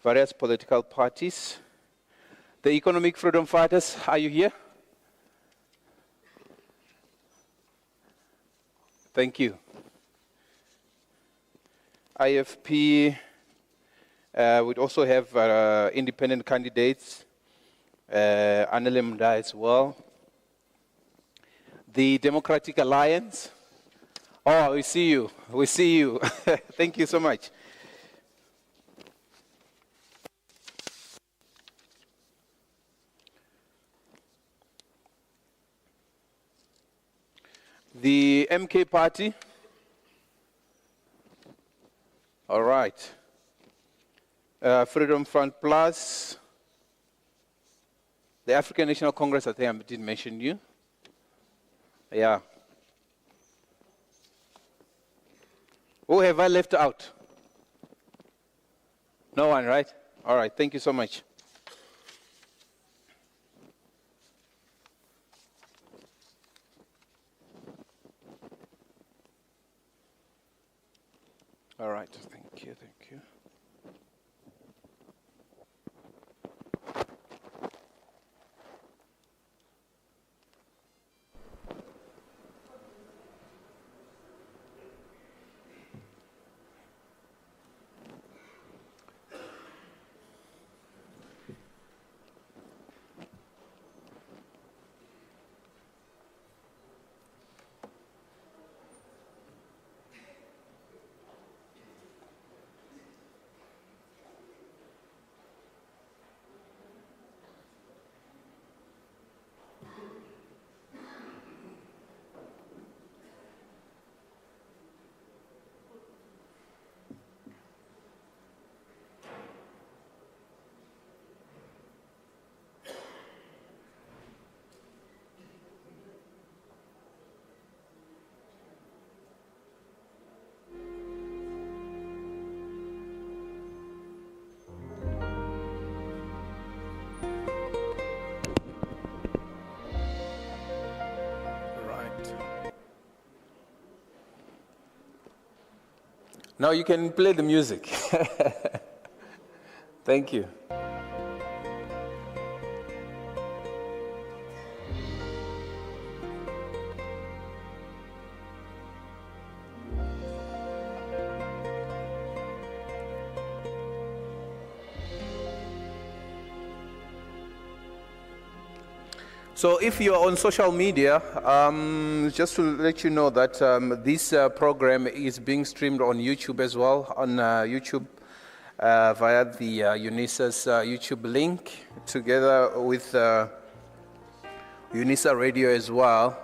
various political parties. The economic freedom fighters, are you here? Thank you. IFP would also have independent candidates, Anele Mda as well. The Democratic Alliance. Oh, we see you. We see you. Thank you so much. The MK Party. All right. Freedom Front Plus. The African National Congress, I think I did mention you. Yeah. Who have I left out? No one, right? All right, thank you so much. All right, thank you, thank you. Now you can play the music. Thank you. So if you're on social media, just to let you know that this program is being streamed on YouTube as well, on YouTube via the Unisa's YouTube link, together with Unisa Radio as well,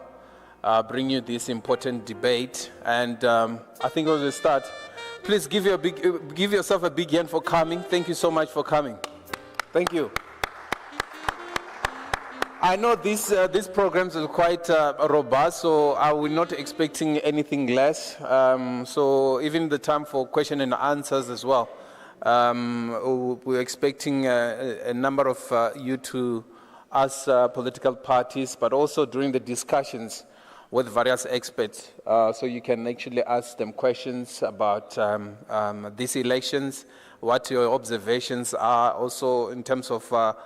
bring you this important debate. And I think we'll start. Please give yourself a big hand for coming. Thank you so much for coming. Thank you. I know these programs are quite robust, so I will not expecting anything less. So even the time for question and answers as well. We're expecting a number of you to ask political parties, but also during the discussions with various experts. So you can actually ask them questions about these elections, what your observations are, also in terms of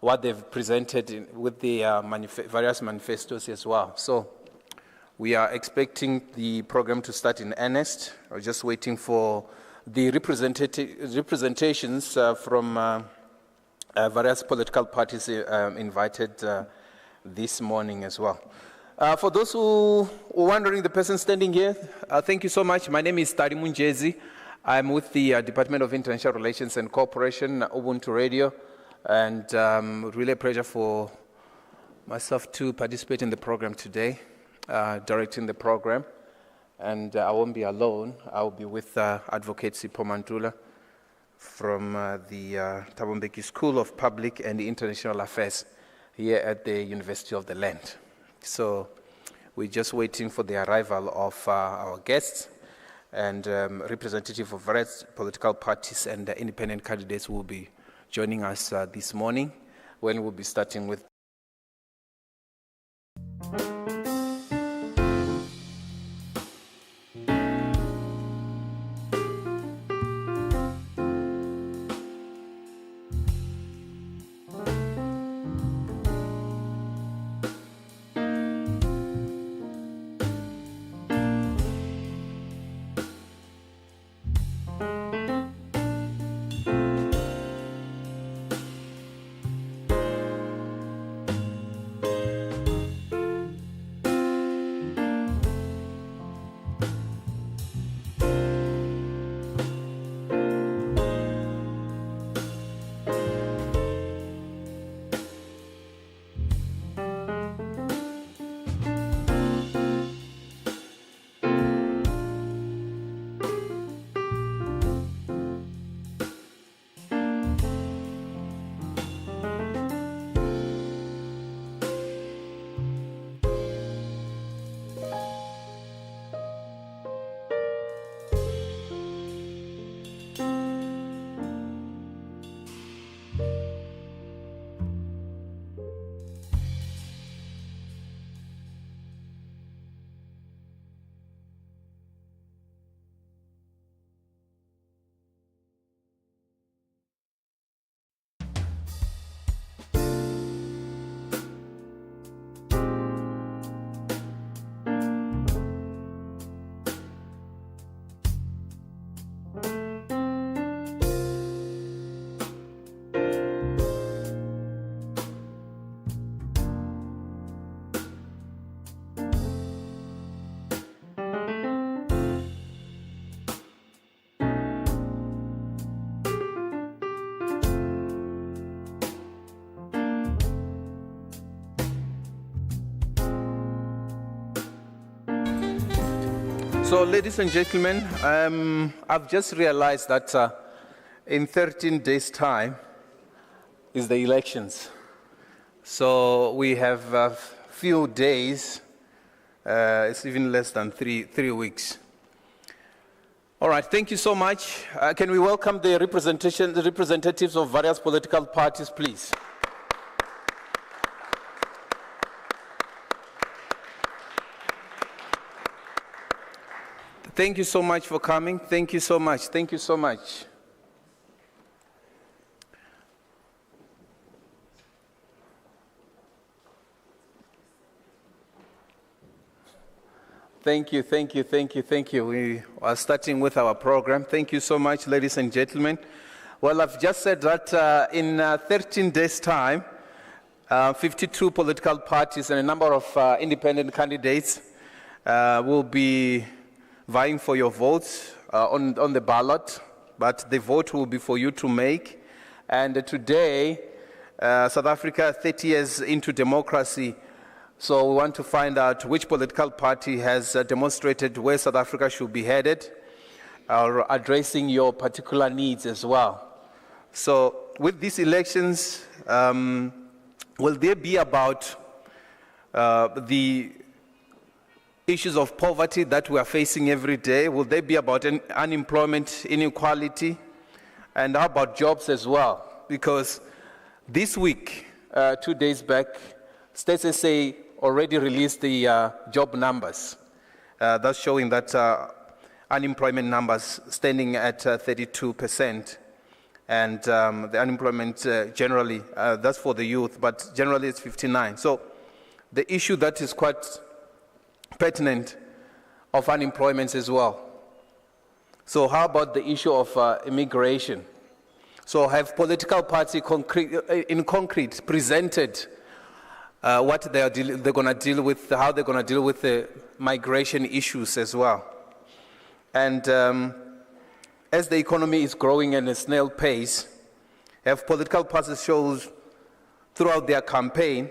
what they've presented with the various manifestos as well. So we are expecting the program to start in earnest. We're just waiting for the representations from various political parties invited this morning as well. For those who are wondering, the person standing here, thank you so much. My name is Tali Mundzhedzi. I'm with the Department of International Relations and Cooperation, Ubuntu Radio. And really a pleasure for myself to participate in the program today, directing the program. And I won't be alone. I'll be with Advocate Sipho Mantula from the Thabo Mbeki School of Public and International Affairs here at the University of the Land. So we're just waiting for the arrival of our guests, and representatives of various political parties and independent candidates will be joining us this morning, when we'll be starting with So, ladies and gentlemen, I've just realized that in 13 days' time is the elections. So we have a few days, it's even less than three weeks. All right, thank you so much. Can we welcome the representatives of various political parties, please? Thank you so much for coming. Thank you so much. Thank you so much. Thank you, thank you, thank you, thank you. We are starting with our program. Thank you so much, ladies and gentlemen. Well, I've just said that in 13 days' time, 52 political parties and a number of independent candidates will be vying for your votes on the ballot, but the vote will be for you to make. And today, South Africa, 30 years into democracy, so we want to find out which political party has demonstrated where South Africa should be headed, or addressing your particular needs as well. So with these elections, will there be about the issues of poverty that we are facing every day? Will they be about unemployment, inequality? And how about jobs as well? Because this week, 2 days back, State SA already released the job numbers. That's showing that unemployment numbers standing at 32%. And the unemployment generally, that's for the youth, but generally it's 59%. So the issue that is quite pertinent of unemployment as well. So how about the issue of immigration? So have political parties in concrete presented what they're going to deal with, how they're going to deal with the migration issues as well? And as the economy is growing at a snail pace, have political parties shown throughout their campaign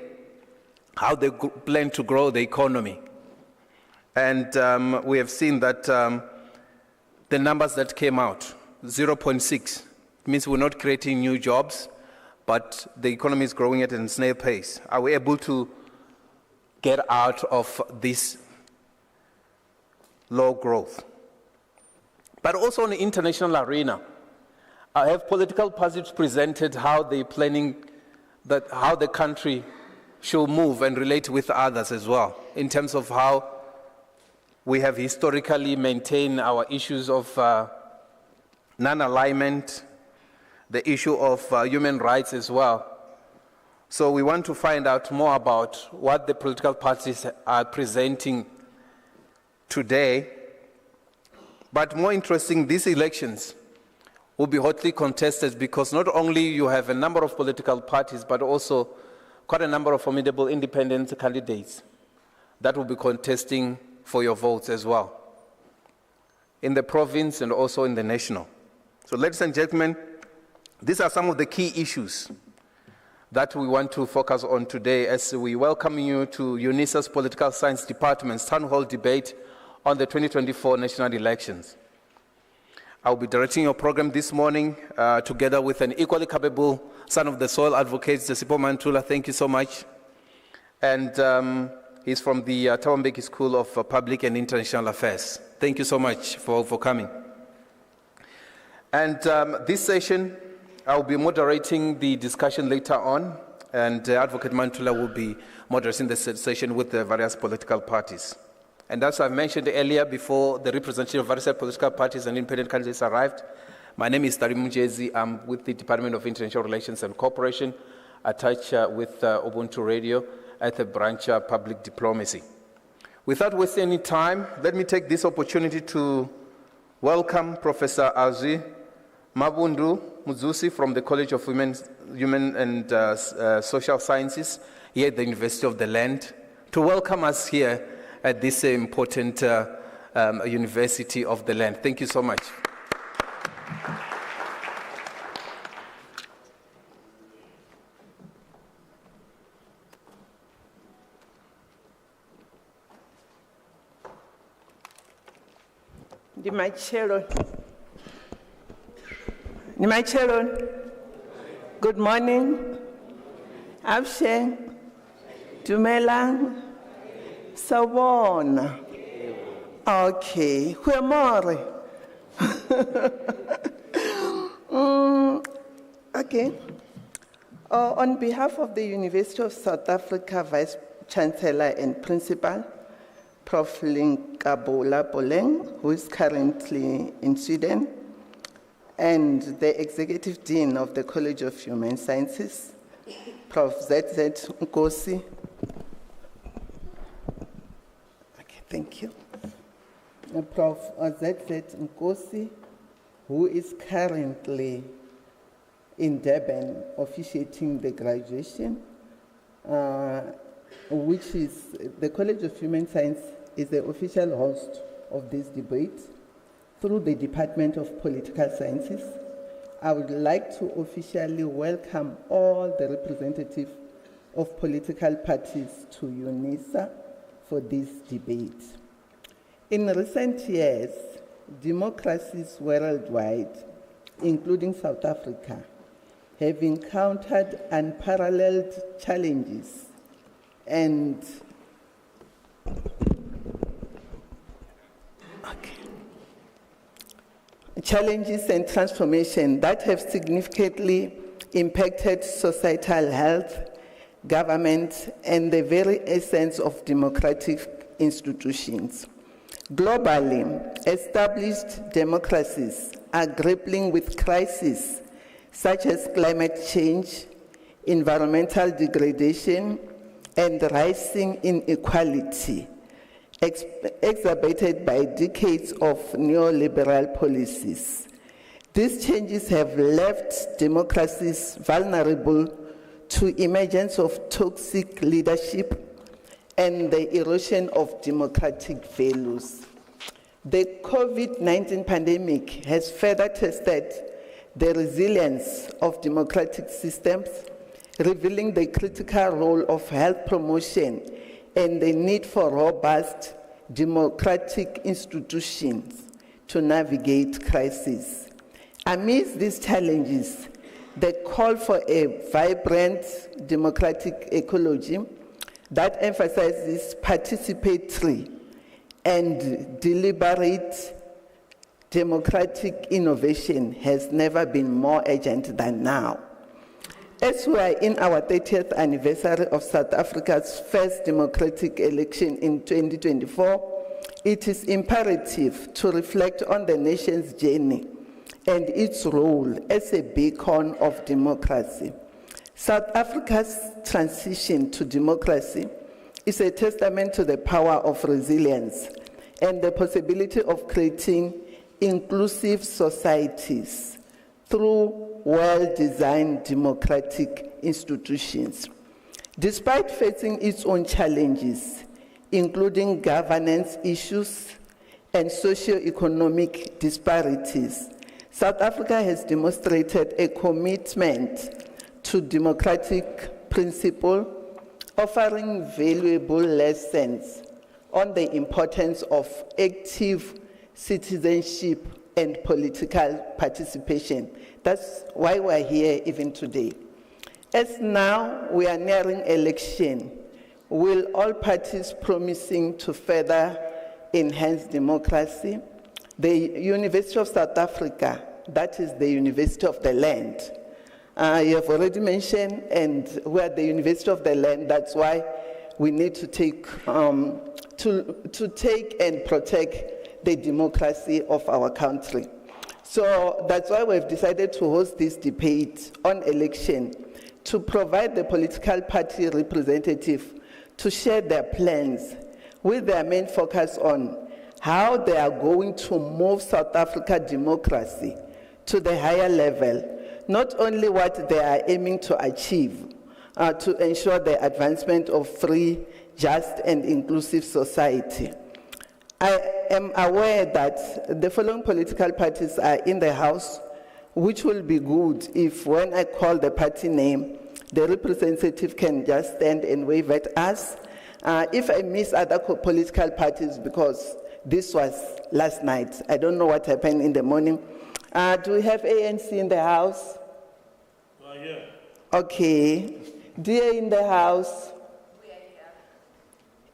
how they plan to grow the economy? And we have seen that the numbers that came out, 0.6, means we're not creating new jobs, but the economy is growing at a snail pace. Are we able to get out of this low growth? But also in the international arena, I have political parties presented how they're planning that how the country should move and relate with others as well, in terms of how we have historically maintained our issues of non-alignment, the issue of human rights as well. So we want to find out more about what the political parties are presenting today. But more interesting, these elections will be hotly contested because not only you have a number of political parties, but also quite a number of formidable independent candidates that will be contesting for your votes as well, in the province and also in the national. So ladies and gentlemen, these are some of the key issues that we want to focus on today as we welcome you to Unisa's Political Science Department's Town Hall debate on the 2024 national elections. I'll be directing your program this morning together with an equally capable son of the soil advocate, Sipho Mantula. Thank you so much. And he's from the Tawambeki School of Public and International Affairs. Thank you so much for coming. And this session, I'll be moderating the discussion later on, and Advocate Mantula will be moderating the session with the various political parties. And as I mentioned earlier, before the representative of various political parties and independent candidates arrived, my name is Tali Mundzhedzi. I'm with the Department of International Relations and Cooperation, attached with Ubuntu Radio at the branch of Public Diplomacy. Without wasting any time, let me take this opportunity to welcome Professor Azwi Mabundu Muzusi from the College of Human and Social Sciences here at the University of the Land to welcome us here at this important University of the Land. Thank you so much. Good morning. Abshe. Dumelang. Sawona. Okay. Goeiemôre. Okay. On behalf of the University of South Africa Vice Chancellor and Principal, Prof. Hlengiwe Ndlovu, who is currently in Sweden, and the Executive Dean of the College of Human Sciences, Prof. ZZ Nkosi. Okay, thank you. Prof. ZZ Nkosi, who is currently in Durban officiating the graduation, which is the College of Human Science is the official host of this debate through the Department of Political Sciences. I would like to officially welcome all the representatives of political parties to Unisa for this debate. In recent years, democracies worldwide, including South Africa, have encountered unparalleled challenges and transformation that have significantly impacted societal health, government, and the very essence of democratic institutions. Globally, established democracies are grappling with crises such as climate change, environmental degradation, and rising inequality, exacerbated by decades of neoliberal policies. These changes have left democracies vulnerable to emergence of toxic leadership and the erosion of democratic values. The COVID-19 pandemic has further tested the resilience of democratic systems, revealing the critical role of health promotion and the need for robust democratic institutions to navigate crises. Amidst these challenges, the call for a vibrant democratic ecology that emphasizes participatory and deliberate democratic innovation has never been more urgent than now. As we are in our 30th anniversary of South Africa's first democratic election in 2024, it is imperative to reflect on the nation's journey and its role as a beacon of democracy. South Africa's transition to democracy is a testament to the power of resilience and the possibility of creating inclusive societies through well-designed democratic institutions. Despite facing its own challenges, including governance issues and socio-economic disparities, South Africa has demonstrated a commitment to democratic principle, offering valuable lessons on the importance of active citizenship and political participation. That's why we're here even today. As now we are nearing election, will all parties promising to further enhance democracy? The University of South Africa, that is the University of the land. You have already mentioned, and we are the University of the land. That's why we need to take and protect the democracy of our country. So that's why we've decided to host this debate on election to provide the political party representative to share their plans with their main focus on how they are going to move South Africa democracy to the higher level, not only what they are aiming to achieve to ensure the advancement of free, just, and inclusive society. I am aware that the following political parties are in the House, which will be good if when I call the party name, the representative can just stand and wave at us. If I miss other political parties because This was last night. I don't know what happened in the morning. Do we have ANC in the house? Yeah. Okay. DA in the house?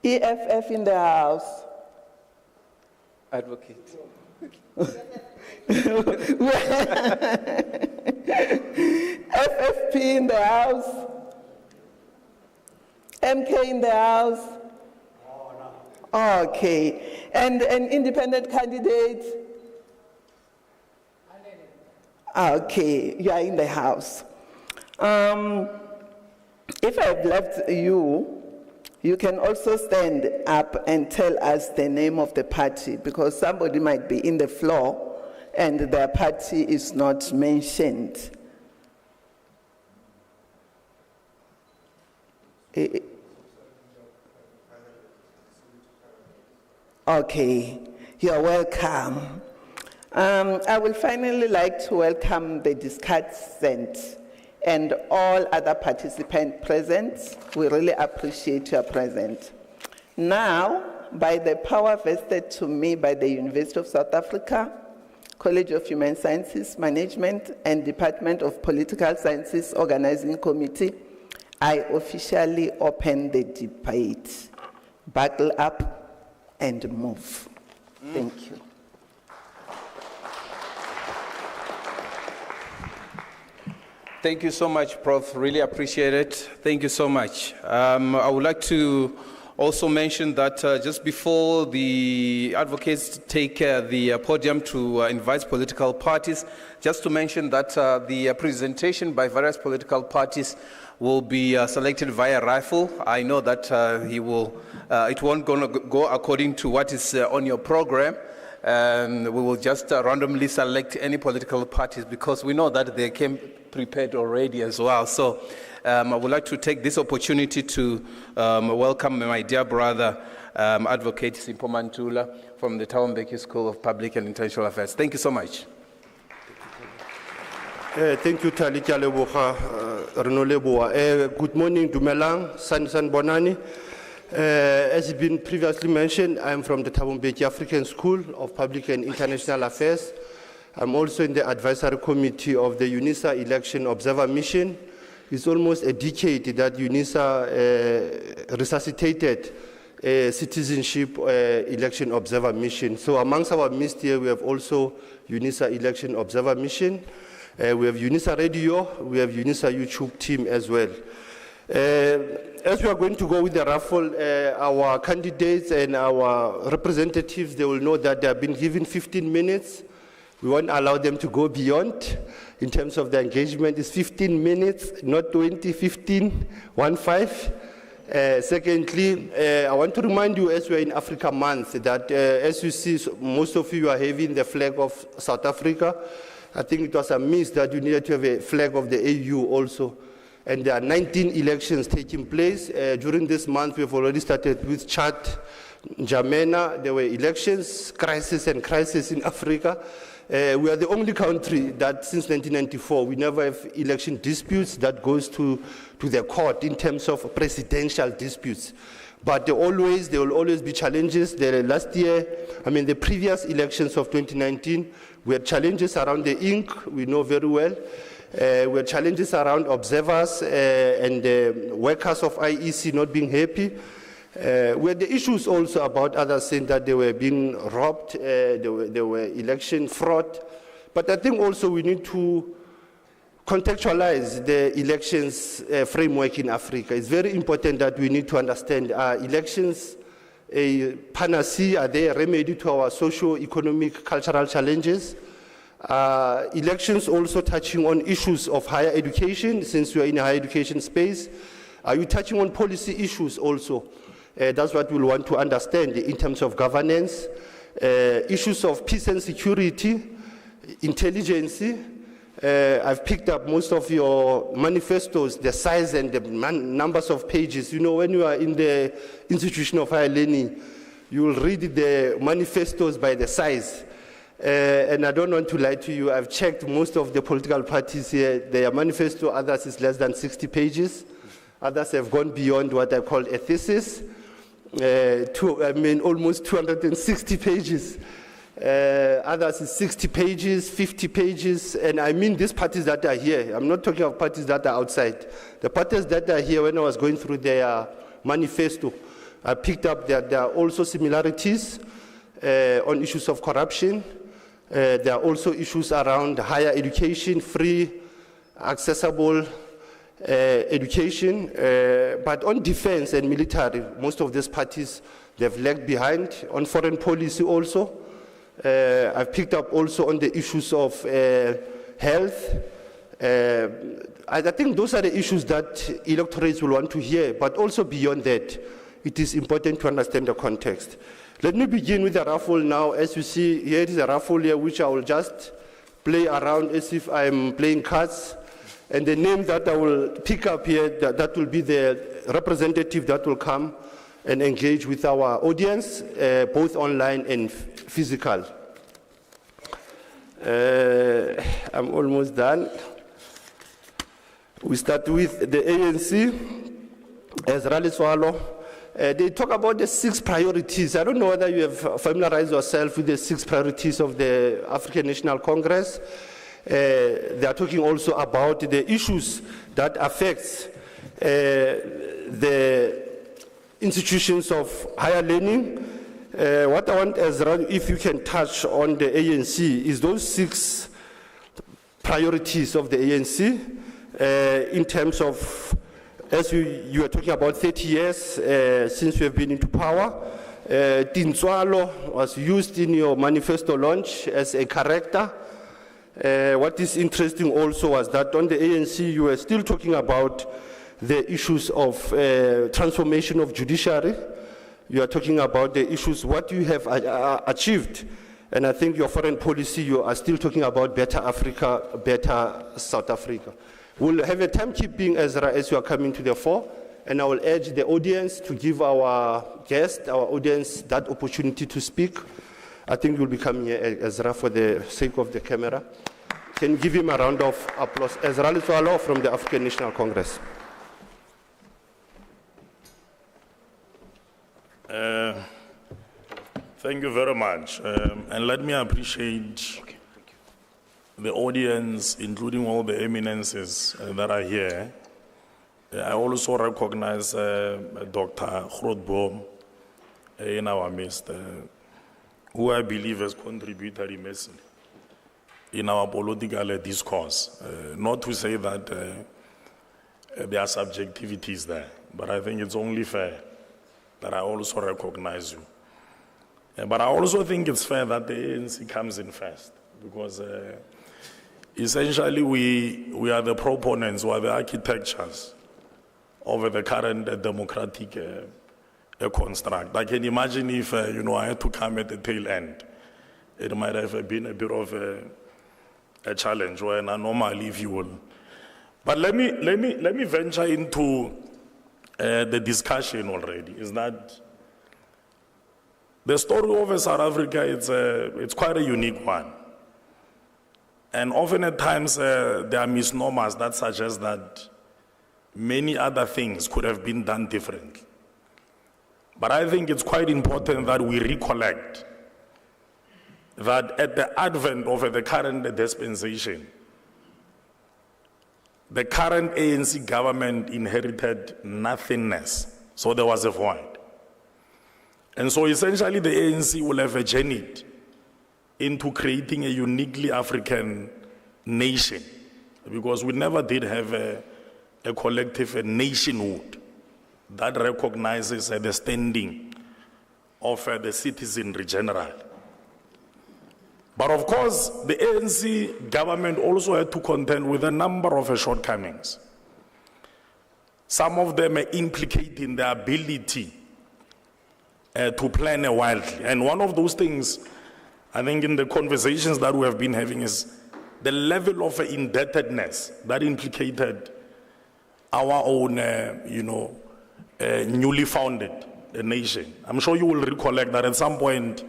EFF in the house? Advocate. FFP in the house? MK in the house? Okay. And an independent candidate? Okay, you are in the house. If I've left you, you can also stand up and tell us the name of the party, because somebody might be in the floor and their party is not mentioned. Okay, you're welcome. I will finally like to welcome the discussants and all other participants present. We really appreciate your presence. Now, by the power vested to me by the University of South Africa, College of Human Sciences Management and Department of Political Sciences Organizing Committee, I officially open the debate. Buckle up and move. Thank you. Thank you so much, Prof. Really appreciate it. Thank you so much. I would like to also mention that just before the advocates take the podium to invite political parties, just to mention that the presentation by various political parties will be selected via rifle. I know that it won't gonna go according to what is on your program. We will just randomly select any political parties because we know that they came prepared already as well. So I would like to take this opportunity to welcome my dear brother, Advocate Sipho Mantula from the Tali School of Public and International Affairs. Thank you so much. Thank you, Tali. Good morning, Dumelang, San Bonani. As has been previously mentioned, I'm from the Tali African School of Public and International Affairs. I'm also in the advisory committee of the Unisa Election Observer Mission. It's almost a decade that Unisa resuscitated a citizenship election observer mission. So amongst our midst here, we have also Unisa Election Observer Mission. We have Unisa Radio, we have Unisa YouTube team as well. As we are going to go with the raffle, our candidates and our representatives, they will know that they have been given 15 minutes. We won't allow them to go beyond. In terms of the engagement, it's 15 minutes, not 20, 15, 1-5. Secondly, I want to remind you, as we're in Africa Month, that as you see, most of you are having the flag of South Africa. I think it was a miss that you needed to have a flag of the AU also. And there are 19 elections taking place. During this month, we've already started with Chad, N'Djamena. There were elections, crisis in Africa. We are the only country that since 1994, we never have election disputes that goes to the court in terms of presidential disputes. But there will always be challenges. The previous elections of 2019, we had challenges around the ink, we know very well. We had challenges around observers and workers of IEC not being happy. We had the issues also about others saying that they were being robbed, there were election fraud. But I think also we need to contextualize the elections framework in Africa. It's very important that we need to understand elections a panacea, are they a remedy to our socio-economic, cultural challenges? Elections also touching on issues of higher education, since we are in a higher education space. Are you touching on policy issues also? That's what we'll want to understand in terms of governance, issues of peace and security, intelligence. I've picked up most of your manifestos, the size and the numbers of pages. You know, when you are in the institution of higher learning, you will read the manifestos by the size. And I don't want to lie to you, I've checked most of the political parties here, their manifesto, others is less than 60 pages. Others have gone beyond what I call a thesis. almost 260 pages. Others is 60 pages, 50 pages, and I mean these parties that are here. I'm not talking of parties that are outside. The parties that are here, when I was going through their manifesto, I picked up that there are also similarities on issues of corruption. There are also issues around higher education, free, accessible education. But on defense and military, most of these parties, they've lagged behind. On foreign policy also, I've picked up also on the issues of health. I think those are the issues that electorates will want to hear, but also beyond that, it is important to understand the context. Let me begin with the raffle now. As you see, here is a raffle here, which I will just play around as if I'm playing cards. And the name that I will pick up here, that will be the representative that will come and engage with our audience, both online and physical. I'm almost done. We start with the ANC, as Rally Swallow. They talk about the 6 priorities. I don't know whether you have familiarized yourself with the 6 priorities of the African National Congress. They are talking also about the issues that affects the institutions of higher learning. What I want, Ezra, if you can touch on the ANC, is those 6 priorities of the ANC in terms of, as you are talking about 30 years since we have been into power. Tintswalo was used in your manifesto launch as a character. What is interesting also was that on the ANC, you were still talking about the issues of transformation of judiciary. You are talking about the issues, what you have achieved. And I think your foreign policy, you are still talking about better Africa, better South Africa. We'll have a timekeeping, Ezra, as you are coming to the fore, and I will urge the audience to give our guest, our audience, that opportunity to speak. I think you'll be coming here, Ezra, for the sake of the camera. Can you give him a round of applause? Ezra Litswalo from the African National Congress. Thank you very much. And let me appreciate the audience, including all the eminences that are here. I also recognize Dr. Grootboom in our midst, who I believe has contributed immensely in our political discourse. Not to say that there are subjectivities there, but I think it's only fair that I also recognize you. But I also think it's fair that the ANC comes in first, because essentially we are the proponents, we are the architectures of the current democratic construct. I can imagine if I had to come at the tail end, it might have been a bit of a challenge, or an anomaly, if you will. But let me venture into the discussion already. Is that the story of South Africa? It's quite a unique one. And often at times there are misnomers that suggest that many other things could have been done differently. But I think it's quite important that we recollect that at the advent of the current dispensation, the current ANC government inherited nothingness. So there was a void. And so essentially the ANC will have journeyed into creating a uniquely African nation, because we never did have a collective nationhood that recognizes the standing of the citizenry generally. But of course, the ANC government also had to contend with a number of shortcomings. Some of them are implicating the ability to plan wildly. And one of those things, I think in the conversations that we have been having, is the level of indebtedness that implicated our own, newly founded nation. I'm sure you will recollect that at some point,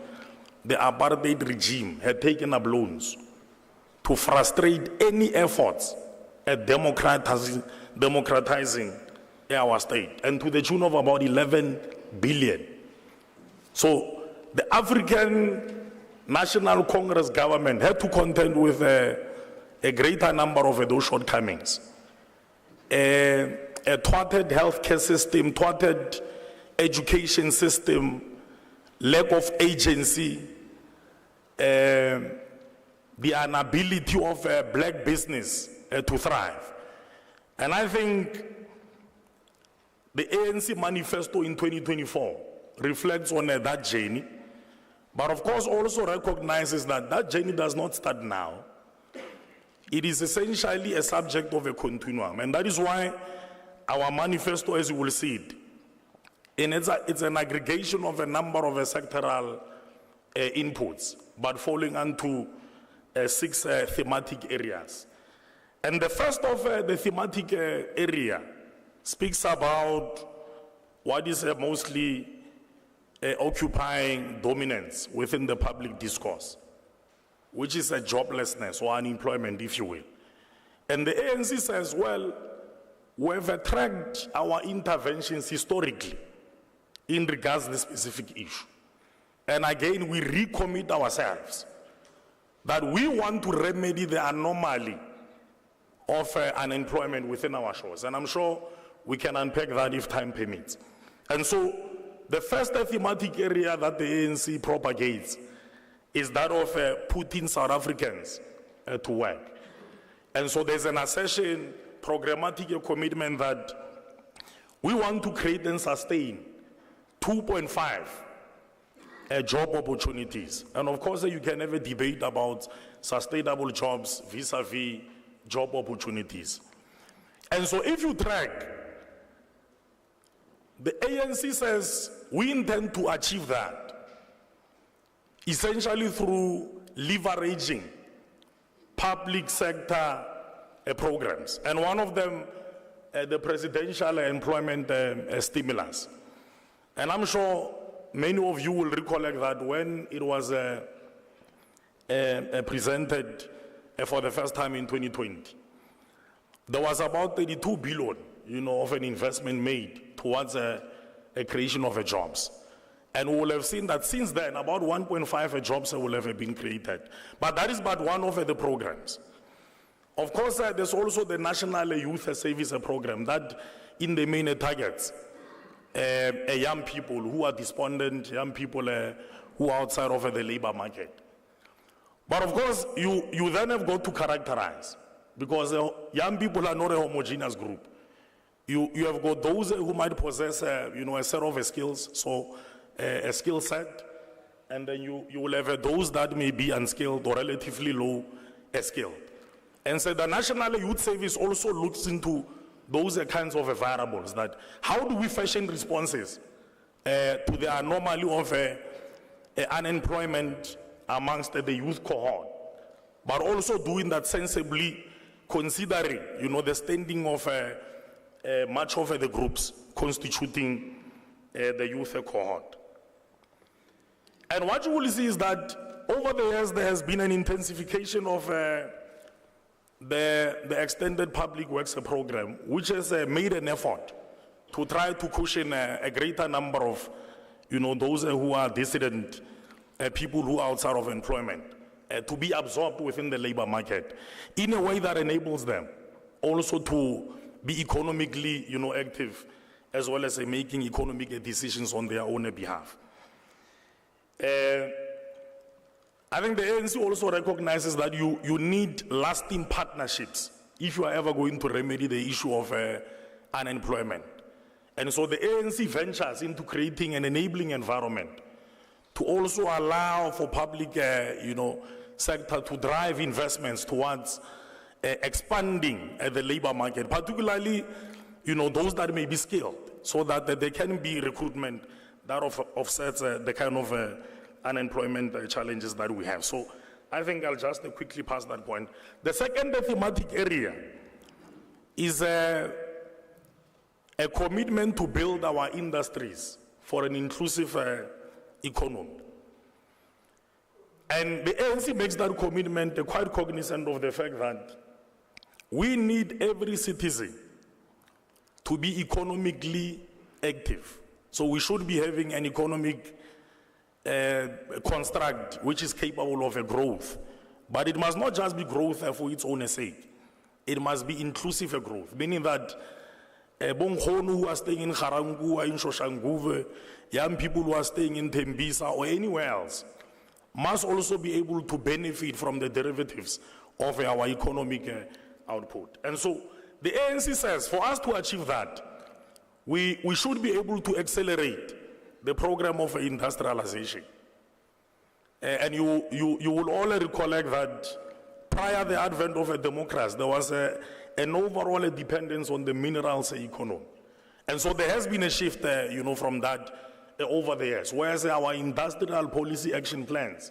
the apartheid regime had taken up loans to frustrate any efforts at democratizing our state, and to the tune of about 11 billion. So the African National Congress government had to contend with a greater number of those shortcomings. A thwarted healthcare system, thwarted education system, lack of agency, the inability of black business to thrive. And I think the ANC manifesto in 2024 reflects on that journey, but of course also recognizes that that journey does not start now. It is essentially a subject of a continuum, and that is why our manifesto, as you will see it, and it's an aggregation of a number of sectoral inputs, but falling into 6 thematic areas. And the first of the thematic area speaks about what is mostly occupying dominance within the public discourse, which is a joblessness or unemployment, if you will. And the ANC says, well, we have tracked our interventions historically in regards to the specific issue. And again, we recommit ourselves that we want to remedy the anomaly of unemployment within our shores. And I'm sure we can unpack that if time permits. And so the first thematic area that the ANC propagates is that of putting South Africans to work. And so there's an assertion, programmatic commitment that we want to create and sustain 2.5 job opportunities. And of course, you can have a debate about sustainable jobs vis-a-vis job opportunities. And so if you track, the ANC says we intend to achieve that essentially through leveraging public sector programs. And one of them, the presidential employment stimulus. And I'm sure many of you will recollect that when it was presented for the first time in 2020, there was about 32 billion, of an investment made towards a creation of jobs. And we will have seen that since then, about 1.5 jobs will have been created. But that is but one of the programs. Of course, there's also the National Youth Service Program that in the main targets young people who are despondent, young people who are outside of the labor market. But of course, you then have got to characterize, because young people are not a homogeneous group. You have got those who might possess a set of skills, so a skill set, and then you will have those that may be unskilled or relatively low skilled. And so the National Youth Service also looks into those kinds of variables, that how do we fashion responses to the anomaly of unemployment amongst the youth cohort, but also doing that sensibly, considering the standing of much of the groups constituting the youth cohort. And what you will see is that over the years there has been an intensification of the extended public works program, which has made an effort to try to cushion a greater number of those who are dissident people who are outside of employment to be absorbed within the labor market in a way that enables them also to be economically active, as well as making economic decisions on their own behalf. I think the ANC also recognizes that you need lasting partnerships if you are ever going to remedy the issue of unemployment. And so the ANC ventures into creating an enabling environment to also allow for public sector to drive investments towards expanding the labor market, particularly those that may be skilled, so that there can be recruitment that offsets the kind of unemployment challenges that we have. So I think I'll just quickly pass that point. The second thematic area is a commitment to build our industries for an inclusive economy. And the ANC makes that commitment quite cognizant of the fact that we need every citizen to be economically active. So we should be having an economic construct which is capable of a growth. But it must not just be growth for its own sake. It must be inclusive growth, meaning that Bongkhonu who are staying in Garankuwa, in Soshanguve, young people who are staying in Tembisa or anywhere else, must also be able to benefit from the derivatives of our economic output. And so the ANC says for us to achieve that, we should be able to accelerate the program of industrialization. And you will all recollect that prior to the advent of a democracy, there was an overall dependence on the minerals economy. And so there has been a shift, from that over the years, whereas our industrial policy action plans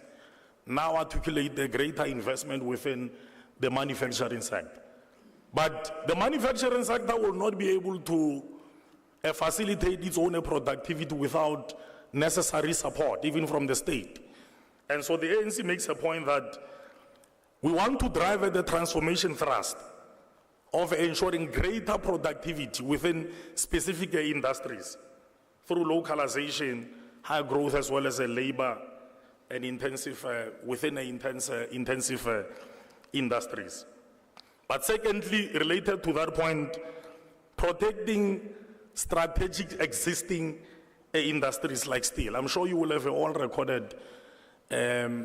now articulate the greater investment within the manufacturing sector. But the manufacturing sector will not be able to facilitate its own productivity without necessary support, even from the state. And so the ANC makes a point that we want to drive at the transformation thrust of ensuring greater productivity within specific industries through localization, high growth, as well as a labor and intensive, within intensive industries. But secondly, related to that point, protecting strategic existing industries like steel. I'm sure you will have all recorded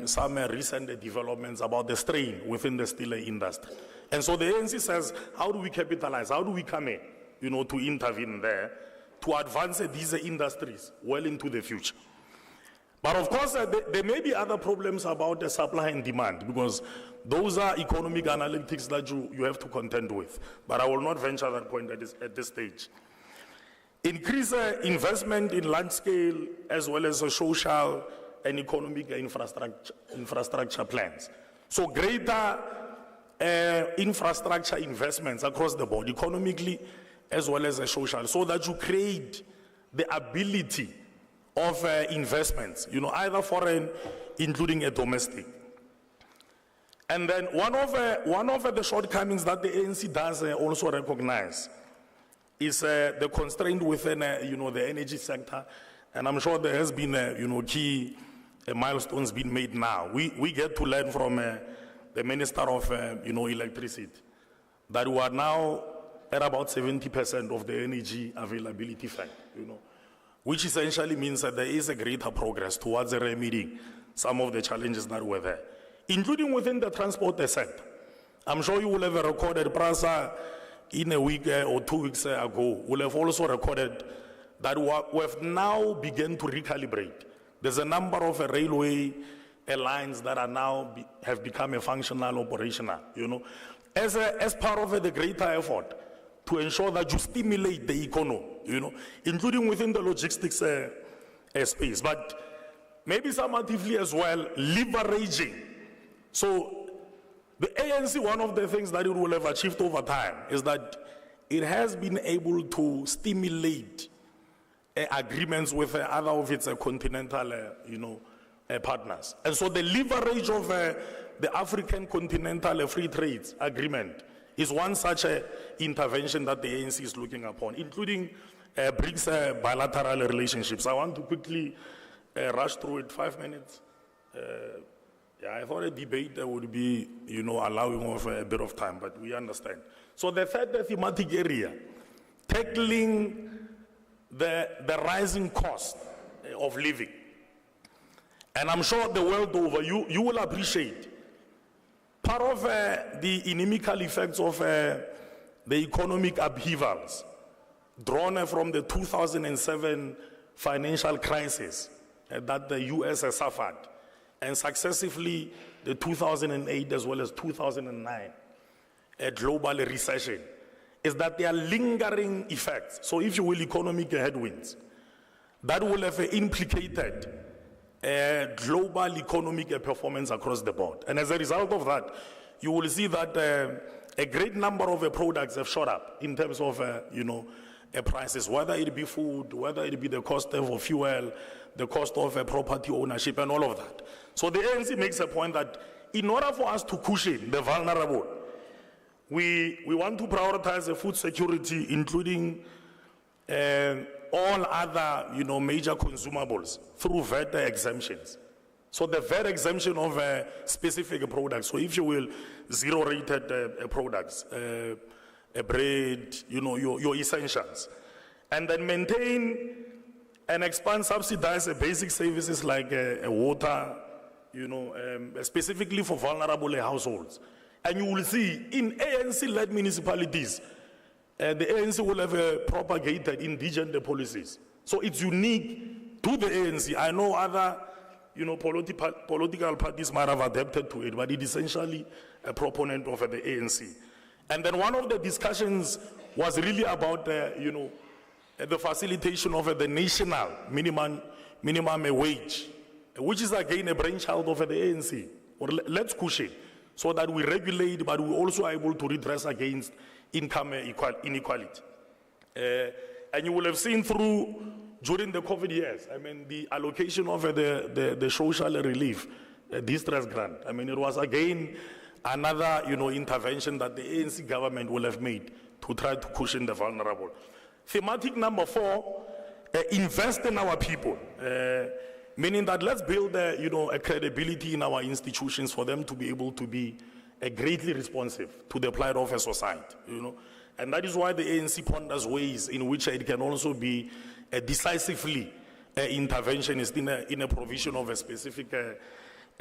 some recent developments about the strain within the steel industry. And so the ANC says, how do we capitalize? How do we come in, to intervene there, to advance these industries well into the future? But of course, there may be other problems about the supply and demand, because those are economic analytics that you have to contend with. But I will not venture that point at this stage. Increase investment in large scale as well as social and economic infrastructure plans. So greater infrastructure investments across the board, economically as well as social, so that you create the ability of investments, either foreign, including a domestic. And then one of the shortcomings that the ANC does also recognize is the constraint within, the energy sector. And I'm sure there has been, key milestones being made now. We get to learn from the Minister of, Electricity that we are now at about 70% of the energy availability factor, which essentially means that there is a greater progress towards remedying some of the challenges that were there, including within the transport sector. I'm sure you will have recorded, Prasa, in a week or 2 weeks ago, will have also recorded that we have now begun to recalibrate. There's a number of railway lines that are now have become a functional, operational, as part of the greater effort to ensure that you stimulate the economy, including within the logistics space, but maybe summatively as well, leveraging. So the ANC, one of the things that it will have achieved over time is that it has been able to stimulate agreements with other of its continental, partners. And so the leverage of the African Continental Free Trade Agreement is one such intervention that the ANC is looking upon, including BRICS bilateral relationships. I want to quickly rush through it, 5 minutes. I thought a debate would be, allowing of a bit of time, but we understand. So the third thematic area, tackling the rising cost of living. And I'm sure the world over, you will appreciate part of the inimical effects of the economic upheavals drawn from the 2007 financial crisis that the US has suffered, and successively the 2008 as well as 2009 global recession, is that there are lingering effects. So if you will, economic headwinds that will have implicated global economic performance across the board. And as a result of that, you will see that a great number of products have shot up in terms of, prices, whether it be food, whether it be the cost of fuel, the cost of property ownership, and all of that. So the ANC makes a point that in order for us to cushion the vulnerable, we want to prioritize the food security, including all other, major consumables through VAT exemptions. So the VAT exemption of specific products. So if you will, zero-rated products, bread, your essentials, and then maintain and expand, subsidize basic services like water, specifically for vulnerable households. And you will see in ANC-led municipalities, the ANC will have propagated indigent policies. So it's unique to the ANC. I know other, political parties might have adapted to it, but it's essentially a proponent of the ANC. And then one of the discussions was really about, the facilitation of the national minimum wage, which is again a brainchild of the ANC. Or let's push it so that we regulate, but we also are able to redress against income inequality. And you will have seen through, during the COVID years, the allocation of the social relief, distress grant. It was again another, intervention that the ANC government will have made to try to cushion the vulnerable. Thematic number 4, invest in our people. Meaning that let's build a credibility in our institutions for them to be able to be greatly responsive to the plight of a society, And that is why the ANC ponders ways in which it can also be decisively interventionist in a provision of a specific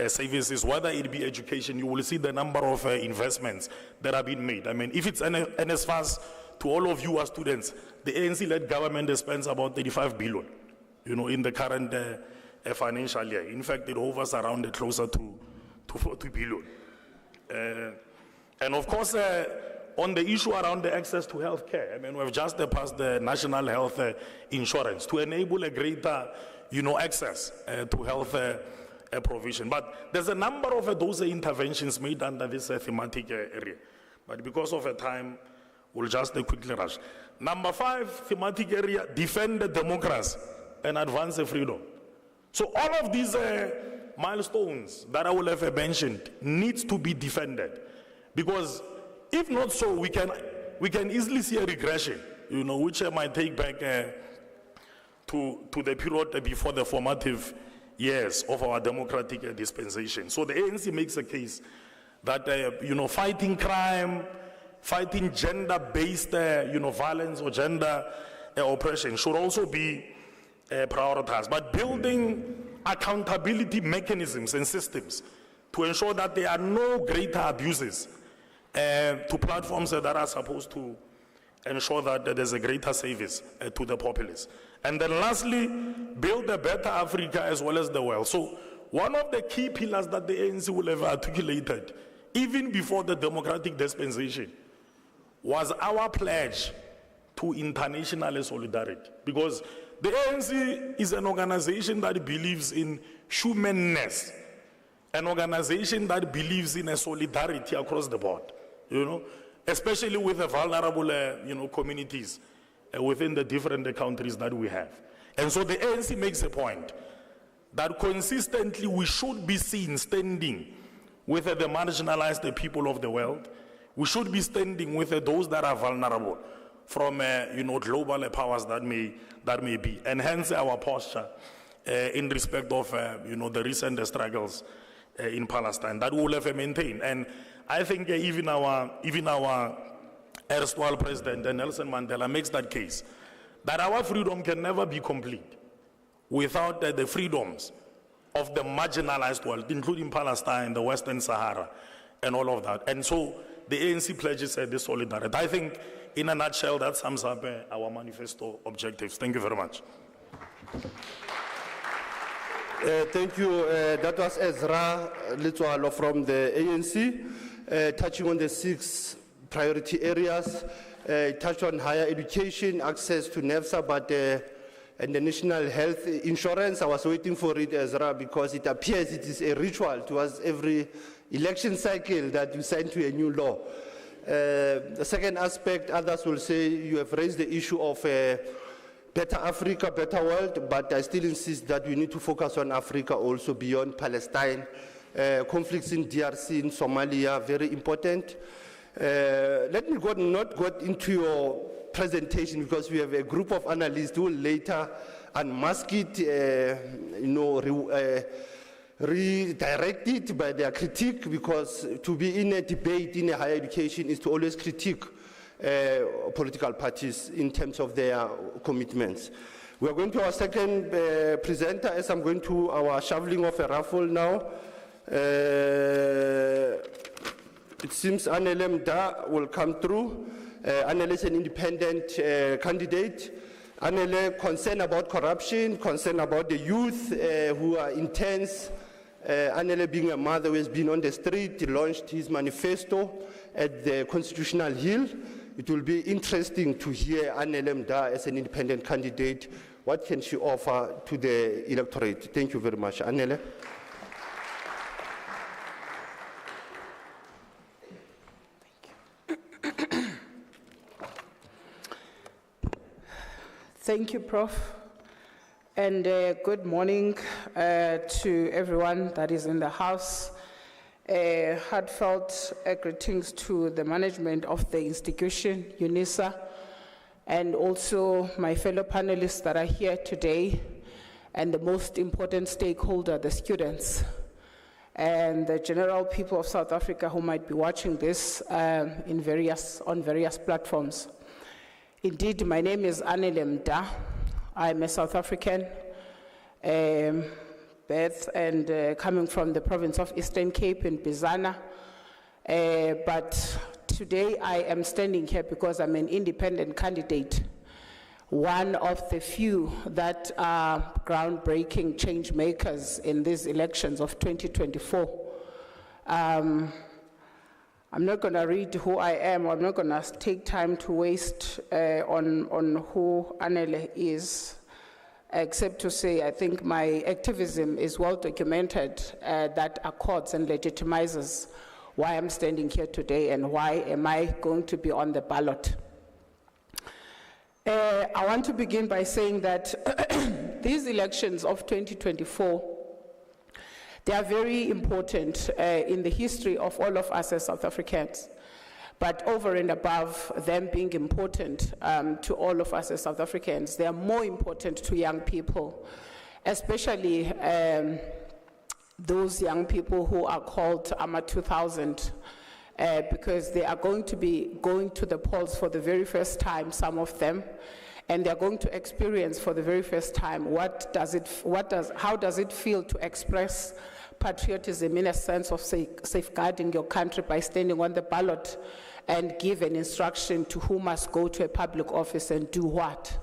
services, whether it be education. You will see the number of investments that have been made. If it's NSFAS, to all of you as students, the ANC-led government spends about 35 billion, in the current financial year. In fact, it hovers around closer to 40 billion. And of course, on the issue around the access to health care, we've just passed the national health insurance to enable a greater, access to health provision. But there's a number of those interventions made under this thematic area. But because of time, we'll just quickly rush. Number 5, thematic area, defend the democracy and advance the freedom. So all of these milestones that I will have mentioned needs to be defended, because if not so, we can easily see a regression, which might take back to the period before the formative years of our democratic dispensation. So the ANC makes a case that fighting crime, fighting gender-based violence or gender oppression should also be prioritized, but building accountability mechanisms and systems to ensure that there are no greater abuses to platforms that are supposed to ensure that there's a greater service to the populace. And then lastly, build a better Africa as well as the world. So one of the key pillars that the ANC will have articulated, even before the democratic dispensation, was our pledge to international solidarity. Because the ANC is an organization that believes in humanness, an organization that believes in a solidarity across the board, especially with the vulnerable, communities within the different countries that we have. And so the ANC makes a point that consistently we should be seen standing with the marginalized people of the world. We should be standing with those that are vulnerable from global powers that may be, and hence our posture in respect of the recent struggles in Palestine that we will have maintained. And I think even our erstwhile president Nelson Mandela makes that case that our freedom can never be complete without the freedoms of the marginalized world, including Palestine, the Western Sahara, and all of that. And so the ANC pledges this solidarity. I think, in a nutshell, that sums up our manifesto objectives. Thank you very much. Thank you. That was Ezra Litswalo from the ANC, touching on the 6 priority areas. Touched on higher education, access to NEFSA, but and the national health insurance. I was waiting for it, Ezra, because it appears it is a ritual towards every election cycle that you sign to a new law. The second aspect, others will say you have raised the issue of better Africa, better world, but I still insist that we need to focus on Africa also beyond Palestine. Conflicts in DRC, in Somalia, very important. Let me not go into your presentation because we have a group of analysts who will later unmask it, redirect it by their critique, because to be in a debate in a higher education is to always critique political parties in terms of their commitments. We are going to our second presenter, as I'm going to our shoveling of a raffle now. It seems Anele Mda will come through. Anele is an independent candidate. Anele, concerned about corruption, concerned about the youth who are intense. Anele, being a mother who has been on the street, launched his manifesto at the Constitutional Hill. It will be interesting to hear Anele Mda as an independent candidate. What can she offer to the electorate? Thank you very much. Anele. Thank you, Prof. And good morning to everyone that is in the house. Heartfelt greetings to the management of the institution, Unisa, and also my fellow panelists that are here today, and the most important stakeholder, the students, and the general people of South Africa who might be watching this on various platforms. Indeed, my name is Anele Mda. I'm a South African, birth and coming from the province of Eastern Cape in Bizana. But today I am standing here because I'm an independent candidate, one of the few that are groundbreaking change makers in these elections of 2024. I'm not going to read who I am. I'm not going to take time to waste on who Anele is, except to say I think my activism is well documented that accords and legitimizes why I'm standing here today and why am I going to be on the ballot. I want to begin by saying that these elections of 2024, they are very important in the history of all of us as South Africans. But over and above them being important to all of us as South Africans, they are more important to young people, especially those young people who are called AMA 2000, because they are going to be going to the polls for the very first time, some of them, and they're going to experience for the very first time how does it feel to express patriotism in a sense of safeguarding your country by standing on the ballot and give an instruction to who must go to a public office and do what.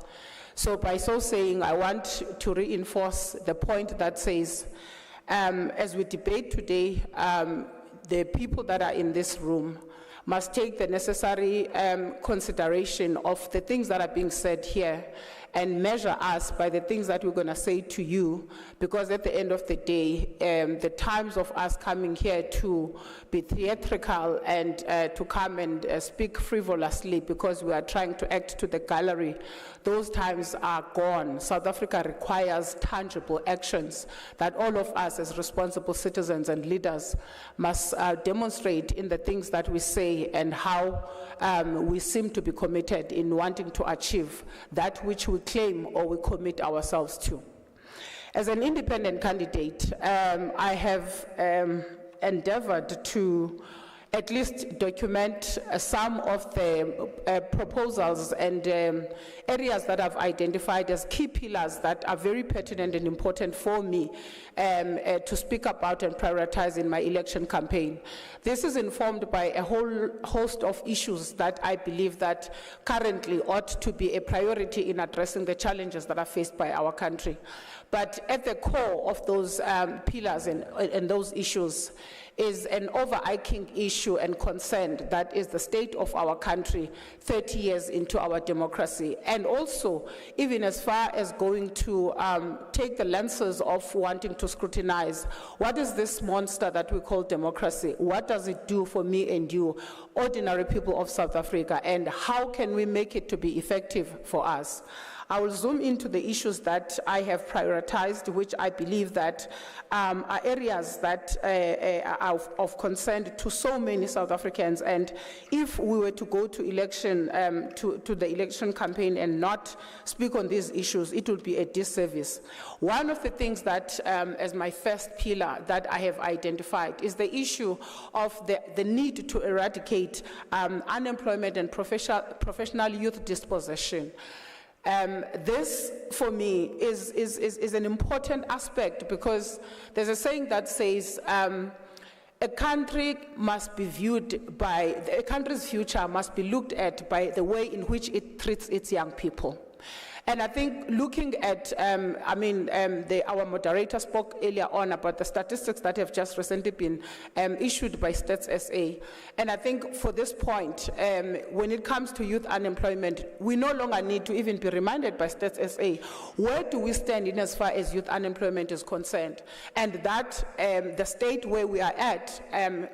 So by so saying, I want to reinforce the point that says, as we debate today, the people that are in this room must take the necessary consideration of the things that are being said here and measure us by the things that we're going to say to you, because at the end of the day, the times of us coming here to be theatrical and to come and speak frivolously because we are trying to act to the gallery, those times are gone. South Africa requires tangible actions that all of us as responsible citizens and leaders must demonstrate in the things that we say and how we seem to be committed in wanting to achieve that which we claim or we commit ourselves to. As an independent candidate, I have endeavored to at least document some of the proposals and areas that I've identified as key pillars that are very pertinent and important for me to speak about and prioritize in my election campaign. This is informed by a whole host of issues that I believe that currently ought to be a priority in addressing the challenges that are faced by our country. But at the core of those pillars and those issues is an overarching issue and concern that is the state of our country 30 years into our democracy, and also even as far as going to take the lenses of wanting to scrutinize what is this monster that we call democracy, what does it do for me and you, ordinary people of South Africa, and how can we make it to be effective for us. I will zoom into the issues that I have prioritized, which I believe that are areas that are of concern to so many South Africans. And if we were to go to election, to the election campaign and not speak on these issues, it would be a disservice. One of the things that, as my first pillar that I have identified, is the issue of the need to eradicate unemployment and professional youth dispossession. This, for me, is an important aspect, because there's a saying that says a country must be viewed by, a country's future must be looked at by the way in which it treats its young people. And I think looking at, our moderator spoke earlier on about the statistics that have just recently been issued by Stats SA. And I think for this point, when it comes to youth unemployment, we no longer need to even be reminded by Stats SA, where do we stand in as far as youth unemployment is concerned? And that the state where we are at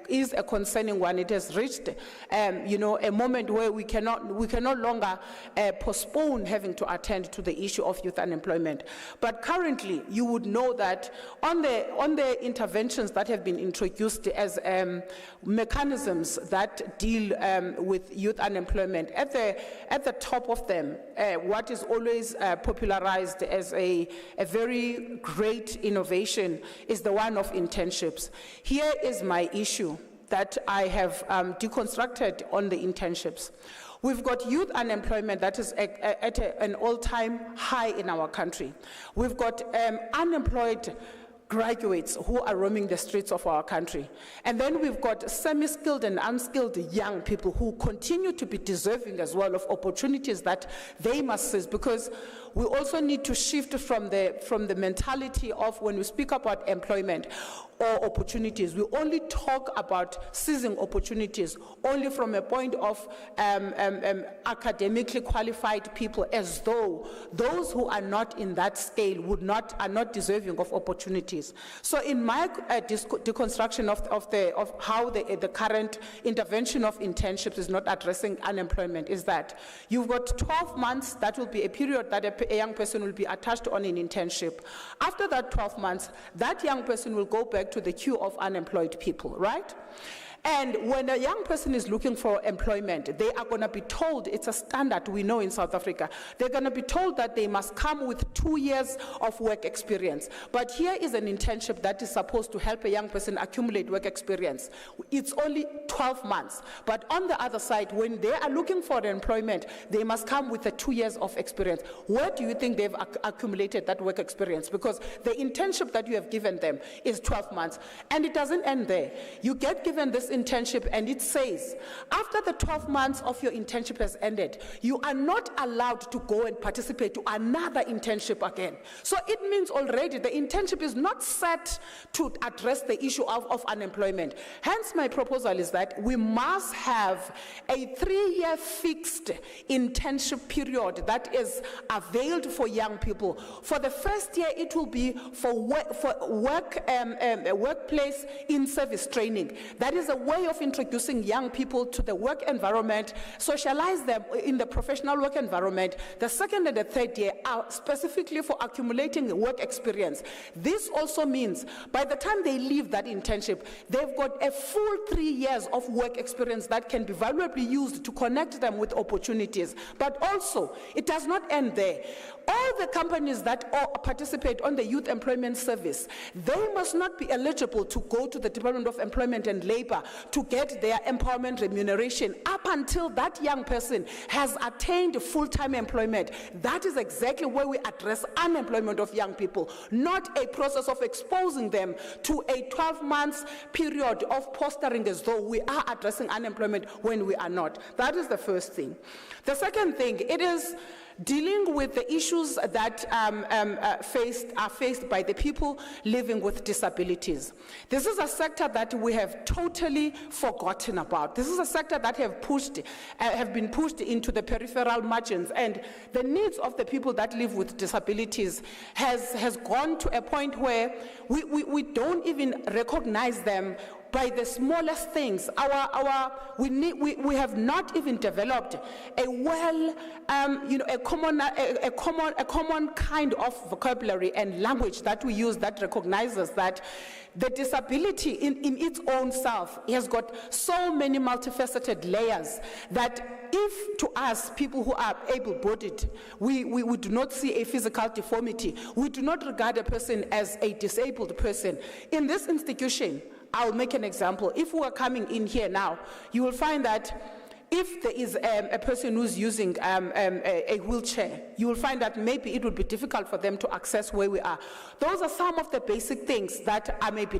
is a concerning one. It has reached, a moment where we can no longer postpone having to attend to the issue of youth unemployment. But currently, you would know that on the interventions that have been introduced as mechanisms that deal with youth unemployment, at the top of them, what is always popularized as a very great innovation is the one of internships. Here is my issue that I have deconstructed on the internships. We've got youth unemployment that is at an all-time high in our country. We've got unemployed graduates who are roaming the streets of our country. And then we've got semi-skilled and unskilled young people who continue to be deserving as well of opportunities that they must seize, because we also need to shift from the mentality of, when we speak about employment or opportunities, we only talk about seizing opportunities only from a point of academically qualified people, as though those who are not in that scale are not deserving of opportunities. So in my deconstruction of how the current intervention of internships is not addressing unemployment, is that you've got 12 months, that will be a period that a young person will be attached on an internship. After that 12 months, that young person will go back to the queue of unemployed people, right? And when a young person is looking for employment, they are going to be told, it's a standard we know in South Africa, they're going to be told that they must come with 2 years of work experience. But here is an internship that is supposed to help a young person accumulate work experience. It's only 12 months. But on the other side, when they are looking for employment, they must come with the 2 years of experience. Where do you think they've accumulated that work experience? Because the internship that you have given them is 12 months. And it doesn't end there. You get given this internship, and it says, after the 12 months of your internship has ended, you are not allowed to go and participate to another internship again. So it means already the internship is not set to address the issue of unemployment. Hence, my proposal is that we must have a 3-year fixed internship period that is availed for young people. For the first year, it will be for workplace in-service training. That is a way of introducing young people to the work environment, socialize them in the professional work environment. The second and the third year are specifically for accumulating work experience. This also means by the time they leave that internship, they've got a full 3 years of work experience that can be valuably used to connect them with opportunities. But also, it does not end there. All the companies that participate on the Youth Employment Service, they must not be eligible to go to the Department of Employment and Labor to get their empowerment remuneration up until that young person has attained full-time employment. That is exactly where we address unemployment of young people, not a process of exposing them to a 12-month period of posturing as though we are addressing unemployment when we are not. That is the first thing. The second thing, it is dealing with the issues that are faced by the people living with disabilities. This is a sector that we have totally forgotten about. This is a sector that have been pushed into the peripheral margins, and the needs of the people that live with disabilities has gone to a point where we don't even recognize them by the smallest things. We have not even developed a common kind of vocabulary and language that we use that recognizes that the disability in its own self has got so many multifaceted layers that if to us, people who are able-bodied, we do not see a physical deformity, we do not regard a person as a disabled person. In this institution, I'll make an example. If we are coming in here now, you will find that if there is a person who's using a wheelchair, you will find that maybe it would be difficult for them to access where we are. Those are some of the basic things that I may be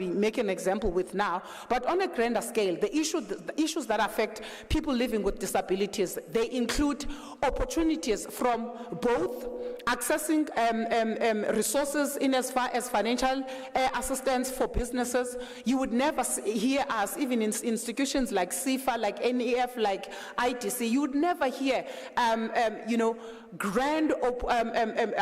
making an example with now. But on a grander scale, the issues that affect people living with disabilities, they include opportunities from both accessing resources in as far as financial assistance for businesses. You would never hear us, even in institutions like SIFA, like NEF, like ITC, you would never hear, grand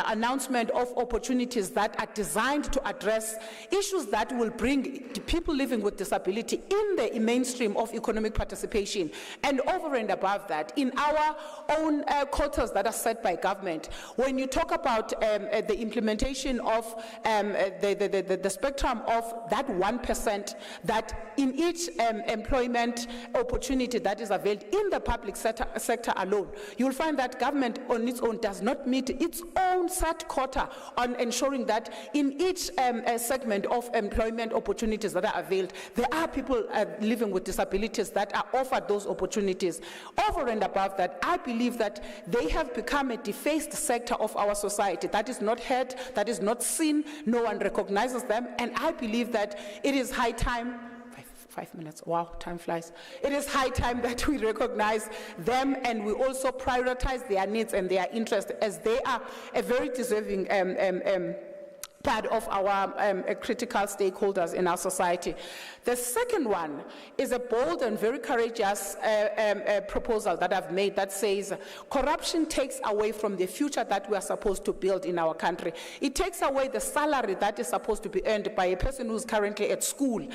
announcement of opportunities that are designed to address issues that will bring people living with disability in the mainstream of economic participation. And over and above that, in our own quotas that are set by government, when you talk about the implementation of the spectrum of that 1%, that in each employment opportunity that is availed in the public sector alone, you'll find that government on its own does not meet its own set quota on ensuring that in each segment of employment opportunities that are availed, there are people living with disabilities that are offered those opportunities. Over and above that, I believe that they have become a defaced sector of our society that is not heard, that is not seen, no one recognizes them, and I believe that it is high time. 5 minutes, wow, time flies. It is high time that we recognize them and we also prioritize their needs and their interests, as they are a very deserving part of our critical stakeholders in our society. The second one is a bold and very courageous proposal that I've made that says corruption takes away from the future that we are supposed to build in our country. It takes away the salary that is supposed to be earned by a person who's currently at school,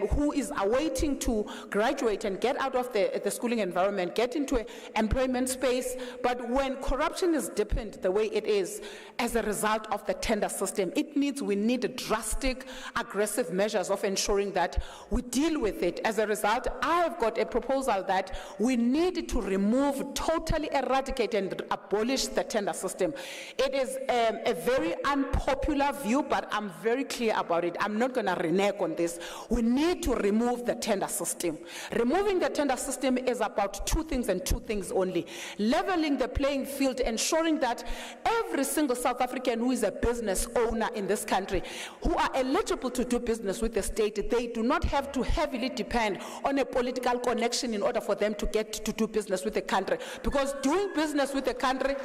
who is awaiting to graduate and get out of the schooling environment, get into an employment space. But when corruption is deepened the way it is as a result of the tender system, we need drastic, aggressive measures of ensuring that we deal with it. As a result, I've got a proposal that we need to remove, totally eradicate and abolish the tender system. It is a very unpopular view, but I'm very clear about it. I'm not going to renege on this. We need to remove the tender system. Removing the tender system is about two things and two things only. Leveling the playing field, ensuring that every single South African who is a business owner in this country, who are eligible to do business with the state, they do not have to heavily depend on a political connection in order for them to get to do business with the country. Because doing business with the country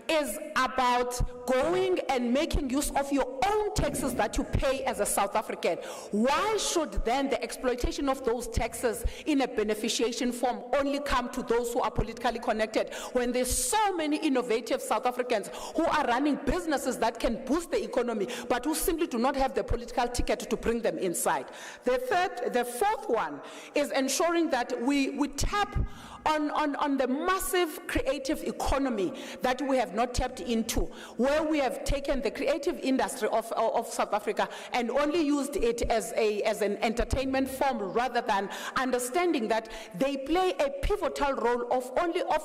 is about going and making use of your own taxes that you pay as a South African. Why should then the exploitation of those taxes in a beneficiation form only come to those who are politically connected, when there's so many innovative South Africans who are running businesses that can boost the economy, but who simply do not have the political ticket to bring them inside? The fourth one is ensuring that we tap on the massive creative economy that we have not tapped into, where we have taken the creative industry of South Africa and only used it as an entertainment form, rather than understanding that they play a pivotal role of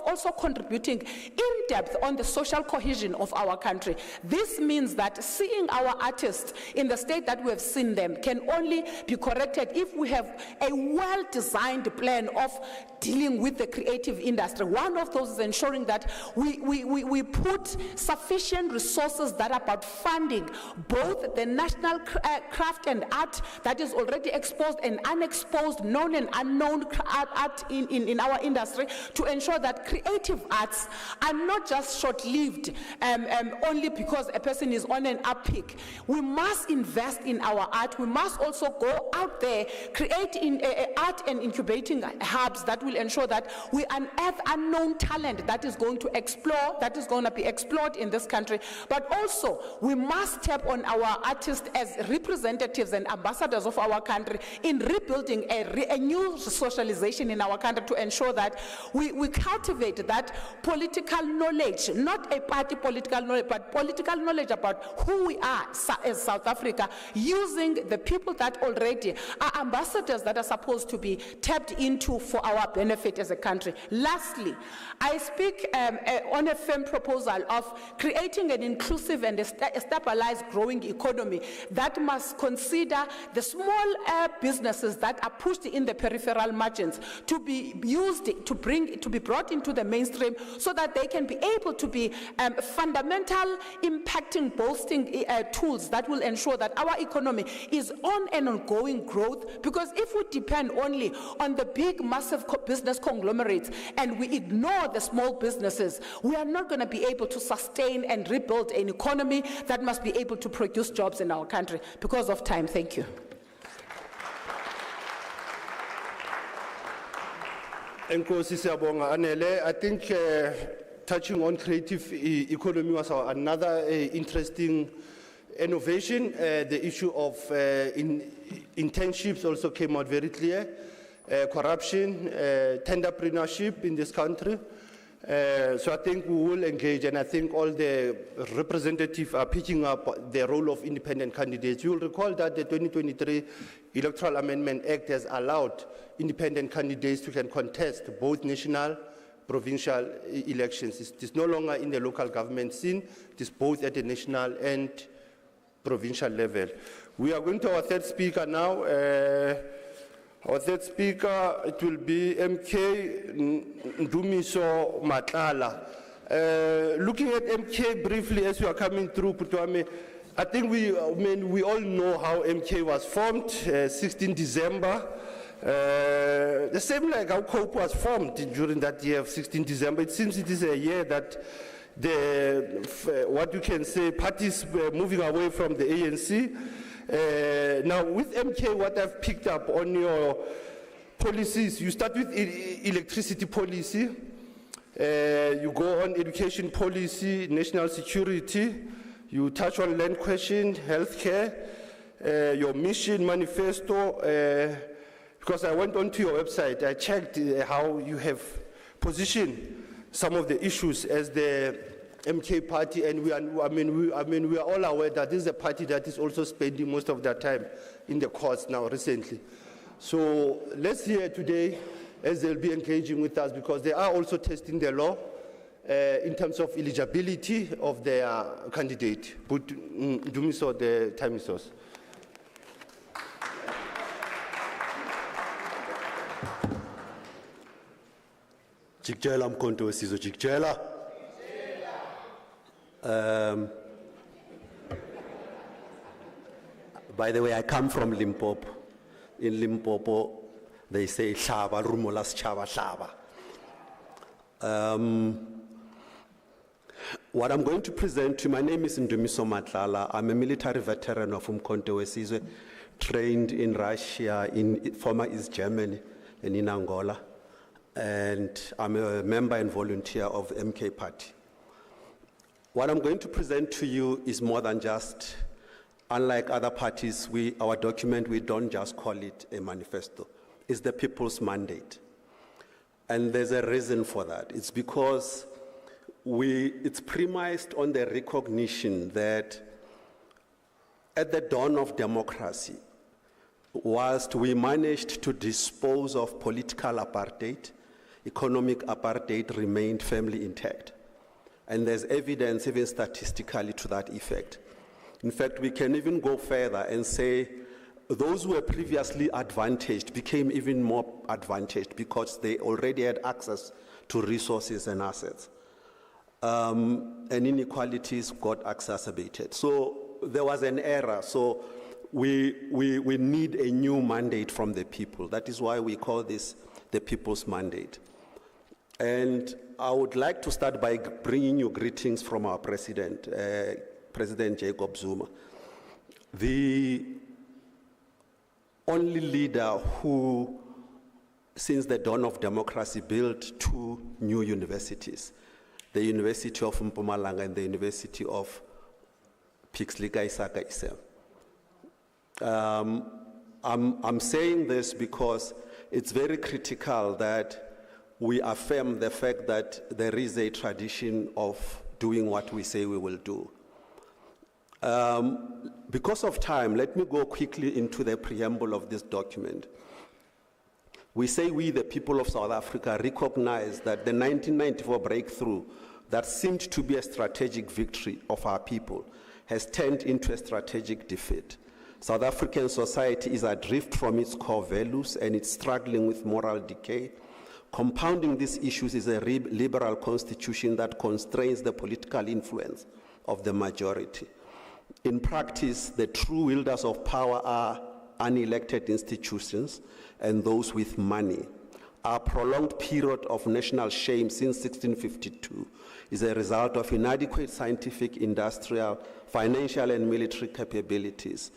also contributing in depth on the social cohesion of our country. This means that seeing our artists in the state that we have seen them can only be corrected if we have a well-designed plan of dealing with the creative industry. One of those is ensuring that we put sufficient resources that are about funding both the national craft and art that is already exposed and unexposed, known and unknown art in our industry, to ensure that creative arts are not just short-lived only because a person is on an uppeak. We must invest in our art. We must also go out there, create art and incubating hubs that will ensure that we unearth unknown talent that is going to explore, that is going to be explored in this country. But also, we must tap on our artists as representatives and ambassadors of our country in rebuilding a new socialization in our country to ensure that we cultivate that political knowledge, not a party political knowledge, but political knowledge about who we are as South Africa, using the people that already are ambassadors that are supposed to be tapped into for our benefit as a country. Lastly, I speak on a firm proposal of creating an inclusive and a stabilized growing economy that must consider the small businesses that are pushed in the peripheral margins to be used, to be brought into the mainstream so that they can be able to be fundamental, impacting, boosting tools that will ensure that our economy is on an ongoing growth. Because if we depend only on the big, massive business conglomerates and we ignore the small businesses, we are not going to be able to sustain and rebuild an economy that must be able to produce jobs in our country. Because of time, thank you. Enkosi siyabonga Anele. I think touching on creative economy was another interesting innovation. The issue of internships also came out very clear. Corruption, tenderpreneurship in this country. So I think we will engage, and I think all the representatives are picking up the role of independent candidates. You will recall that the 2023 Electoral Amendment Act has allowed independent candidates to can contest both national, provincial elections. It's no longer in the local government scene. It is both at the national and provincial level. We are going to our third speaker now. Our third speaker, it will be MK Ndlovu. Looking at MK briefly as we are coming through, Putuame, I think we all know how MK was formed, 16 December. The same like how COPE was formed during that year of 16 December. It seems it is a year that what you can say, parties were moving away from the ANC. Now with MK, what I've picked up on your policies, you start with electricity policy, you go on education policy, national security, you touch on land question, healthcare, your mission manifesto, because I went onto your website, I checked how you have positioned some of the issues as the MK party, and we are all aware that this is a party that is also spending most of their time in the courts now recently. So let's hear today as they'll be engaging with us, because they are also testing the law in terms of eligibility of their candidate. But do me so, the time is yours. Jikjela mkonto wesizo jikjela. By the way, I come from Limpopo. In Limpopo, they say Shaba, Rumulas Chava Shaba. What I'm going to present to you, my name is Ndumiso Matlala. I'm a military veteran of Umkhonto Wesizwe, trained in Russia, in former East Germany, and in Angola. And I'm a member and volunteer of the MK Party. What I'm going to present to you is more than just, unlike other parties, our document, we don't just call it a manifesto. It's the people's mandate. And there's a reason for that. It's because it's premised on the recognition that at the dawn of democracy, whilst we managed to dispose of political apartheid, economic apartheid remained firmly intact. And there's evidence, even statistically, to that effect. In fact, we can even go further and say those who were previously advantaged became even more advantaged because they already had access to resources and assets. And inequalities got exacerbated. So there was an error. So we need a new mandate from the people. That is why we call this the people's mandate. And I would like to start by bringing you greetings from our president, President Jacob Zuma, the only leader who since the dawn of democracy, built 2 new universities, the University of Mpumalanga and the University of Pixlika Isaka Isem. I'm saying this because it's very critical that we affirm the fact that there is a tradition of doing what we say we will do. Because of time, let me go quickly into the preamble of this document. We say we, the people of South Africa, recognize that the 1994 breakthrough that seemed to be a strategic victory of our people has turned into a strategic defeat. South African society is adrift from its core values and it's struggling with moral decay. Compounding these issues is a liberal constitution that constrains the political influence of the majority. In practice, the true wielders of power are unelected institutions and those with money. Our prolonged period of national shame since 1652 is a result of inadequate scientific, industrial, financial, and military capabilities.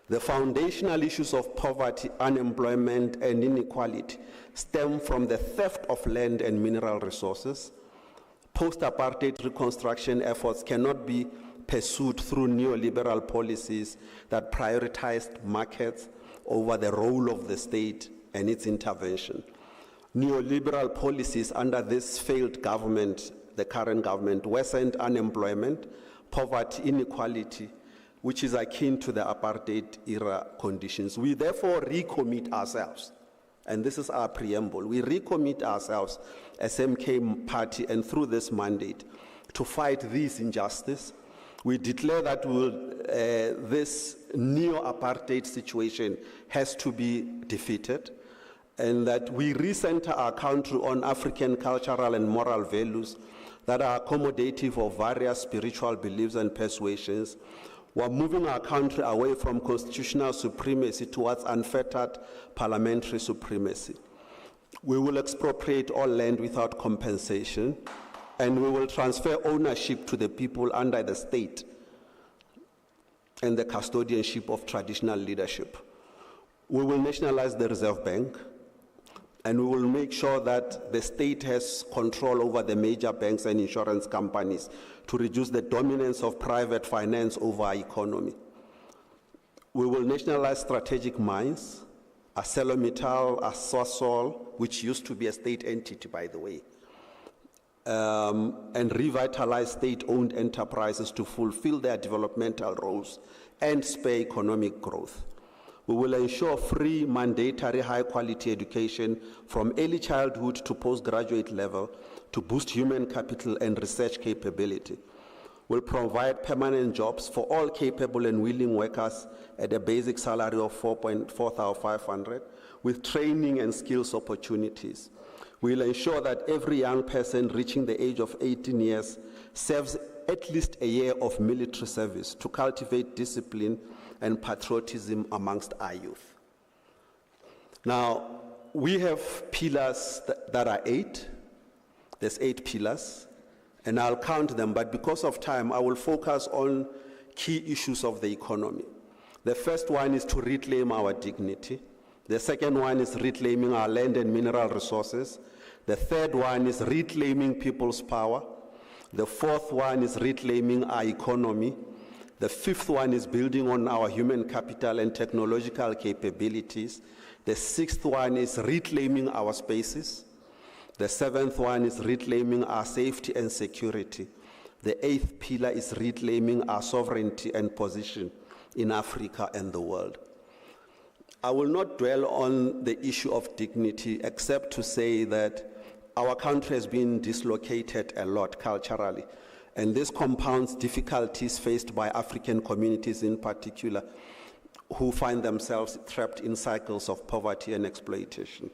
The foundational issues of poverty, unemployment, and inequality stem from the theft of land and mineral resources. Post-apartheid reconstruction efforts cannot be pursued through neoliberal policies that prioritized markets over the role of the state and its intervention. Neoliberal policies under this failed government, the current government, worsened unemployment, poverty, inequality, which is akin to the apartheid era conditions. We therefore recommit ourselves, and this is our preamble, we recommit ourselves as MK party and through this mandate to fight this injustice. We declare that this neo-apartheid situation has to be defeated, and that we recenter our country on African cultural and moral values that are accommodative of various spiritual beliefs and persuasions. We're moving our country away from constitutional supremacy towards unfettered parliamentary supremacy. We will expropriate all land without compensation, and we will transfer ownership to the people under the state and the custodianship of traditional leadership. We will nationalize the Reserve Bank, and we will make sure that the state has control over the major banks and insurance companies to reduce the dominance of private finance over our economy. We will nationalize strategic mines, ArcelorMittal, Sasol, which used to be a state entity, by the way, and revitalize state-owned enterprises to fulfill their developmental roles and spur economic growth. We will ensure free, mandatory, high-quality education from early childhood to postgraduate level to boost human capital and research capability. We'll provide permanent jobs for all capable and willing workers at a basic salary of 4,500 with training and skills opportunities. We'll ensure that every young person reaching the age of 18 years serves at least a year of military service to cultivate discipline and patriotism amongst our youth. Now, we have pillars that are 8. There's 8 pillars, and I'll count them, but because of time, I will focus on key issues of the economy. The first one is to reclaim our dignity. The second one is reclaiming our land and mineral resources. The third one is reclaiming people's power. The fourth one is reclaiming our economy. The fifth one is building on our human capital and technological capabilities. The sixth one is reclaiming our spaces. The seventh one is reclaiming our safety and security. The 8th pillar is reclaiming our sovereignty and position in Africa and the world. I will not dwell on the issue of dignity except to say that our country has been dislocated a lot culturally, and this compounds difficulties faced by African communities in particular, who find themselves trapped in cycles of poverty and exploitation.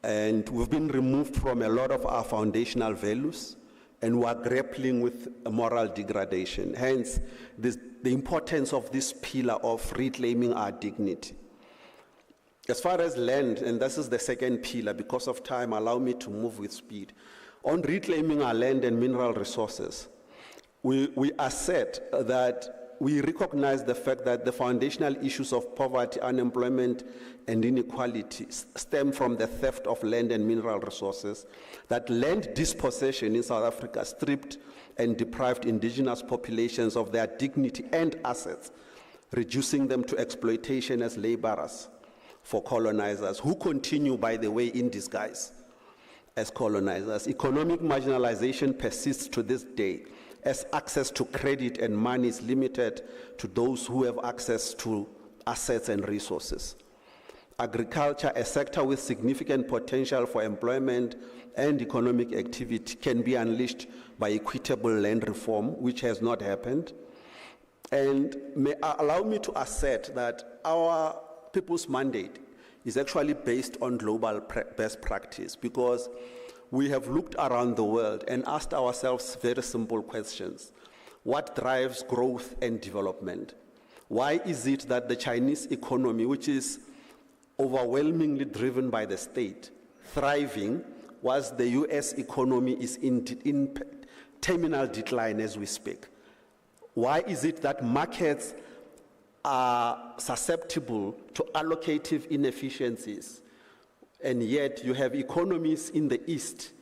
And we've been removed from a lot of our foundational values, and we are grappling with moral degradation. Hence, the importance of this pillar of reclaiming our dignity. As far as land, and this is the second pillar, because of time, allow me to move with speed. On reclaiming our land and mineral resources, we assert that we recognize the fact that the foundational issues of poverty, unemployment, and inequality stem from the theft of land and mineral resources, that land dispossession in South Africa stripped and deprived indigenous populations of their dignity and assets, reducing them to exploitation as laborers for colonizers, who continue, by the way, in disguise as colonizers. Economic marginalization persists to this day, as access to credit and money is limited to those who have access to assets and resources. Agriculture, a sector with significant potential for employment and economic activity, can be unleashed by equitable land reform, which has not happened. And may allow me to assert that our people's mandate is actually based on global best practice, because we have looked around the world and asked ourselves very simple questions. What drives growth and development? Why is it that the Chinese economy, which is overwhelmingly driven by the state, thriving, whilst the US economy is in terminal decline as we speak? Why is it that markets are susceptible to allocative inefficiencies, and yet you have economies in the East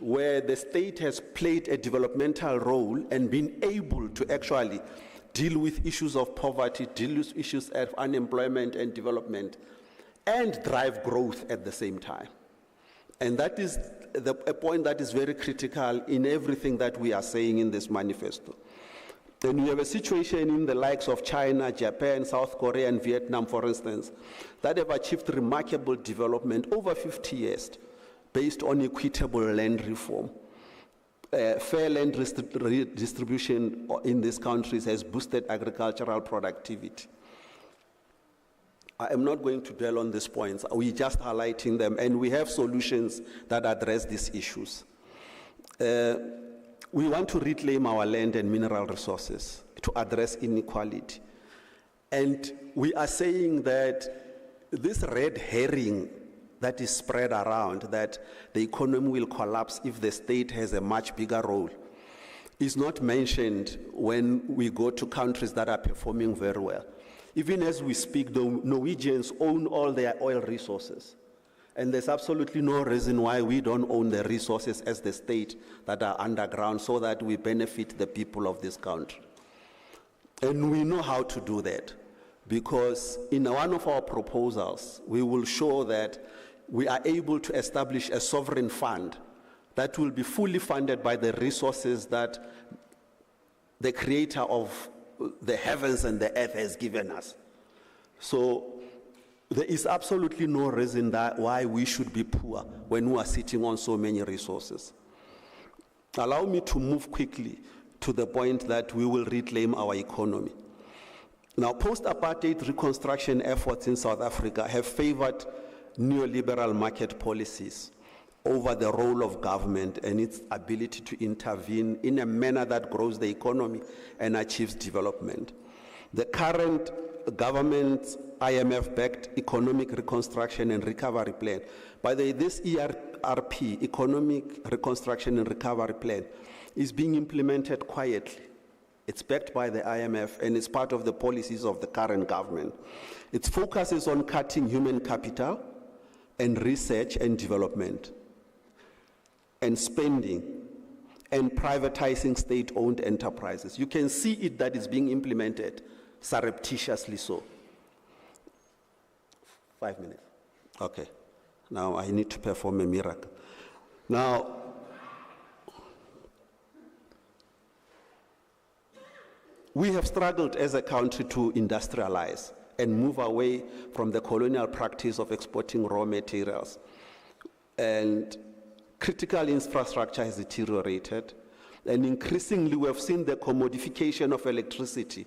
where the state has played a developmental role and been able to actually deal with issues of poverty, deal with issues of unemployment and development, and drive growth at the same time? And that is a point that is very critical in everything that we are saying in this manifesto. Then we have a situation in the likes of China, Japan, South Korea, and Vietnam, for instance, that have achieved remarkable development over 50 years based on equitable land reform. Fair land redistribution in these countries has boosted agricultural productivity. I am not going to dwell on these points. We're just highlighting them, and we have solutions that address these issues. We want to reclaim our land and mineral resources to address inequality. And we are saying that this red herring that is spread around, that the economy will collapse if the state has a much bigger role, is not mentioned when we go to countries that are performing very well. Even as we speak, the Norwegians own all their oil resources. And there's absolutely no reason why we don't own the resources as the state that are underground, so that we benefit the people of this country. And we know how to do that, because in one of our proposals, we will show that we are able to establish a sovereign fund that will be fully funded by the resources that the creator of the heavens and the earth has given us. So there is absolutely no reason why we should be poor when we are sitting on so many resources. Allow me to move quickly to the point that we will reclaim our economy. Now, post-apartheid reconstruction efforts in South Africa have favored neoliberal market policies over the role of government and its ability to intervene in a manner that grows the economy and achieves development. The current government's IMF-backed Economic Reconstruction and Recovery Plan. By the way, this ERP, Economic Reconstruction and Recovery Plan, is being implemented quietly. It's backed by the IMF and it's part of the policies of the current government. Its focus is on cutting human capital and research and development and spending and privatizing state-owned enterprises. You can see it that is being implemented surreptitiously so. 5 minutes. Okay. Now I need to perform a miracle. Now, we have struggled as a country to industrialize and move away from the colonial practice of exporting raw materials. And critical infrastructure has deteriorated. And increasingly, we have seen the commodification of electricity.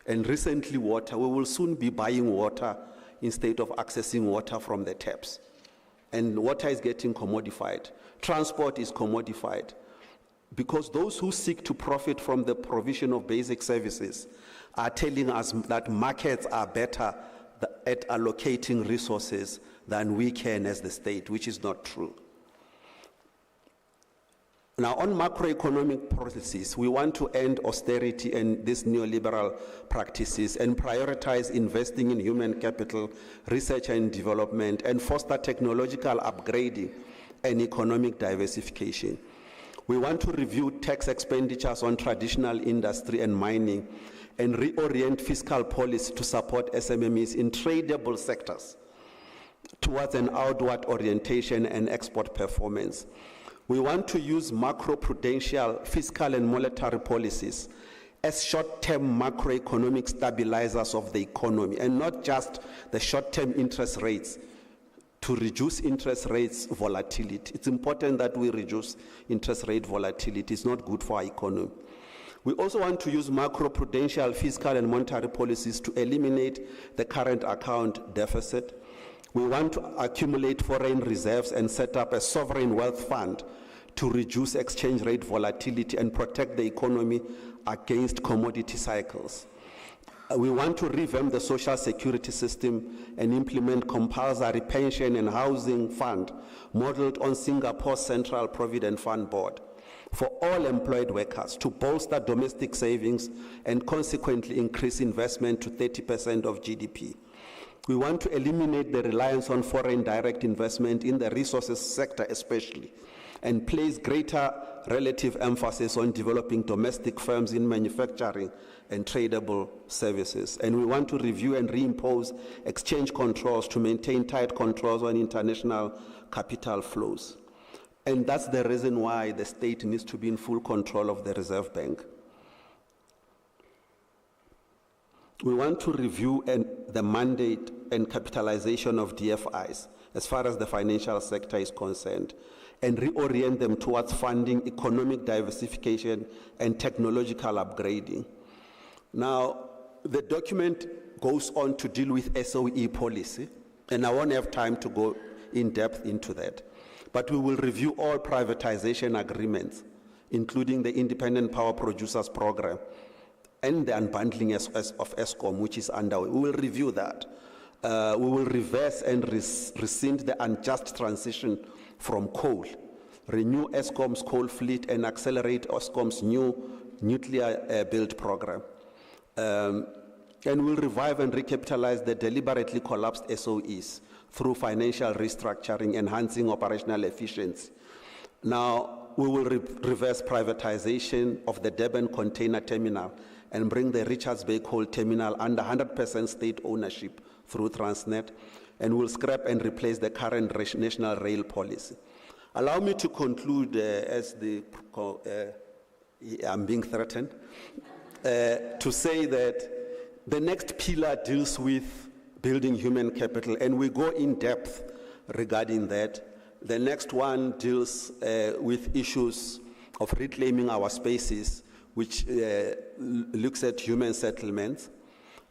And recently, water. We will soon be buying water instead of accessing water from the taps. And water is getting commodified. Transport is commodified. Because those who seek to profit from the provision of basic services are telling us that markets are better at allocating resources than we can as the state, which is not true. Now, on macroeconomic policies, we want to end austerity and these neoliberal practices and prioritize investing in human capital, research and development, and foster technological upgrading and economic diversification. We want to review tax expenditures on traditional industry and mining and reorient fiscal policy to support SMMEs in tradable sectors towards an outward orientation and export performance. We want to use macro-prudential, fiscal and monetary policies as short-term macroeconomic stabilizers of the economy and not just the short-term interest rates to reduce interest rates volatility. It's important that we reduce interest rate volatility. It's not good for our economy. We also want to use macro-prudential, fiscal and monetary policies to eliminate the current account deficit. We want to accumulate foreign reserves and set up a sovereign wealth fund to reduce exchange rate volatility and protect the economy against commodity cycles. We want to revamp the social security system and implement compulsory pension and housing fund modeled on Singapore's Central Provident Fund Board for all employed workers to bolster domestic savings and consequently increase investment to 30% of GDP. We want to eliminate the reliance on foreign direct investment in the resources sector especially, and place greater relative emphasis on developing domestic firms in manufacturing and tradable services. And we want to review and reimpose exchange controls to maintain tight controls on international capital flows. And that's the reason why the state needs to be in full control of the Reserve Bank. We want to review the mandate and capitalization of DFIs as far as the financial sector is concerned and reorient them towards funding economic diversification and technological upgrading. Now, the document goes on to deal with SOE policy, and I won't have time to go in depth into that. But we will review all privatization agreements, including the Independent Power Producers Program, and the unbundling of ESCOM, which is underway. We will review that. We will reverse and rescind the unjust transition from coal, renew ESCOM's coal fleet, and accelerate ESCOM's new nuclear build program. And we'll revive and recapitalize the deliberately collapsed SOEs through financial restructuring, enhancing operational efficiency. Now, we will reverse privatization of the Durban Container Terminal and bring the Richards Bay Coal Terminal under 100% state ownership through Transnet, and we'll scrap and replace the current national rail policy. Allow me to conclude I'm being threatened, to say that the next pillar deals with building human capital, and we go in depth regarding that. The next one deals with issues of reclaiming our spaces, which looks at human settlements.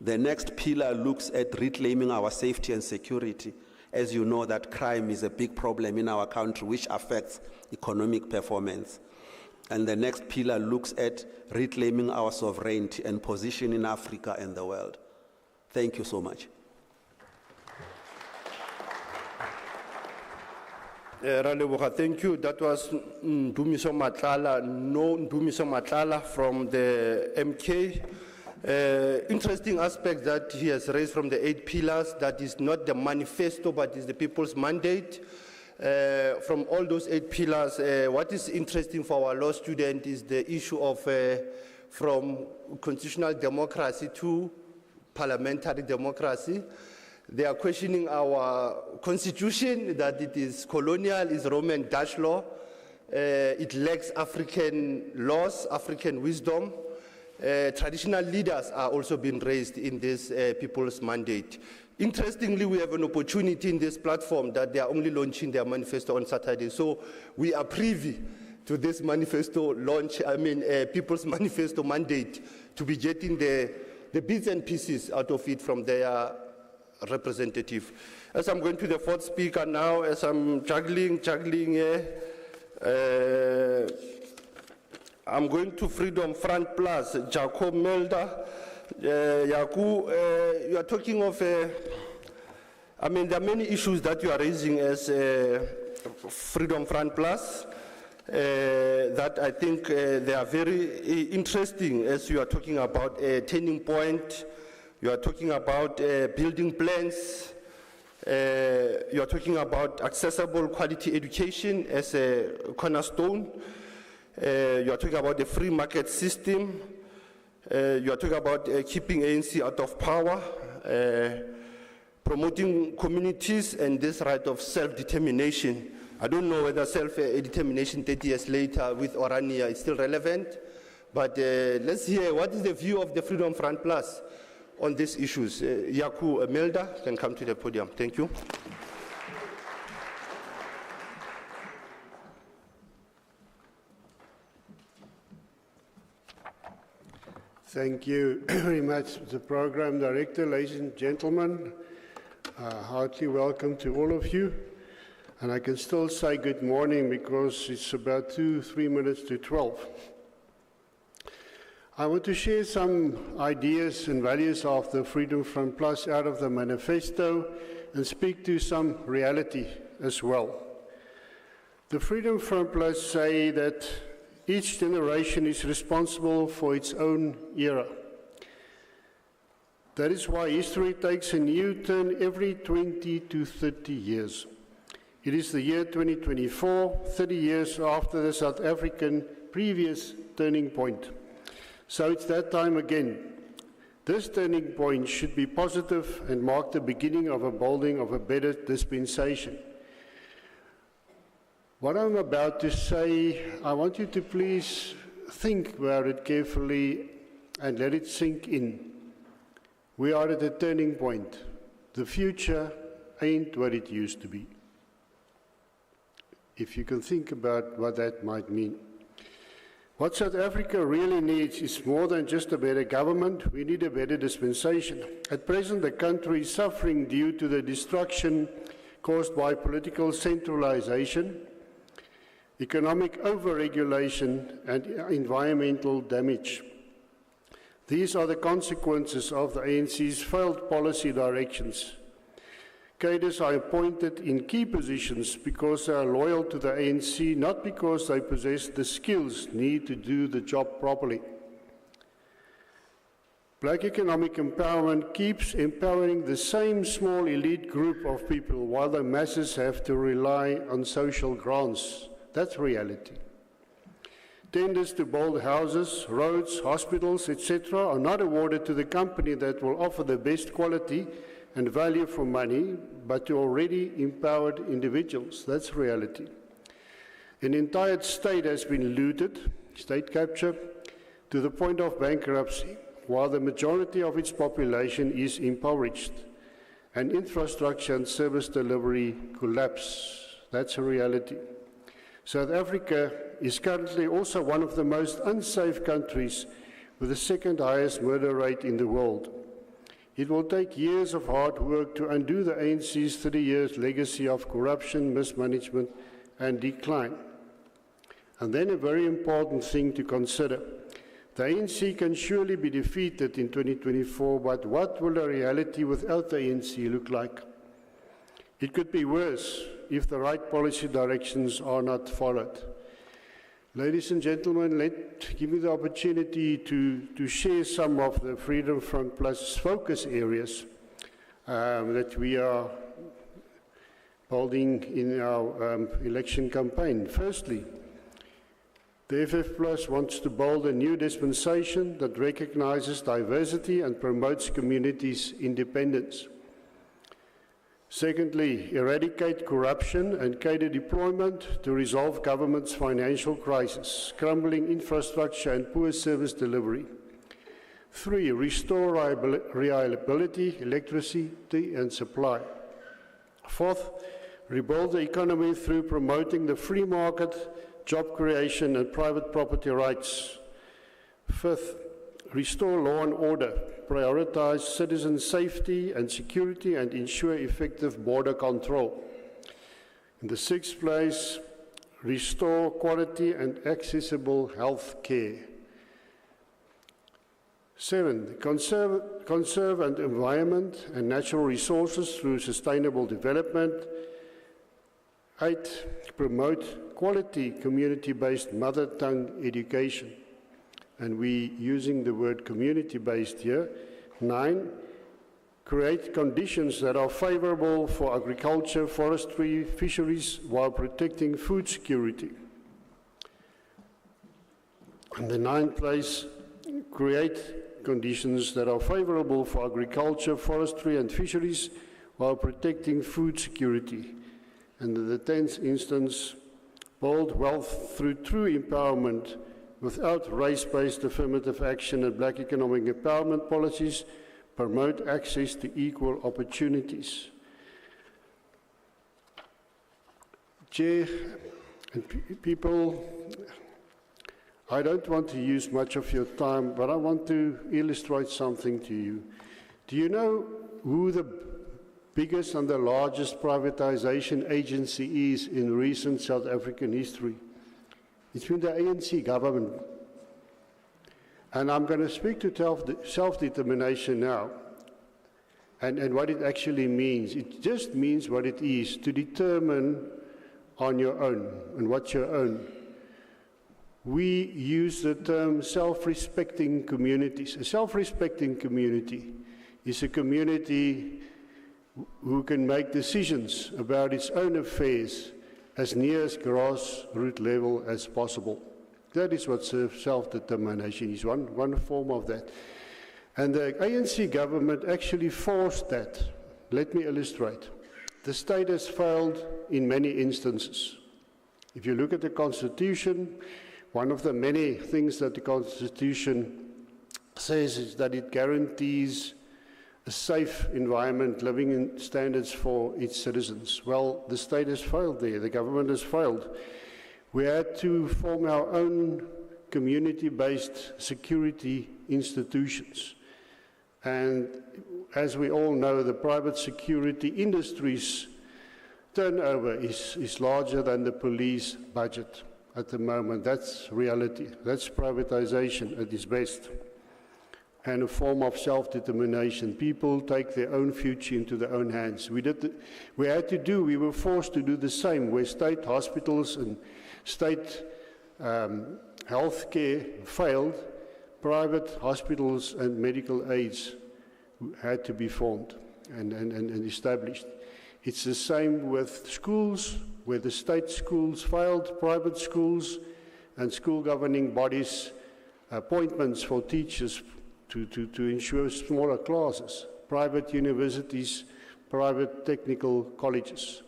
The next pillar looks at reclaiming our safety and security. As you know, that crime is a big problem in our country, which affects economic performance. And the next pillar looks at reclaiming our sovereignty and position in Africa and the world. Thank you so much. Thank you. That was Ndumiso Matlala from the MK. Interesting aspect that he has raised from the 8 pillars, that is not the manifesto, but is the people's mandate. From all those 8 pillars, what is interesting for our law student is the issue of from constitutional democracy to parliamentary democracy. They are questioning our constitution, that it is colonial, is Roman Dutch law. It lacks African laws, African wisdom. Traditional leaders are also being raised in this people's mandate. Interestingly, we have an opportunity in this platform that they are only launching their manifesto on Saturday. So we are privy to this manifesto launch, people's manifesto mandate, to be getting the bits and pieces out of it from their representative. As I'm going to the 4th speaker now, as I'm juggling here, I'm going to Freedom Front Plus, Jacob Melda. Yaku, you are talking of, there are many issues that you are raising as Freedom Front Plus. that I think they are very interesting as you are talking about a turning point, you are talking about building plans, you are talking about accessible quality education as a cornerstone, you are talking about the free market system, you are talking about keeping ANC out of power, promoting communities and this right of self-determination. I don't know whether self-determination 30 years later with Orania is still relevant, but let's hear what is the view of the Freedom Front Plus on these issues. Yaku Melda can come to the podium. Thank you. Thank you very much, Mr. Program Director, ladies and gentlemen. Heartily welcome to all of you. And I can still say good morning because it's about 2-3 minutes to 12. I want to share some ideas and values of the Freedom Front Plus out of the manifesto and speak to some reality as well. The Freedom Front Plus say that each generation is responsible for its own era. That is why history takes a new turn every 20 to 30 years. It is the year 2024, 30 years after the South African previous turning point. So it's that time again. This turning point should be positive and mark the beginning of a building of a better dispensation. What I'm about to say, I want you to please think about it carefully and let it sink in. We are at a turning point. The future ain't what it used to be. If you can think about what that might mean. What South Africa really needs is more than just a better government. We need a better dispensation. At present, the country is suffering due to the destruction caused by political centralization, economic overregulation, and environmental damage. These are the consequences of the ANC's failed policy directions. Cadres are appointed in key positions because they are loyal to the ANC, not because they possess the skills needed to do the job properly. Black economic empowerment keeps empowering the same small elite group of people while the masses have to rely on social grants. That's reality. Tenders to build houses, roads, hospitals, etc. are not awarded to the company that will offer the best quality and value for money, but to already empowered individuals. That's reality. An entire state has been looted, state capture, to the point of bankruptcy, while the majority of its population is impoverished, and infrastructure and service delivery collapse. That's a reality. South Africa is currently also one of the most unsafe countries with the second highest murder rate in the world. It will take years of hard work to undo the ANC's 30 years legacy of corruption, mismanagement, and decline. And then a very important thing to consider. The ANC can surely be defeated in 2024, but what will a reality without the ANC look like? It could be worse if the right policy directions are not followed. Ladies and gentlemen, give me the opportunity to share some of the Freedom Front Plus focus areas that we are building in our election campaign. Firstly, the FF Plus wants to build a new dispensation that recognizes diversity and promotes communities' independence. Secondly, eradicate corruption and cadre deployment to resolve government's financial crisis, crumbling infrastructure and poor service delivery. 3, restore reliability, electricity and supply. 4th, rebuild the economy through promoting the free market, job creation and private property rights. 5th, restore law and order, prioritize citizen safety and security and ensure effective border control. In the 6th place, restore quality and accessible health care. 7, conserve an environment and natural resources through sustainable development. 8, promote quality community-based mother tongue education. And we using the word community-based here. 9, create conditions that are favorable for agriculture, forestry, fisheries, while protecting food security. In the 9th place, create conditions that are favorable for agriculture, forestry, and fisheries, while protecting food security. And in the 10th instance, build wealth through true empowerment without race-based affirmative action and black economic empowerment policies, promote access to equal opportunities. Chair and people, I don't want to use much of your time, but I want to illustrate something to you. Do you know who the biggest and the largest privatization agency is in recent South African history? It's been the ANC government. And I'm going to speak to self-determination now and what it actually means. It just means what it is, to determine on your own and what's your own. We use the term self-respecting communities. A self-respecting community is a community who can make decisions about its own affairs as near as grassroots level as possible. That is what self-determination is, one form of that. And the ANC government actually forced that. Let me illustrate. The state has failed in many instances. If you look at the Constitution, one of the many things that the Constitution says is that it guarantees a safe environment, living in standards for its citizens. Well, the state has failed there. The government has failed. We had to form our own community-based security institutions. And as we all know, the private security industry's turnover is larger than the police budget at the moment. That's reality. That's privatization at its best. And a form of self-determination. People take their own future into their own hands. We were forced to do the same, where state hospitals and state health care failed, private hospitals and medical aids had to be formed and established. It's the same with schools, where the state schools failed, private schools and school governing bodies, appointments for teachers to ensure smaller classes, private universities, private technical colleges.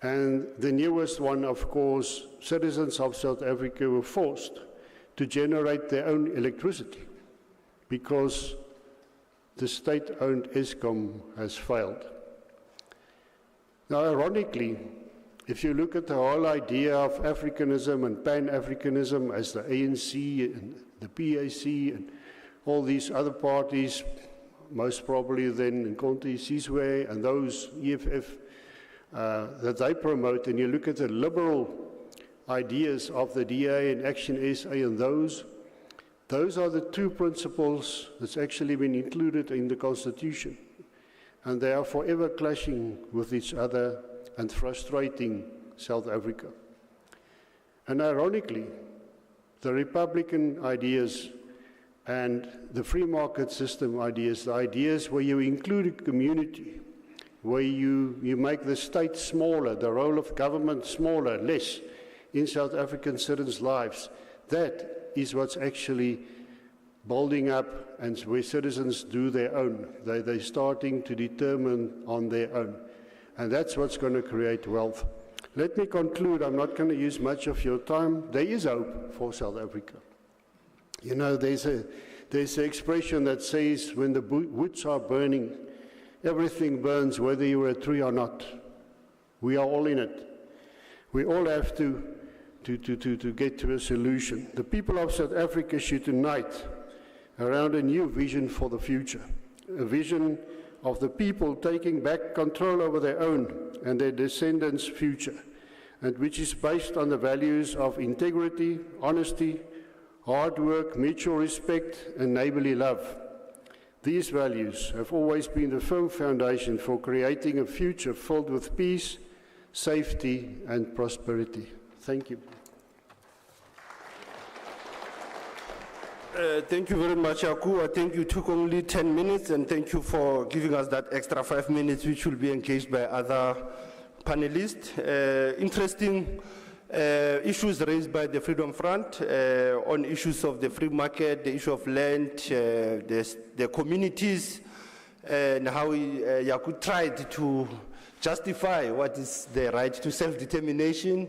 And the newest one, of course, citizens of South Africa were forced to generate their own electricity because the state-owned Eskom has failed. Now, ironically, if you look at the whole idea of Africanism and Pan-Africanism as the ANC and the PAC and all these other parties, most probably then Nkonti Sizwe and those EFF that they promote, and you look at the liberal ideas of the DA and Action SA and those are the two principles that's actually been included in the Constitution. And they are forever clashing with each other and frustrating South Africa. And ironically, the Republican ideas and the free market system ideas, the ideas where you include a community, where you make the state smaller, the role of government smaller, less in South African citizens' lives, that is what's actually building up and where citizens do their own. They're starting to determine on their own. And that's what's going to create wealth. Let me conclude. I'm not going to use much of your time. There is hope for South Africa. You know, there's an expression that says when the woods are burning, everything burns, whether you're a tree or not. We are all in it. We all have to get to a solution. The people of South Africa should unite around a new vision for the future, a vision of the people taking back control over their own and their descendants' future, and which is based on the values of integrity, honesty, hard work, mutual respect, and neighborly love. These values have always been the firm foundation for creating a future filled with peace, safety and prosperity. Thank you. Thank you very much, Aku. I think you took only 10 minutes, and thank you for giving us that extra 5 minutes, which will be engaged by other panelists. Interesting issues raised by the Freedom Front on issues of the free market, the issue of land, the communities, and how Yaku tried to justify what is the right to self-determination,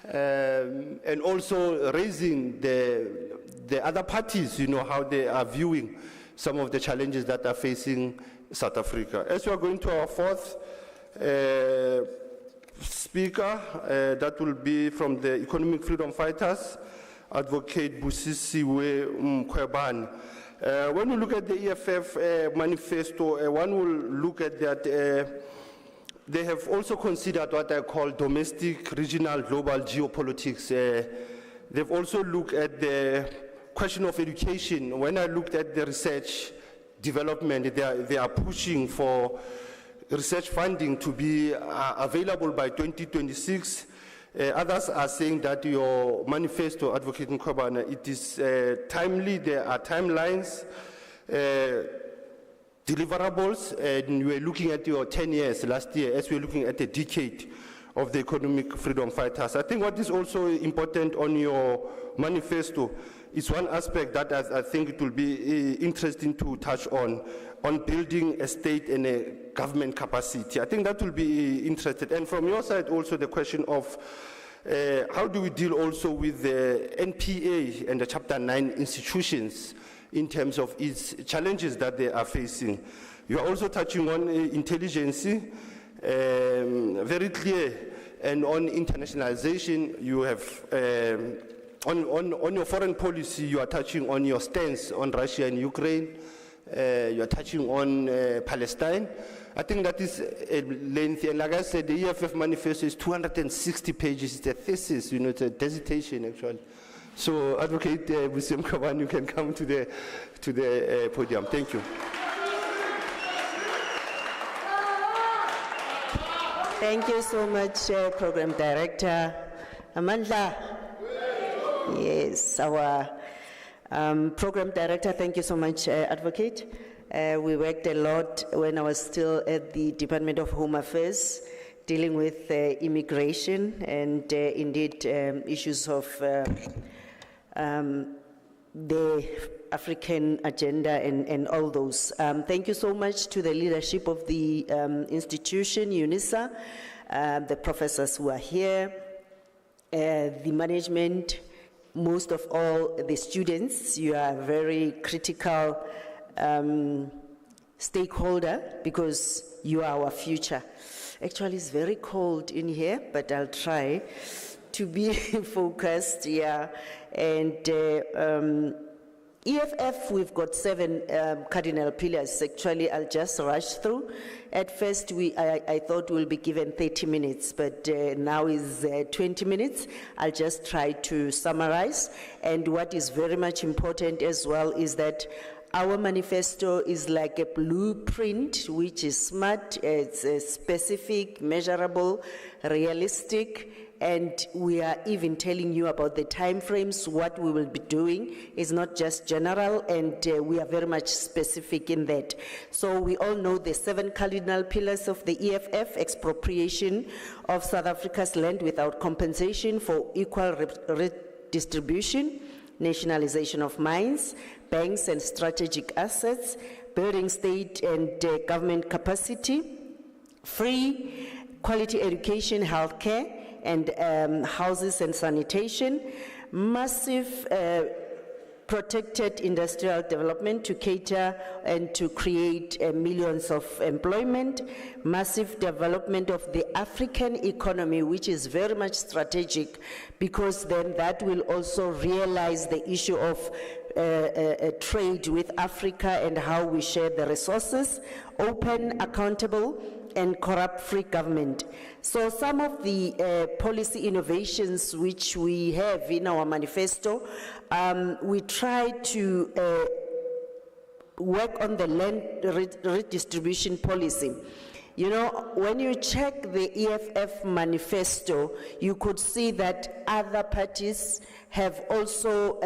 and also raising the other parties, you know, how they are viewing some of the challenges that are facing South Africa. As we are going to our fourth speaker, that will be from the Economic Freedom Fighters, Advocate Busisiwe Mkhwebane. When we look at the EFF manifesto, one will look at that they have also considered what I call domestic, regional, global geopolitics. They've also looked at the question of education. When I looked at the research development, they are pushing for research funding to be available by 2026. Others are saying that your manifesto, Advocate Mkhwebane, it is timely, there are timelines, deliverables, and we're looking at your 10 years last year as we're looking at a decade of the Economic Freedom Fighters. I think what is also important on your manifesto is one aspect that I think it will be interesting to touch on building a state and a government capacity. I think that will be interesting. And from your side also the question of how do we deal also with the NPA and the Chapter 9 institutions in terms of its challenges that they are facing. You are also touching on intelligence, very clear, and on internationalization. You have, on your foreign policy, you are touching on your stance on Russia and Ukraine. You are touching on Palestine. I think that is lengthy, and like I said, the EFF manifesto is 260 pages. It's a thesis, you know, it's a dissertation actually. So, Advocate Mkhwebane, you can come to the podium. Thank you. Thank you so much, Program Director Amandla. Yes, our Program Director, thank you so much, Advocate. We worked a lot when I was still at the Department of Home Affairs, dealing with immigration and indeed issues of the African agenda and all those. Thank you so much to the leadership of the institution, Unisa, the professors who are here, the management, most of all the students. You are a very critical stakeholder because you are our future. Actually, it's very cold in here, but I'll try to be focused, yeah. And EFF, we've got 7 cardinal pillars. Actually, I'll just rush through. At first, I thought we'll be given 30 minutes, but now is 20 minutes. I'll just try to summarize. And what is very much important as well is that our manifesto is like a blueprint, which is smart, it's specific, measurable, realistic, and we are even telling you about the timeframes, what we will be doing. It's not just general, and we are very much specific in that. So we all know the 7 cardinal pillars of the EFF: expropriation of South Africa's land without compensation for equal redistribution, nationalization of mines, banks and strategic assets, building state and government capacity, free quality education, healthcare, and houses and sanitation, massive protected industrial development to cater and to create millions of employment, massive development of the African economy, which is very much strategic, because then that will also realize the issue of trade with Africa and how we share the resources, open, accountable, and corrupt-free government. So some of the policy innovations which we have in our manifesto, we try to work on the land redistribution policy. You know, when you check the EFF manifesto, you could see that other parties have also,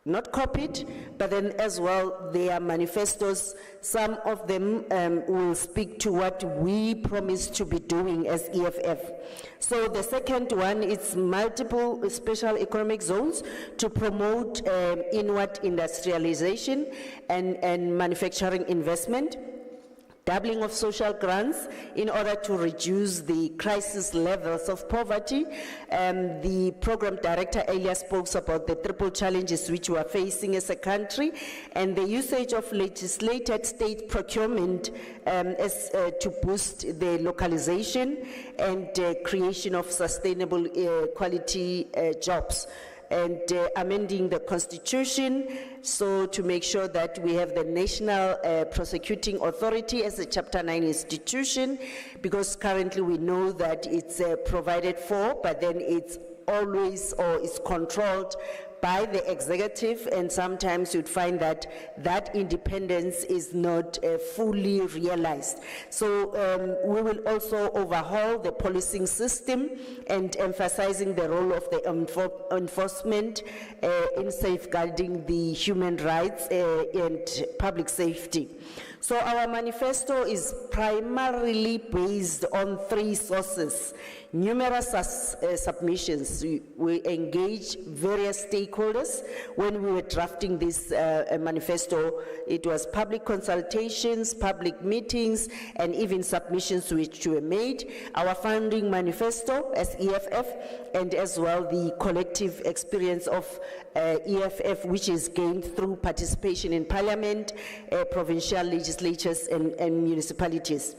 not copied, but then as well, their manifestos, some of them will speak to what we promised to be doing as EFF. So the second one is multiple special economic zones to promote inward industrialization and manufacturing investment. Doubling of social grants in order to reduce the crisis levels of poverty. The program director earlier spoke about the triple challenges which we are facing as a country, and the usage of legislated state procurement to boost the localization and creation of sustainable quality jobs. And amending the constitution, so to make sure that we have the National Prosecuting Authority as a Chapter 9 institution, because currently we know that it's provided for, but then it's always or is controlled by the executive, and sometimes you'd find that that independence is not fully realized. So we will also overhaul the policing system and emphasizing the role of the enforcement in safeguarding the human rights and public safety. So our manifesto is primarily based on 3 sources. Numerous submissions. We engaged various stakeholders when we were drafting this manifesto. It was public consultations, public meetings, and even submissions which were made. Our founding manifesto as EFF, and as well the collective experience of EFF, which is gained through participation in parliament, provincial legislatures, and municipalities.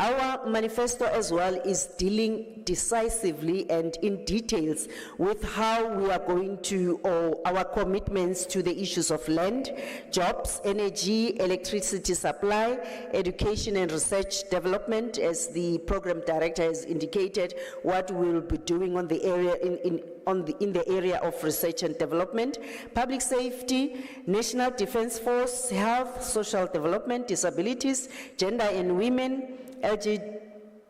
Our manifesto as well is dealing decisively and in details with how we are going to, or our commitments to the issues of land, jobs, energy, electricity supply, education and research development, as the program director has indicated, what we will be doing on the area in the area of research and development, public safety, National Defense Force, health, social development, disabilities, gender and women,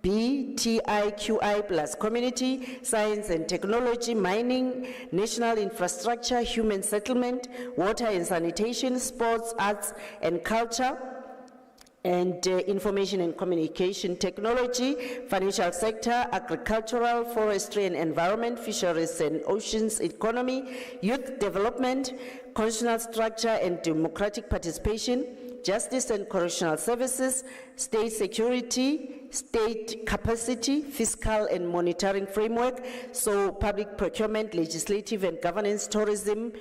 LGBTIQI plus community, science and technology, mining, national infrastructure, human settlement, water and sanitation, sports, arts and culture, and information and communication technology, financial sector, agricultural, forestry and environment, fisheries and oceans economy, youth development, constitutional structure and democratic participation, justice and correctional services, state security, state capacity, fiscal and monitoring framework, so public procurement, legislative and governance, tourism,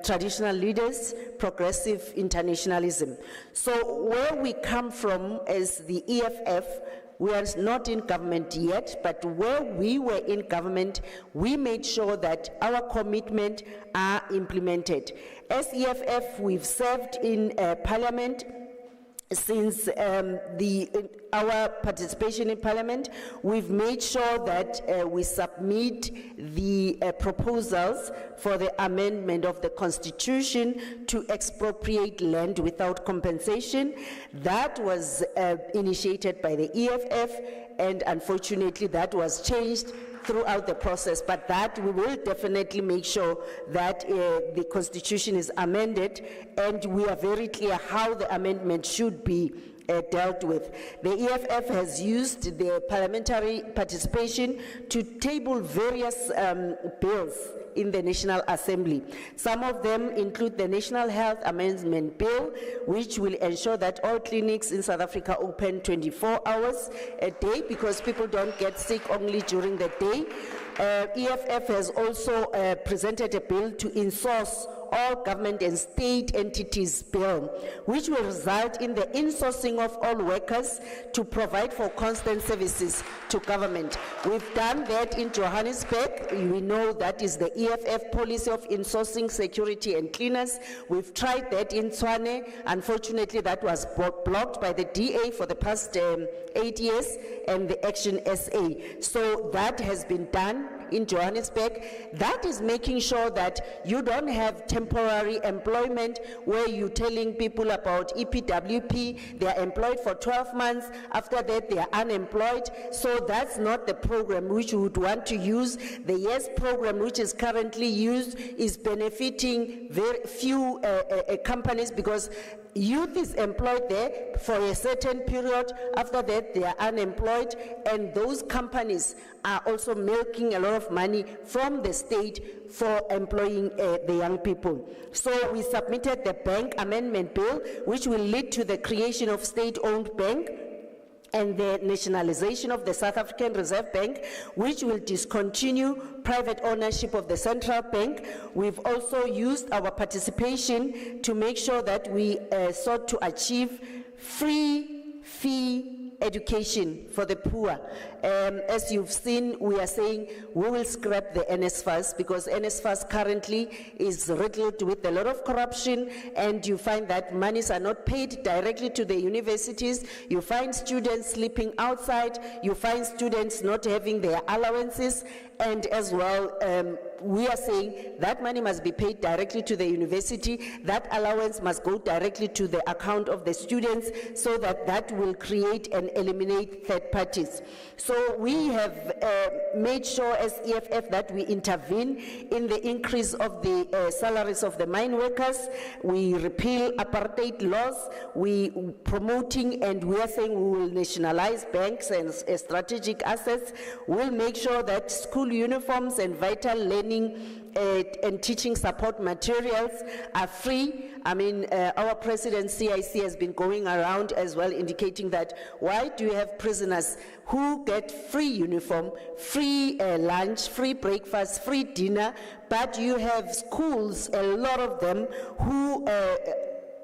traditional leaders, progressive internationalism. So where we come from as the EFF, we are not in government yet, but where we were in government, we made sure that our commitments are implemented. As EFF, we've served in parliament since our participation in parliament. We've made sure that we submit the proposals for the amendment of the constitution to expropriate land without compensation. That was initiated by the EFF, and unfortunately that was changed throughout the process, but that we will definitely make sure that the constitution is amended, and we are very clear how the amendment should be dealt with. The EFF has used the parliamentary participation to table various bills in the National Assembly. Some of them include the National Health Amendment Bill, which will ensure that all clinics in South Africa open 24 hours a day, because people don't get sick only during the day. EFF has also presented a bill to insource all government and state entities bill, which will result in the insourcing of all workers to provide for constant services to government. We've done that in Johannesburg. We know that is the EFF policy of insourcing security and cleaners. We've tried that in Tshwane. Unfortunately, that was blocked by the DA for the past 8 years and the Action SA. So that has been done in Johannesburg. That is making sure that you don't have temporary employment where you're telling people about EPWP, they are employed for 12 months, after that they are unemployed. So that's not the program which we would want to use. The YES program, which is currently used, is benefiting very few companies, because youth is employed there for a certain period, after that they are unemployed, and those companies are also milking a lot of money from the state for employing the young people. So we submitted the bank amendment bill, which will lead to the creation of state-owned bank and the nationalization of the South African Reserve Bank, which will discontinue private ownership of the central bank. We've also used our participation to make sure that we sought to achieve free fee education for the poor. As you've seen, we are saying we will scrap the NSFAS, because NSFAS currently is riddled with a lot of corruption, and you find that monies are not paid directly to the universities. You find students sleeping outside, you find students not having their allowances, and as well, we are saying that money must be paid directly to the university. That allowance must go directly to the account of the students, so that that will create and eliminate third parties. So we have made sure as EFF that we intervene in the increase of the salaries of the mine workers. We repeal apartheid laws. We promoting, and we are saying we will nationalize banks and strategic assets. We'll make sure that school uniforms and vital learning and teaching support materials are free. I mean, our president, CIC, has been going around as well indicating that why do you have prisoners who get free uniform, free lunch, free breakfast, free dinner, but you have schools, a lot of them, who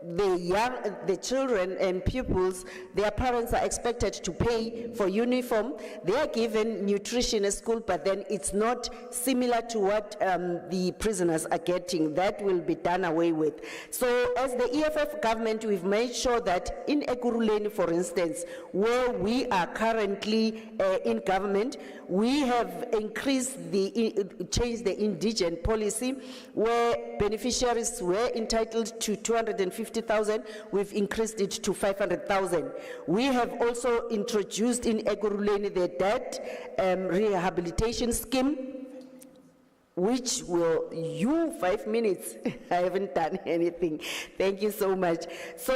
the children and pupils, their parents are expected to pay for uniform. They are given nutrition at school, but then it's not similar to what the prisoners are getting. That will be done away with. So as the EFF government, we've made sure that in Ekurhuleni, for instance, where we are currently in government, we have increased changed the indigent policy, where beneficiaries were entitled to 250,000, we've increased it to 500,000. We have also introduced in Ekurhuleni the debt rehabilitation scheme, which will, 5 minutes, I haven't done anything. Thank you so much. So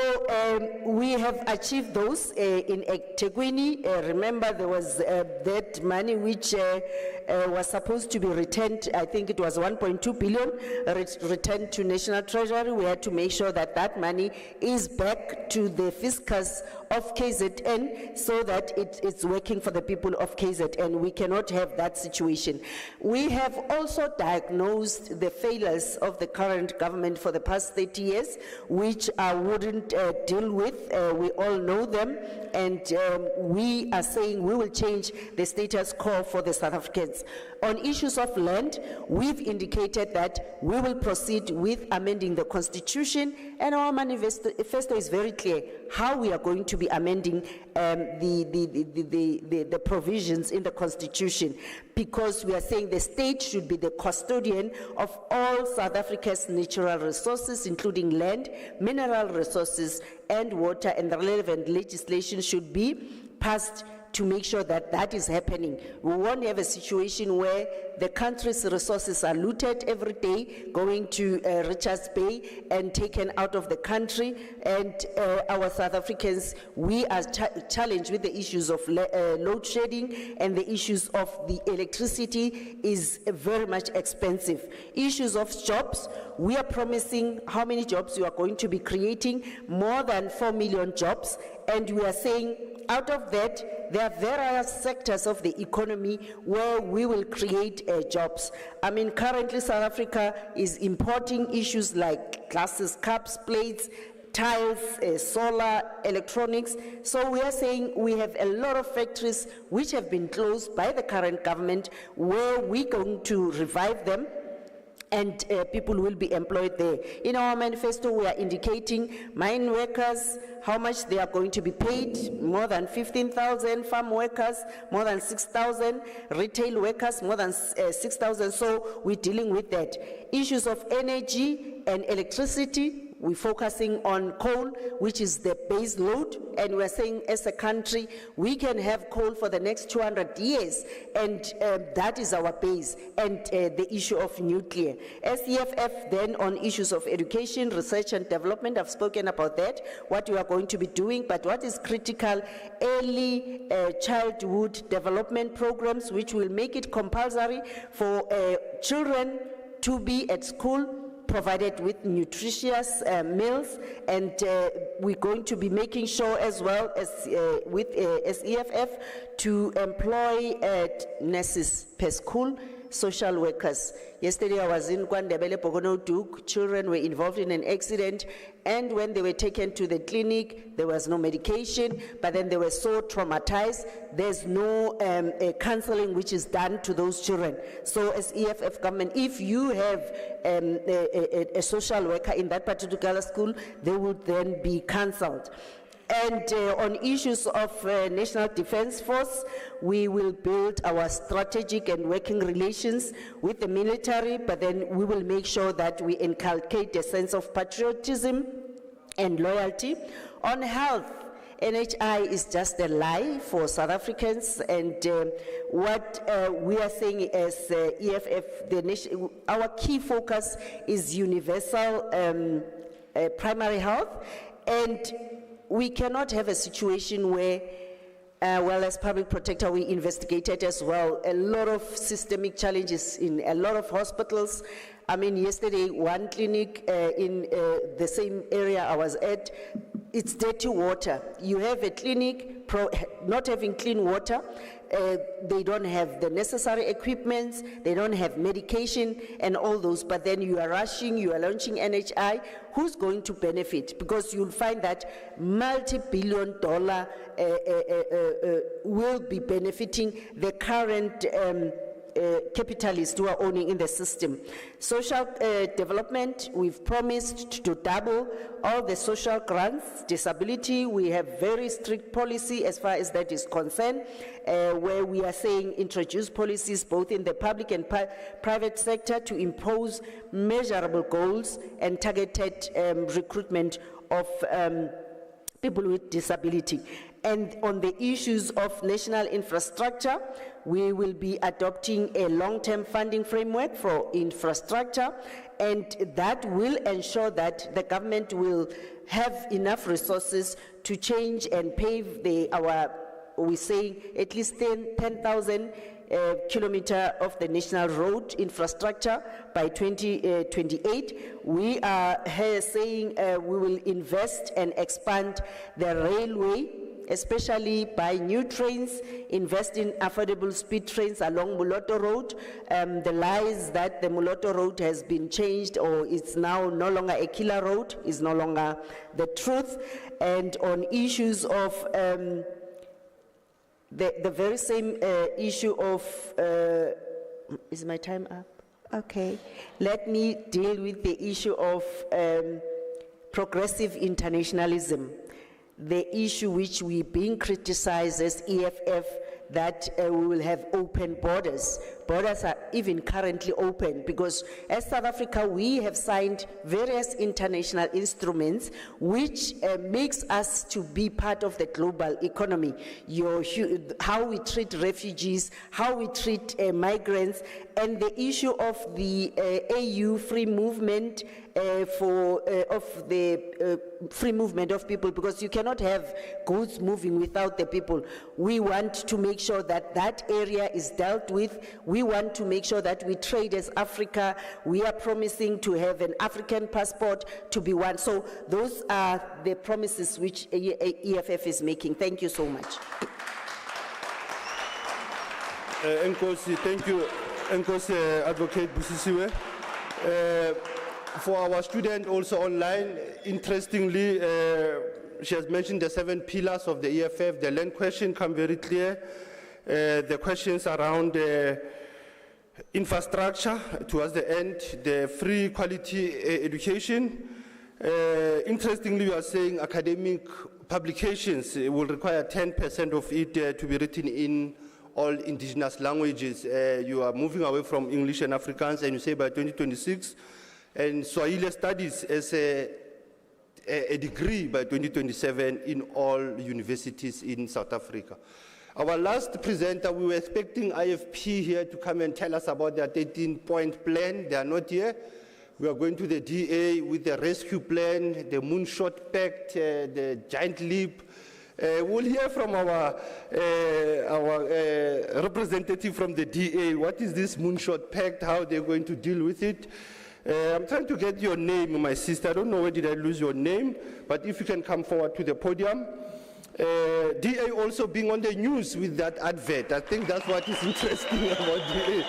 we have achieved those in eThekwini. Remember, there was that money which was supposed to be returned. I think it was 1.2 billion returned to National Treasury. We had to make sure that that money is back to the fiscus of KZN, so that it's working for the people of KZN. We cannot have that situation. We have also diagnosed the failures of the current government for the past 30 years, which I wouldn't deal with. We all know them, and we are saying we will change the status quo for the South Africans. On issues of land, we've indicated that we will proceed with amending the Constitution, and our manifesto is very clear how we are going to be amending the provisions in the Constitution, because we are saying the state should be the custodian of all South Africa's natural resources, including land, mineral resources, and water, and the relevant legislation should be passed to make sure that that is happening. We won't have a situation where the country's resources are looted every day, going to Richards Bay and taken out of the country, and our South Africans, we are challenged with the issues of load shedding, and the issues of the electricity is very much expensive. Issues of jobs, we are promising how many jobs we are going to be creating, more than 4 million jobs, and we are saying out of that, there are various sectors of the economy where we will create jobs. I mean, currently South Africa is importing issues like glasses, cups, plates, tiles, solar, electronics. So we are saying we have a lot of factories which have been closed by the current government, where we're going to revive them. and people will be employed there. In our manifesto, we are indicating mine workers, how much they are going to be paid, more than 15,000, farm workers, more than 6,000, retail workers, more than 6,000, so we're dealing with that. Issues of energy and electricity, we're focusing on coal, which is the base load, and we're saying as a country, we can have coal for the next 200 years, and that is our base, and the issue of nuclear. SEFF then on issues of education, research and development, I've spoken about that, what we are going to be doing, but what is critical, early childhood development programs, which will make it compulsory for children to be at school, provided with nutritious meals, and we're going to be making sure as well as with SEFF to employ nurses per school, social workers. Yesterday I was in Kwandebele Pogono Duke. Children were involved in an accident, and when they were taken to the clinic, there was no medication, but then they were so traumatized, there's no counseling which is done to those children. So as EFF government, if you have a social worker in that particular school, they would then be counseled. And on issues of National Defense Force, we will build our strategic and working relations with the military, but then we will make sure that we inculcate a sense of patriotism and loyalty. On health, NHI is just a lie for South Africans, and what we are saying as EFF, our key focus is universal primary health, and we cannot have a situation where, well, as public protector, we investigated as well a lot of systemic challenges in a lot of hospitals. I mean, yesterday, one clinic in the same area I was at, it's dirty water. You have a clinic not having clean water. They don't have the necessary equipments, they don't have medication and all those, but then you are rushing, you are launching NHI. Who's going to benefit? Because you'll find that multi-billion dollar will be benefiting the current capitalists who are owning in the system. Social development, we've promised to double all the social grants. Disability, we have very strict policy as far as that is concerned, where we are saying introduce policies both in the public and private sector to impose measurable goals and targeted recruitment of people with disability. And on the issues of national infrastructure, we will be adopting a long-term funding framework for infrastructure, and that will ensure that the government will have enough resources to change and pave we're saying at least 10,000 kilometer of the national road infrastructure by 2028. We are here saying we will invest and expand the railway, especially buy new trains, invest in affordable speed trains along Moloto Road. The lies that the Moloto Road has been changed or it's now no longer a killer road is no longer the truth. And on issues of the very same issue of, is my time up? Okay. Let me deal with the issue of progressive internationalism. The issue which we're being criticized as EFF, that we will have open borders. Borders are even currently open because as South Africa, we have signed various international instruments which makes us to be part of the global economy. How we treat refugees, how we treat migrants, and the issue of the AU free movement free movement of people, because you cannot have goods moving without the people. We want to make sure that that area is dealt with. We want to make sure that we trade as Africa. We are promising to have an African passport to be one. So those are the promises which EFF is making. Thank you so much. Nkosi, thank you. Nkosi, Advocate Busisiwe. For our student also online, interestingly, she has mentioned the 7 pillars of the EFF. The land question come very clear. The questions around Infrastructure, towards the end, the free quality education. Interestingly, we are saying academic publications will require 10% of it to be written in all indigenous languages. You are moving away from English and Afrikaans, and you say by 2026, and Swahili studies as a degree by 2027 in all universities in South Africa. Our last presenter, we were expecting IFP here to come and tell us about their 13-point plan. They are not here. We are going to the DA with the rescue plan, the Moonshot Pact, the Giant Leap. We'll hear from our representative from the DA. What is this Moonshot Pact? How they're going to deal with it? I'm trying to get your name, my sister. I don't know where did I lose your name, but if you can come forward to the podium. DA also being on the news with that advert. I think that's what is interesting about DA.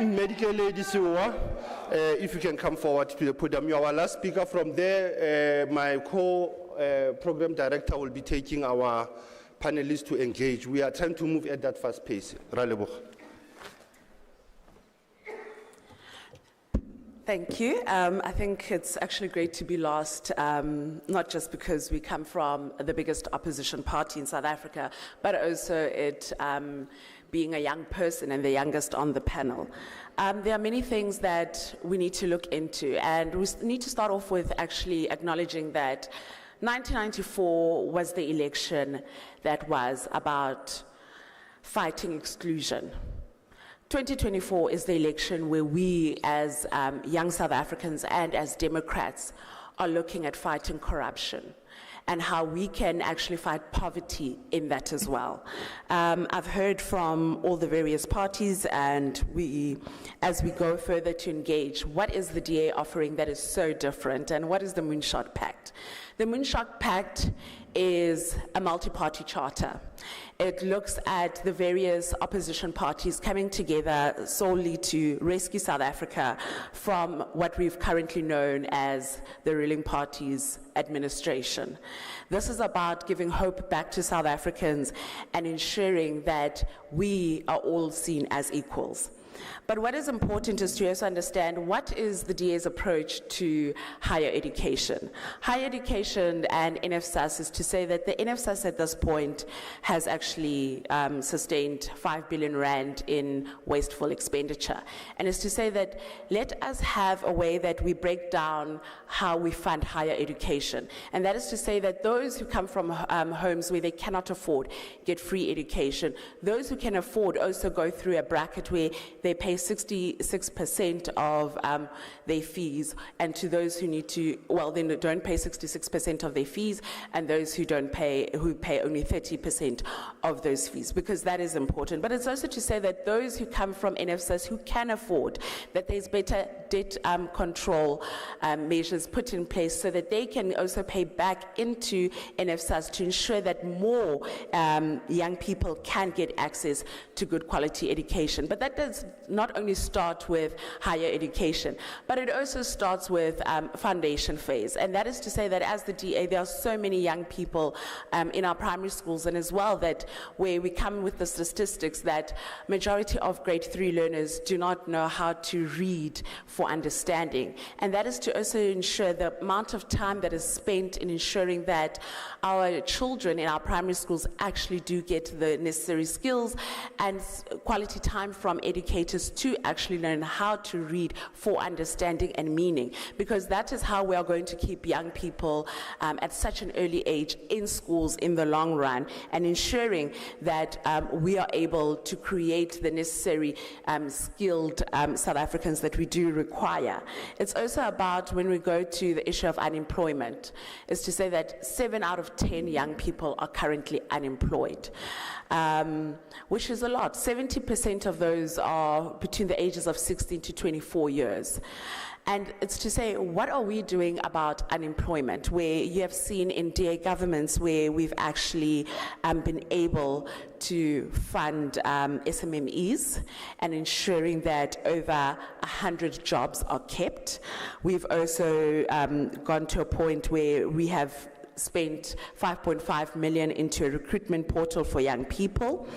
Medical ladies, if you can come forward to the podium. You're our last speaker. From there, my co-program director will be taking our panelists to engage. We are trying to move at that fast pace. Thank you. I think it's actually great to be last, not just because we come from the biggest opposition party in South Africa, but also it being a young person and the youngest on the panel. There are many things that we need to look into, and we need to start off with actually acknowledging that 1994 was the election that was about fighting exclusion. 2024 is the election where we as young South Africans and as Democrats are looking at fighting corruption and how we can actually fight poverty in that as well. I've heard from all the various parties, and as we go further to engage, what is the DA offering that is so different, and what is the Moonshot Pact? The Moonshot Pact is a multi-party charter. It looks at the various opposition parties coming together solely to rescue South Africa from what we've currently known as the ruling party's administration. This is about giving hope back to South Africans and ensuring that we are all seen as equals. But what is important is to also understand what is the DA's approach to higher education. Higher education and NFSAS is to say that the NFSAS at this point has actually sustained 5 billion rand in wasteful expenditure. And is to say that let us have a way that we break down how we fund higher education. And that is to say that those who come from homes where they cannot afford get free education. Those who can afford also go through a bracket where they pay 66% of their fees, and to those who need to, well, then don't pay 66% of their fees, and those who pay only 30% of those fees, because that is important. But it's also to say that those who come from NFSAS who can afford, that there's better debt control measures put in place so that they can also pay back into NFSAS to ensure that more young people can get access to good quality education. But that does not only start with higher education, but it also starts with foundation phase. And that is to say that as the DA, there are so many young people in our primary schools, and as well that where we come with the statistics that majority of grade 3 learners do not know how to read for understanding. And that is to also ensure the amount of time that is spent in ensuring that our children in our primary schools actually do get the necessary skills and quality time from educators to actually learn how to read for understanding and meaning, because that is how we are going to keep young people at such an early age in schools in the long run, and ensuring that we are able to create the necessary skilled South Africans that we do require. It's also about, when we go to the issue of unemployment, is to say that 7 out of 10 young people are currently unemployed, which is a lot. 70% of those are are between the ages of 16 to 24 years. And it's to say, what are we doing about unemployment, where you have seen in DA governments where we've actually been able to fund SMMEs and ensuring that over 100 jobs are kept. We've also gone to a point where we have spent 5.5 million into a recruitment portal for young people,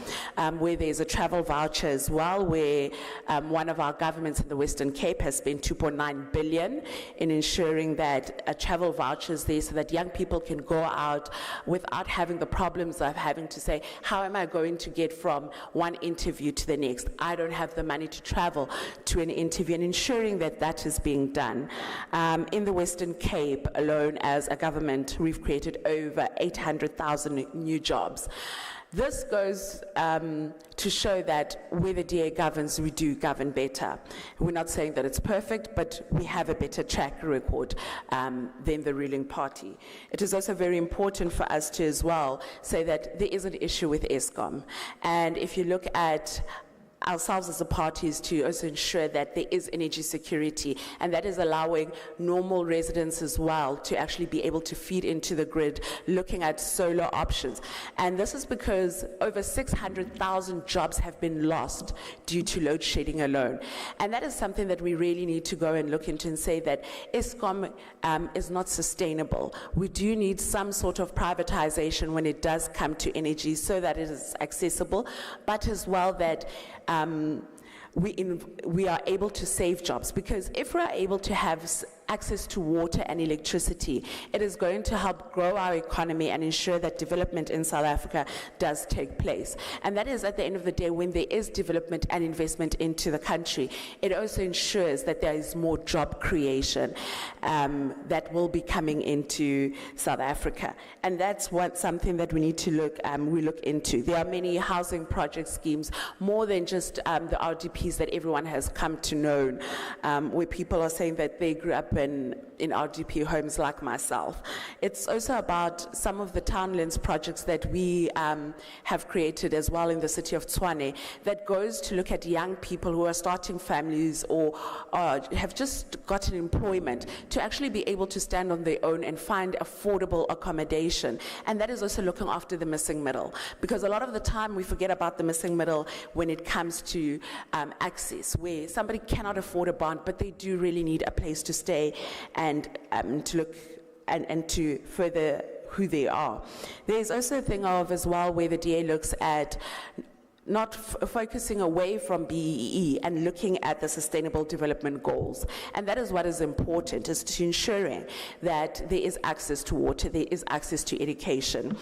where there's a travel voucher as well, where one of our governments in the Western Cape has spent 2.9 billion in ensuring that travel vouchers there so that young people can go out without having the problems of having to say, how am I going to get from one interview to the next? I don't have the money to travel to an interview, and ensuring that that is being done. In the Western Cape alone, as a government, we've created over 800,000 new jobs. This goes to show that where the DA governs, we do govern better. We're not saying that it's perfect, but we have a better track record than the ruling party. It is also very important for us to as well say that there is an issue with Eskom. And if you look at ourselves as a party is to also ensure that there is energy security, and that is allowing normal residents as well to actually be able to feed into the grid, looking at solar options. And this is because over 600,000 jobs have been lost due to load shedding alone. And that is something that we really need to go and look into and say that Eskom is not sustainable. We do need some sort of privatization when it does come to energy so that it is accessible, but as well that we are able to save jobs, because if we are able to have access to water and electricity, it is going to help grow our economy and ensure that development in South Africa does take place. And that is, at the end of the day, when there is development and investment into the country, it also ensures that there is more job creation that will be coming into South Africa. And that's something that we need to look into. There are many housing project schemes, more than just the RDPs that everyone has come to know, where people are saying that they grew up in RDP homes like myself. It's also about some of the townlands projects that we have created as well in the city of Tshwane, that goes to look at young people who are starting families or have just gotten employment to actually be able to stand on their own and find affordable accommodation. And that is also looking after the missing middle, because a lot of the time we forget about the missing middle when it comes to access, where somebody cannot afford a bond, but they do really need a place to stay and to look and to further who they are. There's also a thing of as well where the DA looks at not focusing away from BEE and looking at the sustainable development goals. And that is what is important, is to ensuring that there is access to water, there is access to education,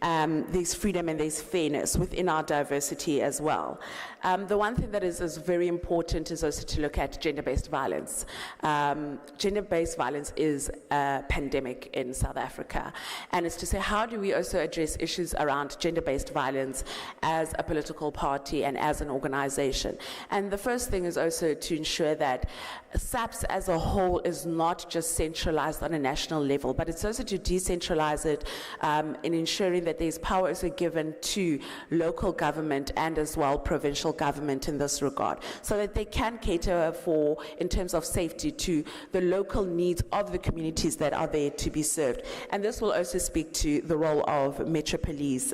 there's freedom and there's fairness within our diversity as well. The one thing that is very important is also to look at gender-based violence. Gender-based violence is a pandemic in South Africa. And it's to say, how do we also address issues around gender-based violence as a political party and as an organization? And the first thing is also to ensure that SAPS as a whole is not just centralized on a national level, but it's also to decentralize it in ensuring that there's power also given to local government and as well provincial government in this regard, so that they can cater for, in terms of safety, to the local needs of the communities that are there to be served. And this will also speak to the role of Metro Police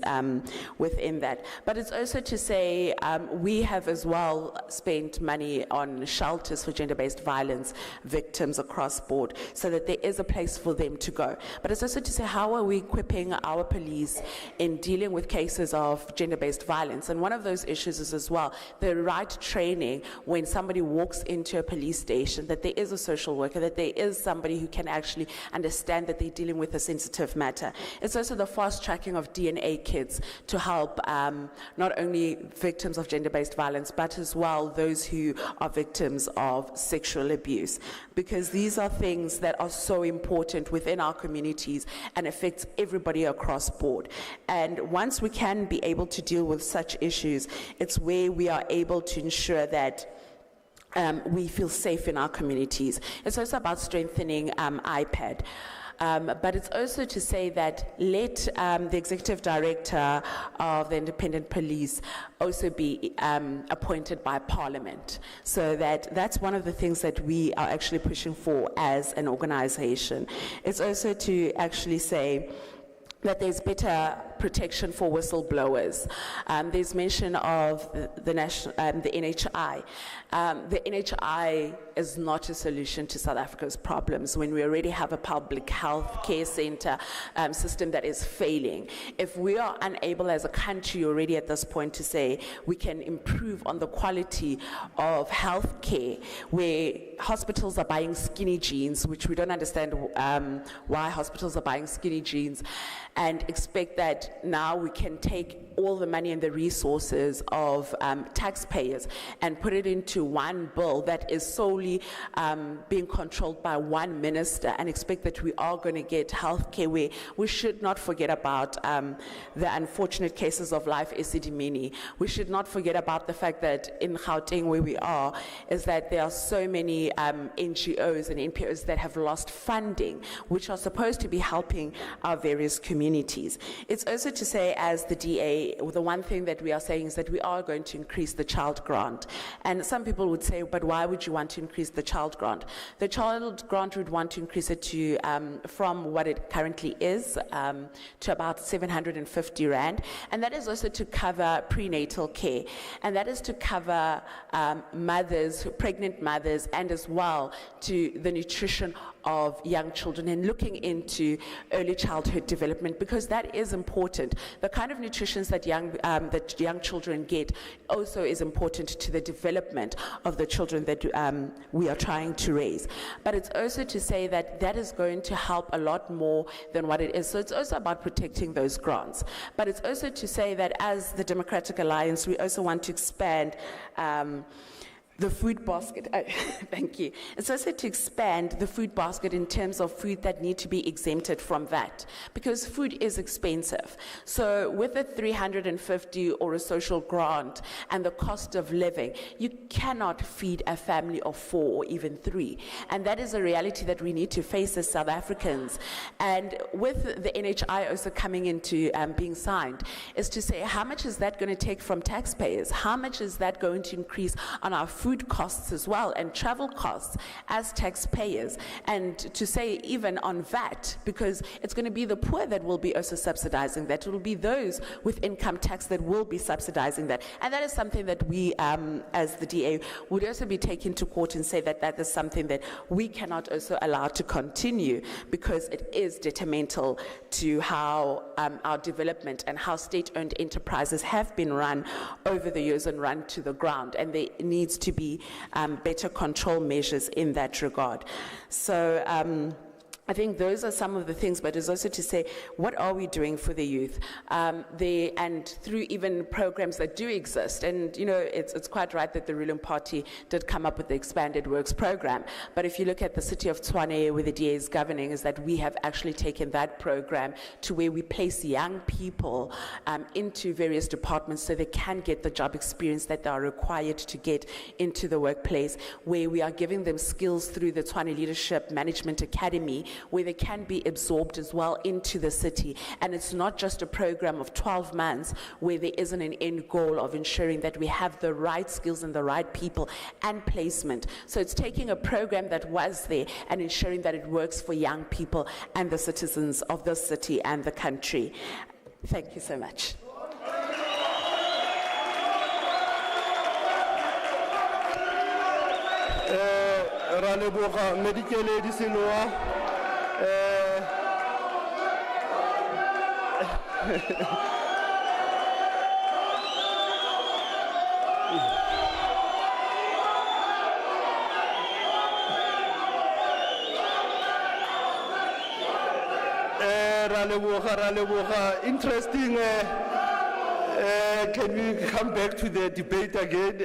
within that. But it's also to say we have as well spent money on shelters for gender-based violence victims across board, so that there is a place for them to go. But it's also to say, how are we equipping our police in dealing with cases of gender-based violence? And one of those issues is as well the right training when somebody walks into a police station, that there is a social worker, that there is somebody who can actually understand that they're dealing with a sensitive matter. It's also the fast tracking of DNA kits to help not only victims of gender-based violence, but as well those who are victims of sexual abuse, because these are things that are so important within our communities and affects everybody across board. And once we can be able to deal with such issues, it's where we are able to ensure that we feel safe in our communities. It's also about strengthening IPAD. But it's also to say that let the executive director of the independent police also be appointed by Parliament. So that's one of the things that we are actually pushing for as an organization. It's also to actually say that there's better protection for whistleblowers. There's mention of the NHI. The NHI is not a solution to South Africa's problems when we already have a public health care center system that is failing. If we are unable as a country already at this point to say we can improve on the quality of health care, where hospitals are buying skinny jeans, which we don't understand why hospitals are buying skinny jeans, and expect that now we can take all the money and the resources of taxpayers and put it into one bill that is solely being controlled by one minister, and expect that we are going to get health care where we should not forget about the unfortunate cases of life esidimeni. We should not forget about the fact that in Gauteng, where we are, is that there are so many NGOs and NPOs that have lost funding, which are supposed to be helping our various communities. It's also to say, as the DA, the one thing that we are saying is that we are going to increase the child grant. And some people would say, but why would you want to increase the child grant? The child grant would want to increase it to, from what it currently is, to about 750 Rand. And that is also to cover prenatal care. And that is to cover mothers, pregnant mothers, and as well to the nutrition of young children and looking into early childhood development, because that is important. The kind of nutrition that young children get also is important to the development of the children that we are trying to raise. But it's also to say that that is going to help a lot more than what it is. So it's also about protecting those grants. But it's also to say that as the Democratic Alliance, we also want to expand the food basket. Thank you. It's also to expand the food basket in terms of food that need to be exempted from that, because food is expensive. So with a 350 or a social grant and the cost of living, you cannot feed a family of 4 or even 3. And that is a reality that we need to face as South Africans. And with the NHI also coming into being signed, is to say, how much is that going to take from taxpayers? How much is that going to increase on our food costs as well, and travel costs as taxpayers? And to say even on VAT, because it's going to be the poor that will be also subsidizing that. It will be those with income tax that will be subsidizing that. And that is something that we, as the DA, would also be taking to court and say that that is something that we cannot also allow to continue, because it is detrimental to how our development and how state-owned enterprises have been run over the years and run to the ground. And there needs to be better control measures in that regard. So I think those are some of the things, but it's also to say, what are we doing for the youth? And through even programs that do exist, and you know, it's quite right that the ruling party did come up with the expanded works program, but if you look at the city of Tshwane, where the DA is governing, is that we have actually taken that program to where we place young people into various departments so they can get the job experience that they are required to get into the workplace, where we are giving them skills through the Tshwane Leadership Management Academy, where they can be absorbed as well into the city. And it's not just a program of 12 months where there isn't an end goal of ensuring that we have the right skills and the right people and placement. So it's taking a program that was there and ensuring that it works for young people and the citizens of the city and the country. Thank you so much. Medical medicine interesting. Can we come back to the debate again?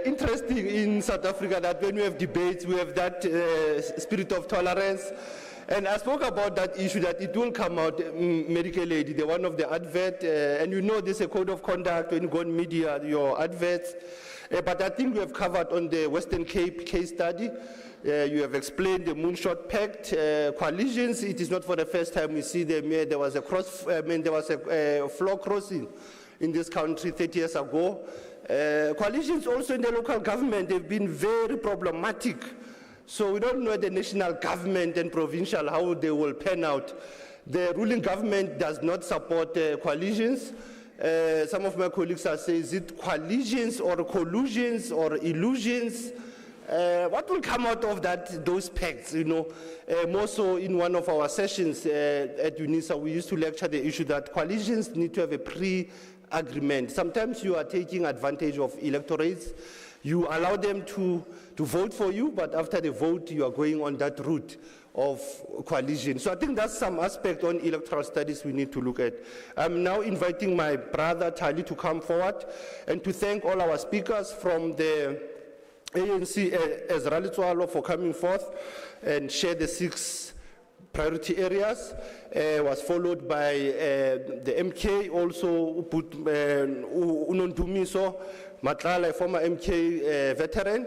Interesting in South Africa that when we have debates, we have that spirit of tolerance. And I spoke about that issue that it will come out, medical aid, the one of the advert, and you know there's a code of conduct when you go on media, your adverts. But I think we have covered on the Western Cape case study. You have explained the Moonshot Pact, coalitions. It is not for the first time we see them here. There was a floor crossing in this country 30 years ago. Coalitions also in the local government have been very problematic. So we don't know the national government and provincial how they will pan out. The ruling government does not support coalitions. Some of my colleagues are saying, is it coalitions or collusions or illusions? What will come out of that, those pacts, you know? More so in one of our sessions at Unisa, we used to lecture the issue that coalitions need to have a pre-agreement. Sometimes you are taking advantage of electorates. You allow them to vote for you, but after the vote, you are going on that route of coalition. So I think that's some aspect on electoral studies we need to look at. I'm now inviting my brother Tali to come forward and to thank all our speakers from the ANC as Ralitwalo for coming forth and share the 6 priority areas. Was followed by the MK also, Unontumiso Matlala, a former MK veteran.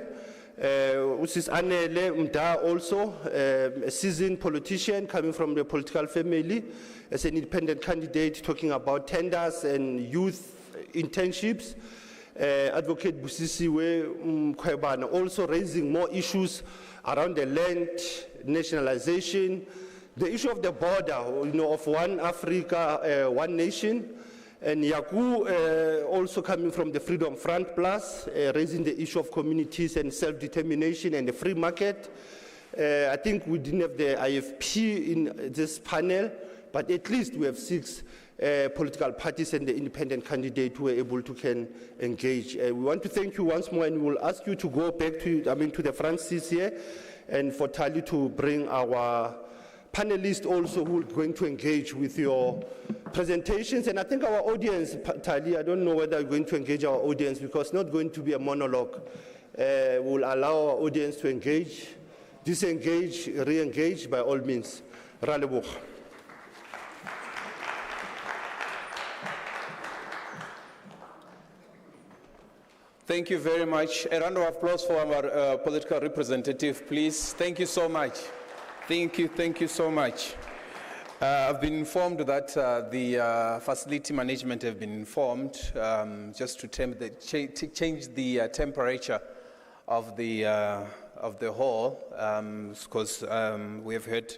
Usis Anele Mda also, a seasoned politician coming from the political family, as an independent candidate talking about tenders and youth internships. Advocate Busisiwe Mkhwebana also raising more issues around the land nationalization, the issue of the border, you know, of one Africa, one nation. And Yaku also coming from the Freedom Front Plus, raising the issue of communities and self-determination and the free market. I think we didn't have the IFP in this panel, but at least we have 6 political parties and the independent candidate who were able to can engage. We want to thank you once more, and we will ask you to go back to, to the front seats here, and for Tali to bring our panelists also who are going to engage with your presentations. And I think our audience, Tali, I don't know whether you're going to engage our audience because it's not going to be a monologue. We'll allow our audience to engage, disengage, re-engage by all means. Raleboog. Thank you very much. A round of applause for our political representative, please. Thank you so much. Thank you so much. I've been informed that the facility management have been informed just to change the temperature of the hall, because we have heard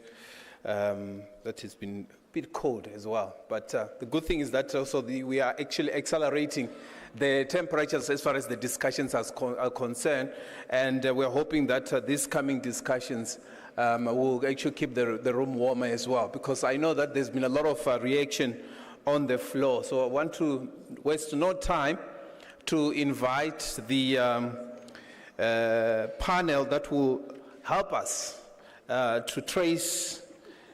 that it's been a bit cold as well. But the good thing is that also we are actually accelerating the temperatures as far as the discussions are concerned, and we're hoping that these coming discussions will actually keep the room warmer as well, because I know that there's been a lot of reaction on the floor. So I want to waste no time to invite the panel that will help us to trace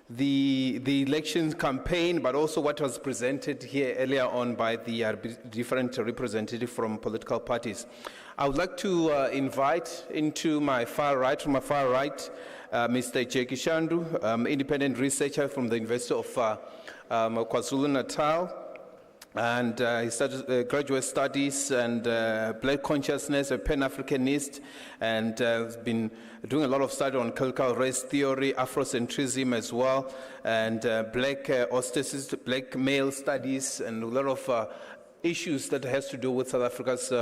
the election campaign, but also what was presented here earlier on by the different representatives from political parties. I would like to invite into my far right, Mr. Jackie Shandu, independent researcher from the University of KwaZulu-Natal, and he studied graduate studies and Black consciousness, a Pan-Africanist, and has been doing a lot of study on cultural race theory, Afrocentrism as well, and Black ostracism, Black male studies, and a lot of issues that has to do with South Africa's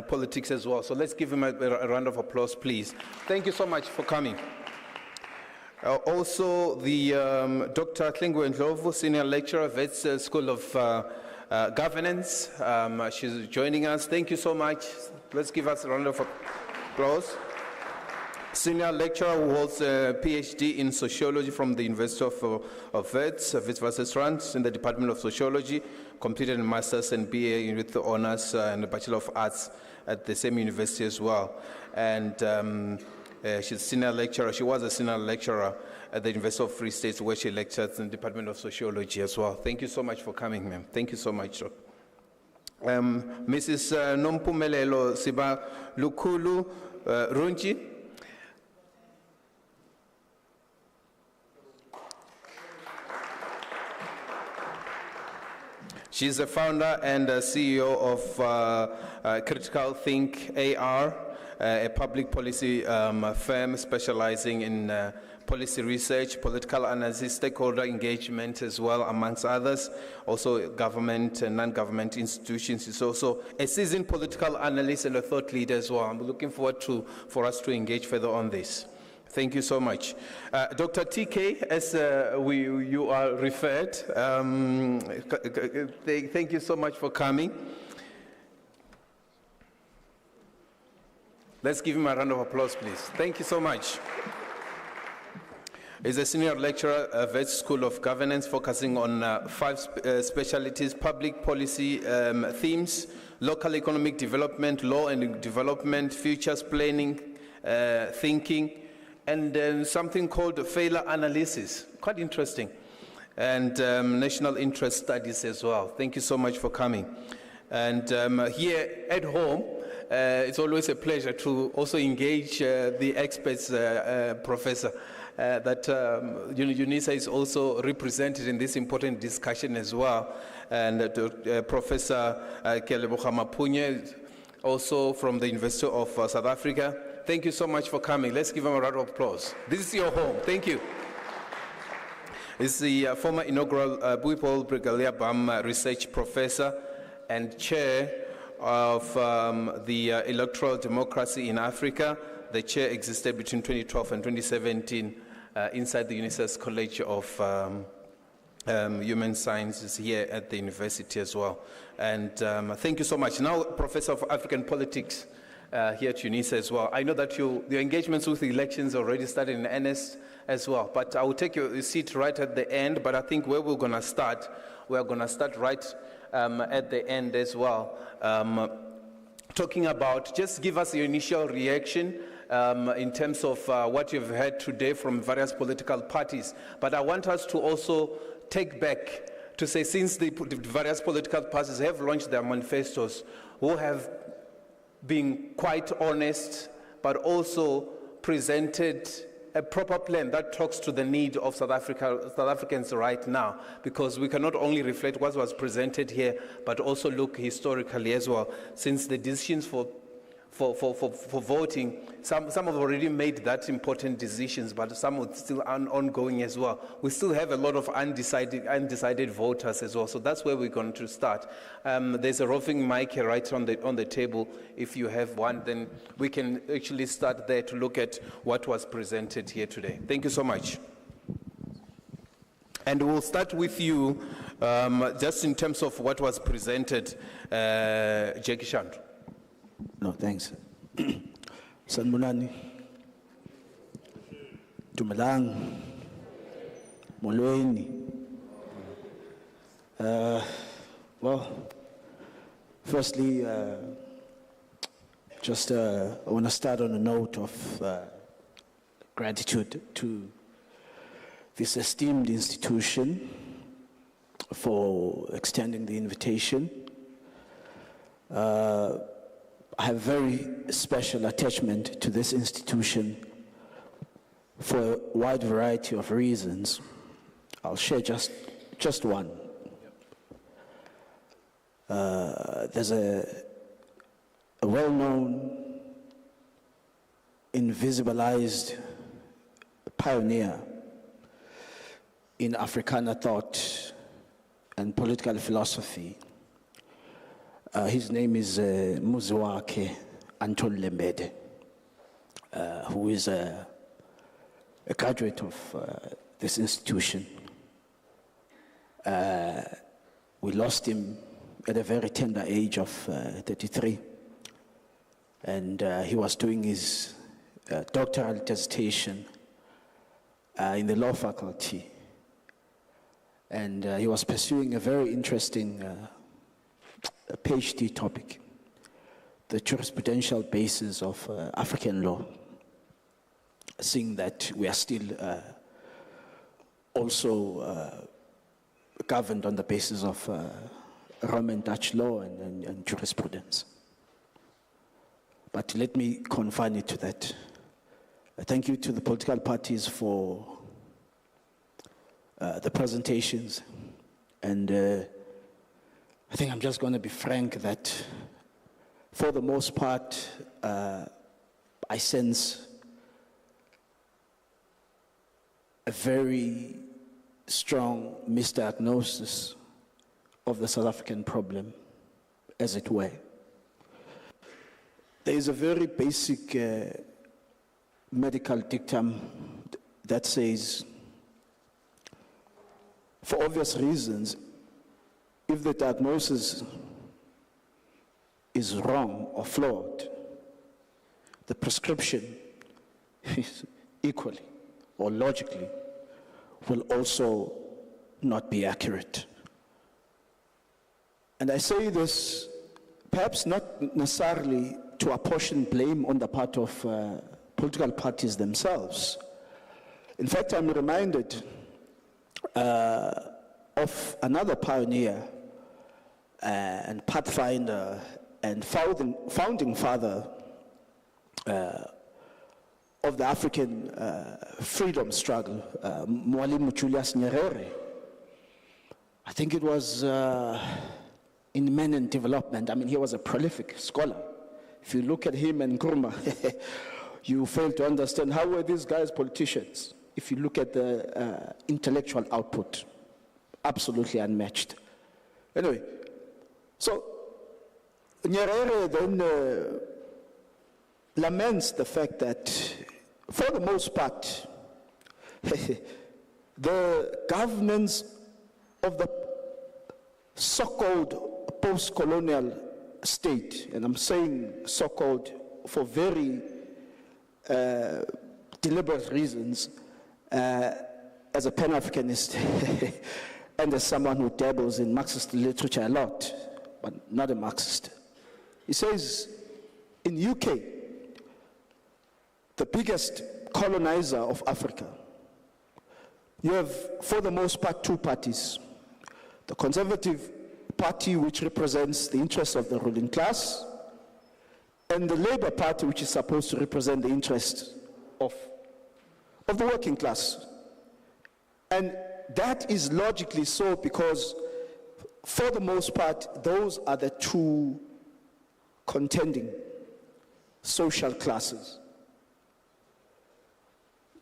politics as well. So let's give him a round of applause, please. Thank you so much for coming. Also, the Dr. Hlengiwe Ndlovu, senior lecturer at Wits School of Governance. She's joining us. Thank you so much. Let's give us a round of applause. Senior lecturer who holds a PhD in sociology from the University of Wits versus Runji in the Department of Sociology, completed a master's and BA with honors and a Bachelor of Arts at the same university as well. And she's senior lecturer. She was a senior lecturer at the University of Free State, where she lectured in the Department of Sociology as well. Thank you so much for coming, ma'am. Thank you so much. Mrs. Nompumelelo Sibalukhulu, Runji. She's the founder and CEO of Critical Think AR, a public policy firm specializing in policy research, political analysis, stakeholder engagement as well, amongst others, also government and non-government institutions. She's also a seasoned political analyst and a thought leader as well. I'm looking forward for us to engage further on this. Thank you so much. Dr. TK, as you are referred, thank you so much for coming. Let's give him a round of applause, please. Thank you so much. He's a senior lecturer at Wits School of Governance, focusing on 5 specialties: public policy themes, local economic development, law and development, futures planning, thinking, and then something called failure analysis. Quite interesting. And national interest studies as well. Thank you so much for coming. And here at home, it's always a pleasure to also engage the experts, Professor, that Unisa is also represented in this important discussion as well. And Professor Pooe, also from the University of South Africa. Thank you so much for coming. Let's give him a round of applause. This is your home. Thank you. He's the former inaugural Pooe Brigadier Bam Research Professor and Chair of the Electoral Democracy in Africa. The chair existed between 2012 and 2017 inside the Unisa's College of Human Sciences here at the university as well. And thank you so much. Now, Professor of African Politics here at Unisa as well. I know that your engagements with the elections already started in earnest as well, but I will take your seat right at the end. But I think where we're going to start right at the end as well, talking about, just give us your initial reaction in terms of what you've heard today from various political parties. But I want us to also take back to say, since the various political parties have launched their manifestos, who have been quite honest, but also presented a proper plan that talks to the need of South Africans right now, because we cannot only reflect what was presented here, but also look historically as well, since the decisions for voting, some have already made that important decisions, but some are still ongoing as well. We still have a lot of undecided voters as well, so that's where we're going to start. There's a roving mic here right on the table. If you have one, then we can actually start there to look at what was presented here today. Thank you so much. And we'll start with you, just in terms of what was presented, Jackie Shandu. No, thanks. Sanbonani, Dumelang, Molweni. Well, firstly, I want to start on a note of gratitude to this esteemed institution for extending the invitation. I have very special attachment to this institution for a wide variety of reasons. I'll share just one. There's a well-known, invisibilized pioneer in Afrikaner thought and political philosophy. His name is Muziwake Anton Lembede, who is a graduate of this institution. We lost him at a very tender age of 33. And he was doing his doctoral dissertation in the law faculty. And he was pursuing a very interesting a PhD topic, the jurisprudential basis of African law, seeing that we are still also governed on the basis of Roman Dutch law and jurisprudence. But let me confine it to that. Thank you to the political parties for the presentations, and I think I'm just going to be frank that for the most part, I sense a very strong misdiagnosis of the South African problem, as it were. There is a very basic medical dictum that says, for obvious reasons, if the diagnosis is wrong or flawed, the prescription is equally or logically will also not be accurate. And I say this perhaps not necessarily to apportion blame on the part of political parties themselves. In fact, I'm reminded of another pioneer and pathfinder and founding father of the African freedom struggle, Mwalimu Julius Nyerere. I think it was in Men and Development. I mean, he was a prolific scholar. If you look at him and Nkrumah, you fail to understand how were these guys politicians. If you look at the intellectual output, absolutely unmatched. Anyway, so Nyerere then laments the fact that, for the most part, the governments of the so-called post-colonial state, and I'm saying so-called for very deliberate reasons, as a Pan-Africanist and as someone who dabbles in Marxist literature a lot, but not a Marxist. He says, in UK, the biggest colonizer of Africa, you have, for the most part, two parties. The Conservative Party, which represents the interests of the ruling class, and the Labour Party, which is supposed to represent the interests of the working class. And that is logically so because, for the most part, those are the two contending social classes.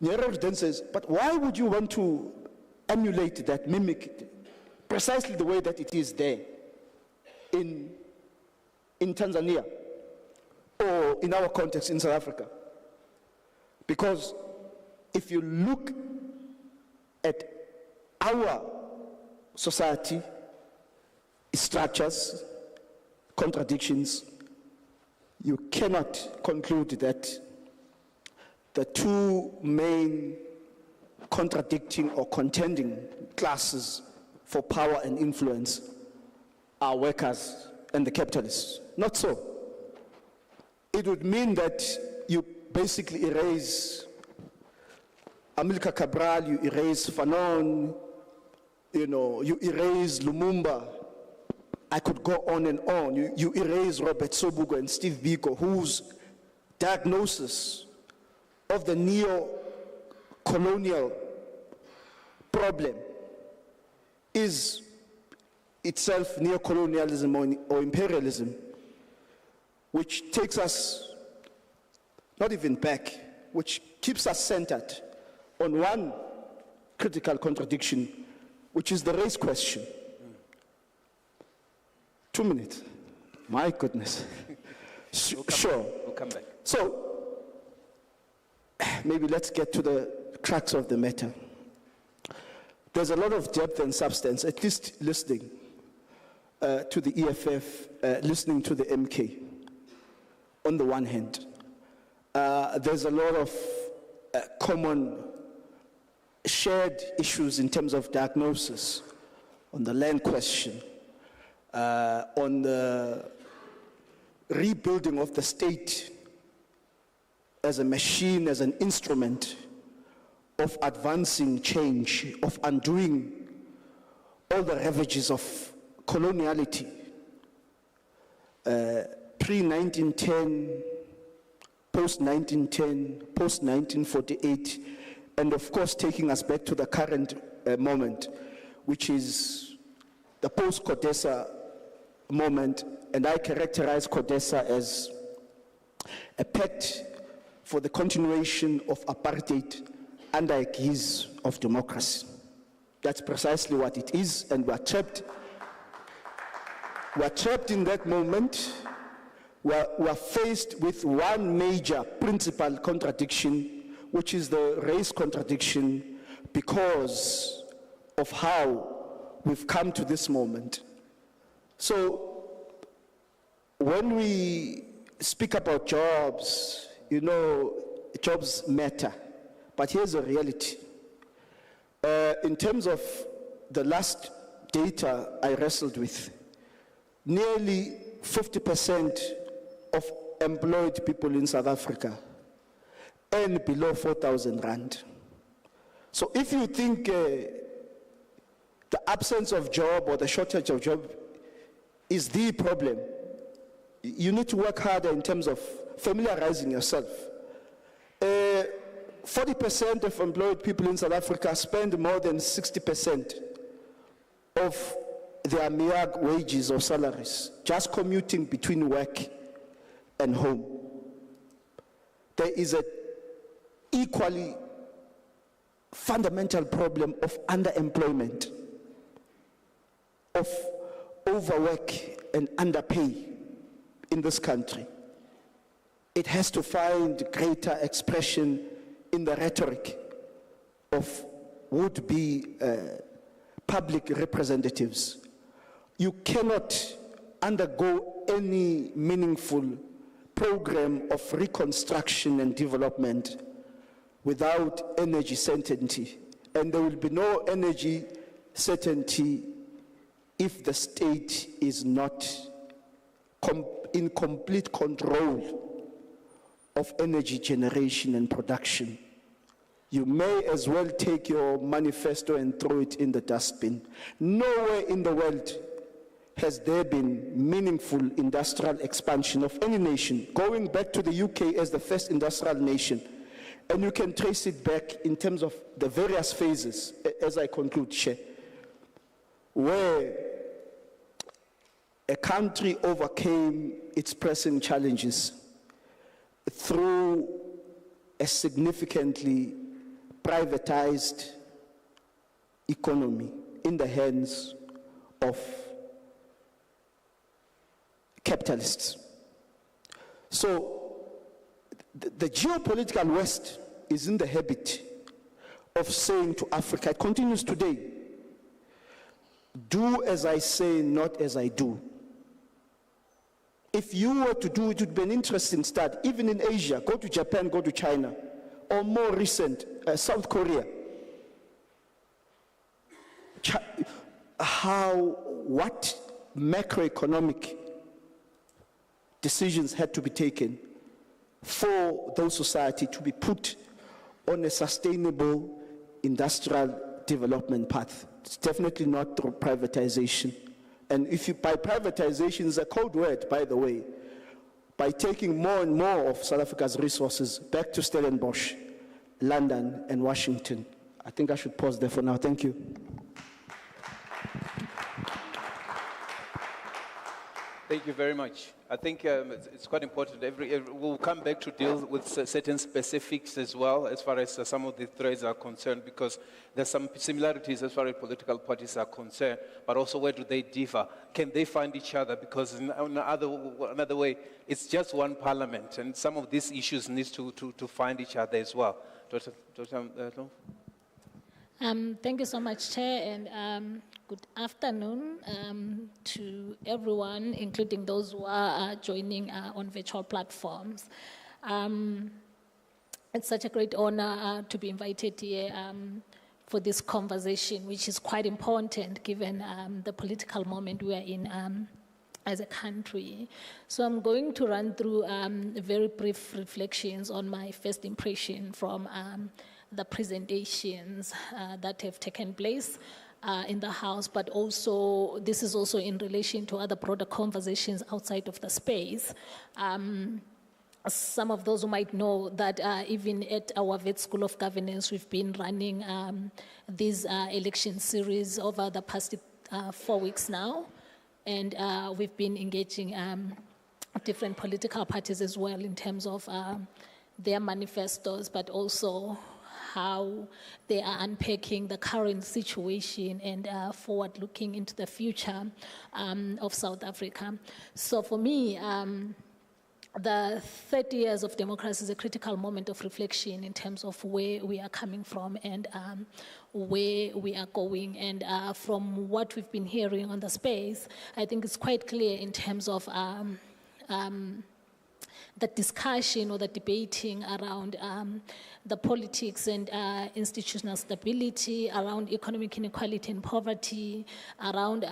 Nyerere then says, but why would you want to emulate that, mimic it, precisely the way that it is there in Tanzania, or in our context in South Africa? Because if you look at our society, structures, contradictions, you cannot conclude that the two main contradicting or contending classes for power and influence are workers and the capitalists. Not so. It would mean that you basically erase Amilcar Cabral, you erase Fanon, you erase Lumumba. I could go on and on. You erase Robert Sobukwe and Steve Biko, whose diagnosis of the neo-colonial problem is itself neo-colonialism or imperialism, which takes us not even back, which keeps us centered on one critical contradiction, which is the race question. 2 minutes. My goodness. Sure. We'll come back. So, maybe let's get to the crux of the matter. There's a lot of depth and substance, at least listening to the EFF, listening to the MK. On the one hand, there's a lot of common shared issues in terms of diagnosis on the land question, on the rebuilding of the state as a machine, as an instrument of advancing change, of undoing all the ravages of coloniality, pre-1910, post-1910, post-1948, and of course taking us back to the current moment, which is the post-Codesa moment, and I characterize CODESA as a pact for the continuation of apartheid under a guise of democracy. That's precisely what it is, and we're trapped in that moment. We're faced with one major principal contradiction, which is the race contradiction, because of how we've come to this moment. So when we speak about jobs, you know, jobs matter, but here's the reality. In terms of the last data I wrestled with, nearly 50% of employed people in South Africa earn below 4,000 rand. So if you think the absence of job or the shortage of job is the problem, you need to work harder in terms of familiarizing yourself. 40% of employed people in South Africa spend more than 60% of their mere wages or salaries just commuting between work and home. There is an equally fundamental problem of underemployment, of overwork and underpay in this country. It has to find greater expression in the rhetoric of would-be public representatives. You cannot undergo any meaningful program of reconstruction and development without energy certainty. And there will be no energy certainty if the state is not in complete control of energy generation and production. You may as well take your manifesto and throw it in the dustbin. Nowhere in the world has there been meaningful industrial expansion of any nation, going back to the UK as the first industrial nation. And you can trace it back in terms of the various phases, as I conclude, Chair, where a country overcame its pressing challenges through a significantly privatized economy in the hands of capitalists. So the geopolitical West is in the habit of saying to Africa, it continues today, do as I say, not as I do. If you were to do it, it would be an interesting start. Even in Asia, go to Japan, go to China, or more recent, South Korea. What macroeconomic decisions had to be taken for those society to be put on a sustainable industrial development path. It's definitely not through privatization. And if you, by privatization is a code word, by the way, by taking more and more of South Africa's resources back to Stellenbosch, London, and Washington. I think I should pause there for now. Thank you. Thank you very much. I think it's quite important. We'll come back to deal with certain specifics as well, as far as some of the threads are concerned, because there's some similarities as far as political parties are concerned, but also where do they differ? Can they find each other? Because in another way, it's just one parliament, and some of these issues need to find each other as well. Dr. Thank you so much, Chair, and good afternoon to everyone, including those who are joining on virtual platforms. It's such a great honor to be invited here for this conversation, which is quite important given the political moment we are in as a country. So I'm going to run through very brief reflections on my first impression from the presentations that have taken place in the House, but also, this is also in relation to other broader conversations outside of the space. Some of those who might know that even at our Wits School of Governance, we've been running these election series over the past 4 weeks now. and we've been engaging different political parties as well in terms of their manifestos, but also how they are unpacking the current situation and forward looking into the future of South Africa. So for me, the 30 years of democracy is a critical moment of reflection in terms of where we are coming from and where we are going. And from what we've been hearing on the space, I think it's quite clear in terms of the discussion or the debating around the politics and institutional stability, around economic inequality and poverty, around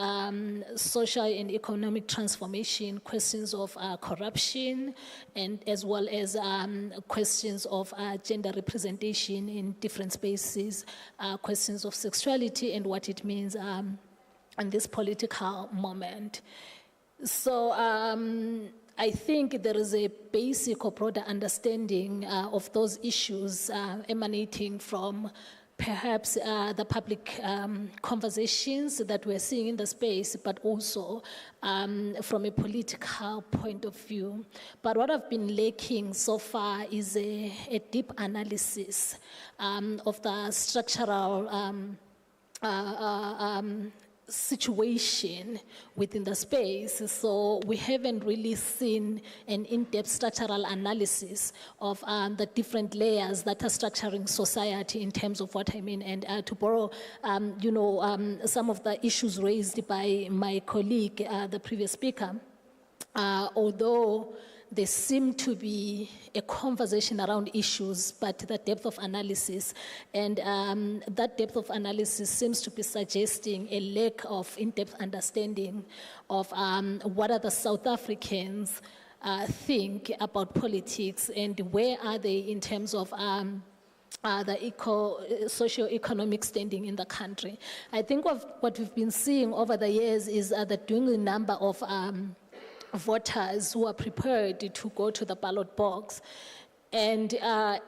social and economic transformation, questions of corruption, and as well as questions of gender representation in different spaces, questions of sexuality and what it means in this political moment. So I think there is a basic or broader understanding of those issues emanating from perhaps the public conversations that we're seeing in the space, but also from a political point of view. But what I've been lacking so far is a deep analysis of the structural situation within the space. So we haven't really seen an in-depth structural analysis of the different layers that are structuring society in terms of what I mean. And to borrow, some of the issues raised by my colleague, the previous speaker, although there seem to be a conversation around issues, but the depth of analysis, and that depth of analysis seems to be suggesting a lack of in-depth understanding of what are the South Africans think about politics and where are they in terms of the socio-economic standing in the country. I think what we've been seeing over the years is the dwindling number of voters who are prepared to go to the ballot box. And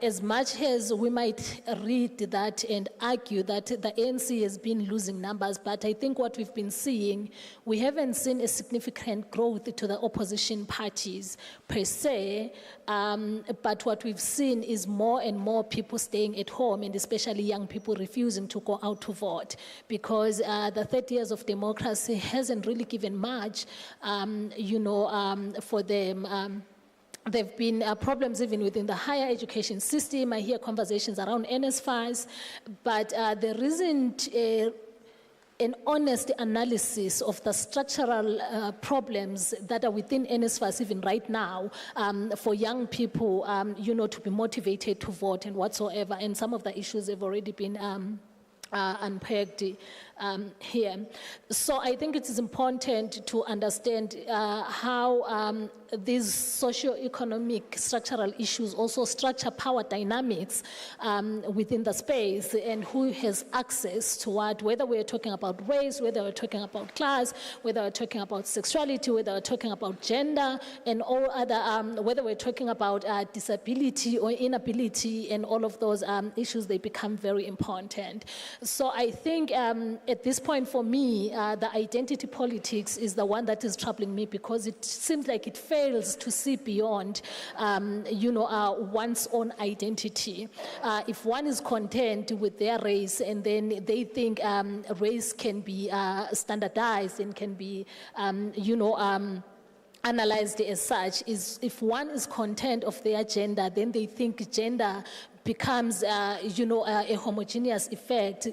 as much as we might read that and argue that the ANC has been losing numbers, but I think what we've been seeing, we haven't seen a significant growth to the opposition parties per se, but what we've seen is more and more people staying at home, and especially young people refusing to go out to vote, because the 30 years of democracy hasn't really given much, for them. There have been problems even within the higher education system. I hear conversations around NSFAS, but there isn't an honest analysis of the structural problems that are within NSFAS even right now for young people, to be motivated to vote and whatsoever. And some of the issues have already been unpacked here. So I think it is important to understand how these socio-economic structural issues also structure power dynamics within the space, and who has access to what, whether we're talking about race, whether we're talking about class, whether we're talking about sexuality, whether we're talking about gender, and all other, whether we're talking about disability or inability, and all of those issues, they become very important. So I think at this point for me, the identity politics is the one that is troubling me, because it seems like it fails to see beyond, one's own identity. If one is content with their race and then they think race can be standardized and can be, analyzed as such, is if one is content of their gender, then they think gender becomes, a homogeneous effect.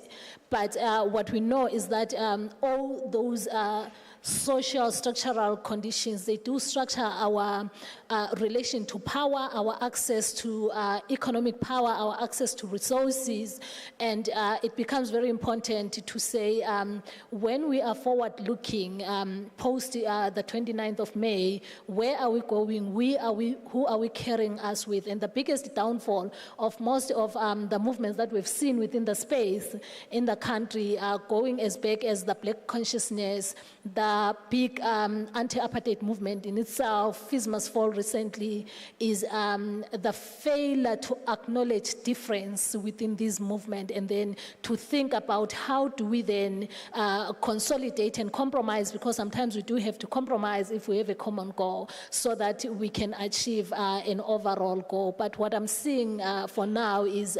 But what we know is that all those social structural conditions, they do structure our relation to power, our access to economic power, our access to resources, and it becomes very important to say when we are forward looking post the 29th of May, where are we going, who are we carrying us with? And the biggest downfall of most of the movements that we've seen within the space in the country are going as back as the Black consciousness, the big anti-apartheid movement in itself, Fees Must Fall recently, is the failure to acknowledge difference within this movement, and then to think about how do we then consolidate and compromise, because sometimes we do have to compromise if we have a common goal, so that we can achieve an overall goal. But what I'm seeing for now is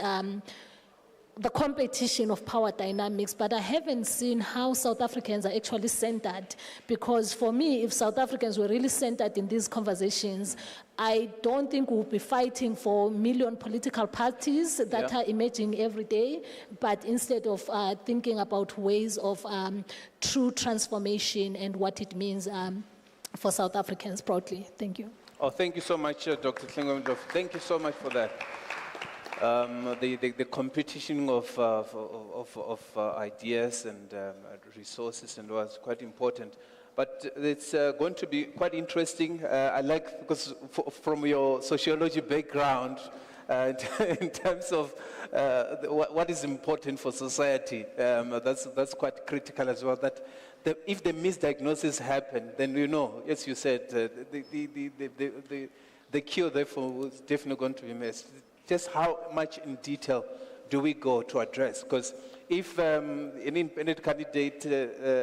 the competition of power dynamics, but I haven't seen how South Africans are actually centered, because for me, if South Africans were really centered in these conversations, I don't think we'll be fighting for million political parties that are emerging every day, but instead of thinking about ways of true transformation and what it means for South Africans broadly. Thank you. Oh, thank you so much, Dr. Hlengiwe Ndlovu. Thank you so much for that. The competition of ideas and resources and was quite important. But it's going to be quite interesting. I like, because from your sociology background, in terms of what is important for society, that's quite critical as well. That if the misdiagnosis happen, then you know, as you said, the cure therefore is definitely going to be missed. Just how much in detail do we go to address? Because if an independent candidate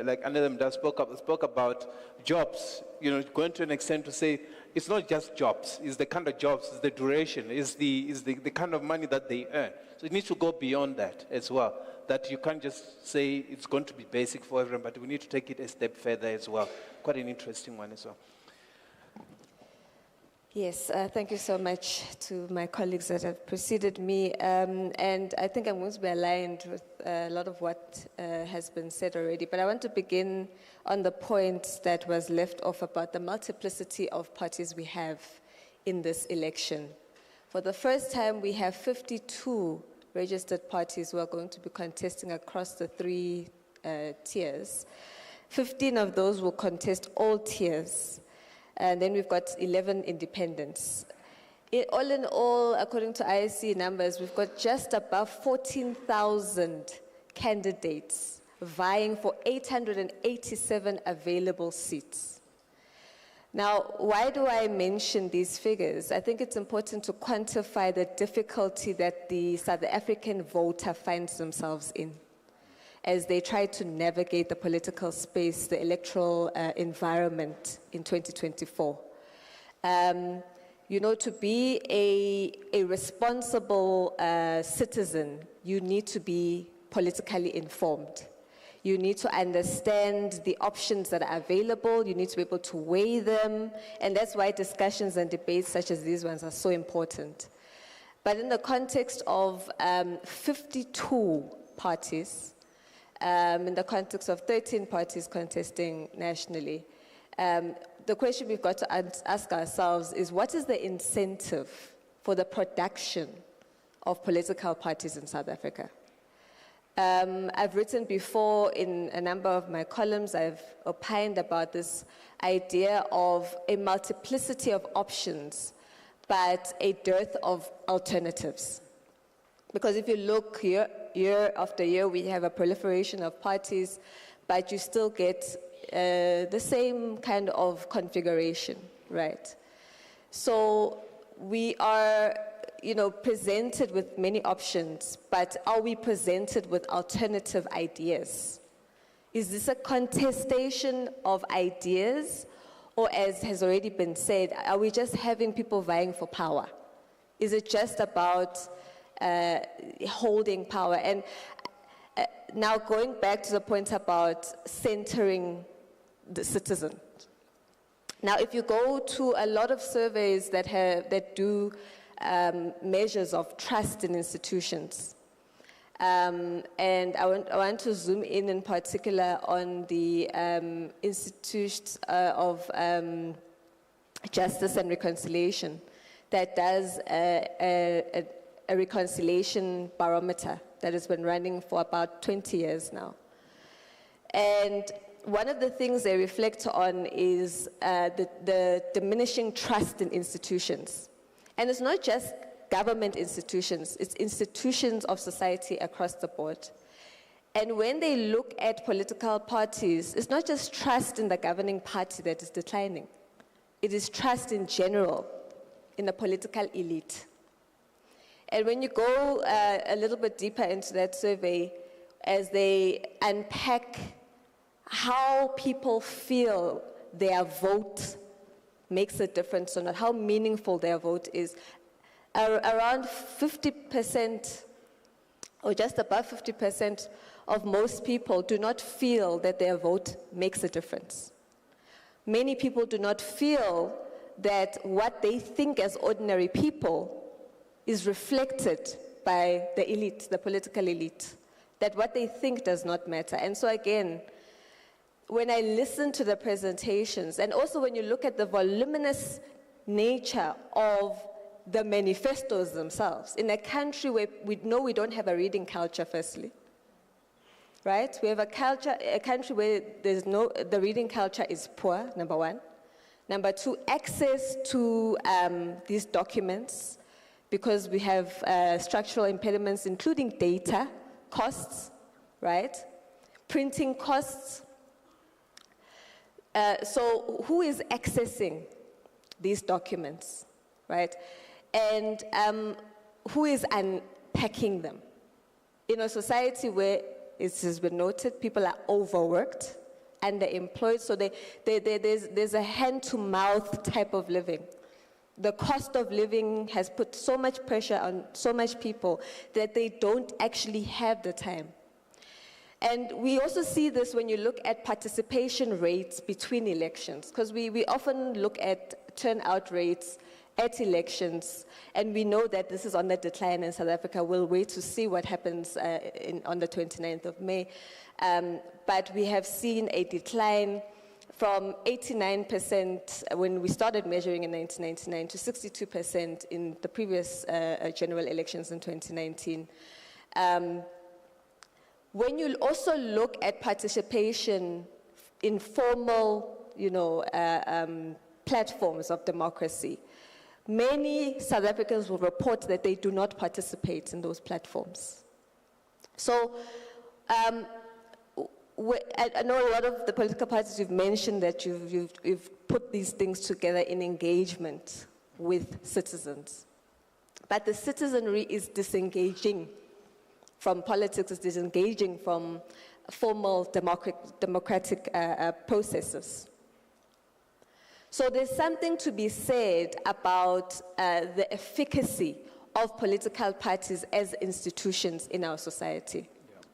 like Anadam spoke about jobs, you know, going to an extent to say it's not just jobs, it's the kind of jobs, it's the duration, it's the kind of money that they earn. So it needs to go beyond that as well. That you can't just say it's going to be basic for everyone, but we need to take it a step further as well. Quite an interesting one as well. Yes, thank you so much to my colleagues that have preceded me. And I think I'm going to be aligned with a lot of what has been said already. But I want to begin on the point that was left off about the multiplicity of parties we have in this election. For the first time, we have 52 registered parties who are going to be contesting across the three tiers. 15 of those will contest all tiers. And then we've got 11 independents. All in all, according to ISC numbers, we've got just above 14,000 candidates vying for 887 available seats. Now, why do I mention these figures? I think it's important to quantify the difficulty that the South African voter finds themselves in as they try to navigate the political space, the electoral environment in 2024. You know, to be a responsible citizen, you need to be politically informed. You need to understand the options that are available. You need to be able to weigh them. And that's why discussions and debates such as these ones are so important. But in the context of 52 parties, in the context of 13 parties contesting nationally, the question we've got to ask ourselves is, what is the incentive for the production of political parties in South Africa? I've written before in a number of my columns, I've opined about this idea of a multiplicity of options, but a dearth of alternatives. Because if you look here, year after year, we have a proliferation of parties, but you still get the same kind of configuration, right? So we are, you know, presented with many options, but are we presented with alternative ideas? Is this a contestation of ideas, or as has already been said, are we just having people vying for power? Is it just about holding power? And now going back to the point about centering the citizen. Now, if you go to a lot of surveys that do measures of trust in institutions, and I want to zoom in particular on the Institute of Justice and Reconciliation that does a reconciliation barometer that has been running for about 20 years now. And one of the things they reflect on is the diminishing trust in institutions. And it's not just government institutions, it's institutions of society across the board. And when they look at political parties, it's not just trust in the governing party that is declining. It is trust in general in the political elite. And when you go a little bit deeper into that survey, as they unpack how people feel their vote makes a difference or not, how meaningful their vote is, around 50% or just above 50% of most people do not feel that their vote makes a difference. Many people do not feel that what they think as ordinary people is reflected by the elite, the political elite, that what they think does not matter. And so again, when I listen to the presentations, and also when you look at the voluminous nature of the manifestos themselves, in a country where we know we don't have a reading culture, firstly, right? We have a country where the reading culture is poor, number one. Number two, access to these documents, because we have structural impediments, including data, costs, right? Printing costs. So who is accessing these documents, right? And who is unpacking them? In a society where, it has been noted, people are overworked, underemployed, so there's a hand-to-mouth type of living. The cost of living has put so much pressure on so much people that they don't actually have the time. And we also see this when you look at participation rates between elections, because we often look at turnout rates at elections, and we know that this is on the decline in South Africa. We'll wait to see what happens on the 29th of May. But we have seen a decline from 89% when we started measuring in 1999 to 62% in the previous general elections in 2019. When you also look at participation in formal, platforms of democracy, many South Africans will report that they do not participate in those platforms. So I know a lot of the political parties you've mentioned that you've put these things together in engagement with citizens. But the citizenry is disengaging from politics, is disengaging from formal democratic processes. So there's something to be said about the efficacy of political parties as institutions in our society.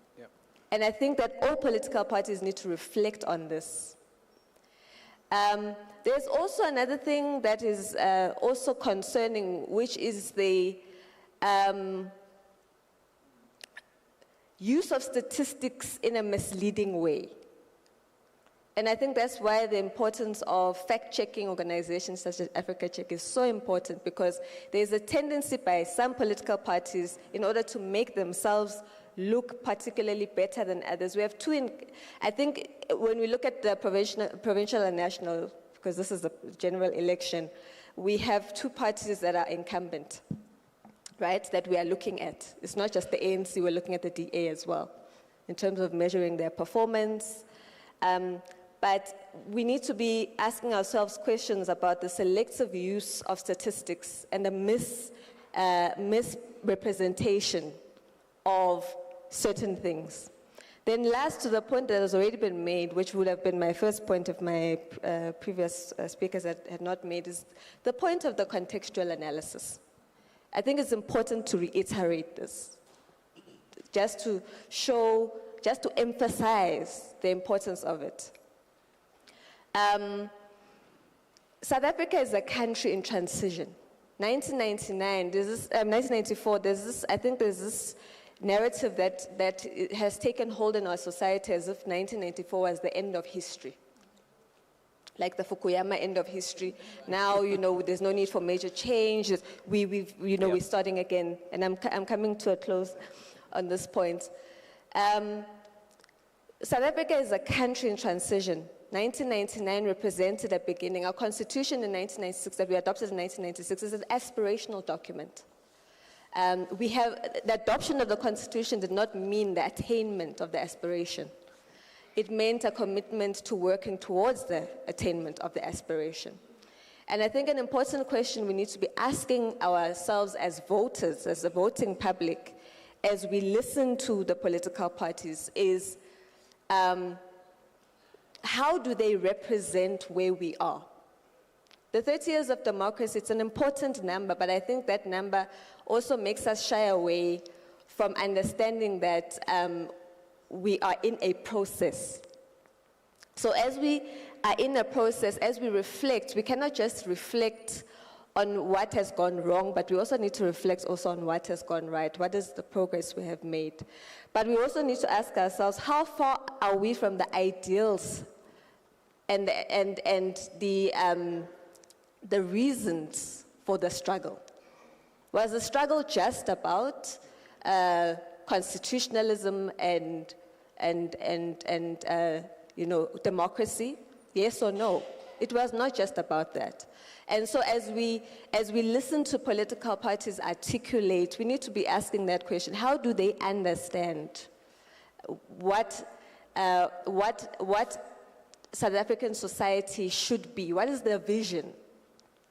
Yeah. And I think that all political parties need to reflect on this. There's also another thing that is also concerning, which is the use of statistics in a misleading way. And I think that's why the importance of fact-checking organizations such as Africa Check is so important, because there's a tendency by some political parties, in order to make themselves look particularly better than others. We have I think when we look at the provincial and national, because this is a general election, we have two parties that are incumbent, right, that we are looking at. It's not just the ANC, we're looking at the DA as well, in terms of measuring their performance. But we need to be asking ourselves questions about the selective use of statistics and the misrepresentation of certain things. Then last, to the point that has already been made, which would have been my first point if my previous speakers had not made, is the point of the contextual analysis. I think it's important to reiterate this, just to emphasize the importance of it. South Africa is a country in transition. 1994, I think there's this narrative that has taken hold in our society as if 1994 was the end of history. Like the Fukuyama end of history. Now, there's no need for major change. We're starting again. And I'm coming to a close on this point. South Africa is a country in transition. 1999 represented a beginning. Our constitution in 1996 that we adopted in 1996 is an aspirational document. The adoption of the Constitution did not mean the attainment of the aspiration. It meant a commitment to working towards the attainment of the aspiration. And I think an important question we need to be asking ourselves as voters, as the voting public, as we listen to the political parties is, how do they represent where we are? The 30 years of democracy, it's an important number, but I think that number also makes us shy away from understanding that we are in a process. So as we are in a process, as we reflect, we cannot just reflect on what has gone wrong, but we also need to reflect also on what has gone right. What is the progress we have made? But we also need to ask ourselves, how far are we from the ideals and the reasons for the struggle? Was the struggle just about constitutionalism and democracy? Yes or no? It was not just about that. And so as we listen to political parties articulate, we need to be asking that question: how do they understand what South African society should be? What is their vision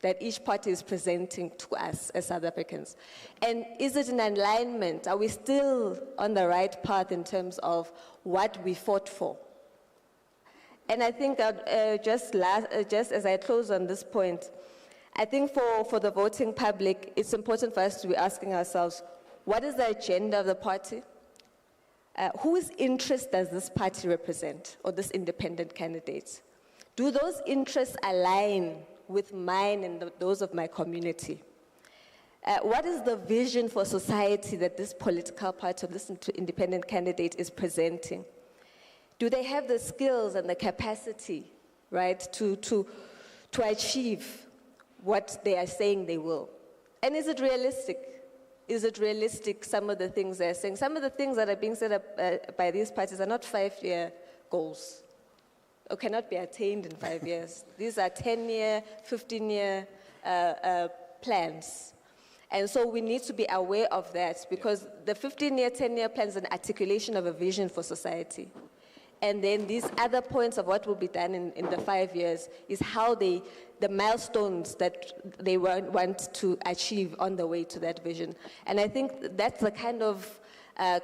that each party is presenting to us as South Africans? And is it in alignment? Are we still on the right path in terms of what we fought for? And I think just as I close on this point, I think for the voting public, it's important for us to be asking ourselves, what is the agenda of the party? Whose interest does this party represent, or this independent candidate? Do those interests align with mine and those of my community? What is the vision for society that this political party, or this independent candidate is presenting? Do they have the skills and the capacity, right, to achieve what they are saying they will? And is it realistic? Is it realistic, some of the things they're saying? Some of the things that are being said by these parties are not 5-year goals, or cannot be attained in 5 years. These are 10-year, 15-year plans. And so we need to be aware of that, because the 15-year, 10-year plan is an articulation of a vision for society. And then these other points of what will be done in the 5 years is how the milestones that they want to achieve on the way to that vision. And I think that's the kind of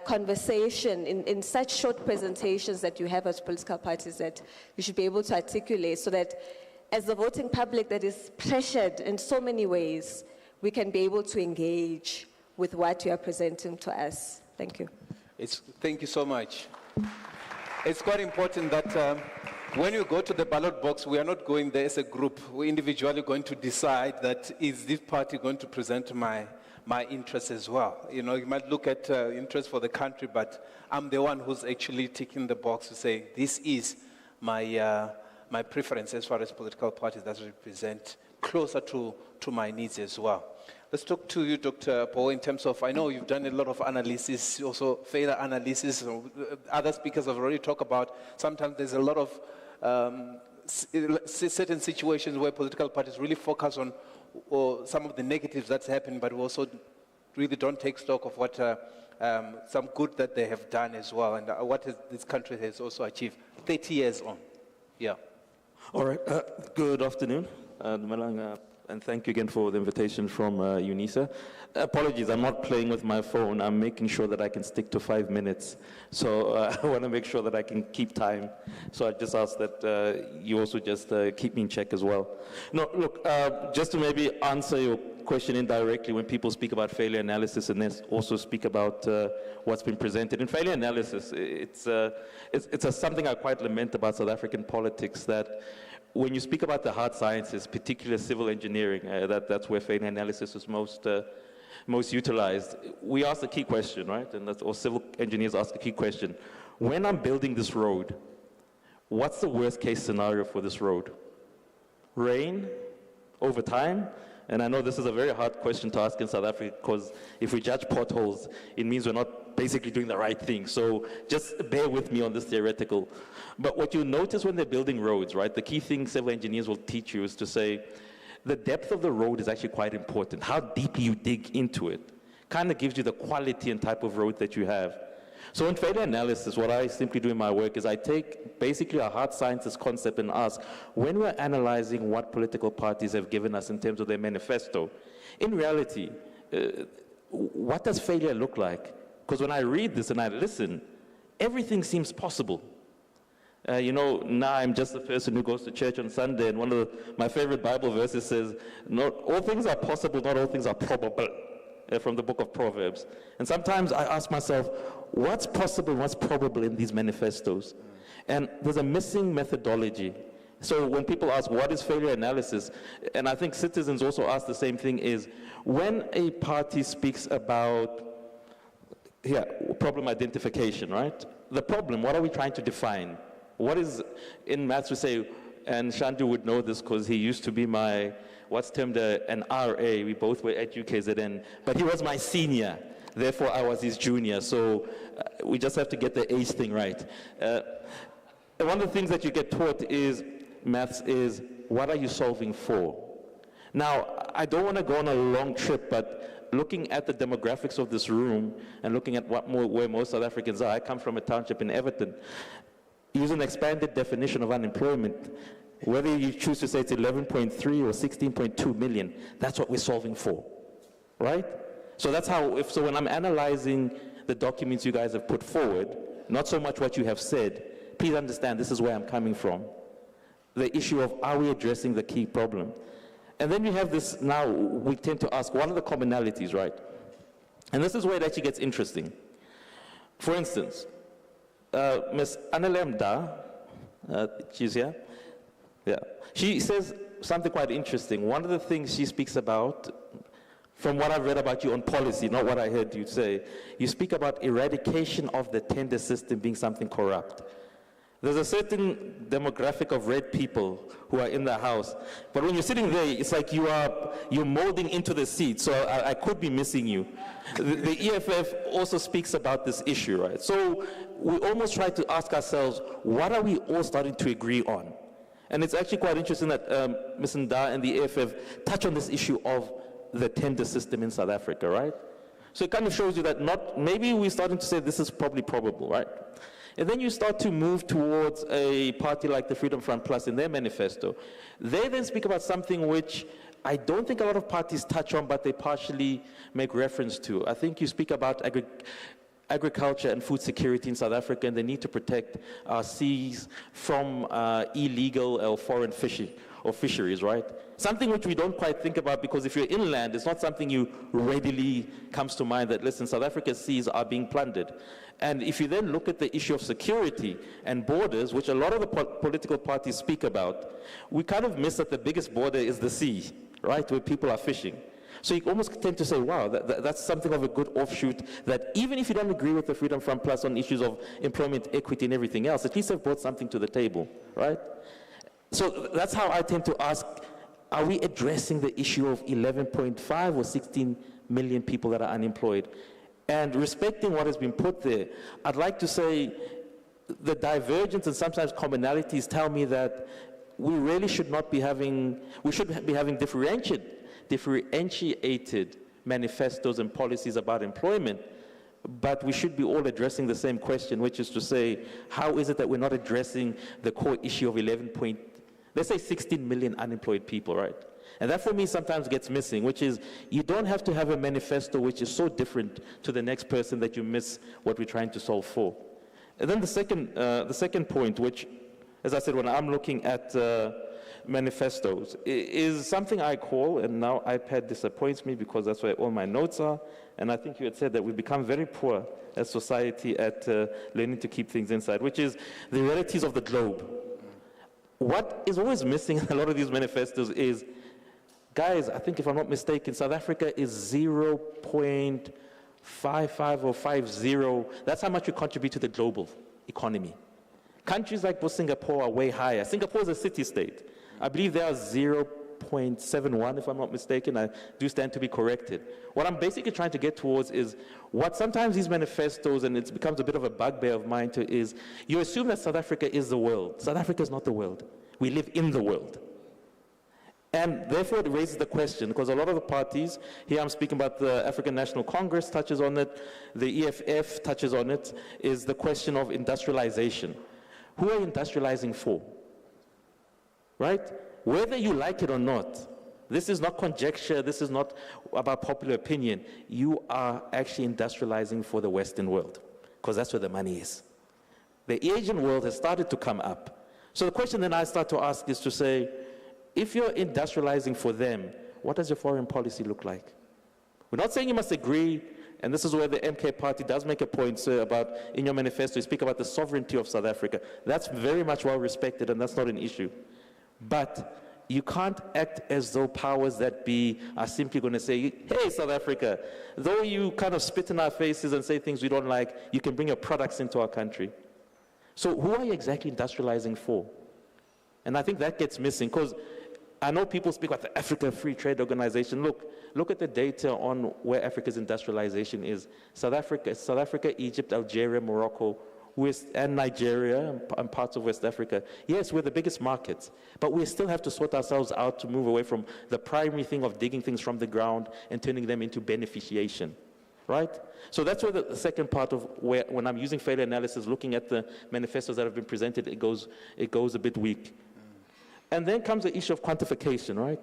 conversation in such short presentations that you have as political parties that you should be able to articulate, so that as the voting public that is pressured in so many ways, we can be able to engage with what you are presenting to us. Thank you. Thank you so much. It's quite important that when you go to the ballot box, we are not going there as a group. We're individually going to decide that, is this party going to present my interests as well? You know, you might look at interest for the country, but I'm the one who's actually ticking the box to say, this is my preference as far as political parties that represent closer to my needs as well. Let's talk to you, Dr. Pooe, in terms of, I know you've done a lot of analysis, also failure analysis. Other speakers have already talked about, sometimes there's a lot of certain situations where political parties really focus on some of the negatives that's happened, but we also really don't take stock of what some good that they have done as well, and what this country has also achieved 30 years on. Yeah. All right. Good afternoon. And thank you again for the invitation from Unisa. Apologies, I'm not playing with my phone. I'm making sure that I can stick to 5 minutes. So I want to make sure that I can keep time. So I just ask that you also just keep me in check as well. No, look, just to maybe answer your question indirectly, when people speak about failure analysis and then also speak about what's been presented. In failure analysis, it's something I quite lament about South African politics, that when you speak about the hard sciences, particularly civil engineering, that's where failure analysis is most utilized. We ask a key question, right? Or civil engineers ask a key question. When I'm building this road, what's the worst case scenario for this road? Rain over time? And I know this is a very hard question to ask in South Africa, because if we judge potholes, it means we're not basically doing the right thing. So just bear with me on this theoretical. But what you notice when they're building roads, right, the key thing civil engineers will teach you is to say, the depth of the road is actually quite important, how deeply you dig into it. kind of gives you the quality and type of road that you have. So in failure analysis, what I simply do in my work is I take basically a hard sciences concept and ask, when we're analyzing what political parties have given us in terms of their manifesto, in reality, what does failure look like? Because when I read this and I listen, everything seems possible. You know, now I'm just a person who goes to church on Sunday, and one of my favorite Bible verses says, not all things are possible, not all things are probable, from the book of Proverbs. And sometimes I ask myself, what's possible, what's probable in these manifestos? And there's a missing methodology. So when people ask, what is failure analysis? And I think citizens also ask the same thing, is when a party speaks about problem identification, right? The problem, what are we trying to define? What is, in maths we say, and Shandu would know this because he used to be my, what's termed an RA, we both were at UKZN, but he was my senior, therefore I was his junior, so we just have to get the age thing right. One of the things that you get taught is, maths is, what are you solving for? Now, I don't want to go on a long trip, but looking at the demographics of this room and looking at where most South Africans are, I come from a township in Everton. Use an expanded definition of unemployment. Whether you choose to say it's 11.3 or 16.2 million, that's what we're solving for, right? So that's how, so when I'm analyzing the documents you guys have put forward, not so much what you have said, please understand this is where I'm coming from. The issue of, are we addressing the key problem? And then you have this, now we tend to ask, what are the commonalities, right? And this is where it actually gets interesting. For instance, Ms. Anelemda, she's here, yeah. She says something quite interesting. One of the things she speaks about, from what I've read about you on policy, not what I heard you say, you speak about eradication of the tender system being something corrupt. There's a certain demographic of red people who are in the house, but when you're sitting there, it's like you're molding into the seat, so I could be missing you. The EFF also speaks about this issue, right? So we almost try to ask ourselves, what are we all starting to agree on? And it's actually quite interesting that Ms. Nda and the EFF touch on this issue of the tender system in South Africa, right? So it kind of shows you that maybe we're starting to say this is probably probable, right? And then you start to move towards a party like the Freedom Front Plus in their manifesto. They then speak about something which I don't think a lot of parties touch on, but they partially make reference to. I think you speak about agriculture and food security in South Africa, and the need to protect our seas from illegal or foreign fishing or fisheries, right? Something which we don't quite think about, because if you're inland, it's not something you readily comes to mind that, listen, South Africa's seas are being plundered. And if you then look at the issue of security and borders, which a lot of the political parties speak about, we kind of miss that the biggest border is the sea, right, where people are fishing. So you almost tend to say, wow, that's something of a good offshoot, that even if you don't agree with the Freedom Front Plus on issues of employment equity and everything else, at least they've brought something to the table, right? So that's how I tend to ask, are we addressing the issue of 11.5 or 16 million people that are unemployed? And respecting what has been put there, I'd like to say the divergence and sometimes commonalities tell me that we really should not be having, we should be having differentiated manifestos and policies about employment, but we should be all addressing the same question, which is to say, how is it that we're not addressing the core issue of 16 million unemployed people, right? And that for me sometimes gets missing, which is you don't have to have a manifesto which is so different to the next person that you miss what we're trying to solve for. And then the second point, which, as I said, when I'm looking at manifestos, is something I call, and now iPad disappoints me because that's where all my notes are, and I think you had said that we've become very poor as society at learning to keep things inside, which is the realities of the globe. What is always missing in a lot of these manifestos is, guys, I think if I'm not mistaken, South Africa is 0.55 or 50. That's how much we contribute to the global economy. Countries like Singapore are way higher. Singapore is a city-state. I believe they are 0.71, if I'm not mistaken. I do stand to be corrected. What I'm basically trying to get towards is what sometimes these manifestos, and it becomes a bit of a bugbear of mine too, is you assume that South Africa is the world. South Africa is not the world. We live in the world. And therefore, it raises the question, because a lot of the parties, here I'm speaking about the African National Congress touches on it, the EFF touches on it, is the question of industrialization. Who are you industrializing for? Right? Whether you like it or not, this is not conjecture, this is not about popular opinion. You are actually industrializing for the Western world, because that's where the money is. The Asian world has started to come up. So the question then I start to ask is to say, if you're industrializing for them, what does your foreign policy look like? We're not saying you must agree, and this is where the MK party does make a point, sir, about, in your manifesto, you speak about the sovereignty of South Africa. That's very much well respected, and that's not an issue. But you can't act as though powers that be are simply going to say, hey, South Africa, though you kind of spit in our faces and say things we don't like, you can bring your products into our country. So who are you exactly industrializing for? And I think that gets missing, because I know people speak about the Africa Free Trade Organization. Look at the data on where Africa's industrialization is. South Africa, Egypt, Algeria, Morocco, and Nigeria, and parts of West Africa. Yes, we're the biggest markets, but we still have to sort ourselves out to move away from the primary thing of digging things from the ground and turning them into beneficiation, right? So that's where the second part of where, when I'm using failure analysis, looking at the manifestos that have been presented, it goes a bit weak. And then comes the issue of quantification, right?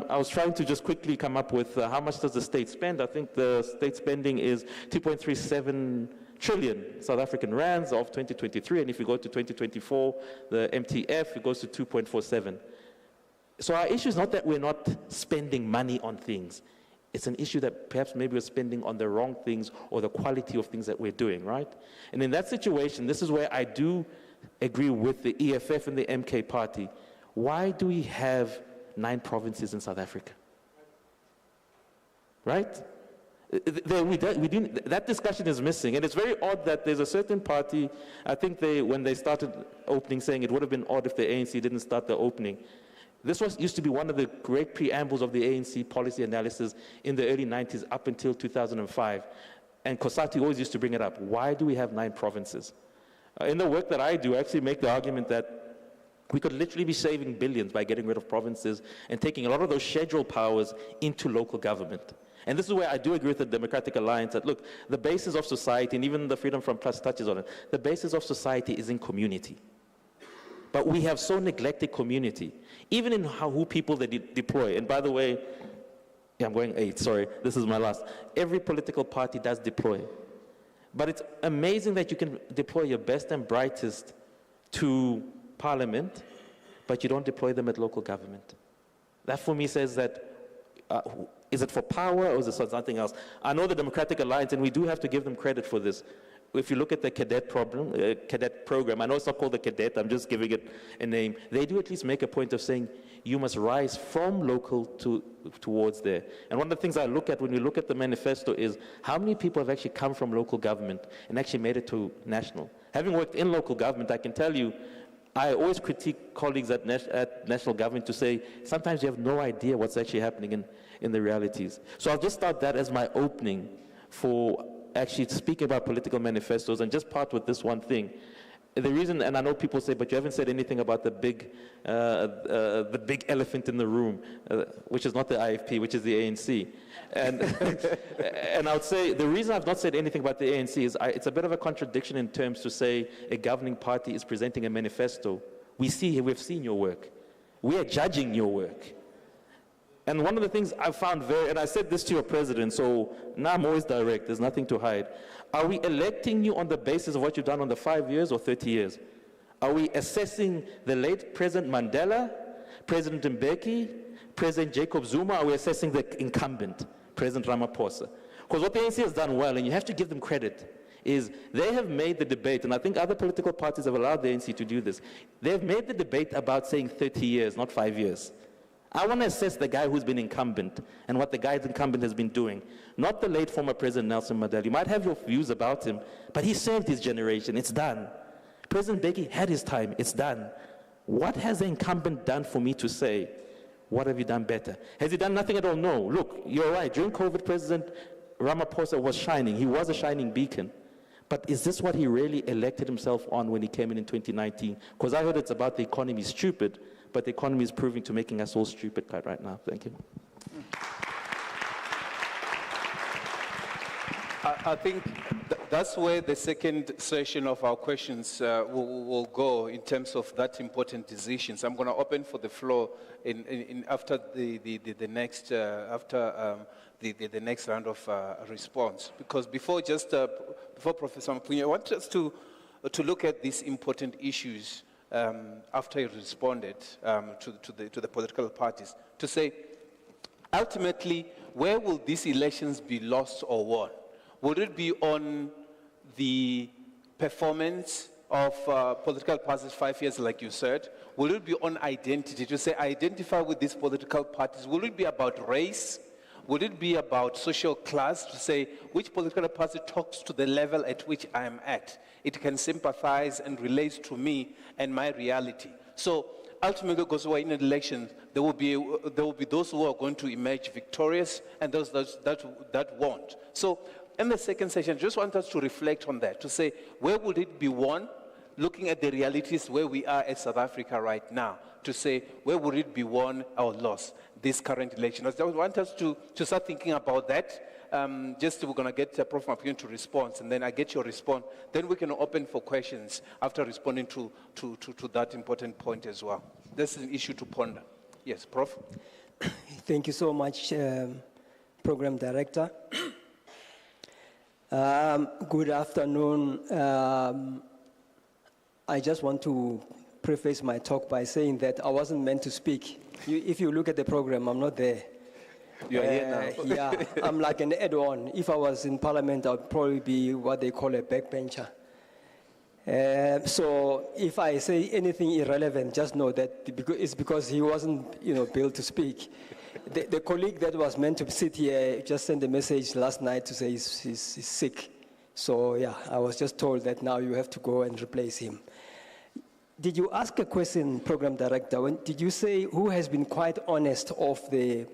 I was trying to just quickly come up with how much does the state spend. I think the state spending is 2.37 trillion South African rands of 2023, and if we go to 2024, the MTF, it goes to 2.47. So our issue is not that we're not spending money on things. It's an issue that perhaps maybe we're spending on the wrong things or the quality of things that we're doing, right? And in that situation, this is where I do agree with the EFF and the MK party. Why do we have 9 provinces in South Africa? Right? That discussion is missing, and it's very odd that there's a certain party, I think when they started opening, saying it would have been odd if the ANC didn't start the opening. This used to be one of the great preambles of the ANC policy analysis in the early 90s up until 2005, and Kosati always used to bring it up. Why do we have 9 provinces? In the work that I do, I actually make the argument that we could literally be saving billions by getting rid of provinces and taking a lot of those scheduled powers into local government. And this is where I do agree with the Democratic Alliance that, look, the basis of society, and even the Freedom from Plus touches on it, the basis of society is in community. But we have so neglected community, even in who people they deploy. And by the way, I'm going 8, sorry, this is my last. Every political party does deploy. But it's amazing that you can deploy your best and brightest to parliament, but you don't deploy them at local government. That for me says that, is it for power or is it for something else? I know the Democratic Alliance, and we do have to give them credit for this. If you look at the cadet program, I know it's not called the cadet, I'm just giving it a name. They do at least make a point of saying you must rise from local towards there. And one of the things I look at when we look at the manifesto is how many people have actually come from local government and actually made it to national. Having worked in local government, I can tell you, I always critique colleagues at national government to say, sometimes you have no idea what's actually happening in the realities. So I'll just start that as my opening for actually speaking about political manifestos and just part with this one thing. The reason, and I know people say, but you haven't said anything about the big elephant in the room, which is not the IFP, which is the ANC. And, and I would say the reason I've not said anything about the ANC is it's a bit of a contradiction in terms to say a governing party is presenting a manifesto. We've seen your work. We are judging your work. And one of the things I found and I said this to your president, so now I'm always direct, there's nothing to hide. Are we electing you on the basis of what you've done on the 5 years or 30 years? Are we assessing the late President Mandela, President Mbeki, President Jacob Zuma? Are we assessing the incumbent, President Ramaphosa? Because what the ANC has done well, and you have to give them credit, is they have made the debate, and I think other political parties have allowed the ANC to do this. They've made the debate about saying 30 years, not 5 years. I want to assess the guy who's been incumbent and what the guy incumbent has been doing, not the late former President Nelson Mandela. You might have your views about him, but he served his generation. It's done. President Mbeki had his time. It's done. What has the incumbent done for me to say, what have you done better? Has he done nothing at all? No. Look, you're right. During COVID, President Ramaphosa was shining. He was a shining beacon. But is this what he really elected himself on when he came in 2019? Because I heard it's about the economy, stupid. but the economy is proving to making us all stupid right now. Thank you. I think that's where the second session of our questions will go in terms of that important decisions. I'm going to open for the floor after the next next round of response. Because before Professor Mpuye, I want us to look at these important issues after he responded to the political parties, to say, ultimately, where will these elections be lost or won? Would it be on the performance of political parties 5 years, like you said? Will it be on identity, to say, identify with these political parties? Will it be about race? Would it be about social class, to say, which political party talks to the level at which I am at? It can sympathize and relate to me and my reality. So ultimately, because we're in an election, there will be those who are going to emerge victorious and those that won't. So in the second session, I just want us to reflect on that, to say, where would it be won? Looking at the realities where we are at South Africa right now, to say, where would it be won or lost, this current election? I want us to start thinking about that. We're going to get Prof. Mpuye to respond, and then I get your response. Then we can open for questions after responding to that important point as well. This is an issue to ponder. Yes, Prof. Thank you so much, Program Director. Good afternoon. I just want to preface my talk by saying that I wasn't meant to speak. If you look at the program, I'm not there. You are here now. Yeah, I'm like an add-on. If I was in Parliament, I'd probably be what they call a backbencher. So if I say anything irrelevant, just know that it's because he wasn't, built to speak. The colleague that was meant to sit here just sent a message last night to say he's sick. So yeah, I was just told that now you have to go and replace him. Did you ask a question, Program Director? Did you say who has been quite honest of the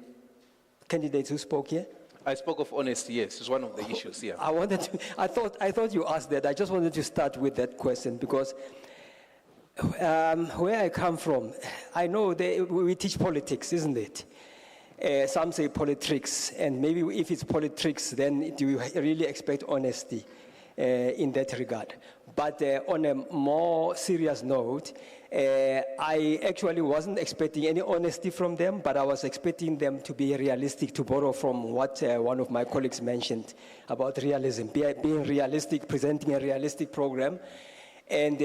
candidates who spoke here? I spoke of honesty, yes. It's one of the issues here. I thought you asked that. I just wanted to start with that question because where I come from, I know we teach politics, isn't it? Some say politics, and maybe if it's politics, then do you really expect honesty in that regard? But on a more serious note, I actually wasn't expecting any honesty from them, but I was expecting them to be realistic, to borrow from what one of my colleagues mentioned about realism, being realistic, presenting a realistic program. And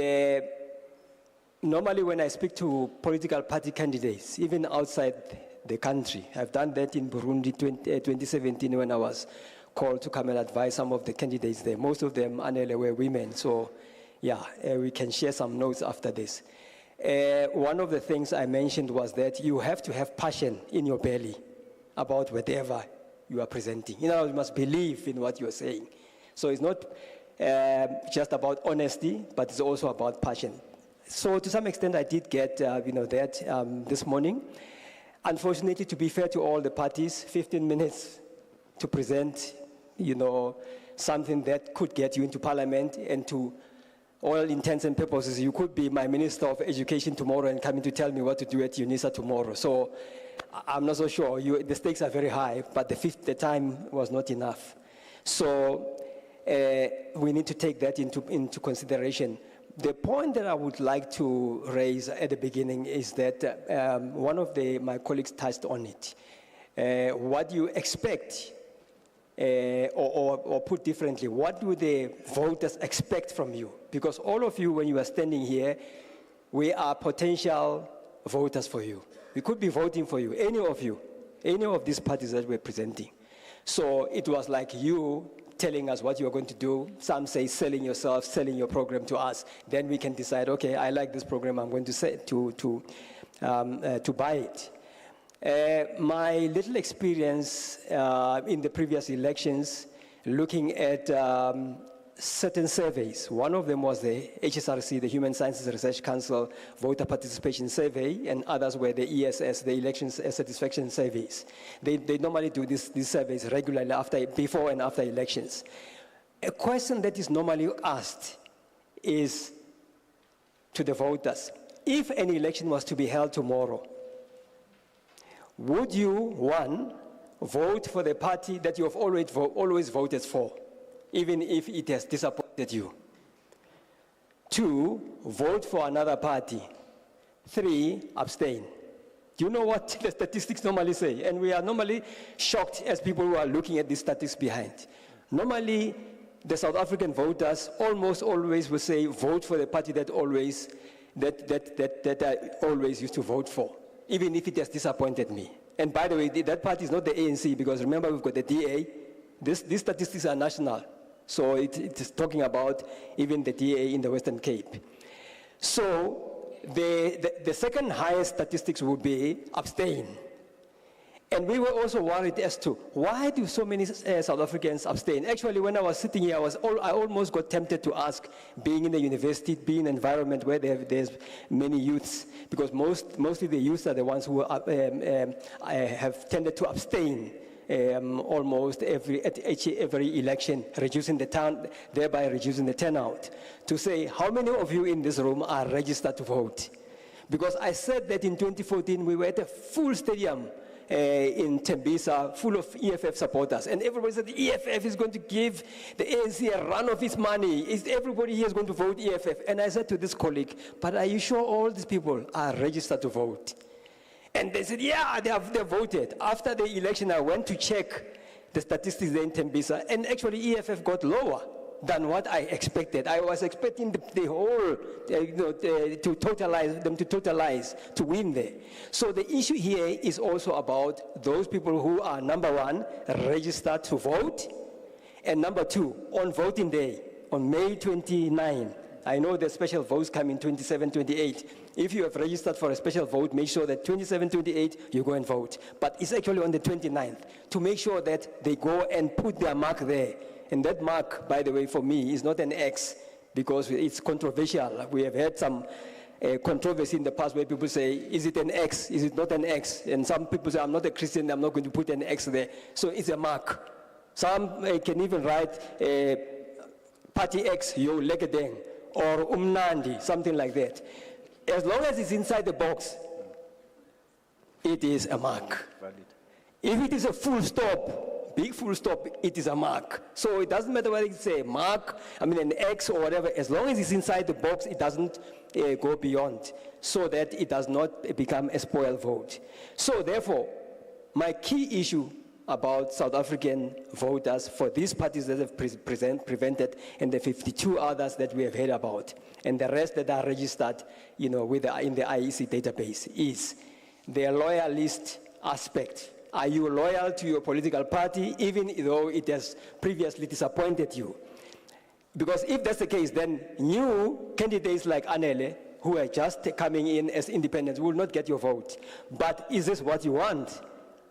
normally when I speak to political party candidates, even outside the country, I've done that in Burundi 2017 when I was called to come and advise some of the candidates there. Most of them were women, so yeah, we can share some notes after this. One of the things I mentioned was that you have to have passion in your belly about whatever you are presenting. You must believe in what you're saying. So it's not just about honesty, but it's also about passion. So to some extent, I did get that this morning. Unfortunately, to be fair to all the parties, 15 minutes to present, something that could get you into Parliament, and to all intents and purposes, you could be my Minister of Education tomorrow and coming to tell me what to do at Unisa tomorrow. So I'm not so sure. The stakes are very high, but the time was not enough. So we need to take that into consideration. The point that I would like to raise at the beginning is that one of my colleagues touched on it. What do you expect, or put differently, what do the voters expect from you? Because all of you, when you are standing here, we are potential voters for you. We could be voting for you, any of these parties that we're presenting. So it was like you telling us what you're going to do. Some say selling yourself, selling your program to us. Then we can decide, okay, I like this program, I'm going to say to buy it. My little experience in the previous elections, looking at certain surveys. One of them was the HSRC, the Human Sciences Research Council Voter Participation Survey, and others were the ESS, the Elections Satisfaction Surveys. They normally do these surveys regularly before and after elections. A question that is normally asked is to the voters, if an election was to be held tomorrow, would you, one, vote for the party that you have always voted for, even if it has disappointed you? Two, vote for another party. Three, abstain. Do you know what the statistics normally say? And we are normally shocked as people who are looking at these statistics behind. Normally, the South African voters almost always will say, vote for the party that I always used to vote for, even if it has disappointed me. And by the way, that party is not the ANC, because remember, we've got the DA. These statistics are national. So it is talking about even the DA in the Western Cape. So the second highest statistics would be abstain. And we were also worried as to why do so many South Africans abstain? Actually, when I was sitting here, I almost got tempted to ask, being in the university, being in an environment where there's many youths, because mostly the youths are the ones who have tended to abstain almost every election, reducing thereby reducing the turnout. To say, how many of you in this room are registered to vote? Because I said that in 2014, we were at a full stadium in Tembisa, full of EFF supporters. And everybody said the EFF is going to give the ANC a run of its money. Everybody here is going to vote EFF. And I said to this colleague, but are you sure all these people are registered to vote? And they said, yeah, they voted. After the election, I went to check the statistics there in Tembisa, and actually EFF got lower than what I expected. I was expecting the whole, to totalize, to win there. So the issue here is also about those people who are, number one, registered to vote, and number two, on voting day, on May 29, I know the special votes come in 27, 28. If you have registered for a special vote, make sure that 27, 28, you go and vote. But it's actually on the 29th, to make sure that they go and put their mark there. And that mark, by the way, for me, is not an X, because it's controversial. We have had some controversy in the past where people say, is it an X? Is it not an X? And some people say, I'm not a Christian, I'm not going to put an X there. So it's a mark. Some can even write Party X, yo legedeng, or umnandi, something like that. As long as it's inside the box, it is a mark. Valid. If it is a full stop, big full stop, it is a mark. So it doesn't matter whether it's a mark, an X or whatever, as long as it's inside the box, it doesn't go beyond, so that it does not become a spoiled vote. So therefore, my key issue about South African voters for these parties that have prevented, and the 52 others that we have heard about, and the rest that are registered, in the IEC database, is their loyalist aspect. Are you loyal to your political party, even though it has previously disappointed you? Because if that's the case, then new candidates like Anele, who are just coming in as independents, will not get your vote. But is this what you want?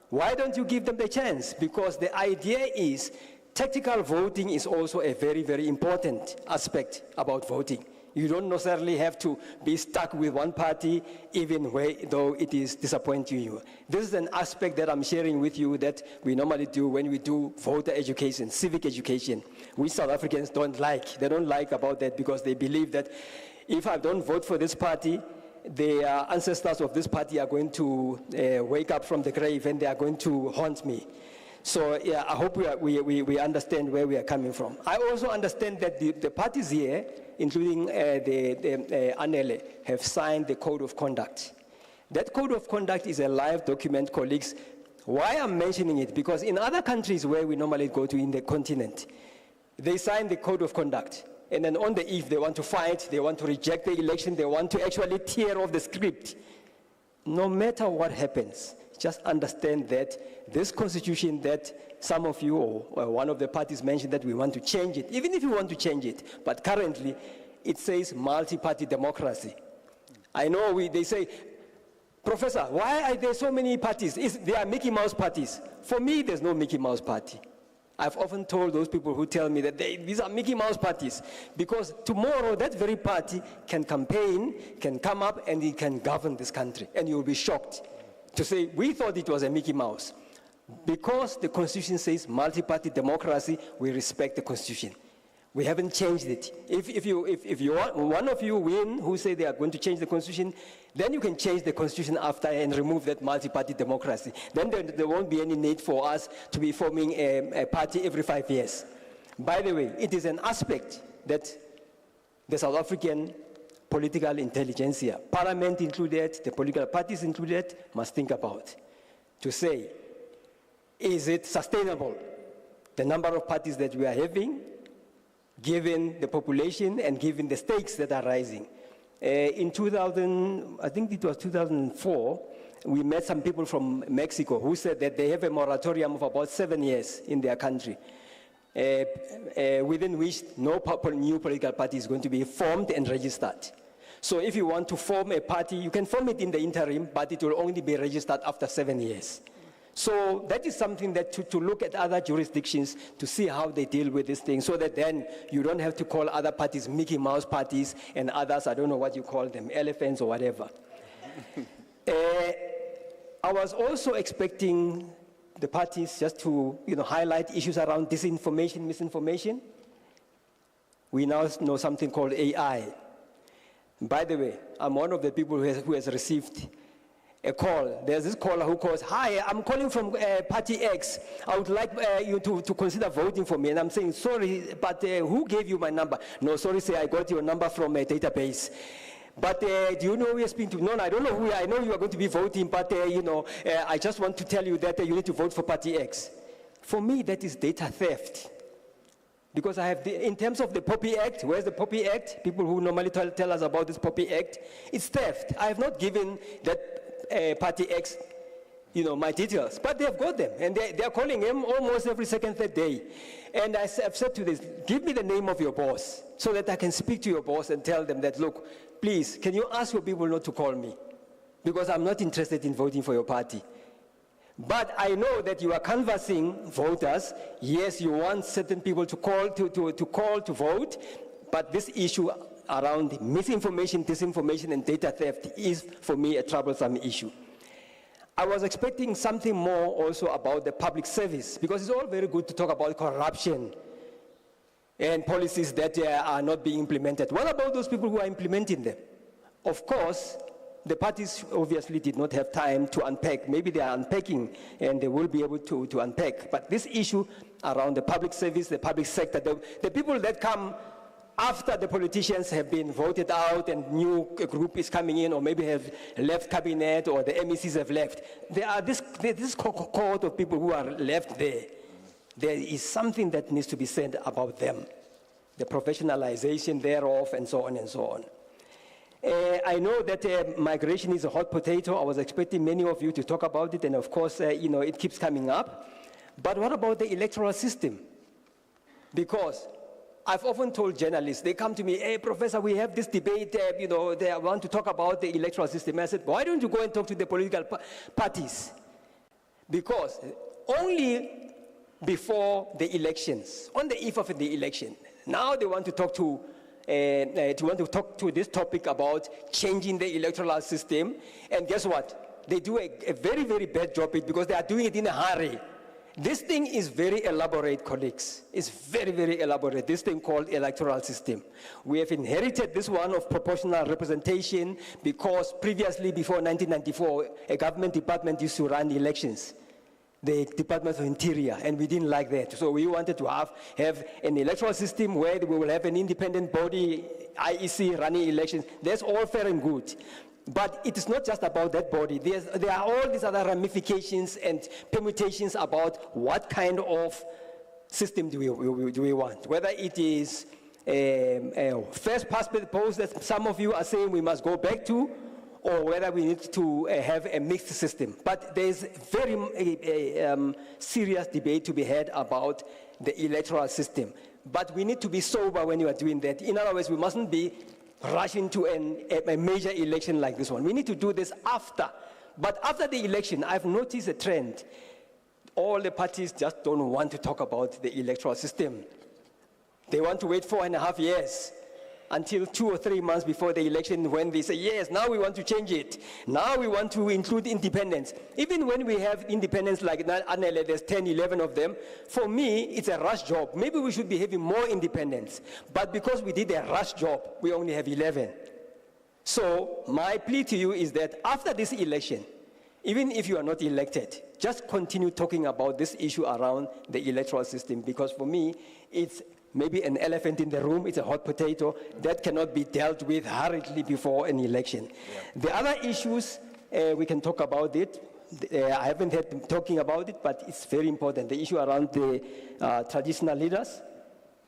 Why don't you give them the chance? Because the idea is tactical voting is also a very, very important aspect about voting. You don't necessarily have to be stuck with one party, even though it is disappointing you. This is an aspect that I'm sharing with you that we normally do when we do voter education, civic education. We South Africans don't like. They don't like about that because they believe that if I don't vote for this party, the ancestors of this party are going to wake up from the grave and they are going to haunt me. So yeah, I hope we understand where we are coming from. I also understand that the parties here, including the Anele, have signed the Code of Conduct. That Code of Conduct is a live document, colleagues. Why I'm mentioning it? Because in other countries where we normally go to in the continent, they sign the Code of Conduct. And then on the eve, they want to fight, they want to reject the election, they want to actually tear off the script. No matter what happens, just understand that this constitution that some of you or one of the parties mentioned that we want to change it, even if you want to change it, but currently it says multi-party democracy. I know they say, Professor, why are there so many parties? There are Mickey Mouse parties. For me, there's no Mickey Mouse party. I've often told those people who tell me that these are Mickey Mouse parties, because tomorrow that very party can campaign, can come up, and it can govern this country. And you'll be shocked to say, we thought it was a Mickey Mouse. Because the Constitution says multi-party democracy, we respect the Constitution. We haven't changed it. If you want, one of you win who say they are going to change the constitution, then you can change the constitution after and remove that multi-party democracy. Then there won't be any need for us to be forming a party every 5 years. By the way, it is an aspect that the South African political intelligentsia, parliament included, the political parties included, must think about. To say, is it sustainable, the number of parties that we are having, given the population and given the stakes that are rising? In 2000, I think it was 2004, we met some people from Mexico who said that they have a moratorium of about 7 years in their country, within which no new political party is going to be formed and registered. So if you want to form a party, you can form it in the interim, but it will only be registered after 7 years. So that is something that to look at other jurisdictions to see how they deal with this thing, so that then you don't have to call other parties Mickey Mouse parties and others, I don't know what you call them, elephants or whatever. I was also expecting the parties just to highlight issues around disinformation, misinformation. We now know something called AI. By the way, I'm one of the people who has received a call. There's this caller who calls, "Hi, I'm calling from Party X. I would like you to consider voting for me." And I'm saying, "Sorry, but who gave you my number?" "No, sorry, sir, I got your number from a database." "But do you know who you're speaking to?" "No, I don't know who you are. I know you are going to be voting, but I just want to tell you that you need to vote for Party X." For me, that is data theft. Because I have, in terms of the POPI Act, where's the POPI Act? People who normally tell us about this POPI Act, it's theft. I have not given that Party X, my details, but they have got them, and they are calling him almost every second, third day. And I've said to this, give me the name of your boss, so that I can speak to your boss and tell them that, look, please, can you ask your people not to call me? Because I'm not interested in voting for your party. But I know that you are canvassing voters. Yes, you want certain people to call to vote, but this issue around misinformation, disinformation, and data theft is, for me, a troublesome issue. I was expecting something more also about the public service, because it's all very good to talk about corruption and policies that are not being implemented. What about those people who are implementing them? Of course, the parties obviously did not have time to unpack. Maybe they are unpacking and they will be able to unpack. But this issue around the public service, the public sector, the people that come after the politicians have been voted out and new group is coming in, or maybe have left cabinet, or the MECs have left. There are this cohort of people who are left there. There is something that needs to be said about them, the professionalization thereof, and so on and so on. I know that migration is a hot potato. I was expecting many of you to talk about it, and of course, it keeps coming up. But what about the electoral system? Because I've often told journalists, they come to me, "Hey, Professor, we have this debate, they want to talk about the electoral system." I said, "Why don't you go and talk to the political parties?" Because only before the elections, on the eve of the election, now they want to talk to this topic about changing the electoral system. And guess what? They do a very, very bad job because they are doing it in a hurry. This thing is very elaborate, colleagues. It's very, very elaborate, this thing called electoral system. We have inherited this one of proportional representation because previously, before 1994, a government department used to run elections, the Department of Interior, and we didn't like that. So we wanted to have an electoral system where we will have an independent body, IEC, running elections. That's all fair and good. But it is not just about that body. There are all these other ramifications and permutations about what kind of system do we want. Whether it is a first past the post that some of you are saying we must go back to, or whether we need to have a mixed system. But there is very serious debate to be had about the electoral system. But we need to be sober when you are doing that. In other words, we mustn't be rushing to a major election like this one. We need to do this after. But after the election, I've noticed a trend. All the parties just don't want to talk about the electoral system. They want to wait 4.5 years. until 2 or 3 months before the election when they say, yes, now we want to change it. Now we want to include independents. Even when we have independents like Anele, there's 10, 11 of them, for me, it's a rush job. Maybe we should be having more independents. But because we did a rush job, we only have 11. So my plea to you is that after this election, even if you are not elected, just continue talking about this issue around the electoral system, because for me, it's maybe an elephant in the room, it's a hot potato that cannot be dealt with hurriedly before an election. Yeah. The other issues, we can talk about it. I haven't heard them talking about it, but it's very important. The issue around the traditional leaders,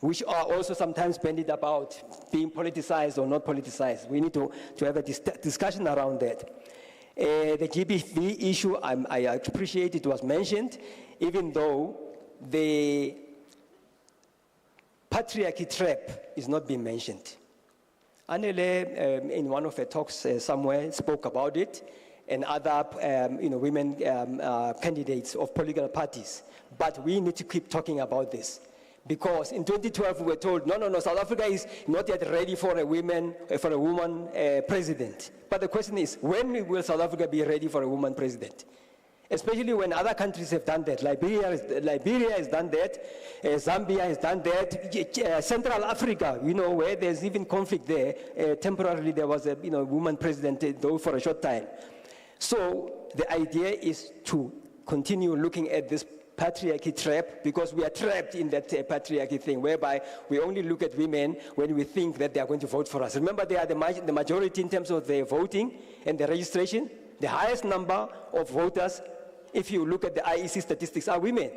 which are also sometimes bandied about being politicized or not politicized. We need to have a discussion around that. The GBV issue, I appreciate it was mentioned, even though the patriarchy trap is not being mentioned. Anele, in one of her talks somewhere, spoke about it, and other women candidates of political parties. But we need to keep talking about this. Because in 2012 we were told, no, South Africa is not yet ready for a woman president. But the question is, when will South Africa be ready for a woman president? Especially when other countries have done that. Liberia has done that, Zambia has done that, Central Africa, where there's even conflict there. Temporarily there was a woman president, though for a short time. So the idea is to continue looking at this patriarchy trap, because we are trapped in that patriarchy thing, whereby we only look at women when we think that they are going to vote for us. Remember, they are the majority in terms of their voting and the registration. The highest number of voters, if you look at the IEC statistics, are women.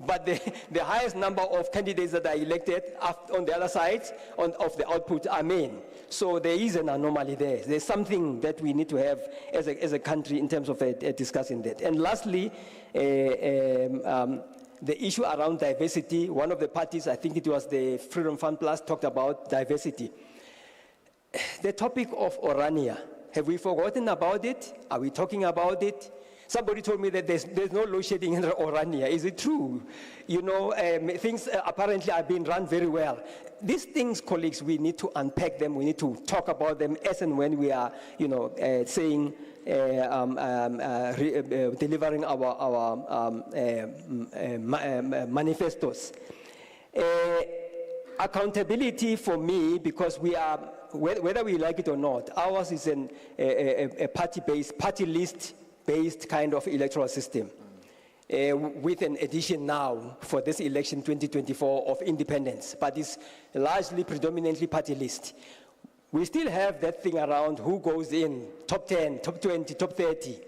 But the highest number of candidates that are elected on the other side of the output are men. So there is an anomaly there. There's something that we need to have as a country in terms of discussing that. And lastly, the issue around diversity. One of the parties, I think it was the Freedom Fund Plus, talked about diversity. The topic of Orania, have we forgotten about it? Are we talking about it? Somebody told me that there's no load shedding in Orania. Is it true? Things apparently are being run very well. These things, colleagues, we need to unpack them. We need to talk about them as and when we are, saying, delivering our manifestos. Accountability for me, because we are, whether we like it or not, ours is a party-based, party list-based kind of electoral system, with an addition now for this election 2024 of independence, but it's largely predominantly party list. We still have that thing around who goes in, top 10, top 20, top 30.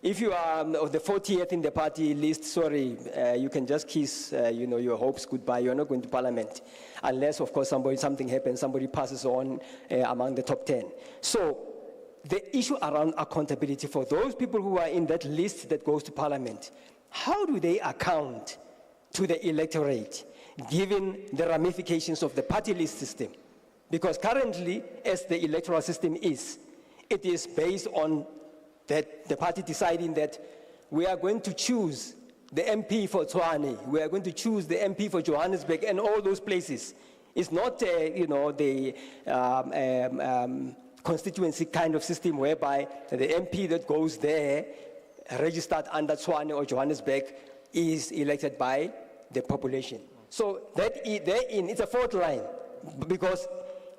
If you are the 40th in the party list, sorry, you can just kiss your hopes goodbye. You're not going to parliament, unless, of course, something happens, somebody passes on among the top 10. So the issue around accountability for those people who are in that list that goes to parliament, how do they account to the electorate, given the ramifications of the party list system? Because currently, as the electoral system is, it is based on that the party deciding that we are going to choose the MP for Tshwane, we are going to choose the MP for Johannesburg and all those places. It's not, the constituency kind of system whereby the MP that goes there, registered under Tshwane or Johannesburg, is elected by the population. So it's a fault line, because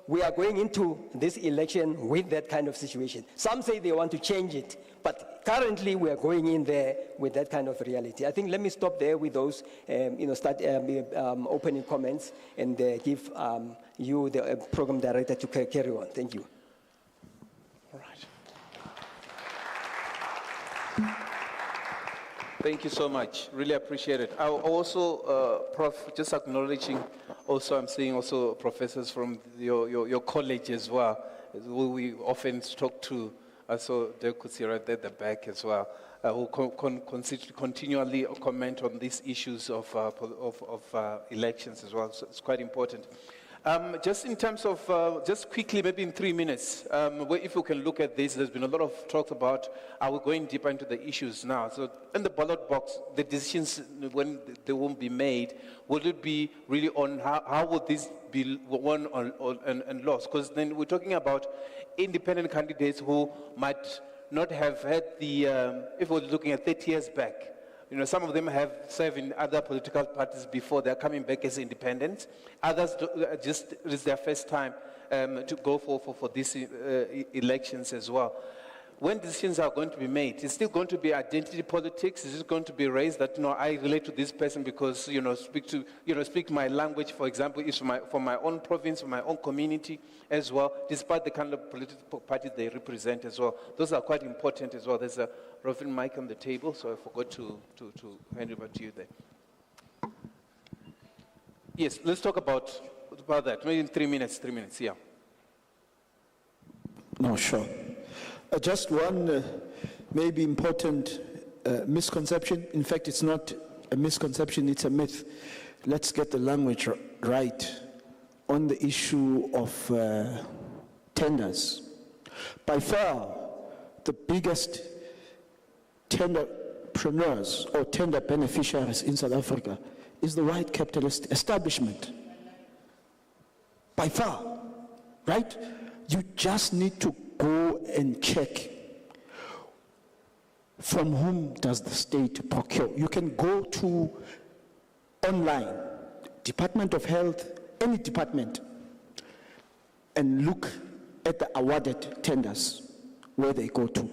we are going into this election with that kind of situation. Some say they want to change it, but currently we are going in there with that kind of reality. I think let me stop there with those, start opening comments and give you, the program director, to carry on. Thank you. All right. Thank you so much. Really appreciate it. I also, Prof, just acknowledging, also I'm seeing also professors from your college as well, who we often talk to. I saw Dirk Kutsi right there at the back as well, who continually comment on these issues of elections as well. So it's quite important. Just in terms of, just quickly, maybe in 3 minutes, if we can look at this, there's been a lot of talk about, are we going deeper into the issues now? So in the ballot box, the decisions, when they won't be made, will it be really on how would this be won and lost? Because then we're talking about independent candidates who might not have had the, if we're looking at 30 years back, some of them have served in other political parties before. They're coming back as independents. Others just, it's their first time to go for these elections as well. When decisions are going to be made, it's still going to be identity politics. Is it going to be raised that, I relate to this person because, speak my language, for example, is from my own province, from my own community as well, despite the kind of political parties they represent as well. Those are quite important as well. There's a roving mic on the table, so I forgot to hand over to you there. Yes, let's talk about that. Maybe in 3 minutes, yeah. No, sure. Just one maybe important misconception. In fact, it's not a misconception, it's a myth. Let's get the language right on the issue of tenders. By far, the biggest tenderpreneurs or tender beneficiaries in South Africa is the white capitalist establishment. By far, right? You just need to go and check from whom does the state procure. You can go to online, Department of Health, any department, and look at the awarded tenders, where they go to.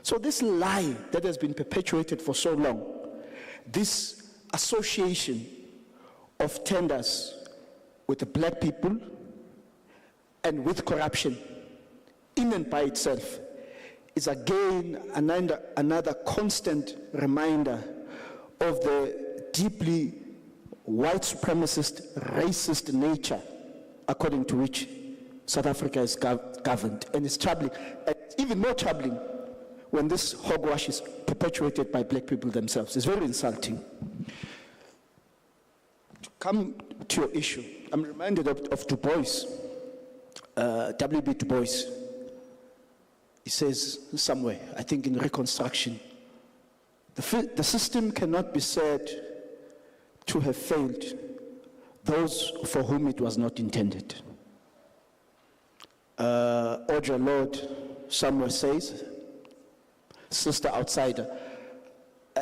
So this lie that has been perpetuated for so long, this association of tenders with the black people and with corruption, in and by itself, is again another constant reminder of the deeply white supremacist, racist nature according to which South Africa is governed. And it's troubling, even more troubling when this hogwash is perpetuated by black people themselves. It's very insulting. To come to your issue, I'm reminded of Du Bois, W.B. Du Bois. He says somewhere, I think in Reconstruction, the system cannot be said to have failed those for whom it was not intended. Audre Lorde somewhere says, sister outsider.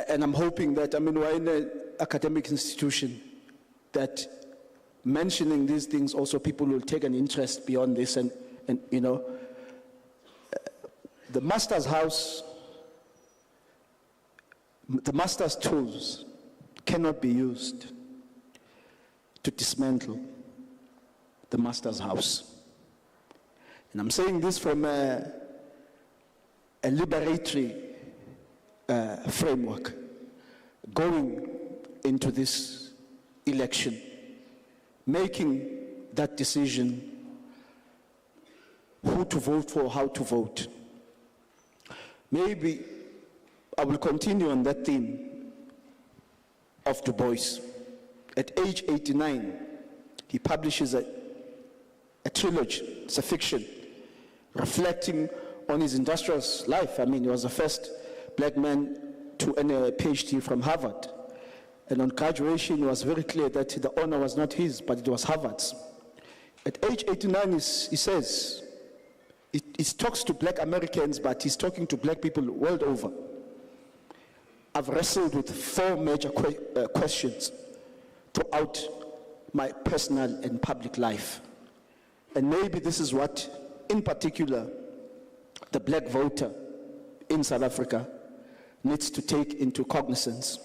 And I'm hoping that, we're in an academic institution that mentioning these things also people will take an interest beyond this and the master's house, the master's tools cannot be used to dismantle the master's house. And I'm saying this from a liberatory framework, going into this election, making that decision, who to vote for, how to vote. Maybe I will continue on that theme of Du Bois. At age 89, he publishes a trilogy, it's a fiction, reflecting on his industrious life. He was the first black man to earn a PhD from Harvard. And on graduation, it was very clear that the honor was not his, but it was Harvard's. At age 89, he says, he talks to black Americans, but he's talking to black people world over. I've wrestled with 4 major questions throughout my personal and public life. And maybe this is what, in particular, the black voter in South Africa needs to take into cognizance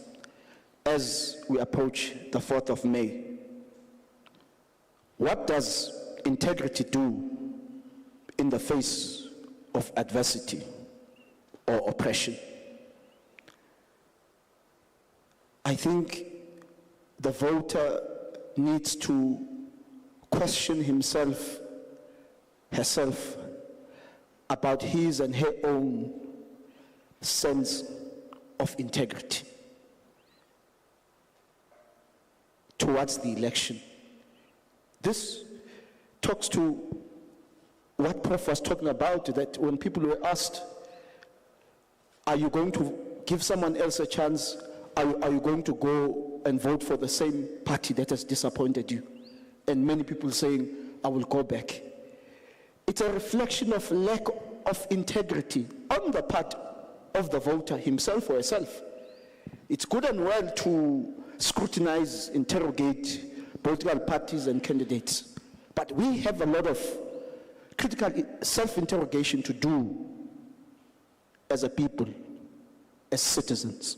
as we approach the 4th of May. What does integrity do in the face of adversity or oppression? I think the voter needs to question himself, herself, about his and her own sense of integrity towards the election. This talks to what Prof was talking about, that when people were asked, are you going to give someone else a chance? Are you going to go and vote for the same party that has disappointed you? And many people saying, I will go back. It's a reflection of lack of integrity on the part of the voter himself or herself. It's good and well to scrutinize, interrogate political parties and candidates, but we have a lot of critical self-interrogation to do as a people, as citizens.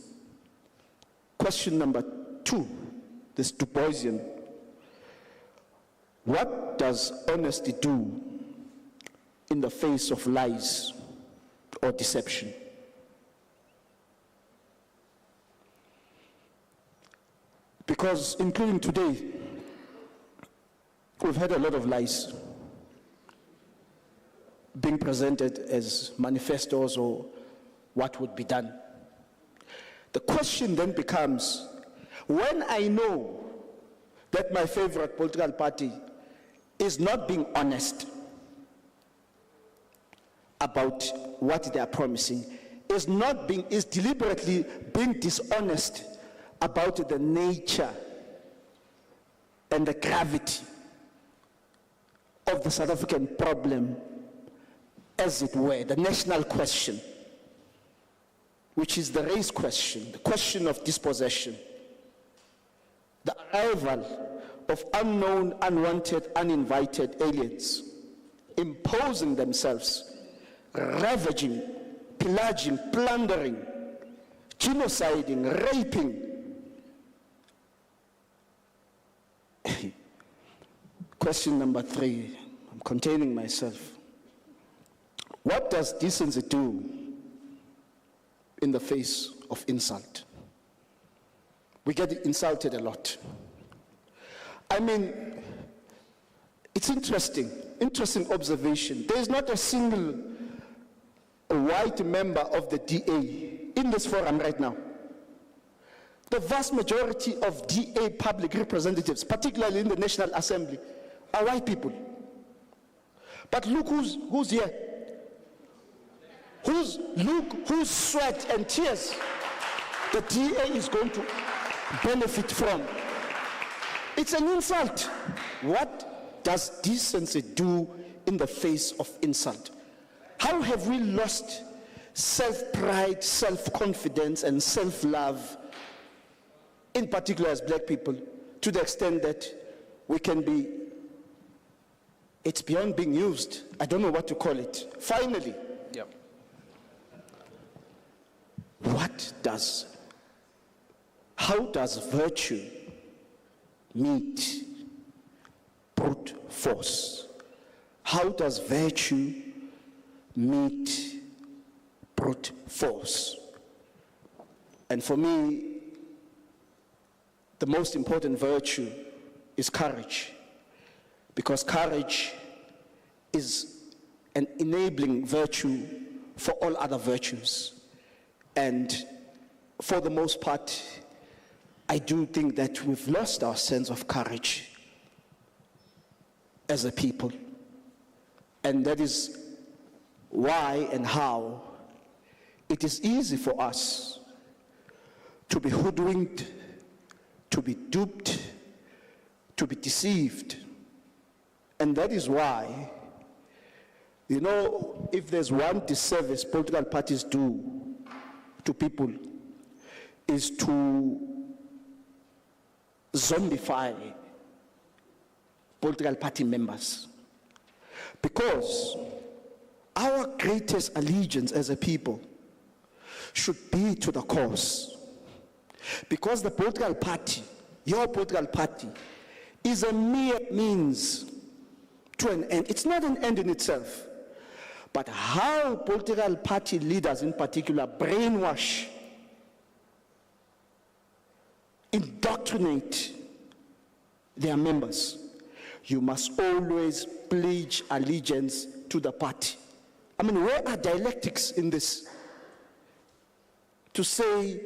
Question number 2, this Du Boisian. What does honesty do in the face of lies or deception? Because including today, we've had a lot of lies being presented as manifestos or what would be done. The question then becomes, when I know that my favorite political party is not being honest about what they are promising, is deliberately being dishonest about the nature and the gravity of the South African problem, as it were, the national question, which is the race question, the question of dispossession, the arrival of unknown, unwanted, uninvited aliens imposing themselves, ravaging, pillaging, plundering, genociding, raping. Question number 3, I'm containing myself. What does decency do in the face of insult? We get insulted a lot. I mean, it's interesting observation. There is not a single white member of the DA in this forum right now. The vast majority of DA public representatives, particularly in the National Assembly, are white people. But look who's here. Look whose sweat and tears the DA is going to benefit from. It's an insult. What does decency do in the face of insult? How have we lost self-pride, self-confidence, and self-love, in particular as black people, to the extent that we can be, it's beyond being used. I don't know what to call it. Finally, how does virtue meet brute force? How does virtue meet brute force? And for me, the most important virtue is courage, because courage is an enabling virtue for all other virtues. And for the most part, I do think that we've lost our sense of courage as a people. And that is why and how it is easy for us to be hoodwinked, to be duped, to be deceived. And that is why, if there's one disservice political parties do to people, is to zombify political party members. Because our greatest allegiance as a people should be to the cause. Because the political party, your political party, is a mere means to an end. It's not an end in itself. But how political party leaders in particular brainwash, indoctrinate their members, you must always pledge allegiance to the party. I mean, where are dialectics in this? To say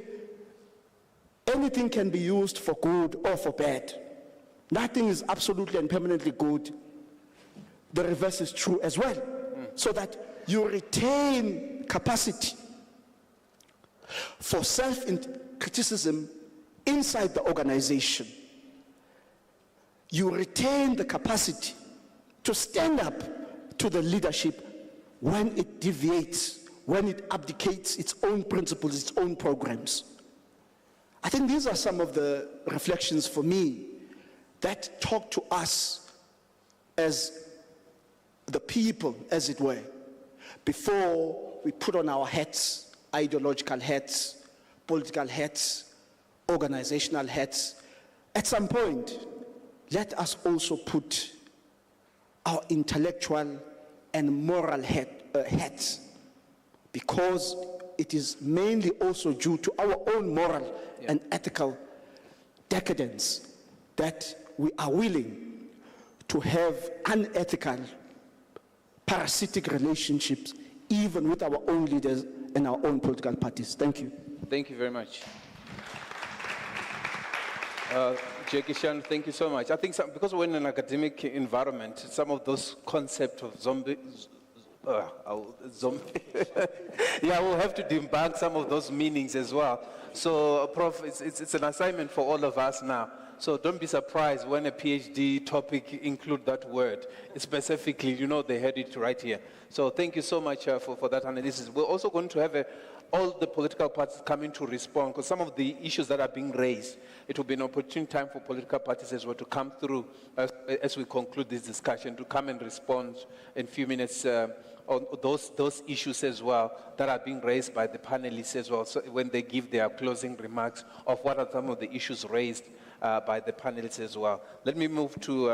anything can be used for good or for bad. Nothing is absolutely and permanently good the reverse is true as well, so that you retain capacity for self-criticism inside the organization. You retain the capacity to stand up to the leadership when it deviates, when it abdicates its own principles, its own programs. I think these are some of the reflections for me that talk to us as the people, as it were, before we put on our hats, ideological hats, political hats, organizational hats. At some point, let us also put our intellectual and moral hats, because it is mainly also due to our own moral and ethical decadence that we are willing to have unethical, parasitic relationships, even with our own leaders and our own political parties. Thank you. Thank you very much. Jackie Shan, thank you so much. I think because we're in an academic environment, some of those concepts of zombie, yeah, we'll have to debunk some of those meanings as well. So, Prof, it's an assignment for all of us now. So don't be surprised when a PhD topic include that word. Specifically, you know they had it right here. So thank you so much for that analysis. We're also going to have all the political parties coming to respond, because some of the issues that are being raised, it will be an opportune time for political parties as well to come through as we conclude this discussion, to come and respond in a few minutes on those issues as well that are being raised by the panelists as well, so when they give their closing remarks of what are some of the issues raised by the panelists as well. Let me move to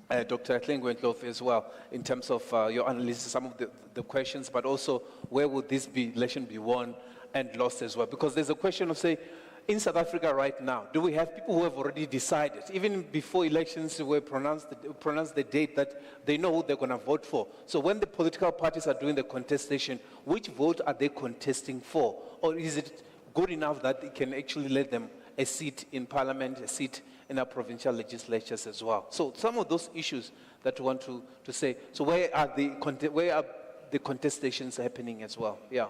Dr. Hlengiwe Ndlovu as well, in terms of your analysis, some of the questions, but also where would this election be won and lost as well? Because there's a question of, say, in South Africa right now, do we have people who have already decided, even before elections were pronounced the date, that they know who they're going to vote for? So when the political parties are doing the contestation, which vote are they contesting for? Or is it good enough that it can actually let them a seat in parliament, a seat in our provincial legislatures as well? So some of those issues that we want to say. So where are the contestations happening as well? Yeah.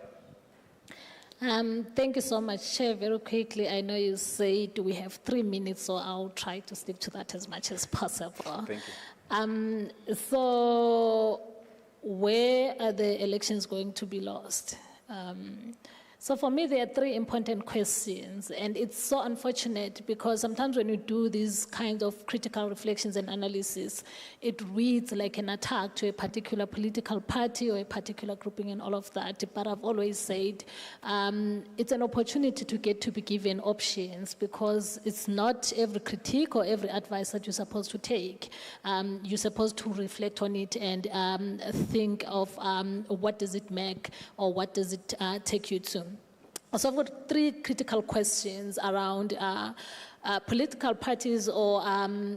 Thank you so much, Chair. Very quickly, I know you said we have 3 minutes, so I'll try to stick to that as much as possible. Thank you. So where are the elections going to be lost? So for me, there are 3 important questions, and it's so unfortunate because sometimes when you do these kinds of critical reflections and analysis, it reads like an attack to a particular political party or a particular grouping and all of that. But I've always said it's an opportunity to get to be given options, because it's not every critique or every advice that you're supposed to take. You're supposed to reflect on it and think of what does it make or what does it take you to. So I've got 3 critical questions around political parties or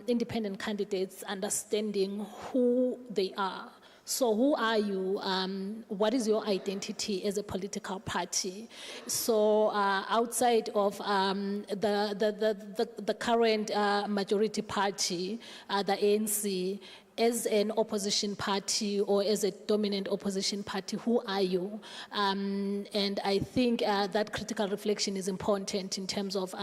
independent candidates understanding who they are. So who are you? What is your identity as a political party? So outside of the current majority party, the ANC, as an opposition party or as a dominant opposition party, who are you? And I think that critical reflection is important in terms of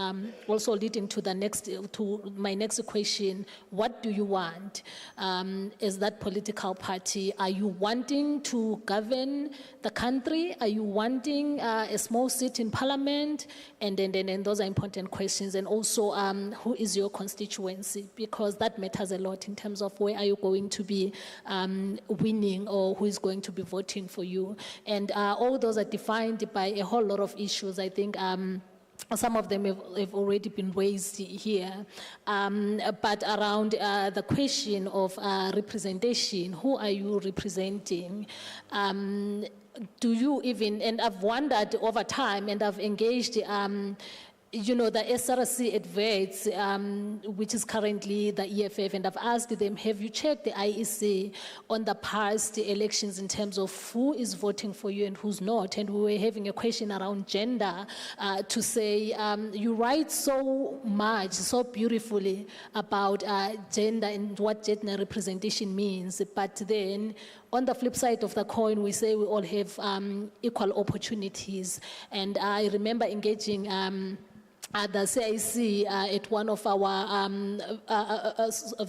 also leading to my next question: what do you want as that political party? Are you wanting to govern the country? Are you wanting a small seat in parliament? And then those are important questions. And also, who is your constituency? Because that matters a lot in terms of where are you going to be winning, or who is going to be voting for you. And all those are defined by a whole lot of issues. I think some of them have already been raised here. But around the question of representation, who are you representing? Do you even, and I've wondered over time, and I've engaged you know, the SRC adverts, which is currently the EFF, and I've asked them, have you checked the IEC on the past elections in terms of who is voting for you and who's not? And we were having a question around gender to say, you write so much, so beautifully about gender and what gender representation means, but then on the flip side of the coin, we say we all have equal opportunities. And I remember engaging the CIC at one of our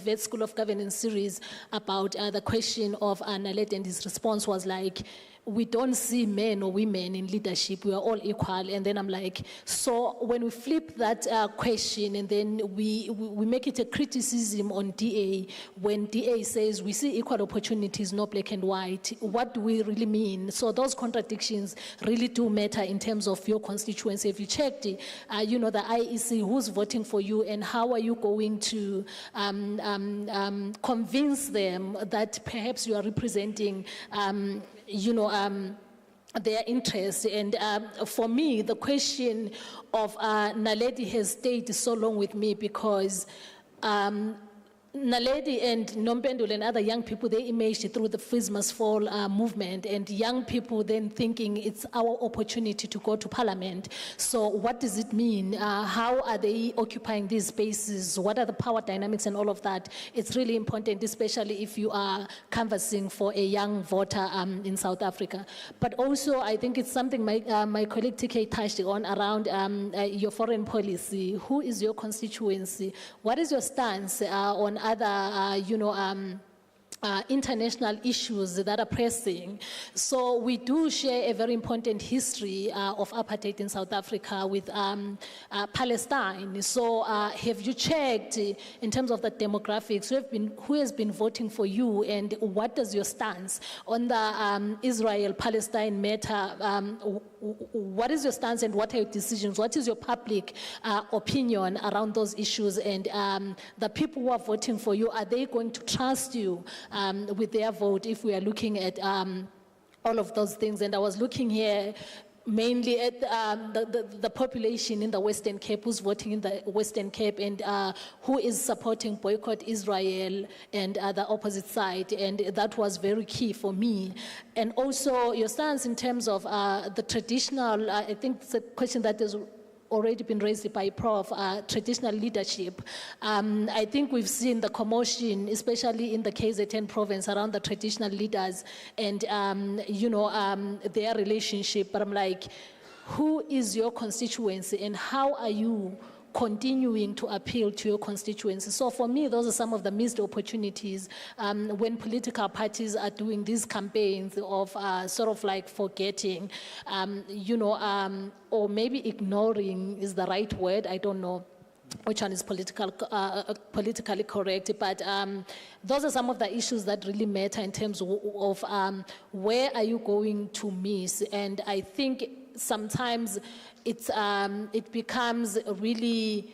Wits School of Governance series about the question of Naledi, and his response was like, we don't see men or women in leadership, we are all equal. And then I'm like, so when we flip that question and then we make it a criticism on DA, when DA says we see equal opportunities, no black and white, what do we really mean? So those contradictions really do matter in terms of your constituency. If you checked, you know, the IEC, who's voting for you, and how are you going to convince them that perhaps you are representing you know, their interests. And for me, the question of Naledi has stayed so long with me because Naledi and Nompumelelo and other young people, they emerged through the Fees Must Fall movement, and young people then thinking it's our opportunity to go to parliament. So what does it mean? How are they occupying these spaces? What are the power dynamics and all of that? It's really important, especially if you are canvassing for a young voter in South Africa. But also, I think it's something my colleague TK touched on around your foreign policy. Who is your constituency? What is your stance on other, you know, international issues that are pressing? So we do share a very important history of apartheid in South Africa with Palestine. So have you checked in terms of the demographics, who has been voting for you, and what is your stance on the Israel-Palestine matter? What is your stance and what are your decisions? What is your public opinion around those issues? And the people who are voting for you, are they going to trust you with their vote if we are looking at all of those things? And I was looking here mainly at the population in the Western Cape, who's voting in the Western Cape, and who is supporting boycott Israel and the opposite side. And that was very key for me. And also your stance in terms of the traditional, I think it's a question that is already been raised by Prof, traditional leadership. I think we've seen the commotion, especially in the KZN province, around the traditional leaders and, you know, their relationship. But I'm like, who is your constituency and how are you continuing to appeal to your constituency? So for me, those are some of the missed opportunities when political parties are doing these campaigns of sort of like forgetting, you know, or maybe ignoring is the right word, I don't know which one is politically correct, but those are some of the issues that really matter in terms of where are you going to miss. And I think sometimes it becomes really,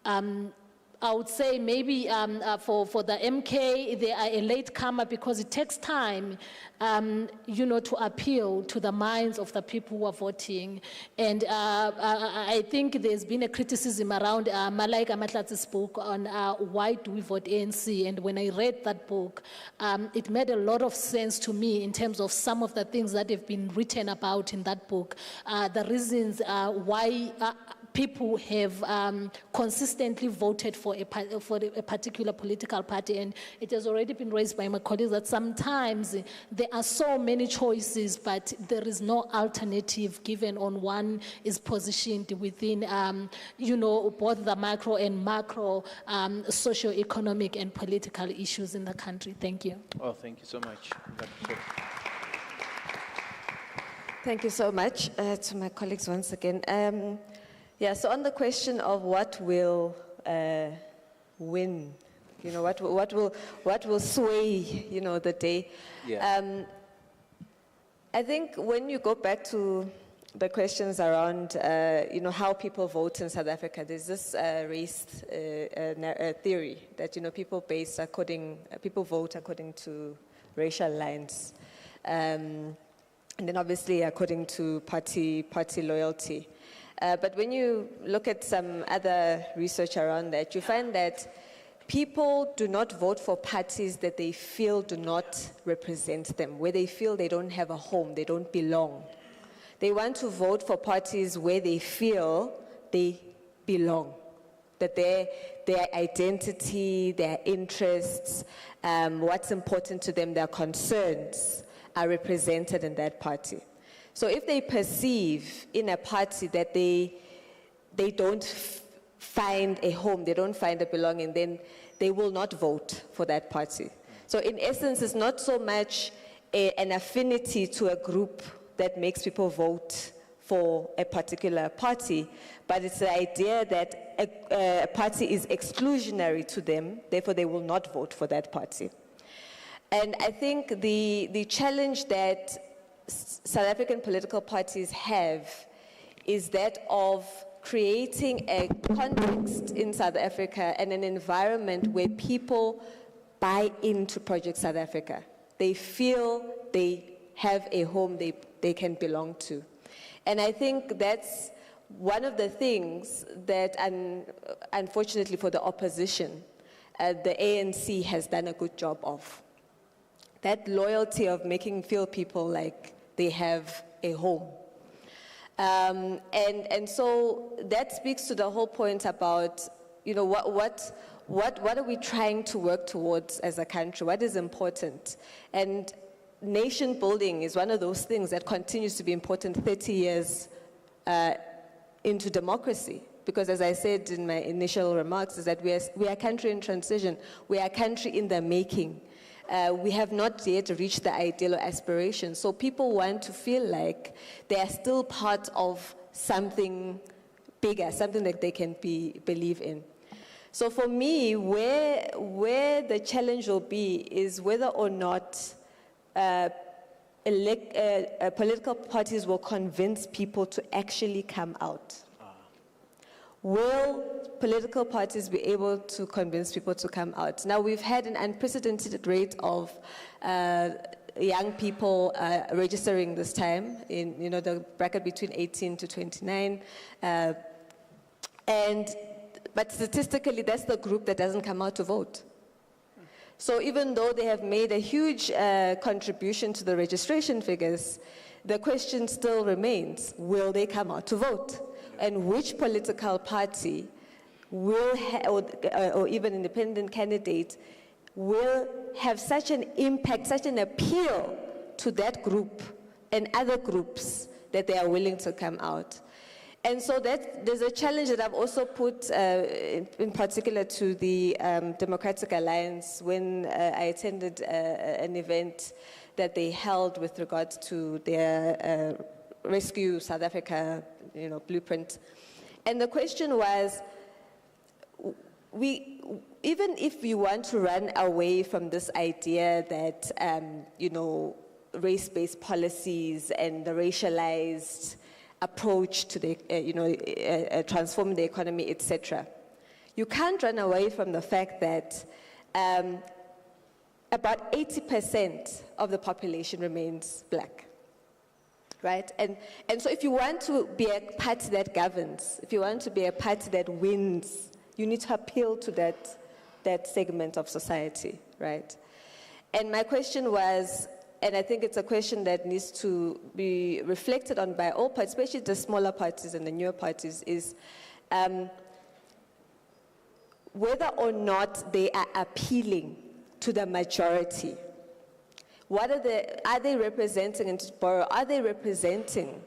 I would say maybe for the MK, they are a latecomer because it takes time, you know, to appeal to the minds of the people who are voting. And I think there's been a criticism around Malaika Matlat's book on why do we vote ANC. And when I read that book, it made a lot of sense to me in terms of some of the things that have been written about in that book, the reasons why people have consistently voted for a particular political party. And it has already been raised by my colleagues that sometimes there are so many choices, but there is no alternative given on one is positioned within, you know, both the micro and macro socio-economic and political issues in the country. Thank you. Oh, thank you so much. Thank you so much to my colleagues once again. Yeah, so on the question of what will win, you know, what will sway, you know, the day. Yeah. I think when you go back to the questions around, you know, how people vote in South Africa, there's this race theory that, you know, people vote according to racial lines, and then obviously according to party loyalty. But when you look at some other research around that, you find that people do not vote for parties that they feel do not represent them, where they feel they don't have a home, they don't belong. They want to vote for parties where they feel they belong, that their identity, their interests, what's important to them, their concerns are represented in that party. So if they perceive in a party that they don't find a home, they don't find a belonging, then they will not vote for that party. So in essence, it's not so much an affinity to a group that makes people vote for a particular party, but it's the idea that a party is exclusionary to them, therefore they will not vote for that party. And I think the challenge that South African political parties have is that of creating a context in South Africa and an environment where people buy into Project South Africa. They feel they have a home they can belong to. And I think that's one of the things that, unfortunately for the opposition, the ANC has done a good job of. That loyalty of making feel people like they have a home. And so that speaks to the whole point about, what are we trying to work towards as a country? What is important? And nation building is one of those things that continues to be important 30 years into democracy. Because as I said in my initial remarks, is that we are a country in transition. We are a country in the making. We have not yet reached the ideal or aspiration. So people want to feel like they are still part of something bigger, something that they can believe in. So for me, where the challenge will be is whether or not political parties will convince people to actually come out. Will political parties be able to convince people to come out? Now, we've had an unprecedented rate of young people registering this time in the bracket between 18 to 29. But statistically, that's the group that doesn't come out to vote. So even though they have made a huge contribution to the registration figures, the question still remains, will they come out to vote? And which political party will or even independent candidate will have such an impact, such an appeal to that group and other groups that they are willing to come out. And so there's a challenge that I've also put in particular to the Democratic Alliance when I attended an event that they held with regards to their Rescue South Africa blueprint. And the question was, even if we want to run away from this idea that, race-based policies and the racialized approach to the, transforming the economy, etc., you can't run away from the fact that about 80% of the population remains black. Right? And so if you want to be a party that governs, if you want to be a party that wins, you need to appeal to that segment of society, right? And my question was, and I think it's a question that needs to be reflected on by all parties, especially the smaller parties and the newer parties, is whether or not they are appealing to the majority. Are they representing, and to borrow, are they representing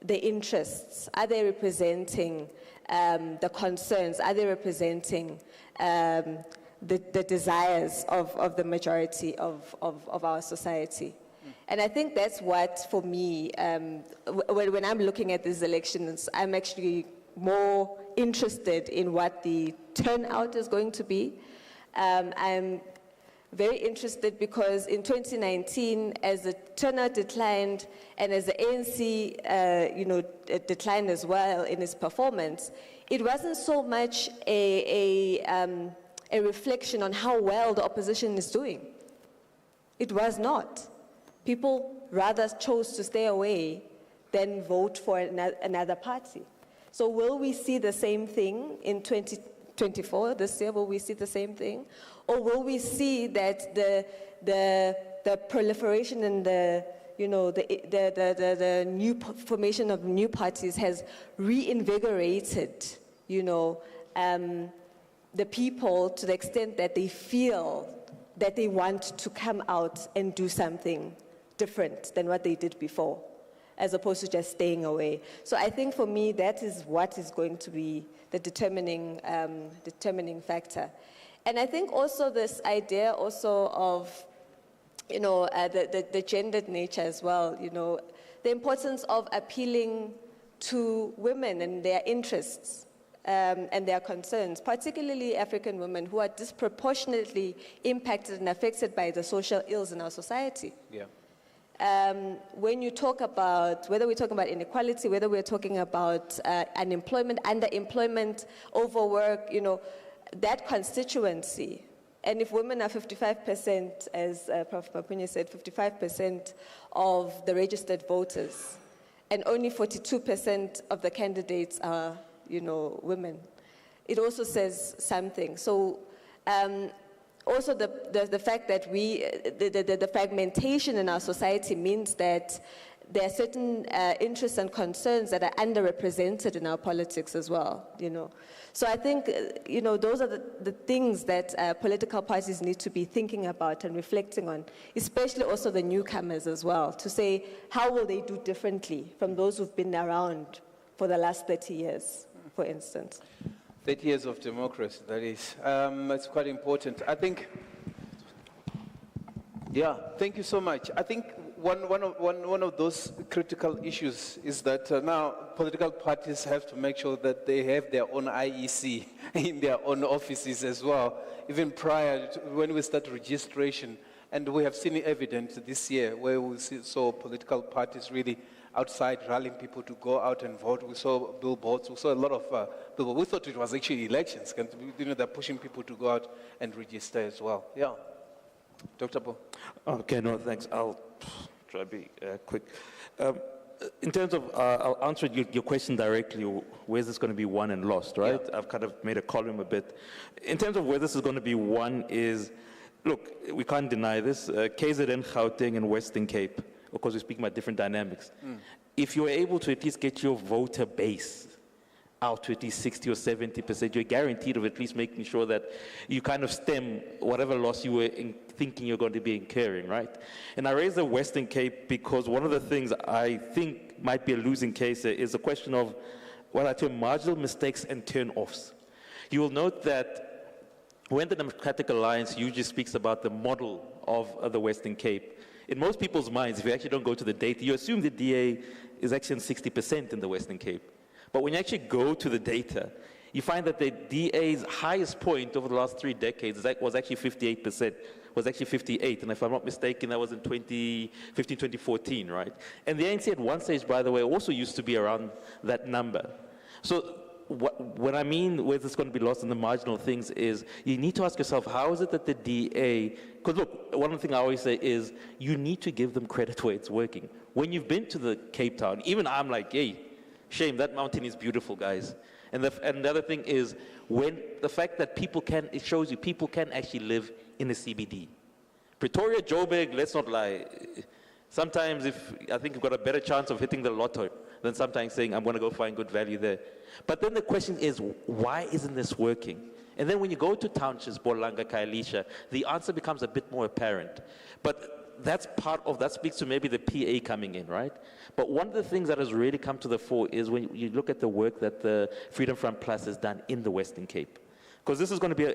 the interests? Are they representing the concerns? Are they representing the desires of the majority of our society? And I think that's what, for me, when I'm looking at these elections, I'm actually more interested in what the turnout is going to be. I'm very interested because in 2019, as the turnout declined and as the ANC, declined as well in its performance, it wasn't so much a reflection on how well the opposition is doing. It was not. People rather chose to stay away than vote for another party. So will we see the same thing in 2024, this year? Will we see the same thing? Or will we see that the proliferation and the new formation of new parties has reinvigorated, the people to the extent that they feel that they want to come out and do something different than what they did before, as opposed to just staying away. So I think for me, that is what is going to be the determining factor. And I think also this idea also of, the gendered nature as well, the importance of appealing to women and their interests and their concerns, particularly African women who are disproportionately impacted and affected by the social ills in our society. Yeah. When you talk about, whether we're talking about inequality, whether we're talking about unemployment, underemployment, overwork, that constituency. And if women are 55%, as Prof. Mapunye said, 55% of the registered voters, and only 42% of the candidates are, women, it also says something. So also the fact that the fragmentation in our society means that there are certain interests and concerns that are underrepresented in our politics as well, So I think, those are the things that political parties need to be thinking about and reflecting on, especially also the newcomers as well, to say, how will they do differently from those who've been around for the last 30 years, for instance? 30 years of democracy, that is. It's quite important. I think, thank you so much. I think one of those critical issues is that now political parties have to make sure that they have their own IEC in their own offices as well, even prior to when we start registration. And we have seen evidence this year where we saw political parties really outside rallying people to go out and vote. We saw billboards, we saw a lot of billboards. We thought it was actually elections, they're pushing people to go out and register as well. Yeah. Dr. Pooe. Okay, no, thanks. I'll try to be quick. In terms of, I'll answer your question directly, where's this going to be won and lost, right? Yeah. I've kind of made a column a bit. In terms of where this is going to be won is, look, we can't deny this, KZN, Gauteng, and Western Cape, of course we're speaking about different dynamics. If you're able to at least get your voter base out to at least 60 or 70%, you're guaranteed of at least making sure that you kind of stem whatever loss you were thinking you're going to be incurring, right? And I raise the Western Cape because one of the things I think might be a losing case is a question of what I term marginal mistakes and turn-offs. You will note that when the Democratic Alliance usually speaks about the model of the Western Cape, in most people's minds, if you actually don't go to the data, you assume the DA is actually in 60% in the Western Cape. But when you actually go to the data, you find that the DA's highest point over the last 3 decades was actually 58%, was actually 58. And if I'm not mistaken, that was in 2015, 2014, right? And the ANC at one stage, by the way, also used to be around that number. So what I mean where this is going to be lost in the marginal things is you need to ask yourself, how is it that the DA, because look, one of the things I always say is you need to give them credit where it's working. When you've been to the Cape Town, even I'm like, hey, shame, that mountain is beautiful, guys. And the other thing is, when the fact that it shows you people can actually live in the CBD. Pretoria, Joburg, let's not lie. Sometimes I think you've got a better chance of hitting the lotto than sometimes saying, I'm going to go find good value there. But then the question is, why isn't this working? And then when you go to townships, Bolanga, Khayelitsha, the answer becomes a bit more apparent. But that speaks to maybe the PA coming in, right? But one of the things that has really come to the fore is when you look at the work that the Freedom Front Plus has done in the Western Cape. Because this is going to be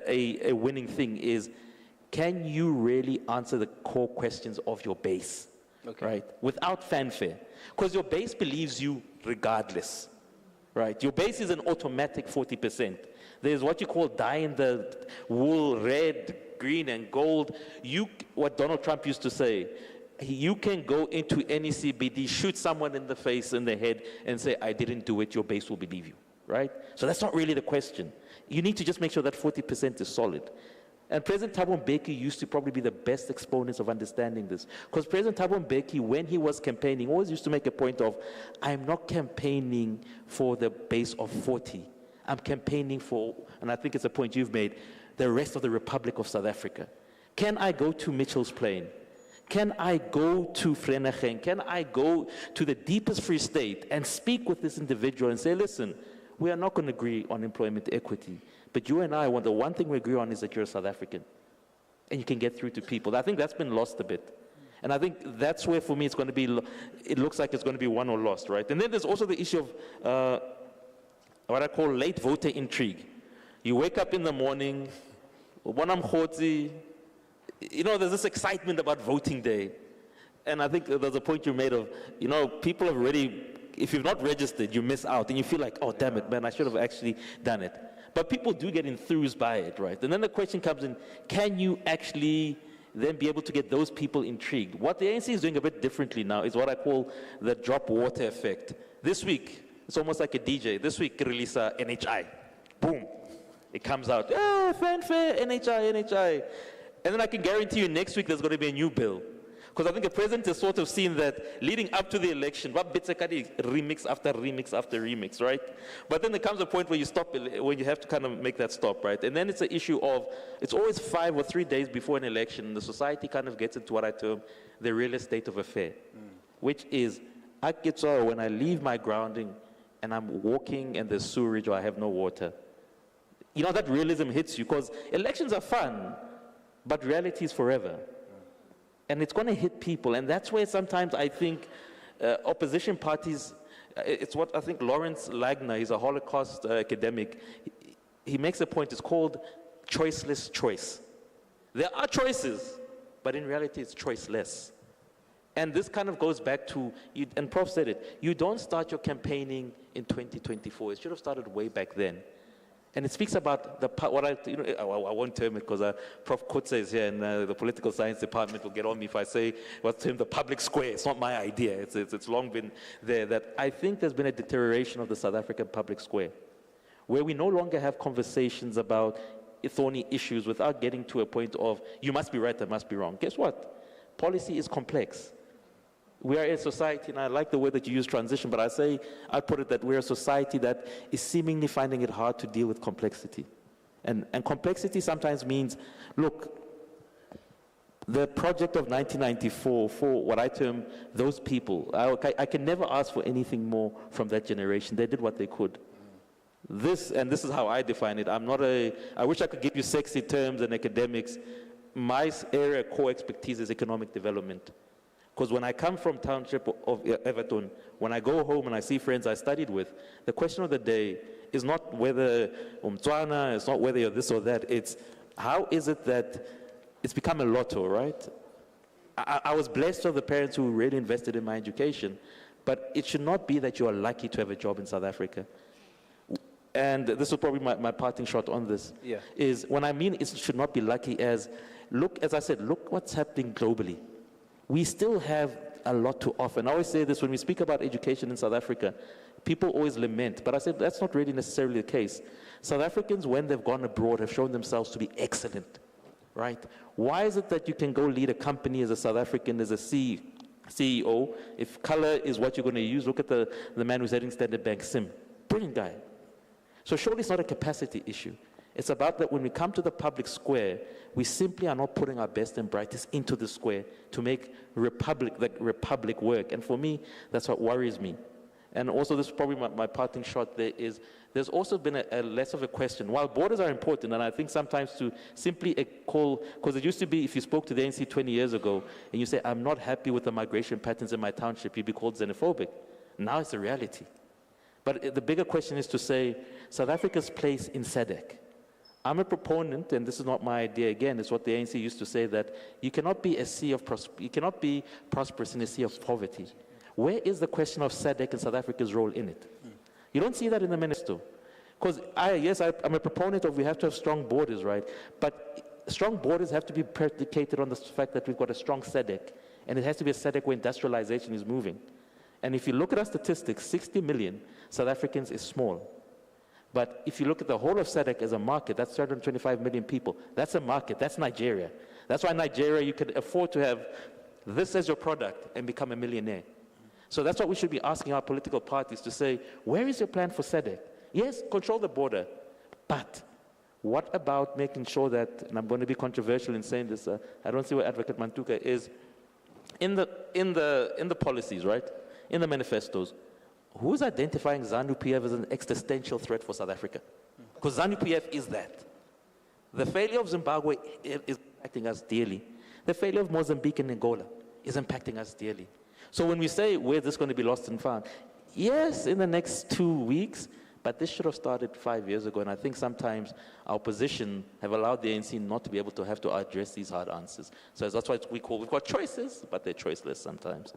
a winning thing is, can you really answer the core questions of your base, right? Without fanfare. Because your base believes you regardless, right? Your base is an automatic 40%. There's what you call dye in the wool, red, green and gold. What Donald Trump used to say, you can go into any CBD, shoot someone in the face, in the head, and say, I didn't do it, your base will believe you, right? So that's not really the question. You need to just make sure that 40% is solid. And President Thabo Mbeki used to probably be the best exponents of understanding this. Because President Thabo Mbeki, when he was campaigning, always used to make a point of, I'm not campaigning for the base of 40. I'm campaigning for, and I think it's a point you've made, the rest of the Republic of South Africa. Can I go to Mitchell's Plain? Can I go to Vereeniging? Can I go to the deepest Free State and speak with this individual and say, listen, we are not going to agree on employment equity, but you and I, the one thing we agree on is that you're a South African, and you can get through to people. I think that's been lost a bit. And I think that's where, for me, it's going to be, it looks like it's going to be won or lost, right? And then there's also the issue of what I call late voter intrigue. You wake up in the morning, you know, there's this excitement about voting day. And I think there's a point you made of, you know, people have already, if you've not registered, you miss out. And you feel like, oh, damn it, man, I should have actually done it. But people do get enthused by it, right? And then the question comes in, can you actually then be able to get those people intrigued? What the ANC is doing a bit differently now is what I call the drop water effect. This week, it's almost like a DJ. This week, release NHI. Boom. It comes out, fanfare, NHI. And then I can guarantee you next week there's going to be a new bill. Because I think the president has sort of seen that leading up to the election, remix after remix after remix, right? But then there comes a point where you stop, when you have to kind of make that stop, right? And then it's an issue of, it's always 5 or 3 days before an election, and the society kind of gets into what I term the real estate of affair, which is, when I leave my grounding and I'm walking and there's sewerage or I have no water. You know, that realism hits you, because elections are fun, but reality is forever. And it's going to hit people. And that's where sometimes I think opposition parties, it's what I think Lawrence Lagner, he's a Holocaust academic, he makes a point, it's called choiceless choice. There are choices, but in reality it's choiceless. And this kind of goes back to, and Prof said it, you don't start your campaigning in 2024. It should have started way back then. And it speaks about I won't term it because Prof Kutse is here and the political science department will get on me if I say what's termed the public square. It's not my idea. It's long been there that I think there's been a deterioration of the South African public square where we no longer have conversations about thorny issues without getting to a point of you must be right, I must be wrong. Guess what? Policy is complex. We are a society, and I like the word that you use, transition, but I put it that we're a society that is seemingly finding it hard to deal with complexity. And complexity sometimes means, look, the project of 1994, for what I term those people, I can never ask for anything more from that generation. They did what they could. This is how I define it. I wish I could give you sexy terms and academics. My area of core expertise is economic development. Because when I come from township of Everton, when I go home and I see friends I studied with, the question of the day is not whether Umtswana, it's not whether you're this or that, it's how is it that it's become a lotto, right? I was blessed to have the parents who really invested in my education, but it should not be that you are lucky to have a job in South Africa. And this is probably my parting shot on this, is when I mean it should not be lucky as I said, look what's happening globally. We still have a lot to offer. And I always say this, when we speak about education in South Africa, people always lament, but I said that's not really necessarily the case. South Africans, when they've gone abroad, have shown themselves to be excellent, right? Why is it that you can go lead a company as a South African, as a CEO, if color is what you're going to use? Look at the man who's heading Standard Bank, Sim. Brilliant guy. So surely it's not a capacity issue. It's about that when we come to the public square, we simply are not putting our best and brightest into the square to make the republic work. And for me, that's what worries me. And also, this is probably my parting shot there is, there's also been a less of a question. While borders are important, and I think sometimes to simply call, because it used to be if you spoke to the ANC 20 years ago, and you say, I'm not happy with the migration patterns in my township, you'd be called xenophobic. Now it's a reality. But the bigger question is to say, South Africa's place in SADC. I'm a proponent, and this is not my idea again, it's what the ANC used to say, that you cannot be you cannot be prosperous in a sea of poverty. Where is the question of SADC and South Africa's role in it? You don't see that in the manifesto. Because I'm a proponent of we have to have strong borders, right? But strong borders have to be predicated on the fact that we've got a strong SADC, and it has to be a SADC where industrialization is moving. And if you look at our statistics, 60 million South Africans is small. But if you look at the whole of SADC as a market, that's 325 million people. That's a market. That's Nigeria. That's why Nigeria, you can afford to have this as your product and become a millionaire. So that's what we should be asking our political parties to say, where is your plan for SADC? Yes, control the border, but what about making sure that, and I'm going to be controversial in saying this, I don't see where Advocate Mantuka is, in the policies, right? In the manifestos, who's identifying ZANU-PF as an existential threat for South Africa? Because ZANU-PF is that. The failure of Zimbabwe is impacting us dearly. The failure of Mozambique and Angola is impacting us dearly. So when we say, where's this going to be lost and found? Yes, in the next 2 weeks, but this should have started 5 years ago, and I think sometimes our position have allowed the ANC not to be able to have to address these hard answers. So that's why we've got choices, but they're choiceless sometimes.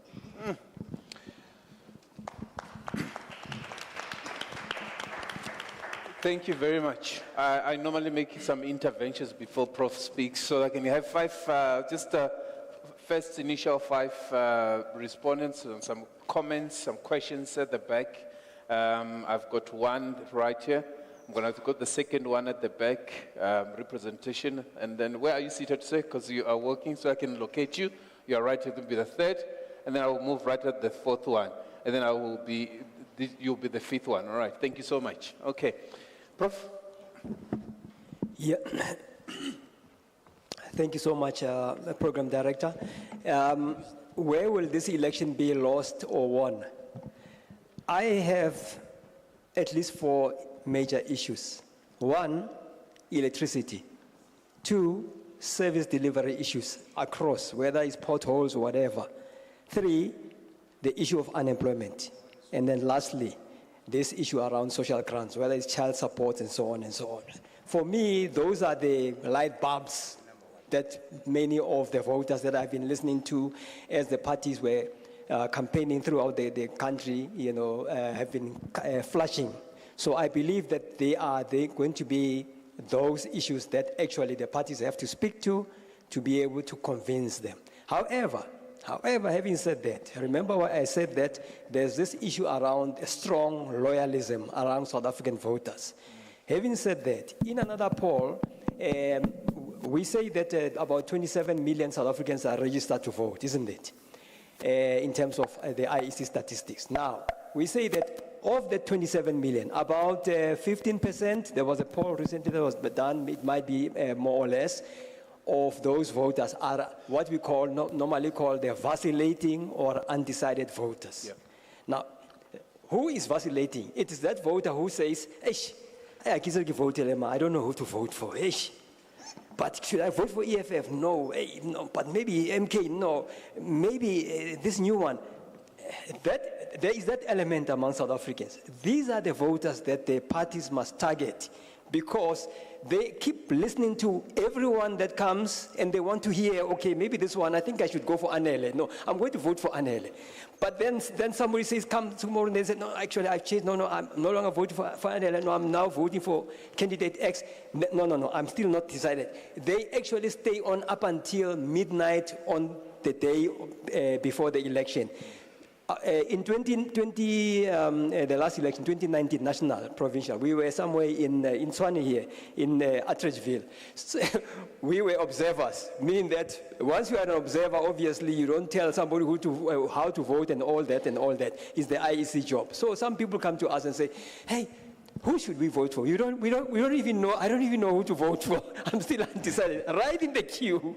Thank you very much. I normally make some interventions before Prof speaks, so I can have first initial 5 respondents and some comments, some questions at the back. I've got one right here. I'm going to have to go to the second one at the back, representation. And then where are you seated, sir? Because you are working, so I can locate you. You are right here to be the third. And then I will move right at the fourth one. And then you'll be the fifth one. All right. Thank you so much. Okay. Prof? Yeah. Thank you so much, Program Director. Where will this election be lost or won? I have at least 4 major issues. 1, electricity. 2, service delivery issues across, whether it's potholes or whatever. 3, the issue of unemployment. And then lastly, this issue around social grants, whether it's child support and so on and so on. For me, those are the light bulbs that many of the voters that I've been listening to as the parties were campaigning throughout the country, have been flashing. So I believe that they're going to be those issues that actually the parties have to speak to be able to convince them. However, having said that, remember what I said, that there's this issue around a strong loyalism around South African voters. Having said that, in another poll, we say that about 27 million South Africans are registered to vote, isn't it? In terms of the IEC statistics. Now, we say that of the 27 million, about 15%, there was a poll recently that was done, it might be more or less, of those voters are what we call, normally call the vacillating or undecided voters. Yep. Now, who is vacillating? It is that voter who says, I don't know who to vote for. But should I vote for EFF? No. No. But maybe MK? No. Maybe this new one. There is that element among South Africans. These are the voters that the parties must target, because they keep listening to everyone that comes and they want to hear, okay, maybe this one, I think I should go for Anele. No, I'm going to vote for Anele. But then somebody says, come tomorrow, and they say, no, actually, I've changed. No, I'm no longer voting for Anele. No, I'm now voting for candidate X. No, I'm still not decided. They actually stay on up until midnight on the day before the election. In 2020, the last election, 2019 national, provincial, we were somewhere in Tshwane here, in Atteridgeville. So we were observers, meaning that once you are an observer, obviously you don't tell somebody how to vote and all that. It's the IEC job. So some people come to us and say, hey, who should we vote for? We don't even know. I don't even know who to vote for. I'm still undecided, right in the queue.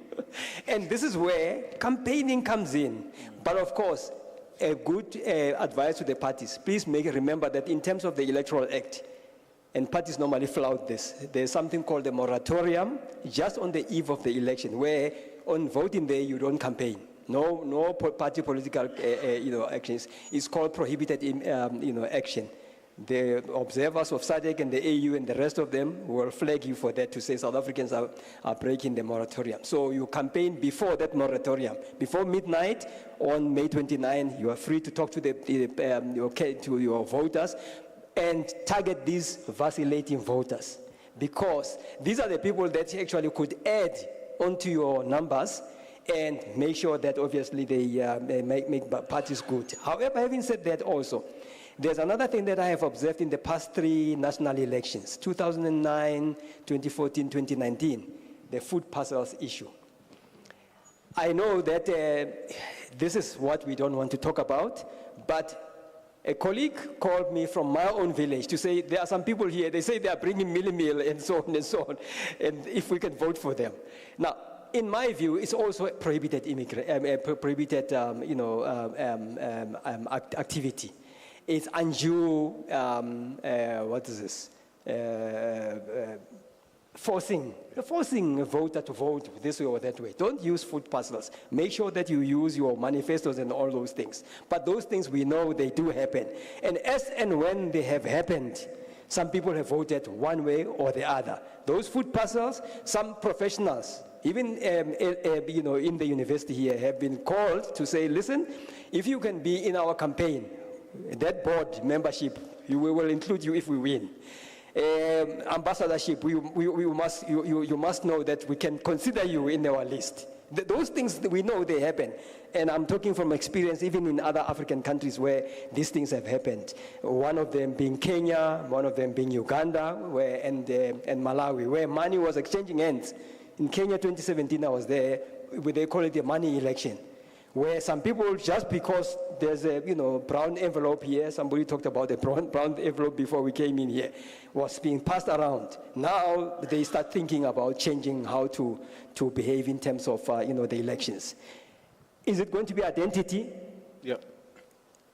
And this is where campaigning comes in. But of course, a good advice to the parties, please remember that in terms of the Electoral Act, and parties normally flout this, there's something called the moratorium just on the eve of the election, where on voting day you don't campaign. No party political actions. It's called prohibited action. The observers of SADC and the AU and the rest of them will flag you for that, to say South Africans are breaking the moratorium. So you campaign before that moratorium. Before midnight on May 29, you are free to talk to your voters and target these vacillating voters, because these are the people that actually could add onto your numbers and make sure that obviously they make parties good. However, having said that also, There's another thing that I have observed in the past 3 national elections, 2009, 2014, 2019, the food parcels issue. I know that this is what we don't want to talk about, but a colleague called me from my own village to say there are some people here, they say they are bringing meal and so on and so on, and if we can vote for them. Now, in my view, it's also prohibited activity. It's undue, what is this? Forcing a voter to vote this way or that way. Don't use food parcels. Make sure that you use your manifestos and all those things. But those things we know they do happen. And as and when they have happened, some people have voted one way or the other. Those food parcels, some professionals, even in the university here, have been called to say, listen, if you can be in our campaign, that board membership, we will include you if we win. Ambassadorship, you must know that we can consider you in our list. Those things we know they happen. And I'm talking from experience even in other African countries where these things have happened. One of them being Kenya, one of them being Uganda, and Malawi, where money was exchanging hands. In Kenya 2017, I was there, they call it a money election, where some people, just because there's a brown envelope here, somebody talked about the brown envelope before we came in here, was being passed around. Now they start thinking about changing how to behave in terms of the elections. Is it going to be identity? Yeah.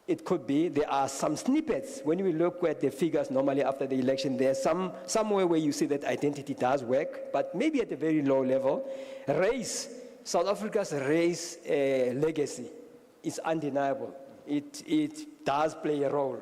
It could be. There are some snippets. When we look at the figures normally after the election, there's somewhere where you see that identity does work, but maybe at a very low level. Race. South Africa's race legacy is undeniable. It does play a role.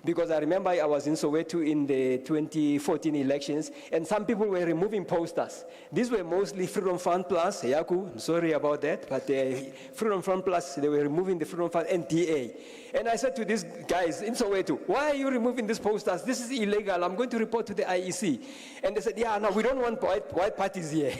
Because I remember I was in Soweto in the 2014 elections, and some people were removing posters. These were mostly Freedom Front Plus, Yaku, I'm sorry about that, but Freedom Front Plus, they were removing the Freedom Front and DA. And I said to these guys in Soweto, why are you removing these posters? This is illegal, I'm going to report to the IEC. And they said, yeah, no, we don't want white parties here.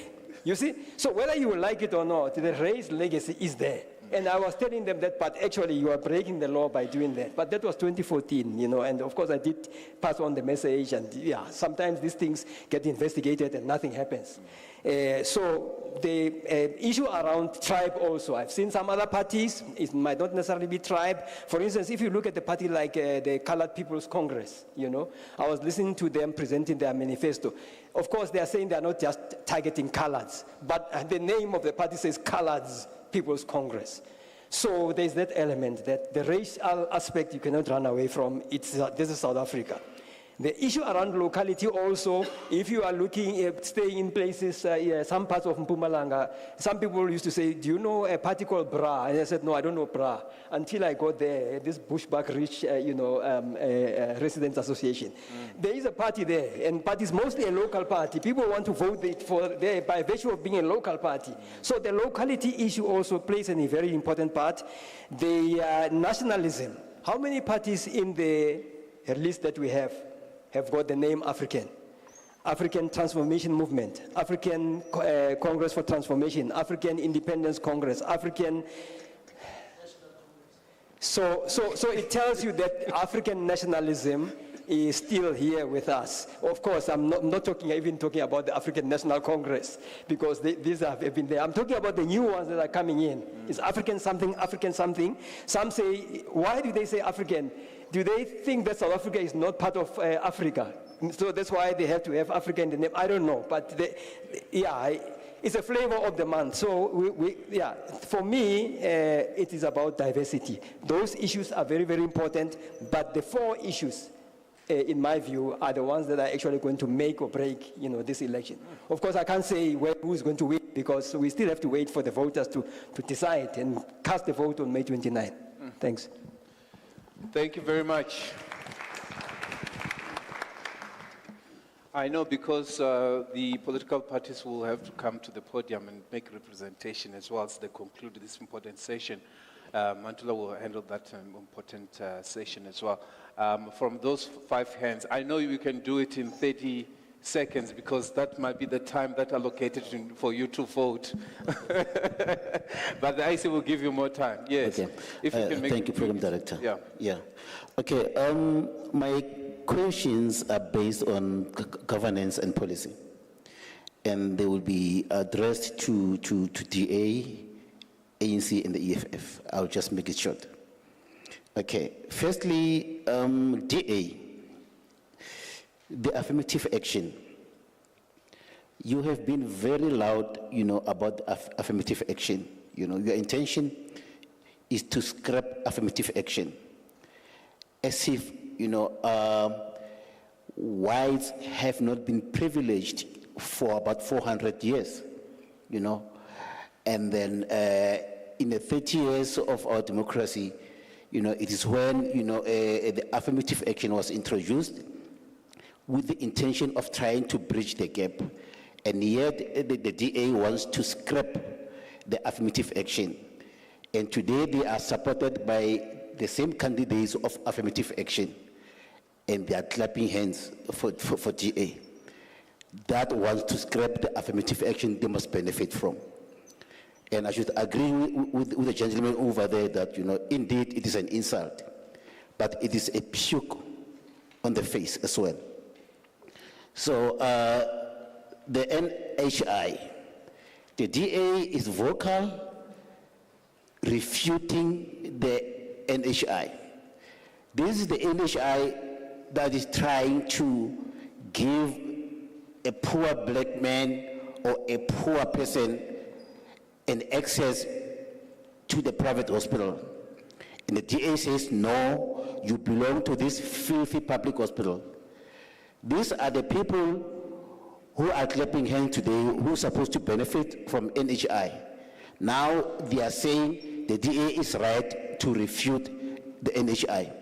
You see? So whether you like it or not, the race legacy is there. And I was telling them that, but actually you are breaking the law by doing that. But that was 2014, and of course I did pass on the message, and yeah, sometimes these things get investigated and nothing happens. So the issue around tribe also, I've seen some other parties, it might not necessarily be tribe. For instance, if you look at the party like the Colored People's Congress, I was listening to them presenting their manifesto. Of course, they are saying they are not just targeting coloreds, but the name of the party says Coloreds People's Congress. So there's that element, that the racial aspect you cannot run away from. This is South Africa. The issue around locality also, if you are looking at staying in places, some parts of Mpumalanga, some people used to say, do you know a party called Bra? And I said, no, I don't know Bra. Until I got there, this Bushbuck Rich, Residents Association. There is a party there, but it's mostly a local party. People want to vote for there by virtue of being a local party. So the locality issue also plays a very important part. The nationalism. How many parties in the list that we have got the name African? African Transformation Movement, African Congress for Transformation, African Independence Congress, African. So it tells you that African nationalism is still here with us. Of course, I'm not even talking about the African National Congress, because these have been there. I'm talking about the new ones that are coming in. It's African something, African something. Some say, why do they say African? Do they think that South Africa is not part of Africa? So that's why they have to have Africa in the name. I don't know, but it's a flavor of the month. So for me, it is about diversity. Those issues are very, very important, but the 4 issues, in my view, are the ones that are actually going to make or break, this election. Of course, I can't say who is going to win, because we still have to wait for the voters to decide and cast the vote on May 29. Thanks. Thank you very much. I know, because the political parties will have to come to the podium and make representation as well as they conclude this important session. Mantula will handle that important session as well. From those 5 hands, I know you can do it in 30 seconds, because that might be the time that allocated for you to vote. But the IC will give you more time. Yes. Okay. If you can make Thank you, it Program quick. Director. Yeah. Yeah. Okay. My questions are based on governance and policy, and they will be addressed to DA, ANC, and the EFF. I'll just make it short. Okay. Firstly, DA, the affirmative action. You have been very loud, about affirmative action. Your intention is to scrap affirmative action, as if, whites have not been privileged for about 400 years, and then in the 30 years of our democracy, it is when, the affirmative action was introduced with the intention of trying to bridge the gap. And yet the DA wants to scrap the affirmative action. And today they are supported by the same candidates of affirmative action. And they are clapping hands for DA. That wants to scrap the affirmative action they must benefit from. And I should agree with the gentleman over there that, indeed it is an insult, but it is a puke on the face as well. So the NHI, the DA is vocal, refuting the NHI. This is the NHI that is trying to give a poor black man or a poor person an access to the private hospital. And the DA says, no, you belong to this filthy public hospital. These are the people who are clapping hands today, who are supposed to benefit from NHI. Now they are saying the DA is right to refute the NHI.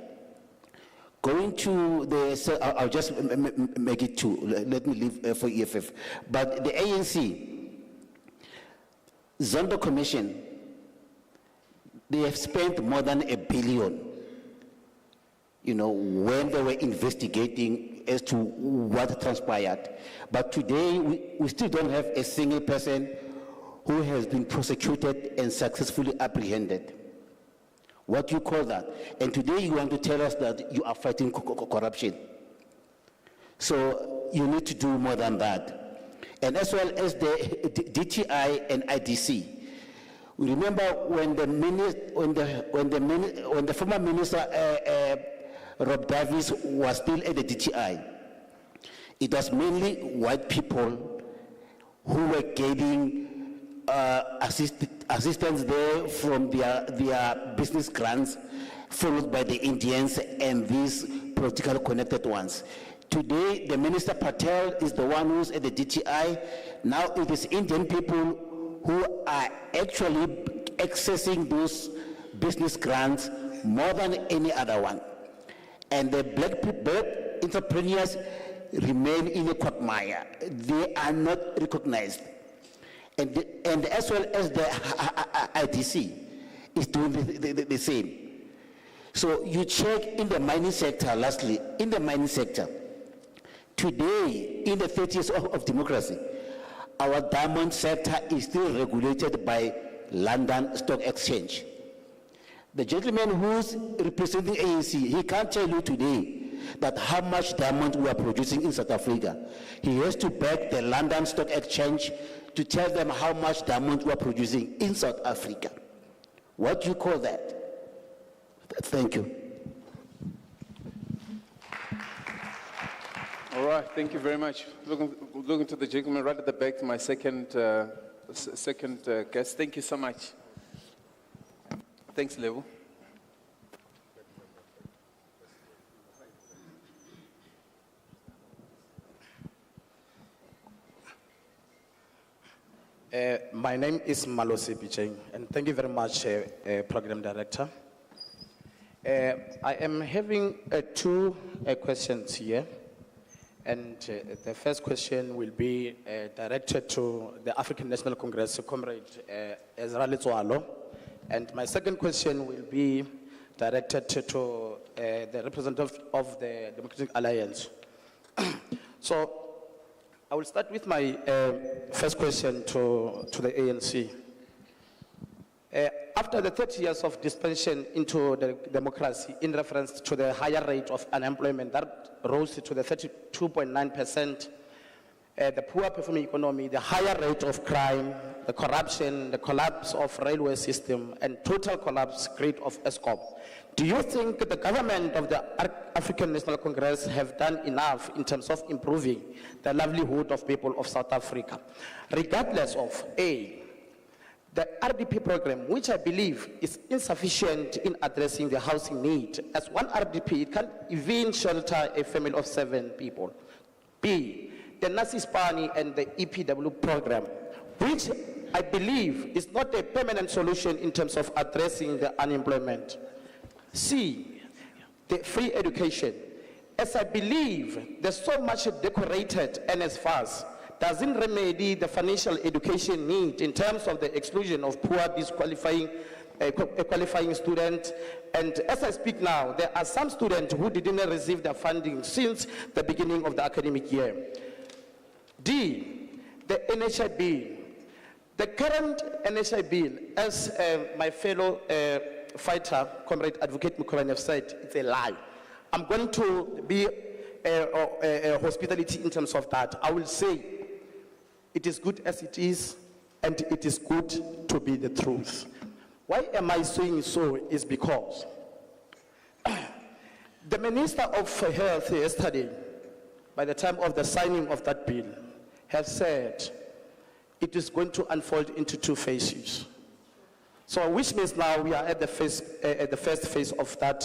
Going to the, I'll just make it two, let me leave for EFF. But the ANC, Zondo Commission, they have spent more than R1 billion, when they were investigating as to what transpired. But today, we still don't have a single person who has been prosecuted and successfully apprehended. What do you call that? And today you want to tell us that you are fighting corruption. So you need to do more than that. And as well as the DTI and IDC. We remember when the former minister Rob Davies was still at the DTI, it was mainly white people who were getting assistance there from their business grants, followed by the Indians and these political connected ones. Today, the Minister Patel is the one who's at the DTI. Now it is Indian people who are actually accessing those business grants more than any other one. And the black entrepreneurs remain in a quagmire. They are not recognized. And as well as the IDC is doing the same. So you check in the mining sector, lastly, in the mining sector, today, in the 30 years of democracy, our diamond sector is still regulated by London Stock Exchange. The gentleman who's representing ANC, he can't tell you today that how much diamond we are producing in South Africa. He has to beg the London Stock Exchange to tell them how much diamond we are producing in South Africa. What do you call that? Thank you. All right, thank you very much. Looking to the gentleman right at the back, my second guest. Thank you so much. Thanks, Levo. My name is Malosi Picheng, and thank you very much, Program Director. I am having two questions here, and the first question will be directed to the African National Congress Comrade Ezra Letsoalo, and my second question will be directed to the representative of the Democratic Alliance. So, I will start with my first question to the ANC. After the 30 years of dispensation into the democracy in reference to the higher rate of unemployment that rose to the 32.9%, the poor performing economy, the higher rate of crime, the corruption, the collapse of railway system, and total collapse rate of ESCOM, do you think the government of the African National Congress have done enough in terms of improving the livelihood of people of South Africa, regardless of A, the RDP program, which I believe is insufficient in addressing the housing need? As one RDP, it can even shelter a family of 7 people. B, the Nasispani and the EPW program, which I believe is not a permanent solution in terms of addressing the unemployment. C, the free education. As I believe there's so much decorated NSFAS doesn't remedy the financial education need in terms of the exclusion of poor, disqualifying, qualifying students. And as I speak now, there are some students who didn't receive their funding since the beginning of the academic year. D, the NHI bill. The current NHI bill, as my fellow fighter, Comrade Advocate Mukhwana have said, it's a lie. I'm going to be hospitality in terms of that. I will say it is good as it is, and it is good to be the truth. Why am I saying so is because the Minister of Health yesterday, by the time of the signing of that bill, has said it is going to unfold into 2 phases. So, which means now we are at the first phase of that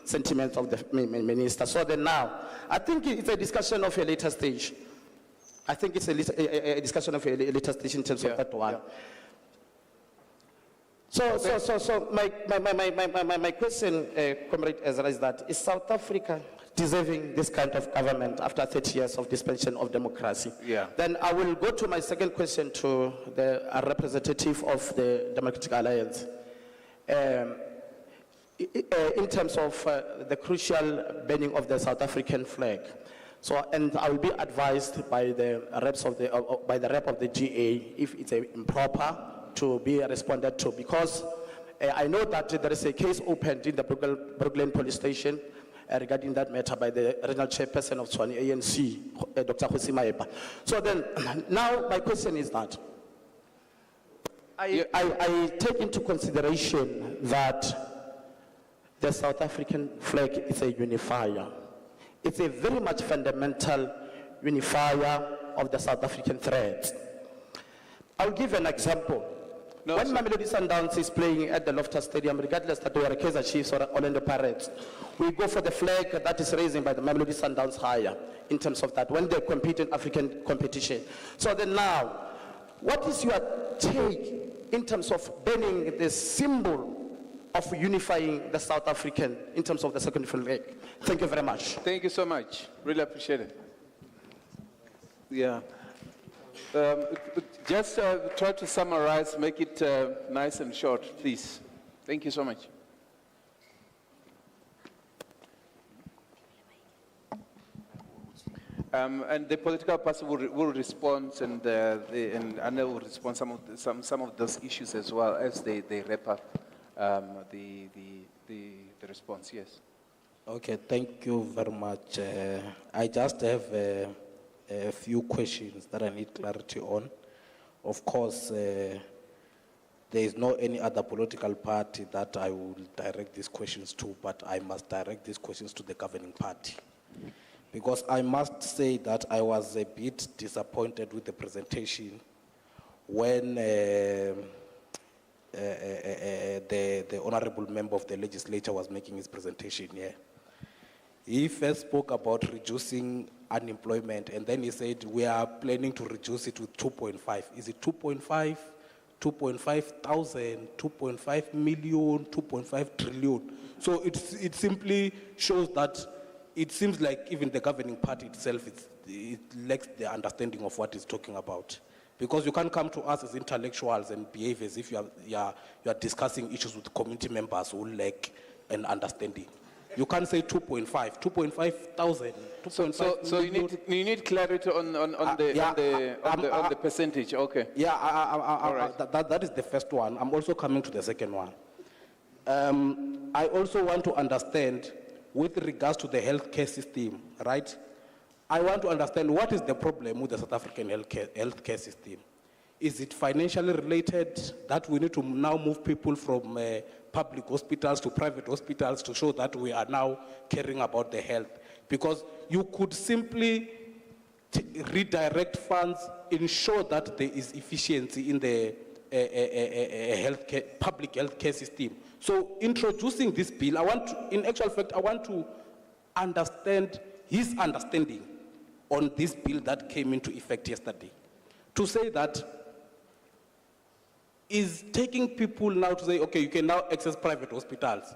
sentiment of the minister. So then now, I think it's a discussion of a later stage. I think it's a discussion of a later stage in terms of that one. Yeah. So my question, Comrade Ezra, is that is South Africa deserving this kind of government after 30 years of dispensation of democracy? Yeah. Then I will go to my second question to the representative of the Democratic Alliance. In terms of the crucial banning of the South African flag. So, and I will be advised by the reps of the, by the rep of the GA if it's improper to be responded to, because I know that there is a case opened in the Brooklyn police station regarding that matter by the regional chairperson of Tshwane ANC, Dr. Kgosi Mahepa. So then, now my question is that I take into consideration that the South African flag is a unifier. It's a very much fundamental unifier of the South African threat. I'll give an example. No, when Mamelodi Sundowns is playing at the Loftus Stadium, regardless that we are Kaizer Chiefs or Orlando Pirates, we go for the flag that is raised by the Mamelodi Sundowns higher in terms of that, when they compete in African competition. So then now, what is your take in terms of banning the symbol of unifying the South African in terms of the second flag? Thank you very much. Thank you so much. Really appreciate it. Yeah. Just try to summarize, make it nice and short, please. Thank you so much. And the political party will respond, and Anna will respond some of those issues as well as they wrap up the response. Yes. Okay, thank you very much. I just have a few questions that I need clarity on. Of course, there is no any other political party that I will direct these questions to, but I must direct these questions to the governing party. Because I must say that I was a bit disappointed with the presentation when the honorable member of the legislature was making his presentation here. He first spoke about reducing unemployment, and then he said we are planning to reduce it with 2.5. Is it 2.5, 2.5 thousand, 2.5 million, 2.5 trillion? So it simply shows that it seems like even the governing party itself, it lacks the understanding of what it's talking about. Because you can't come to us as intellectuals and behave as if you are discussing issues with community members who lack an understanding. You can't say 2.5, 2.5,000. So you need clarity on the percentage. Okay. Yeah, All right. that is the first one. I'm also coming to the second one. I also want to understand with regards to the healthcare system, right? I want to understand what is the problem with the South African healthcare system. Is it financially related that we need to now move people from public hospitals to private hospitals to show that we are now caring about the health? Because you could simply redirect funds, ensure that there is efficiency in the public healthcare system. So introducing this bill, in actual fact, I want to understand his understanding on this bill that came into effect yesterday. To say that is taking people now to say, okay, you can now access private hospitals.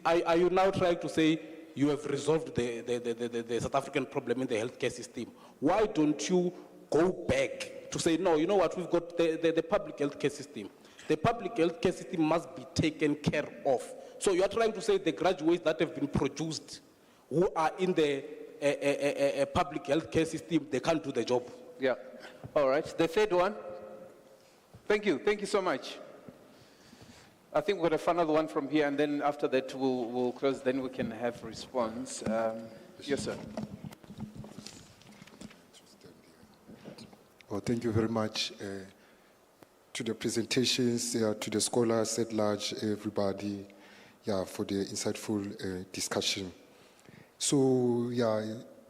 Are you now trying to say you have resolved the South African problem in the healthcare system? Why don't you go back to say, no, you know what, we've got the public healthcare system. The public healthcare system must be taken care of. So you are trying to say the graduates that have been produced who are in the public healthcare system, they can't do the job. Yeah. All right. The third one. Thank you. Thank you so much. I think we'll have another one from here, and then after that we'll close. Then we can have response. Yes, sir. Well, thank you very much to the presentations, to the scholars at large, everybody, for the insightful discussion. So,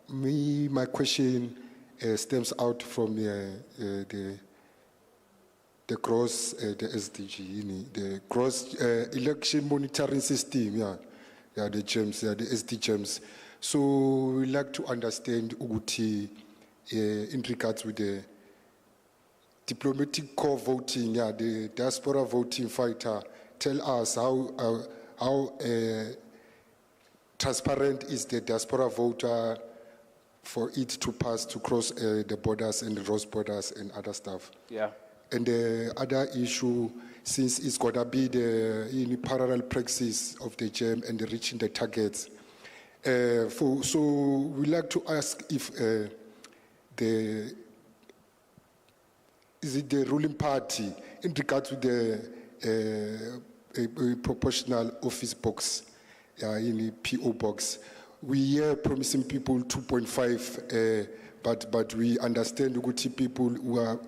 my question stems out from the gross, the SDG, the gross election monitoring system, the GEMS, the SD GEMS. So we'd like to understand, Uguti, in regards with the diplomatic core voting, the diaspora voting fighter. Tell us how transparent is the diaspora voter for it to pass to cross the borders and the cross borders and other stuff. Yeah. And the other issue, since it's got to be the parallel praxis of the GEM and the reaching the targets. So we'd like to ask if is it the ruling party in regard to the proportional office box, in the PO box. We are promising people 2.5, but we understand that people who are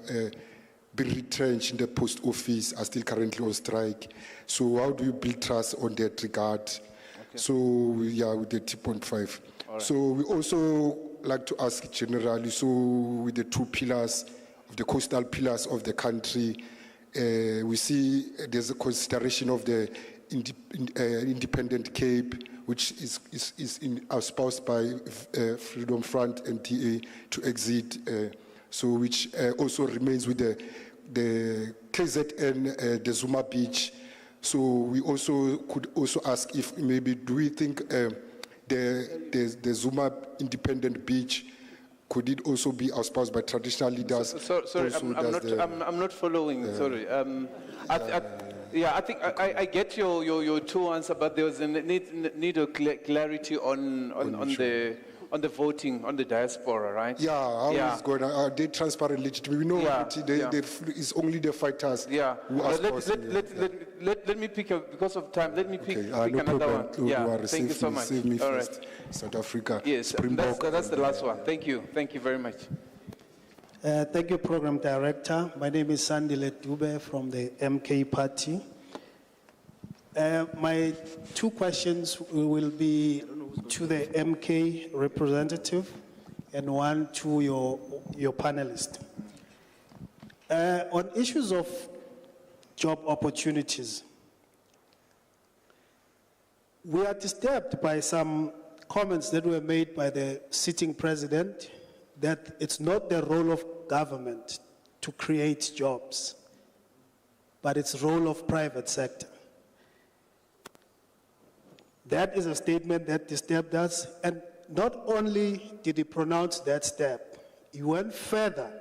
been retrenched in the post office are still currently on strike. So how do you build trust on that regard? Okay. So with the 2.5. Right. So we also like to ask generally, so with the two pillars, of the coastal pillars of the country, we see there's a consideration of the independent Cape, which is espoused by Freedom Front and TA to exit, so which also remains with the KZN, the Zuma Beach. So we also could also ask if maybe, do we think the Zuma independent beach, could it also be espoused by traditional leaders? Sorry, I'm not following. Sorry. I think I get your two answers, but there was a need of clarity on the voting, on the diaspora, right? Yeah, how is going? Are they transparent, legitimate? We know it's only the fighters who are let me pick up, because of time, let me pick another problem. one. Thank you so much. Save me All first. right. South Africa. Yes, that's the last one. Thank you very much. Thank you, Program Director. My name is Sandile Dube from the MK Party. My two questions will be to the MK representative and one to your panelist. On issues of job opportunities, we are disturbed by some comments that were made by the sitting president that it's not the role of government to create jobs, but it's the role of private sector. That is a statement that disturbed us, and not only did he pronounce that step, he went further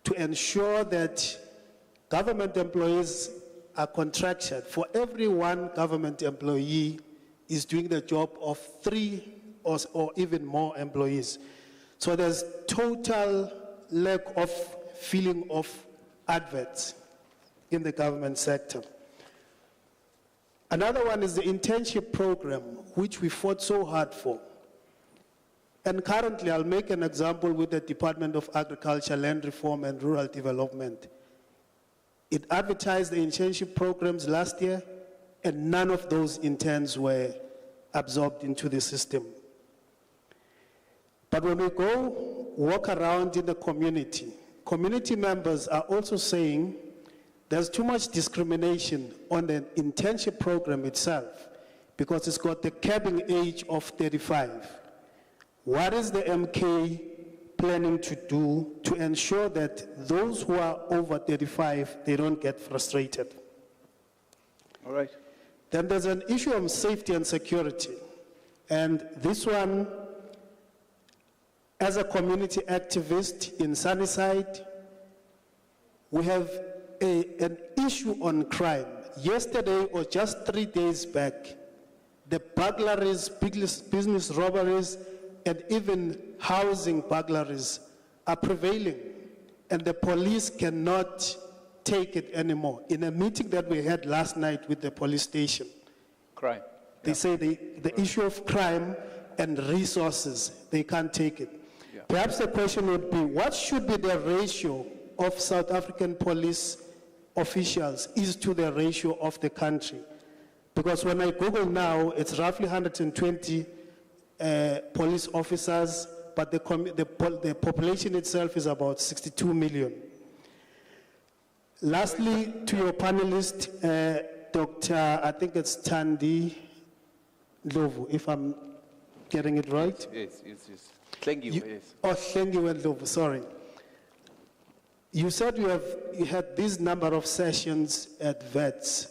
to ensure that government employees are contractual. For every one government employee is doing the job of 3 or even more employees. So there's total lack of filling of adverts in the government sector. Another one is the internship program, which we fought so hard for. And currently, I'll make an example with the Department of Agriculture, Land Reform and Rural Development. It advertised the internship programs last year, and none of those interns were absorbed into the system. But when we go walk around in the community members are also saying there's too much discrimination on the internship program itself because it's got the capping age of 35. What is the MK planning to do to ensure that those who are over 35, they don't get frustrated? All right. Then there's an issue of safety and security. And this one, as a community activist in Sunnyside, we have an issue on crime. Yesterday, or just 3 days back, the burglaries, business robberies, and even housing burglaries are prevailing, and the police cannot take it anymore. In a meeting that we had last night with the police station, Crime. they say the issue of crime and resources, they can't take it. Perhaps the question would be, what should be the ratio of South African police officials is to the ratio of the country? Because when I Google now, it's roughly 120 police officers, but the population itself is about 62 million. Lastly, to your panelist, Dr. I think it's Hlengiwe Ndlovu, if I'm getting it right? Yes. Hlengiwe, yes. Oh, Hlengiwe Ndlovu, sorry. You said you had this number of sessions at VETS.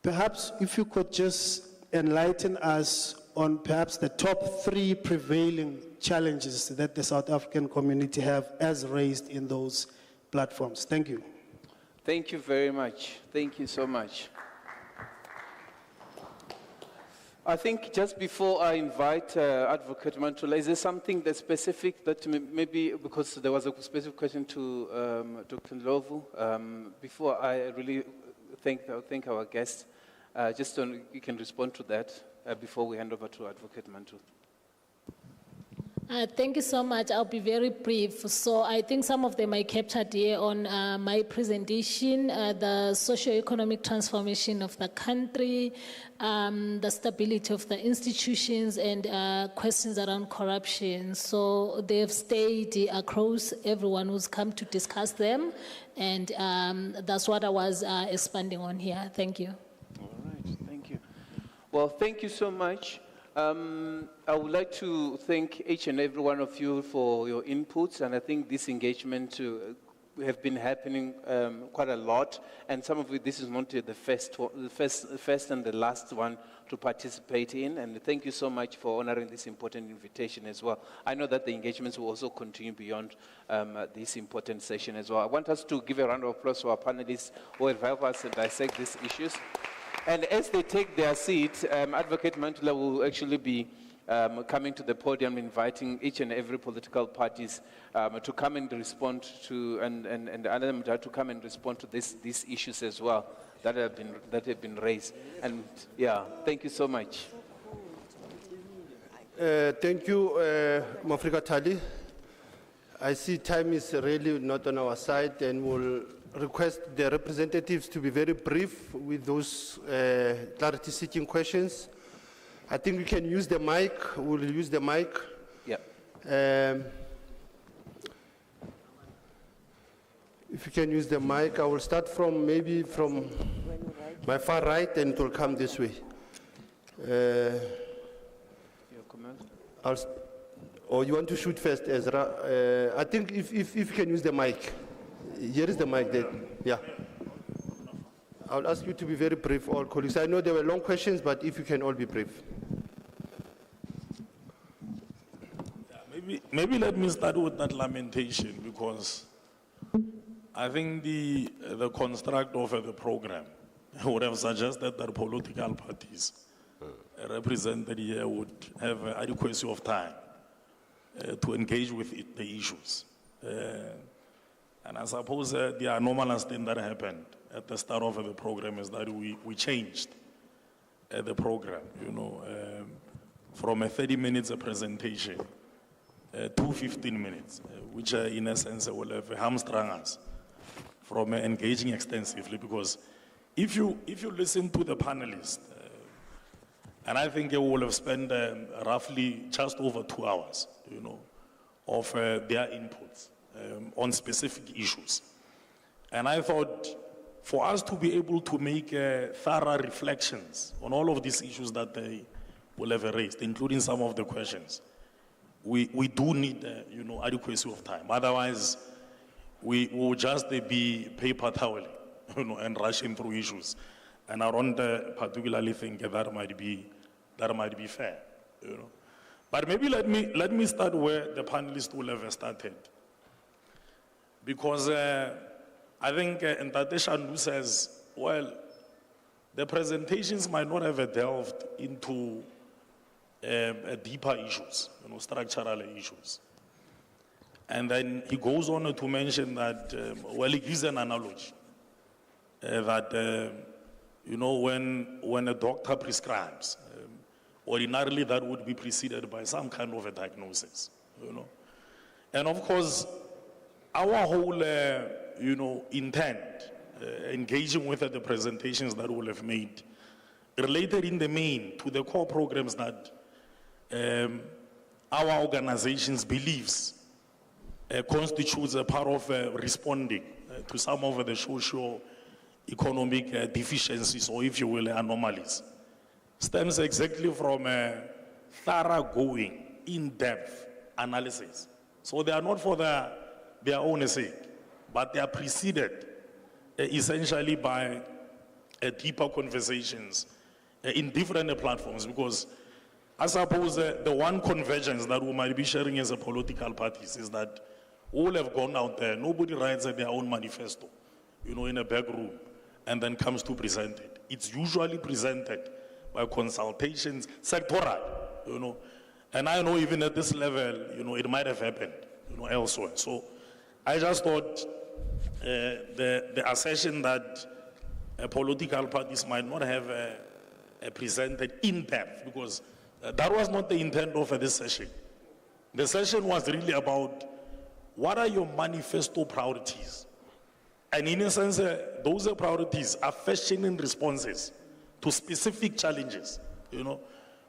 Perhaps if you could just enlighten us on perhaps the top 3 prevailing challenges that the South African community have as raised in those platforms. Thank you. Thank you very much. Thank you so much. I think just before I invite Advocate Mantula, is there something that's specific that maybe, because there was a specific question to Dr. Ndlovu, before I really thank our guests, just you can respond to that before we hand over to Advocate Mantula. Thank you so much. I'll be very brief. So I think some of them I captured here on my presentation, the socio-economic transformation of the country, the stability of the institutions, and questions around corruption. So they've stayed across everyone who's come to discuss them, and that's what I was expanding on here. Thank you. All right, thank you. Well, thank you so much. I would like to thank each and every one of you for your inputs, and I think this engagement have been happening quite a lot, and some of it, this is not the first and the last one to participate in, and thank you so much for honoring this important invitation as well. I know that the engagements will also continue beyond this important session as well. I want us to give a round of applause to our panelists who have helped us dissect these issues. And as they take their seat, Advocate Mantula will actually be coming to the podium, inviting each and every political parties to come and respond to, and Adam to come and respond to these issues as well that have been raised. And yeah, thank you so much. Thank you, Mafrika Tali. I see time is really not on our side, and we'll request the representatives to be very brief with those clarity-seeking questions. I think we can use the mic. We'll use the mic. Yeah. If you can use the mic, I will start from maybe from my far right, and it will come this way. Your comment? Or you want to shoot first, Ezra? I think if you can use the mic. Here is the mic there. Yeah. I'll ask you to be very brief, all colleagues. I know there were long questions, but if you can all be brief. Maybe let me start with that lamentation, because I think the construct of the program would have suggested that political parties represented here would have adequacy of time to engage with the issues. And I suppose the anomalous thing that happened at the start of the program is that we changed the program, from a 30 minutes presentation to 15 minutes, which in essence will have hamstrung us from engaging extensively, because if you listen to the panelists, and I think they will have spent roughly just over 2 hours, of their inputs on specific issues. And I thought for us to be able to make thorough reflections on all of these issues that they will have raised, including some of the questions, we do need adequacy of time. Otherwise, we will just be paper toweling, and rushing through issues. And I don't particularly think that might be fair, But maybe let me start where the panelists will have started, because I think Ntate Shandu says, well, the presentations might not have delved into deeper issues, structural issues. And then he goes on to mention that, well, he gives an analogy that, when a doctor prescribes, ordinarily that would be preceded by some kind of a diagnosis, And of course, our whole, intent, engaging with the presentations that we'll have made, related in the main to the core programs that our organization's beliefs constitutes a part of responding to some of the socio-economic deficiencies, or if you will, anomalies, stems exactly from a thoroughgoing, in-depth analysis. So they are not for their own sake, but they are preceded essentially by deeper conversations in different platforms, because I suppose the one convergence that we might be sharing as a political parties is that all have gone out there. Nobody writes their own manifesto, in a back room, and then comes to present it. It's usually presented by consultations, sectoral, And I know even at this level, it might have happened, elsewhere. So I just thought the assertion that political parties might not have presented in depth, because that was not the intent of this session. The session was really about what are your manifesto priorities? And in a sense, those priorities are fashioning responses to specific challenges,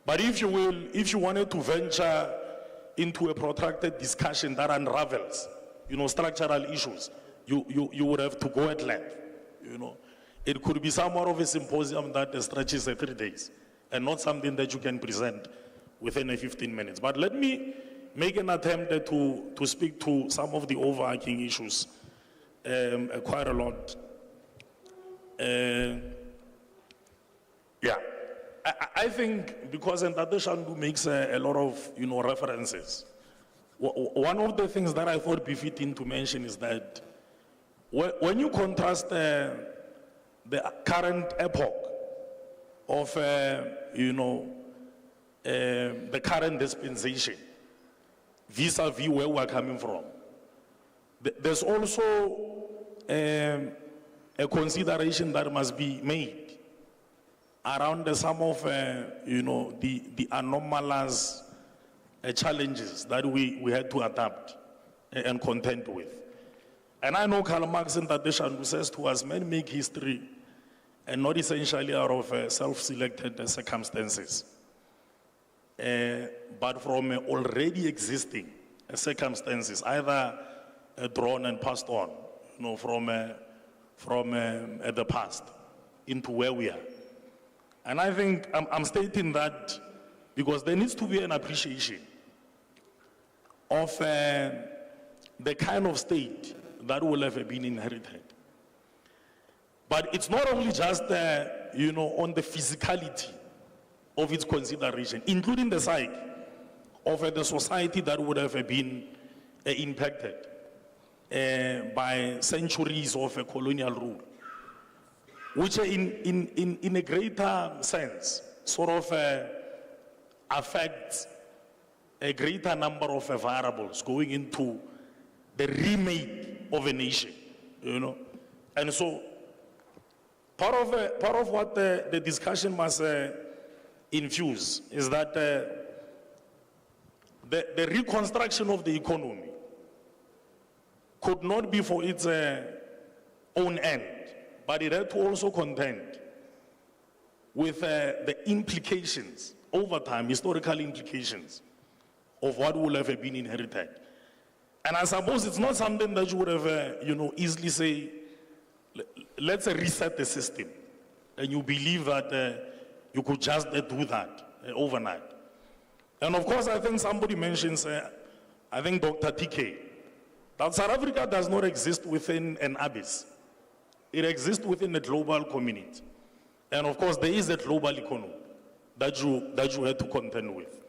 But if you wanted to venture into a protracted discussion that unravels, structural issues, you would have to go at length, It could be somewhat of a symposium that stretches 3 days, and not something that you can present within 15 minutes. But let me make an attempt to speak to some of the overarching issues quite a lot. I think because Ntate Shandu makes a lot of references. One of the things that I thought befitting to mention is that when you contrast the current epoch of the current dispensation vis-a-vis where we are coming from, there's also a consideration that must be made around some of the anomalous challenges that we had to adapt and contend with. And I know Karl Marx and Ntate Shandu says to us, men make history and not essentially out of self-selected circumstances, but from already existing circumstances, either drawn and passed on, from the past into where we are. And I think I'm stating that because there needs to be an appreciation of the kind of state that will have been inherited. But it's not only just, on the physicality of its consideration, including the psyche of the society that would have been impacted by centuries of colonial rule, which in a greater sense sort of affects a greater number of variables going into the remake of a nation, you know. And so part of what the discussion must infuse is that the reconstruction of the economy could not be for its own end, but it had to also contend with the implications over time, historical implications of what will have been inherited. And I suppose it's not something that you would have, easily say, let's reset the system. And you believe that you could just do that overnight. And of course, I think somebody mentions, I think Dr. TK, that South Africa does not exist within an abyss. It exists within a global community. And of course, there is a global economy that you had to contend with.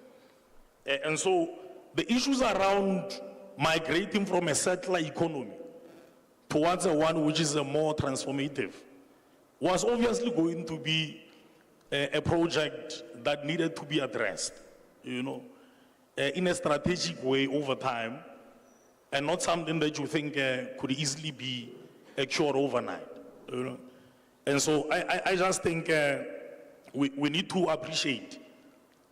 And so the issues around migrating from a settler economy towards a one which is a more transformative was obviously going to be a project that needed to be addressed, in a strategic way over time, and not something that you think could easily be cured overnight. And so I just think we need to appreciate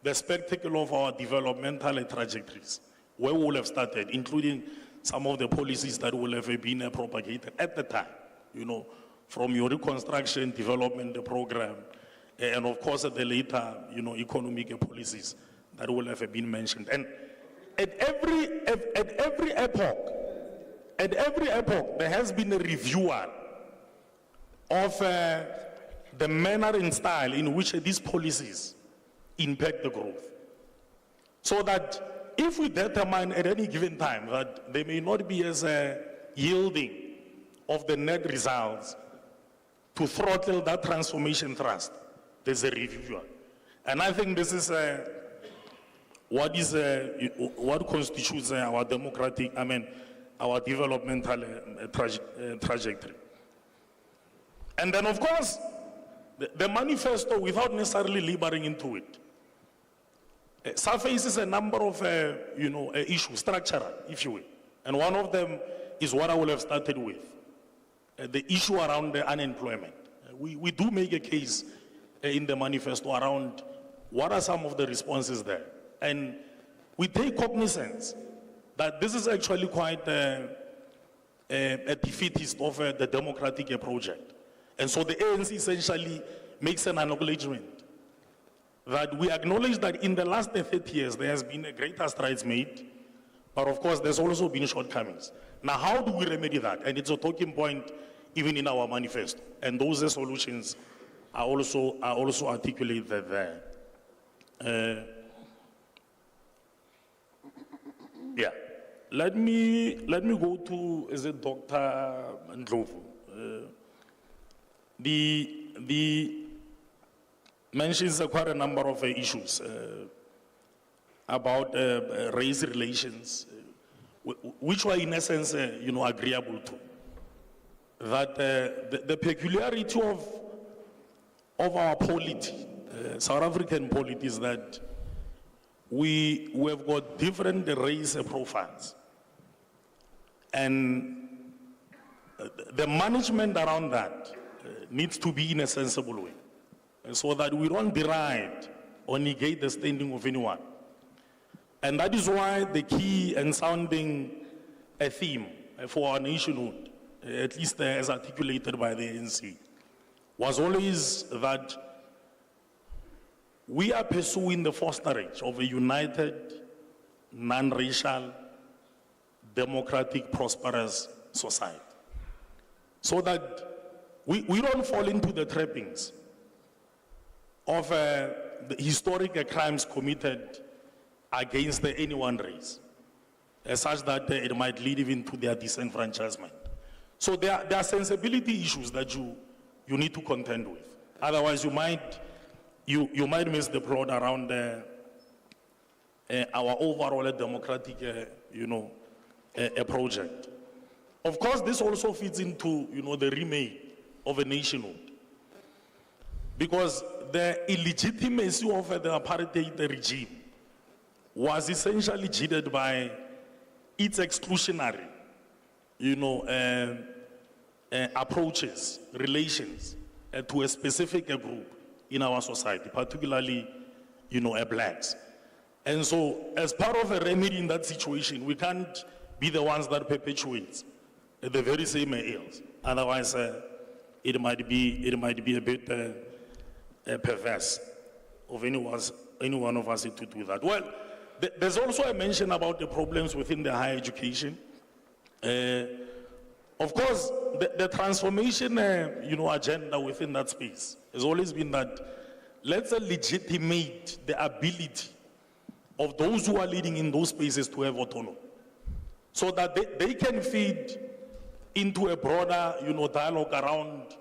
the spectacle of our developmental trajectories, where we will have started, including some of the policies that will have been propagated at the time, from your reconstruction, development program, and of course the later, economic policies that will have been mentioned. And at every epoch, there has been a reviewer of the manner and style in which these policies impact the growth. So that if we determine at any given time that they may not be as yielding of the net results to throttle that transformation thrust, there's a reviewer. And I think this is what constitutes our our developmental trajectory. And then, of course, the manifesto, without necessarily laboring into it, surfaces a number of issues, structural, if you will. And one of them is what I will have started with, the issue around the unemployment. We do make a case in the manifesto around what are some of the responses there. And we take cognizance that this is actually quite a defeatist of the democratic project. And so the ANC essentially makes an acknowledgement that we acknowledge that in the last 30 years, there has been a greater strides made, but of course, there's also been shortcomings. Now, how do we remedy that? And it's a talking point even in our manifesto. And those solutions are also articulated there. Yeah. Let me go to, is it Dr. Ndlovu? The mentions quite a number of issues about race relations, which were in essence, agreeable to. That the peculiarity of our polity, South African polity, is that we have got different race profiles. And the management around that needs to be in a sensible way, so that we don't deride or negate the standing of anyone. And that is why the key and sounding theme for our nationhood, at least as articulated by the ANC, was always that we are pursuing the fosterage of a united, non-racial, democratic, prosperous society. So that we don't fall into the trappings of the historic crimes committed against any one race, such that it might lead even to their disenfranchisement. So there are sensibility issues that you need to contend with. Otherwise, you might miss the plot around our overall democratic, a project. Of course, this also fits into, the remake of a nationhood. Because the illegitimacy of the apartheid regime was essentially jaded by its exclusionary, approaches, relations to a specific group in our society, particularly, blacks. And so, as part of a remedy in that situation, we can't be the ones that perpetuate the very same ills. Otherwise, it might be a bit perverse of any one of us to do that. Well, there's also a mention about the problems within the higher education. Of course, the transformation, agenda within that space has always been that let's legitimate the ability of those who are leading in those spaces to have autonomy, so that they can feed into a broader, dialogue around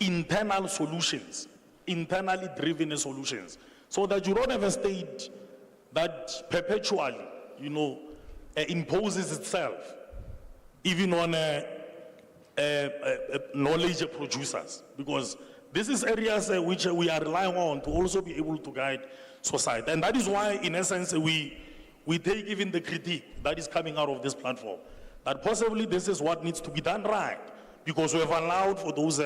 internal solutions, internally driven solutions, so that you don't have a state that perpetually, imposes itself, even on knowledge producers, because this is areas which we are relying on to also be able to guide society. And that is why, in essence, we take even the critique that is coming out of this platform, that possibly this is what needs to be done right, because we have allowed for those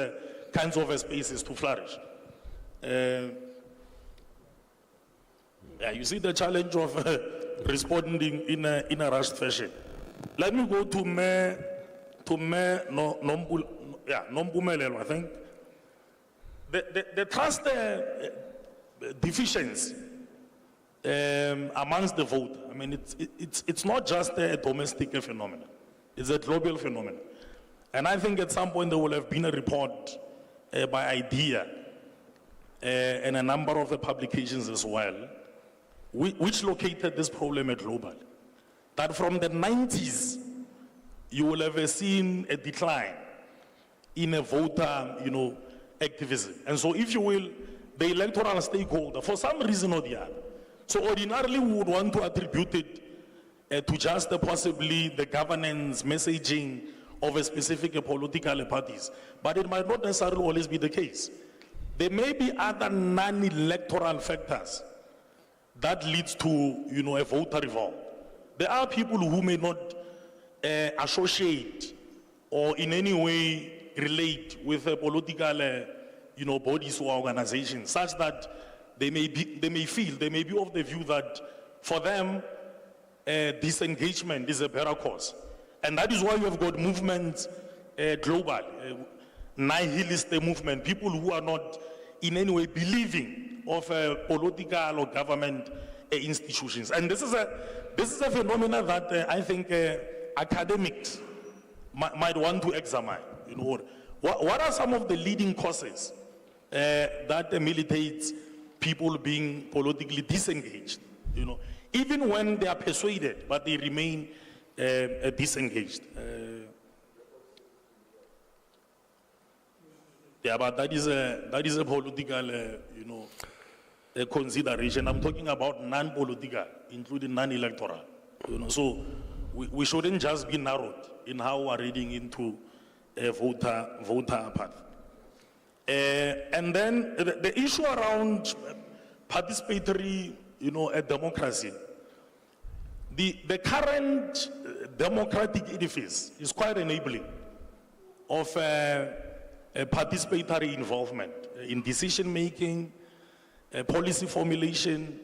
kinds of spaces to flourish. You see the challenge of responding in a rushed fashion. Let me go to Nompumelelo, I think. The trust deficiency amongst the vote, I mean, it's not just a domestic phenomenon, it's a global phenomenon. And I think at some point there will have been a report by IDEA and a number of the publications as well, which located this problem at global. That from the 90s, you will have seen a decline in a voter, activism. And so, if you will, the electoral stakeholder, for some reason or the other, so ordinarily we would want to attribute it to just possibly the governance messaging of a specific political parties, but it might not necessarily always be the case. There may be other non-electoral factors that leads to, a voter revolt. There are people who may not associate or in any way relate with a political, bodies or organizations, such that they may be of the view that for them, disengagement is a better cause. And that is why you have got movements global, nihilist movement, people who are not in any way believing of political or government institutions. And this is a phenomenon that I think academics might want to examine. What are some of the leading causes that militates people being politically disengaged? Even when they are persuaded, but they remain disengaged. But that is a political, a consideration. I'm talking about non-political, including non-electoral. So we shouldn't just be narrowed in how we're reading into a voter path. And then the issue around participatory, a democracy. The current democratic edifice is quite enabling of a participatory involvement in decision-making, policy formulation,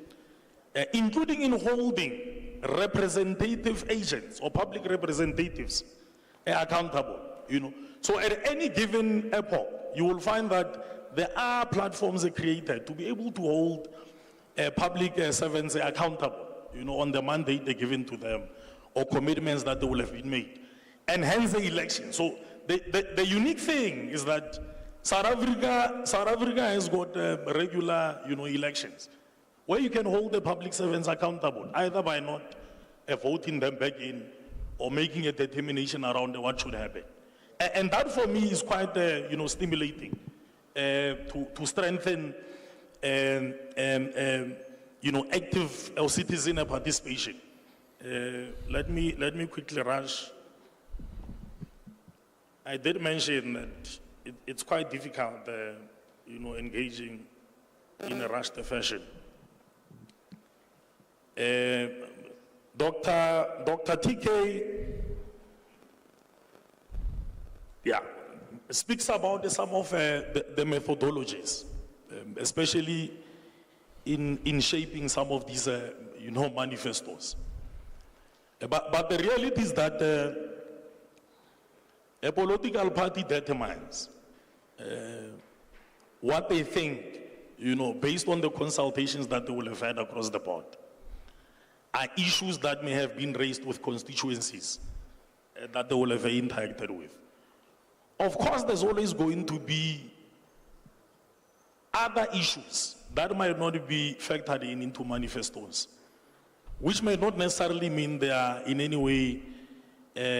including in holding representative agents or public representatives accountable. So at any given epoch, you will find that there are platforms created to be able to hold public servants accountable, on the mandate they're given to them or commitments that they will have been made, and hence the election. So the unique thing is that South Africa has got regular, elections where you can hold the public servants accountable, either by not voting them back in or making a determination around what should happen. And that for me is quite, stimulating to strengthen, active citizen participation. Let me quickly rush. I did mention that it's quite difficult engaging in a rushed fashion. Dr. TK, speaks about some of the methodologies, especially in shaping some of these, manifestos. But the reality is that a political party determines what they think, based on the consultations that they will have had across the board, are issues that may have been raised with constituencies that they will have interacted with. Of course, there's always going to be other issues that might not be factored into manifestos, which may not necessarily mean they are in any way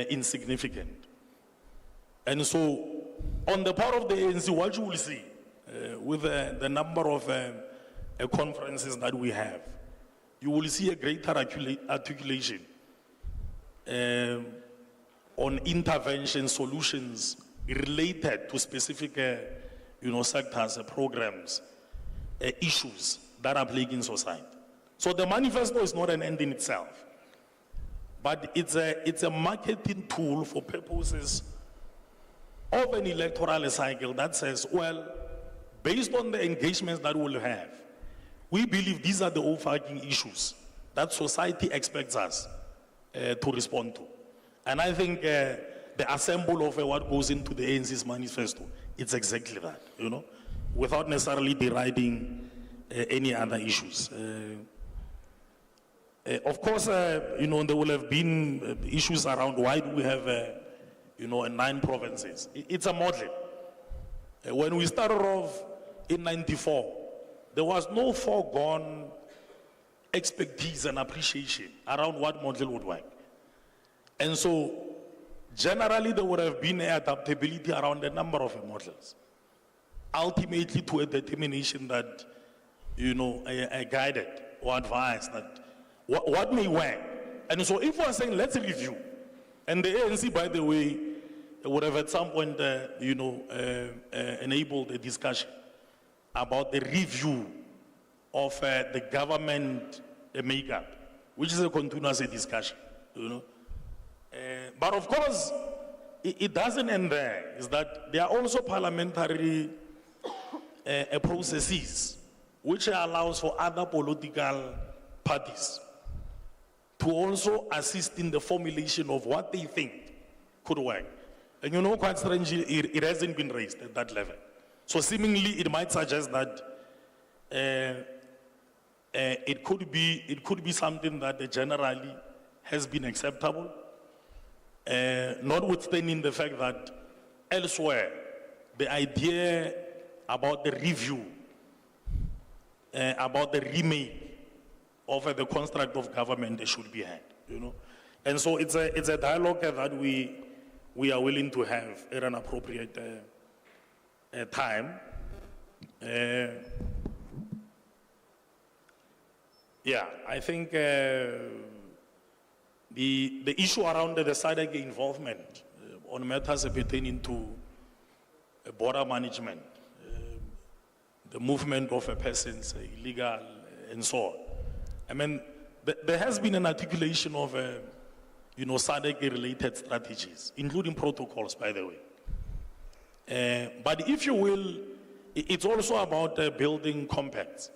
insignificant. And so, on the part of the ANC, what you will see with the number of conferences that we have, you will see a greater articulation on intervention solutions related to specific sectors, programs, issues that are plaguing society. So the manifesto is not an end in itself, but it's a marketing tool for purposes of an electoral cycle that says, well, based on the engagements that we'll have, we believe these are the overarching issues that society expects us to respond to. And I think the assemble of what goes into the ANC's manifesto, it's exactly that, without necessarily deriding any other issues. Of course, there will have been issues around why do we have, 9 provinces. It's a model. When we started off in '94, there was no foregone expertise and appreciation around what model would work. And so, generally, there would have been adaptability around a number of models, ultimately to a determination that, guided or advised that what may work. And so, if we're saying, let's review, and the ANC, by the way, would have at some point, enabled a discussion about the review of the government makeup, which is a continuous discussion, But of course, it doesn't end there. Is that there are also parliamentary processes which allows for other political parties to also assist in the formulation of what they think could work. And quite strangely, it hasn't been raised at that level. So seemingly, it might suggest that it could be something that generally has been acceptable, notwithstanding the fact that elsewhere, the idea about the review, about the remake of the construct of government should be had, And so it's a dialogue that we are willing to have at an appropriate time. I think the issue around the SADC involvement on matters pertaining to border management, the movement of persons, illegal and so on. I mean, there has been an articulation of, SADC-related strategies, including protocols, by the way. But if you will, it's also about building compacts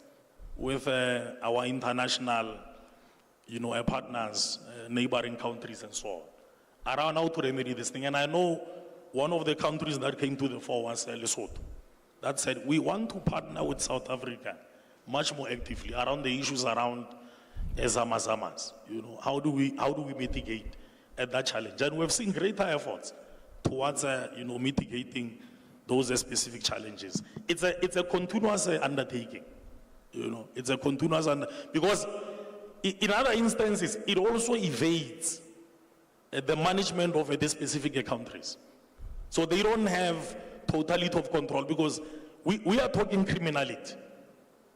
with our international, partners, neighboring countries and so on, around how to remedy this thing. And I know one of the countries that came to the fore was Lesotho. That said, we want to partner with South Africa much more actively around the issues around Zamazamas. How do we mitigate that challenge? And we've seen greater efforts towards, mitigating those specific challenges. It's a continuous undertaking. It's a continuous because in other instances, it also evades the management of the specific countries. So they don't have totality of control because we are talking criminality,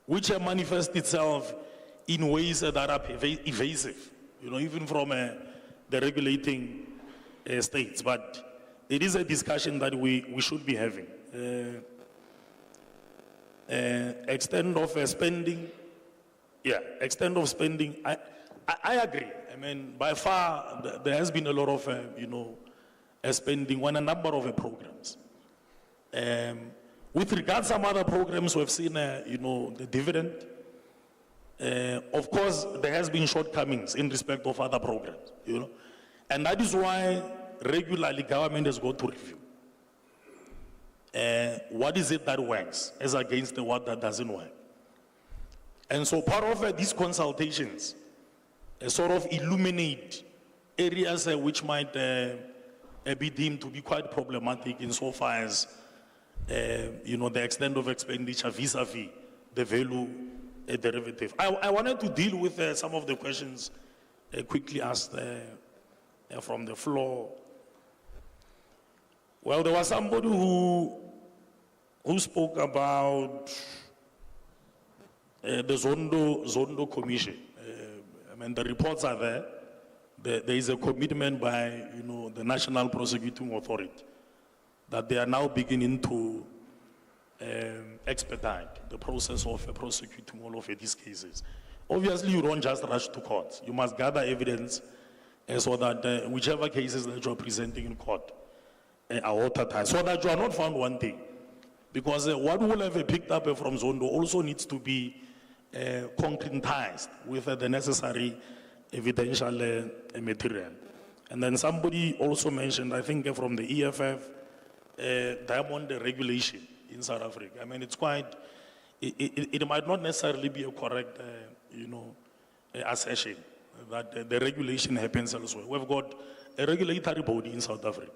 which manifests itself in ways that are evasive, even from the regulating states. But it is a discussion that we should be having. extent of spending, extent of spending, I agree. I mean, by far, there has been a lot of, spending on a number of programs. With regards to some other programs, we've seen, the dividend. Of course, there has been shortcomings in respect of other programs, and that is why regularly government has got to review. What is it that works as against what that doesn't work? And so part of these consultations sort of illuminate areas which might be deemed to be quite problematic insofar as the extent of expenditure vis-a-vis the value derivative. I wanted to deal with some of the questions quickly asked from the floor. Well, there was somebody who spoke about the Zondo Commission. I mean, the reports are there. There is a commitment by, the National Prosecuting Authority that they are now beginning to expedite the process of prosecuting all of these cases. Obviously, you don't just rush to court. You must gather evidence so that whichever cases that you are presenting in court are watertight, so that you are not found wanting. Because what will have picked up from Zondo also needs to be concretized with the necessary evidential material. And then somebody also mentioned, I think from the EFF, diamond regulation in South Africa. I mean, it's quite, it might not necessarily be a correct, assertion that the regulation happens elsewhere. We've got a regulatory body in South Africa,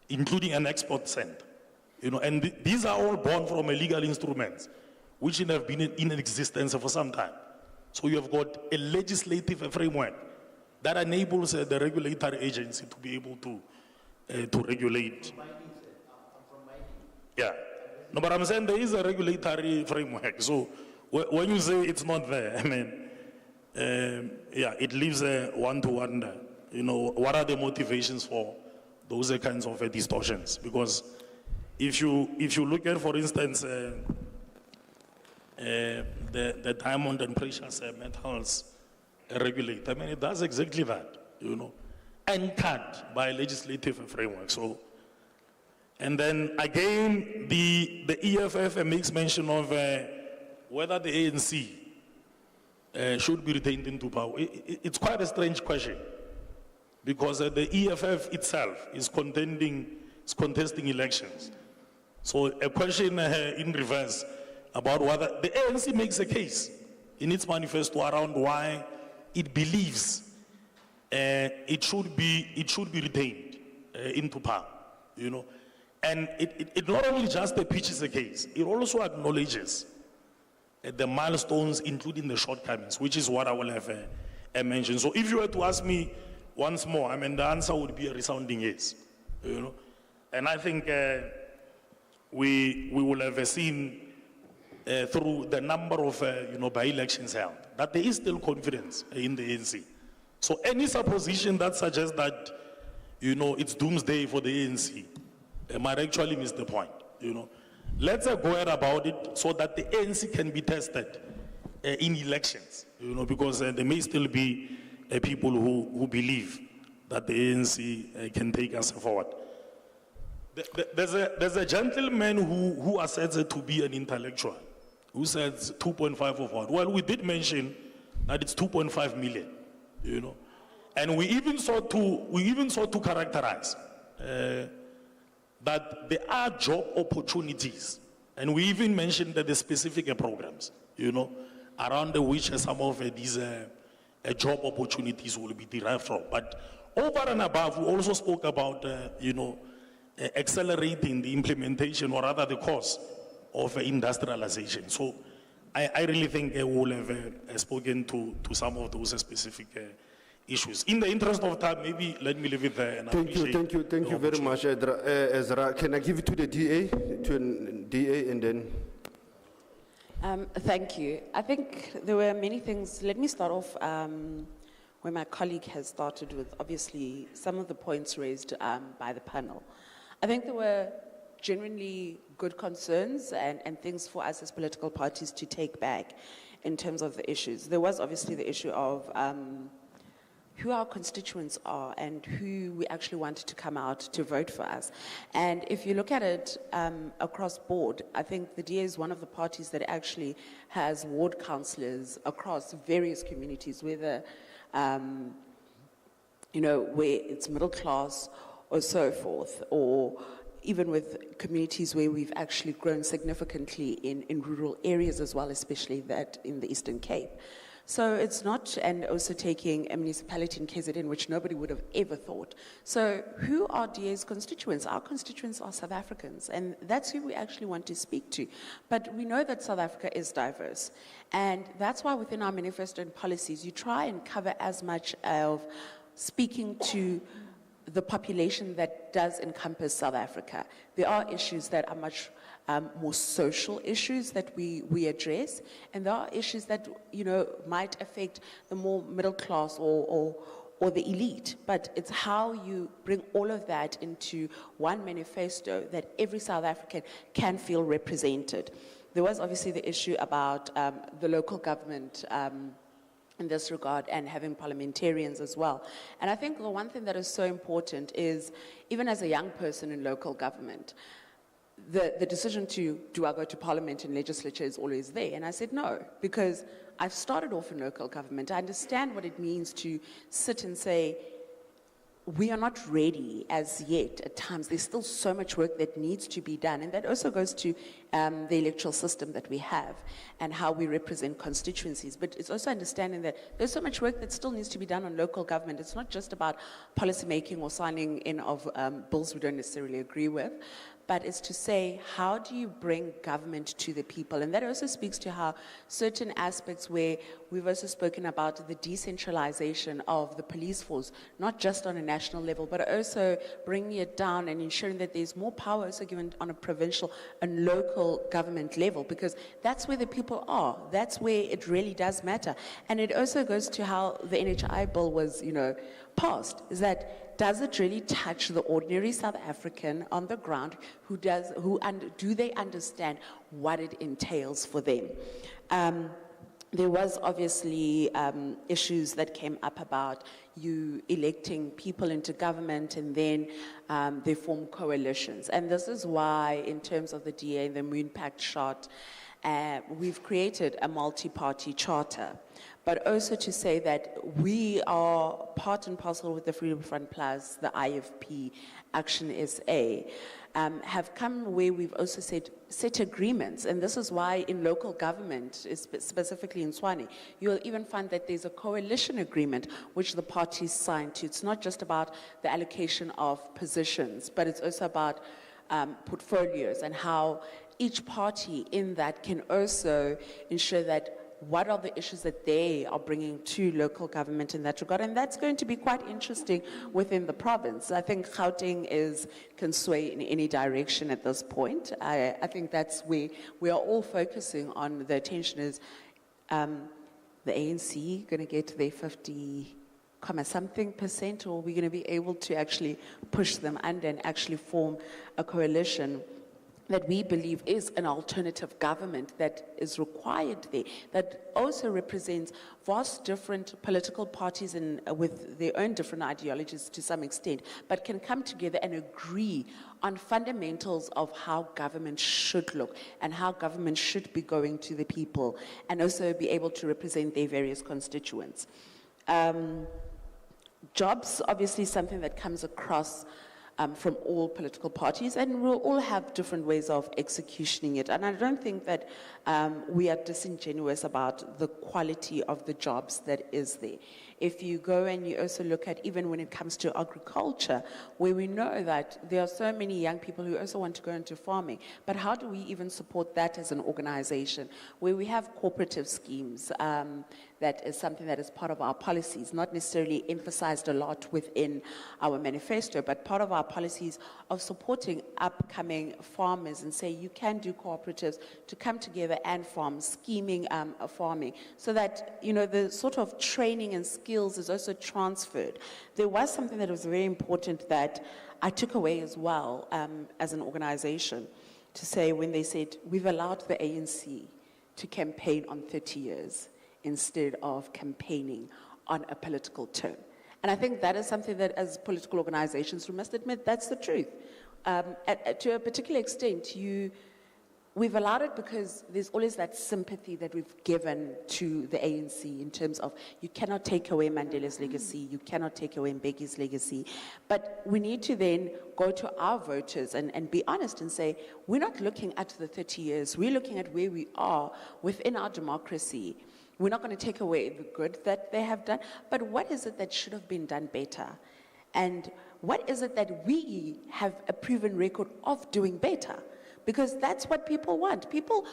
including an export center. And these are all born from legal instruments which have been in existence for some time. So you have got a legislative framework that enables the regulatory agency to be able to regulate. Yeah. No, but I'm saying there is a regulatory framework. So when you say it's not there, I mean, it leaves one to wonder, what are the motivations for those kinds of distortions? Because if you look at, for instance, the diamond and precious metals regulate, I mean, it does exactly that, anchored by a legislative framework. So, and then again, the EFF makes mention of whether the ANC should be retained into power. It's quite a strange question, because the EFF itself is contesting elections. So a question in reverse about whether the ANC makes a case in its manifesto around why it believes it should be retained into power, and it not only just pitches a case, it also acknowledges the milestones, including the shortcomings, which is what I will have mentioned. So if you were to ask me once more, I mean, the answer would be a resounding yes, and I think we will have seen through the number of by-elections held that there is still confidence in the ANC. So any supposition that suggests that it's doomsday for the ANC might actually miss the point. Let's go ahead about it so that the ANC can be tested in elections. Because there may still be people who believe that the ANC can take us forward. There's a gentleman who asserts to be an intellectual, who says 2.5 of what? Well, we did mention that it's 2.5 million, and we even sought to characterize that there are job opportunities, and we even mentioned that the specific programs, around which some of these job opportunities will be derived from. But over and above, we also spoke about, accelerating the implementation, or rather the course of industrialization. So I really think we will have spoken to some of those specific issues. In the interest of time, maybe let me leave it there. And thank you very much, Ezra. Can I give it to the DA, and then? Thank you. I think there were many things. Let me start off where my colleague has started with, obviously, some of the points raised by the panel. I think there were genuinely good concerns and things for us as political parties to take back in terms of the issues. There was obviously the issue of who our constituents are and who we actually wanted to come out to vote for us. And if you look at it across board, I think the DA is one of the parties that actually has ward councillors across various communities, whether where it's middle class or so forth, or even with communities where we've actually grown significantly in rural areas as well, especially that in the Eastern Cape. So it's not, and also taking a municipality in KZN, which nobody would have ever thought. So who are DA's constituents? Our constituents are South Africans, and that's who we actually want to speak to. But we know that South Africa is diverse, and that's why within our manifesto and policies, you try and cover as much of speaking to the population that does encompass South Africa. There are issues that are much more social issues that we address, and there are issues that might affect the more middle class or the elite. But it's how you bring all of that into one manifesto that every South African can feel represented. There was obviously the issue about the local government in this regard, and having parliamentarians as well. And I think the one thing that is so important is, even as a young person in local government, the decision to, do I go to parliament and legislature, is always there. And I said no, because I've started off in local government. I understand what it means to sit and say, we are not ready as yet at times. There's still so much work that needs to be done. And that also goes to the electoral system that we have and how we represent constituencies. But it's also understanding that there's so much work that still needs to be done on local government. It's not just about policy making or signing in of bills we don't necessarily agree with, but it's to say, how do you bring government to the people? And that also speaks to how certain aspects where we've also spoken about the decentralization of the police force, not just on a national level, but also bringing it down and ensuring that there's more power also given on a provincial and local government level, because that's where the people are. That's where it really does matter. And it also goes to how the NHI bill was, passed, is that, does it really touch the ordinary South African on the ground do they understand what it entails for them? There was obviously issues that came up about you electing people into government and then they form coalitions. And this is why, in terms of the DA, the Moon Pact shot, we've created a multi-party charter. But also to say that we are part and parcel with the Freedom Front Plus, the IFP, Action SA, have come where we've also set agreements. And this is why in local government, specifically in Tshwane, you'll even find that there's a coalition agreement which the parties signed to. It's not just about the allocation of positions, but it's also about portfolios and how each party in that can also ensure that what are the issues that they are bringing to local government in that regard. And that's going to be quite interesting within the province. I think Gauteng can sway in any direction at this point. I think that's where we are all focusing on. The attention is the ANC going to get their 50-something%, or are we going to be able to actually push them under and actually form a coalition that we believe is an alternative government that is required there, that also represents vast different political parties and with their own different ideologies to some extent, but can come together and agree on fundamentals of how government should look and how government should be going to the people, and also be able to represent their various constituents. Jobs, obviously, something that comes across from all political parties, and we'll all have different ways of executioning it. And I don't think that we are disingenuous about the quality of the jobs that is there. If you go and you also look at, even when it comes to agriculture, where we know that there are so many young people who also want to go into farming, but how do we even support that as an organization? Where we have cooperative schemes, that is something that is part of our policies, not necessarily emphasized a lot within our manifesto, but part of our policies of supporting upcoming farmers and say you can do cooperatives to come together and farm, scheming farming, so that the sort of training and skills is also transferred. There was something that was very important that I took away as well as an organization to say when they said, we've allowed the ANC to campaign on 30 years instead of campaigning on a political term. And I think that is something that as political organizations, we must admit that's the truth. To a particular extent, we've allowed it because there's always that sympathy that we've given to the ANC in terms of you cannot take away Mandela's legacy, you cannot take away Mbeki's legacy. But we need to then go to our voters and be honest and say, we're not looking at the 30 years, we're looking at where we are within our democracy. We're not going to take away the good that they have done, but what is it that should have been done better? And what is it that we have a proven record of doing better? Because that's what people want. People,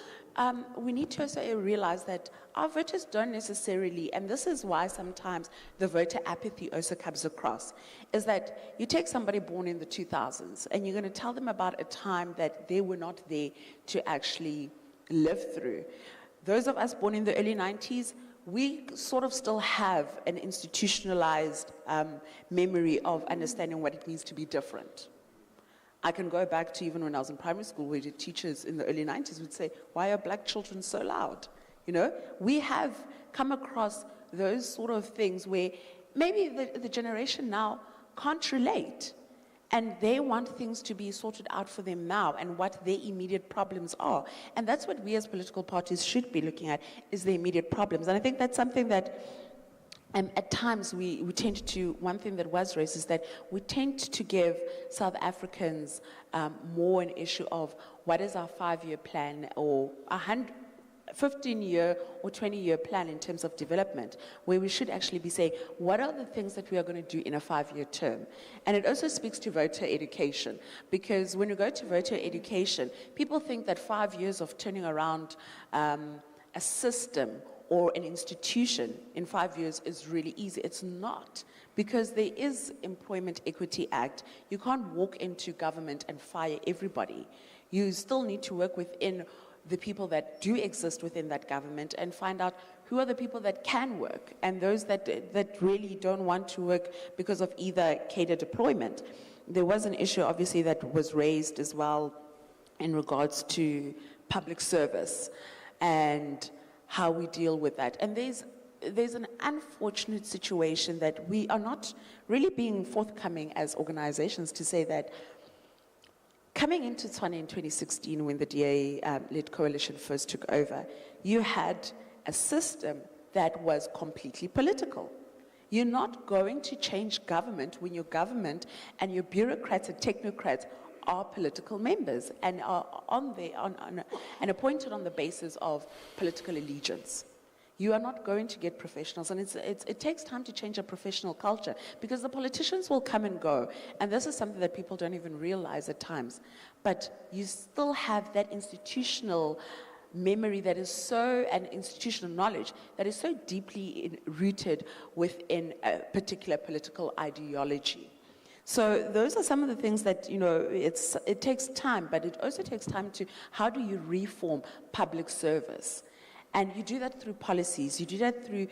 we need to also realize that our voters don't necessarily, and this is why sometimes the voter apathy also comes across, is that you take somebody born in the 2000s and you're going to tell them about a time that they were not there to actually live through. Those of us born in the early 90s, we sort of still have an institutionalized memory of understanding what it means to be different. I can go back to even when I was in primary school, where the teachers in the early 90s would say, why are black children so loud? You know, we have come across those sort of things where maybe the generation now can't relate. And they want things to be sorted out for them now and what their immediate problems are. And that's what we as political parties should be looking at, is the immediate problems. And I think that's something that at times we tend to, one thing that was raised is that we tend to give South Africans more an issue of what is our 5-year plan or 15-year or 20-year plan in terms of development, where we should actually be saying, what are the things that we are going to do in a 5-year term? And it also speaks to voter education, because when we go to voter education, people think that 5 years of turning around a system or an institution in 5 years is really easy. It's not, because there is Employment Equity Act. You can't walk into government and fire everybody. You still need to work within the people that do exist within that government and find out who are the people that can work and those that really don't want to work because of either cadre deployment. There was an issue, obviously, that was raised as well in regards to public service and how we deal with that. And there's an unfortunate situation that we are not really being forthcoming as organizations to say that coming into Tswane in 2016, when the DA-led coalition first took over, you had a system that was completely political. You're not going to change government when your government and your bureaucrats and technocrats are political members and are and appointed on the basis of political allegiance. You are not going to get professionals, and it takes time to change a professional culture, because the politicians will come and go, and this is something that people don't even realize at times. But you still have that institutional memory that is so, and institutional knowledge that is so deeply rooted within a particular political ideology. So those are some of the things that, you know, it takes time, but it also takes time to, how do you reform public service? And you do that through policies. You do that through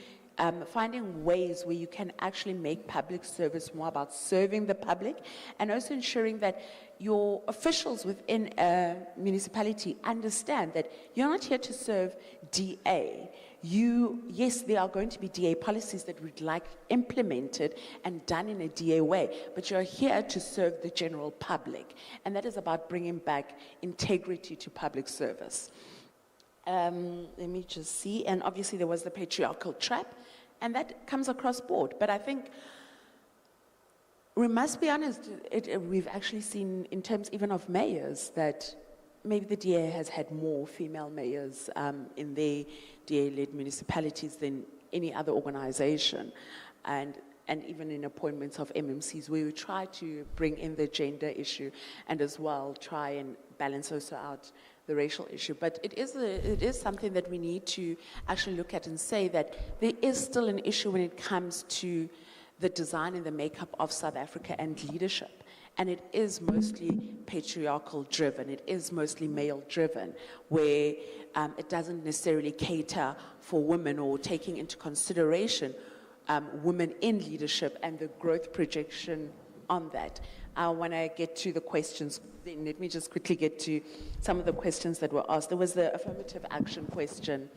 finding ways where you can actually make public service more about serving the public, and also ensuring that your officials within a municipality understand that you're not here to serve DA. Yes, there are going to be DA policies that we'd like implemented and done in a DA way, but you're here to serve the general public. And that is about bringing back integrity to public service. Let me just see. And obviously there was the patriarchal trap, and that comes across board. But I think we must be honest, we've actually seen in terms even of mayors that maybe the DA has had more female mayors in their DA-led municipalities than any other organization. And even in appointments of MMCs, where we try to bring in the gender issue and as well try and balance also out the racial issue. But it is something that we need to actually look at and say that there is still an issue when it comes to the design and the makeup of South Africa and leadership. And it is mostly patriarchal driven, it is mostly male driven, where it doesn't necessarily cater for women or taking into consideration women in leadership and the growth projection on that. I want to get to the questions. Then let me just quickly get to some of the questions that were asked. There was the affirmative action question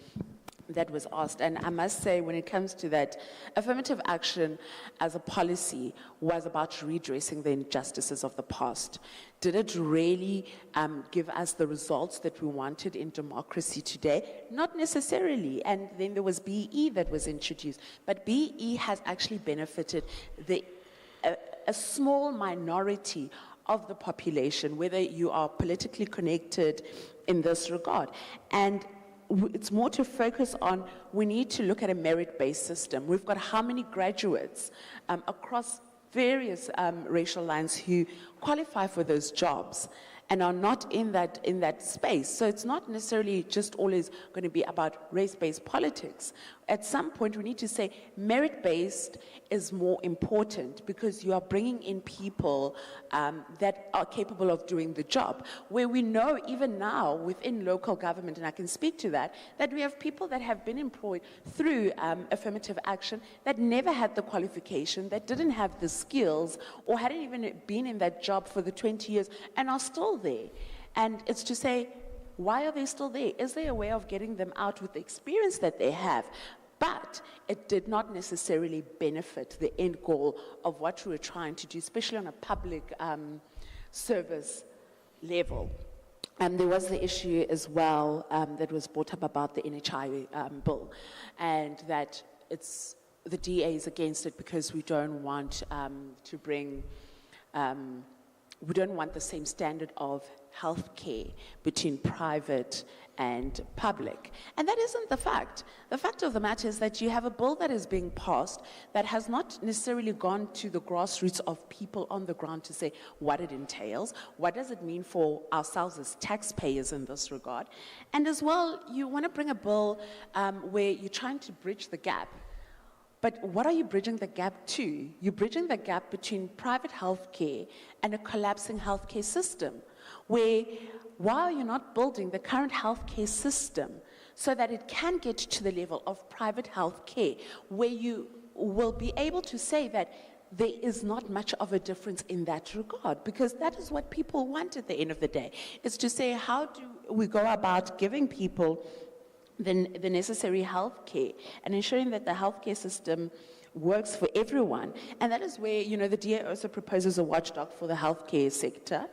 that was asked. And I must say, when it comes to that, affirmative action as a policy was about redressing the injustices of the past. Did it really give us the results that we wanted in democracy today? Not necessarily. And then there was BE that was introduced. But BE has actually benefited a small minority of the population, whether you are politically connected in this regard. And it's more to focus on, we need to look at a merit-based system. We've got how many graduates across various racial lines who qualify for those jobs and are not in that space. So it's not necessarily just always going to be about race-based politics. At some point, we need to say merit-based is more important because you are bringing in people that are capable of doing the job. Where we know even now within local government, and I can speak to that we have people that have been employed through affirmative action that never had the qualification, that didn't have the skills, or hadn't even been in that job for the 20 years and are still there. And it's to say, why are they still there? Is there a way of getting them out with the experience that they have? But it did not necessarily benefit the end goal of what we were trying to do, especially on a public service level. And there was the issue as well that was brought up about the NHI bill, and that the DA is against it because we don't want to bring, we don't want the same standard of health care between private and public. And that isn't the fact. The fact of the matter is that you have a bill that is being passed that has not necessarily gone to the grassroots of people on the ground to say what it entails, what does it mean for ourselves as taxpayers in this regard. And as well, you want to bring a bill where you're trying to bridge the gap. But what are you bridging the gap to? You're bridging the gap between private health care and a collapsing health care system, where while you're not building the current healthcare system so that it can get to the level of private health care, where you will be able to say that there is not much of a difference in that regard, because that is what people want at the end of the day, is to say, how do we go about giving people the necessary health care and ensuring that the healthcare system works for everyone. And that is where, the DA also proposes a watchdog for the healthcare sector.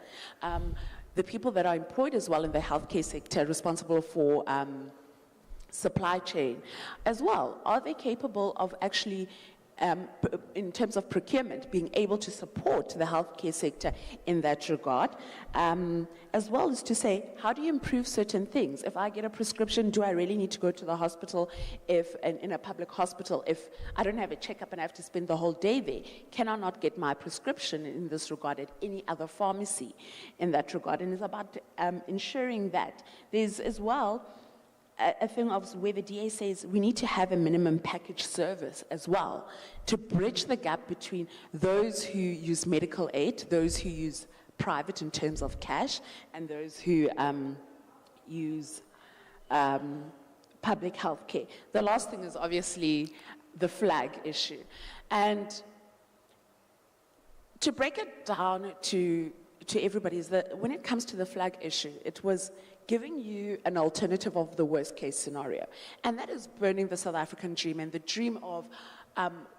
The people that are employed as well in the healthcare sector, responsible for supply chain as well, are they capable of actually, in terms of procurement, being able to support the healthcare sector in that regard, as well as to say, how do you improve certain things? If I get a prescription, do I really need to go to the hospital in a public hospital? If I don't have a checkup and I have to spend the whole day there, can I not get my prescription in this regard at any other pharmacy in that regard? And it's about ensuring that there's as well a thing of where the DA says we need to have a minimum package service as well to bridge the gap between those who use medical aid, those who use private in terms of cash, and those who use public health care. The last thing is obviously the flag issue. And to break it down to everybody is that when it comes to the flag issue, it was giving you an alternative of the worst case scenario. And that is burning the South African dream and the dream of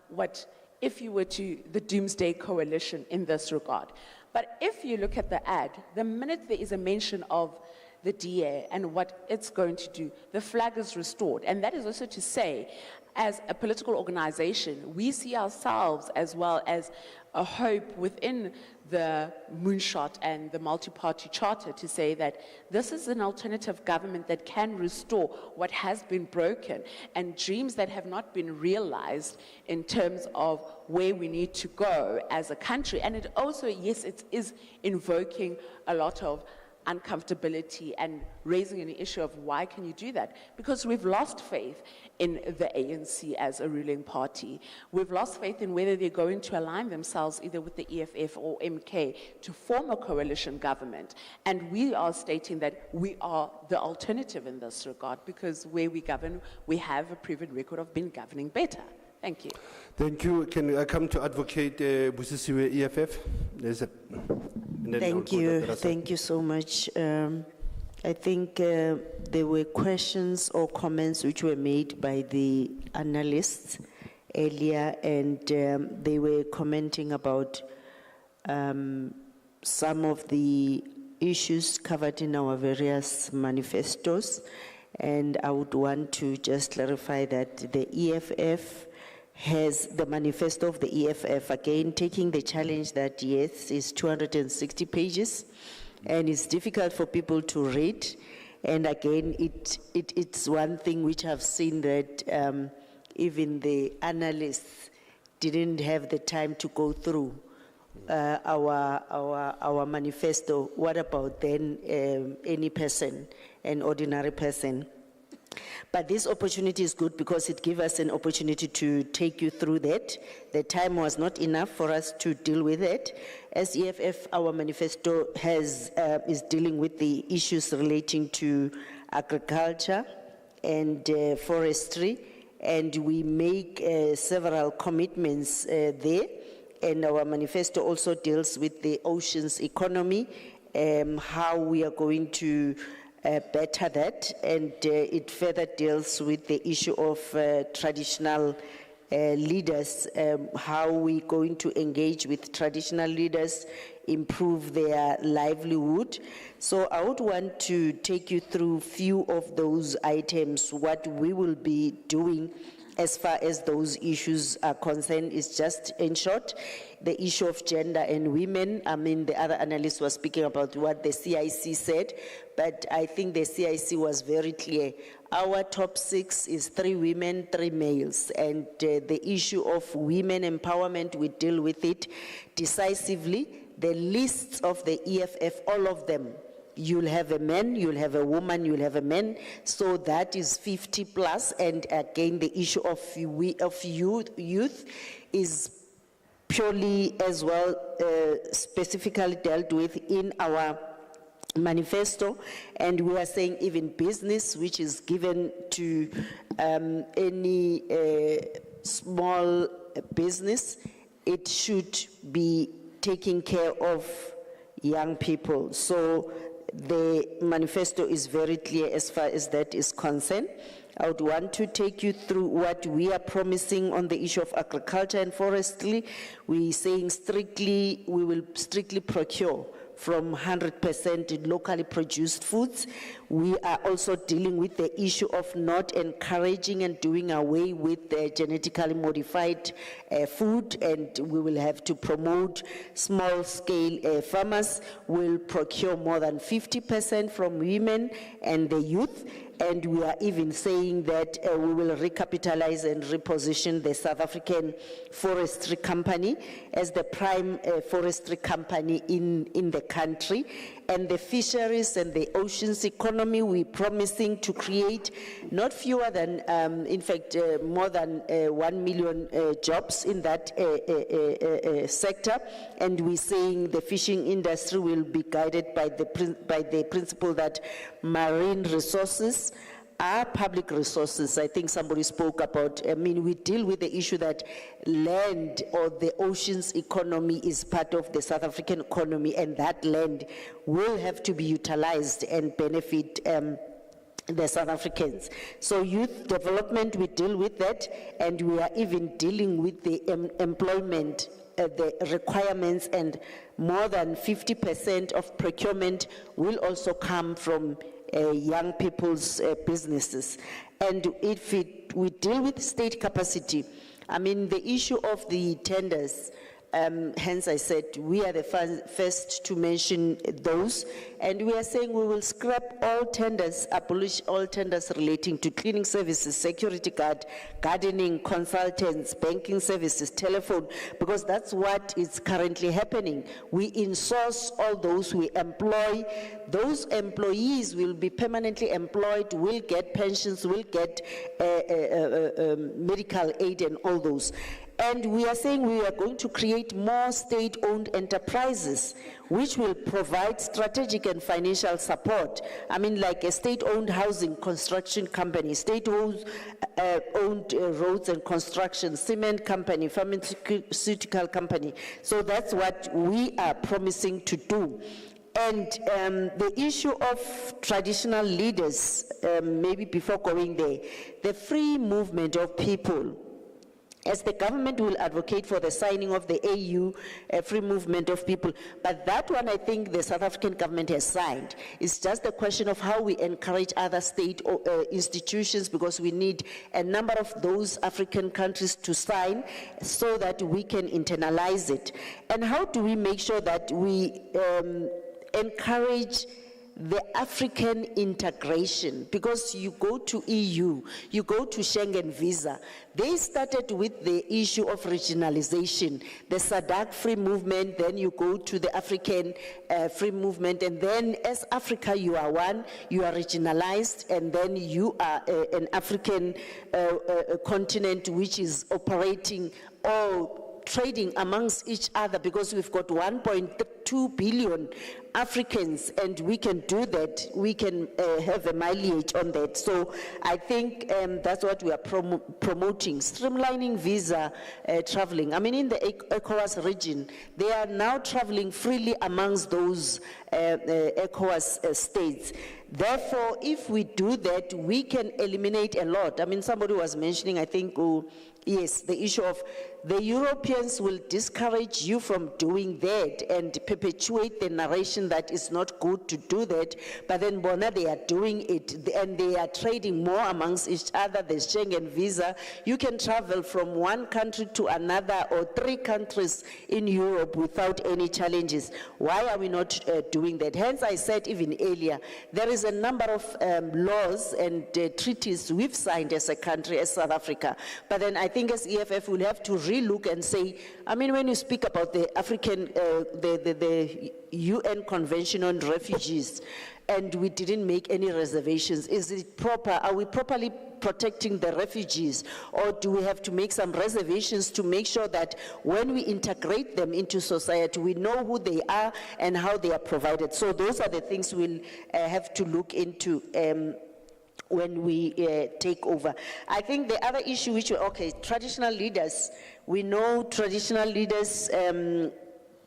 what if you were to the doomsday coalition in this regard. But if you look at the ad, the minute there is a mention of the DA and what it's going to do, the flag is restored. And that is also to say, as a political organization, we see ourselves as well as a hope within the moonshot and the multi-party charter to say that this is an alternative government that can restore what has been broken and dreams that have not been realized in terms of where we need to go as a country. And it also, yes, it is invoking a lot of uncomfortability and raising an issue of why can you do that? Because we've lost faith in the ANC as a ruling party. We've lost faith in whether they're going to align themselves either with the EFF or MK to form a coalition government. And we are stating that we are the alternative in this regard because where we govern, we have a proven record of being governing better. Thank you. Thank you. Can I come to Advocate Busisiwe, EFF? There's a. and then I'll Thank go to you. the rest. Thank you so much. I think there were questions or comments which were made by the analysts earlier, and they were commenting about some of the issues covered in our various manifestos. And I would want to just clarify that the EFF has the manifesto of the EFF, again, taking the challenge that, yes, is 260 pages, and it's difficult for people to read. And again, it's one thing which I've seen that even the analysts didn't have the time to go through our manifesto. What about then any person, an ordinary person? But this opportunity is good because it gives us an opportunity to take you through that. The time was not enough for us to deal with it. As EFF, our manifesto is dealing with the issues relating to agriculture and forestry, and we make several commitments there. And our manifesto also deals with the oceans economy, how we are going to better that, and it further deals with the issue of traditional leaders, how we're going to engage with traditional leaders, improve their livelihood. So I would want to take you through a few of those items. What we will be doing as far as those issues are concerned is just, in short, the issue of gender and women. I mean, the other analyst was speaking about what the CIC said, but I think the CIC was very clear. Our top 6 is 3 women, 3 males, and the issue of women empowerment, we deal with it decisively. The lists of the EFF, all of them, you'll have a man, you'll have a woman, you'll have a man, so that is 50 plus. And again, the issue of youth is purely as well specifically dealt with in our manifesto. And we are saying even business, which is given to any small business, it should be taking care of young people. So the manifesto is very clear as far as that is concerned. I would want to take you through what we are promising on the issue of agriculture and forestry. We're saying we will strictly procure from 100% locally produced foods. We are also dealing with the issue of not encouraging and doing away with the genetically modified food, and we will have to promote small-scale farmers. Will procure more than 50% from women and the youth. And we are even saying that we will recapitalize and reposition the South African Forestry Company as the prime forestry company in the country. And the fisheries and the oceans economy, we're promising to create not fewer than, in fact, more than 1 million jobs in that sector. And we're saying the fishing industry will be guided by the principle that marine resources are public resources. I think somebody spoke about, we deal with the issue that land or the oceans economy is part of the South African economy, and that land will have to be utilized and benefit the South Africans. So youth development, we deal with that, and we are even dealing with the employment, the requirements, and more than 50% of procurement will also come from young people's businesses. And if we deal with state capacity, the issue of the tenders, hence I said we are the first to mention those, and we are saying we will scrap all tenders, abolish all tenders relating to cleaning services, security guard, gardening, consultants, banking services, telephone, because that's what is currently happening. We insource all those we employ. Those employees will be permanently employed, will get pensions, will get medical aid and all those. And we are saying we are going to create more state-owned enterprises, which will provide strategic and financial support. I mean, like a state-owned housing construction company, state-owned roads and construction, cement company, pharmaceutical company. So that's what we are promising to do. And the issue of traditional leaders, maybe before going there, the free movement of people. As the government will advocate for the signing of the AU, free movement of people, but that one I think the South African government has signed. It's just a question of how we encourage other state institutions, because we need a number of those African countries to sign so that we can internalize it. And how do we make sure that we encourage the African integration? Because you go to EU, you go to Schengen visa. They started with the issue of regionalization, the SADC free movement, then you go to the African free movement, and then as Africa you are one, you are regionalized, and then you are an African continent which is operating all trading amongst each other, because we've got 1.2 billion Africans, and we can do that. We can have a mileage on that. So I think that's what we are promoting, streamlining visa traveling. I mean, in the ECOWAS region, they are now traveling freely amongst those ECOWAS states. Therefore, if we do that, we can eliminate a lot. I mean, somebody was mentioning, I think, yes, the issue of the Europeans will discourage you from doing that and perpetuate the narration that it's not good to do that, but then Bona, they are doing it, and they are trading more amongst each other. The Schengen visa, you can travel from one country to another or 3 countries in Europe without any challenges. Why are we not doing that? Hence, I said even earlier, there is a number of laws and treaties we've signed as a country, as South Africa, but then I think as EFF we'll have to relook and say, I mean, when you speak about the African, the UN Convention on Refugees, and we didn't make any reservations, is it proper? Are we properly protecting the refugees, or do we have to make some reservations to make sure that when we integrate them into society, we know who they are and how they are provided? So those are the things we'll have to look into when we take over. I think the other issue which, okay, traditional leaders, we know traditional leaders,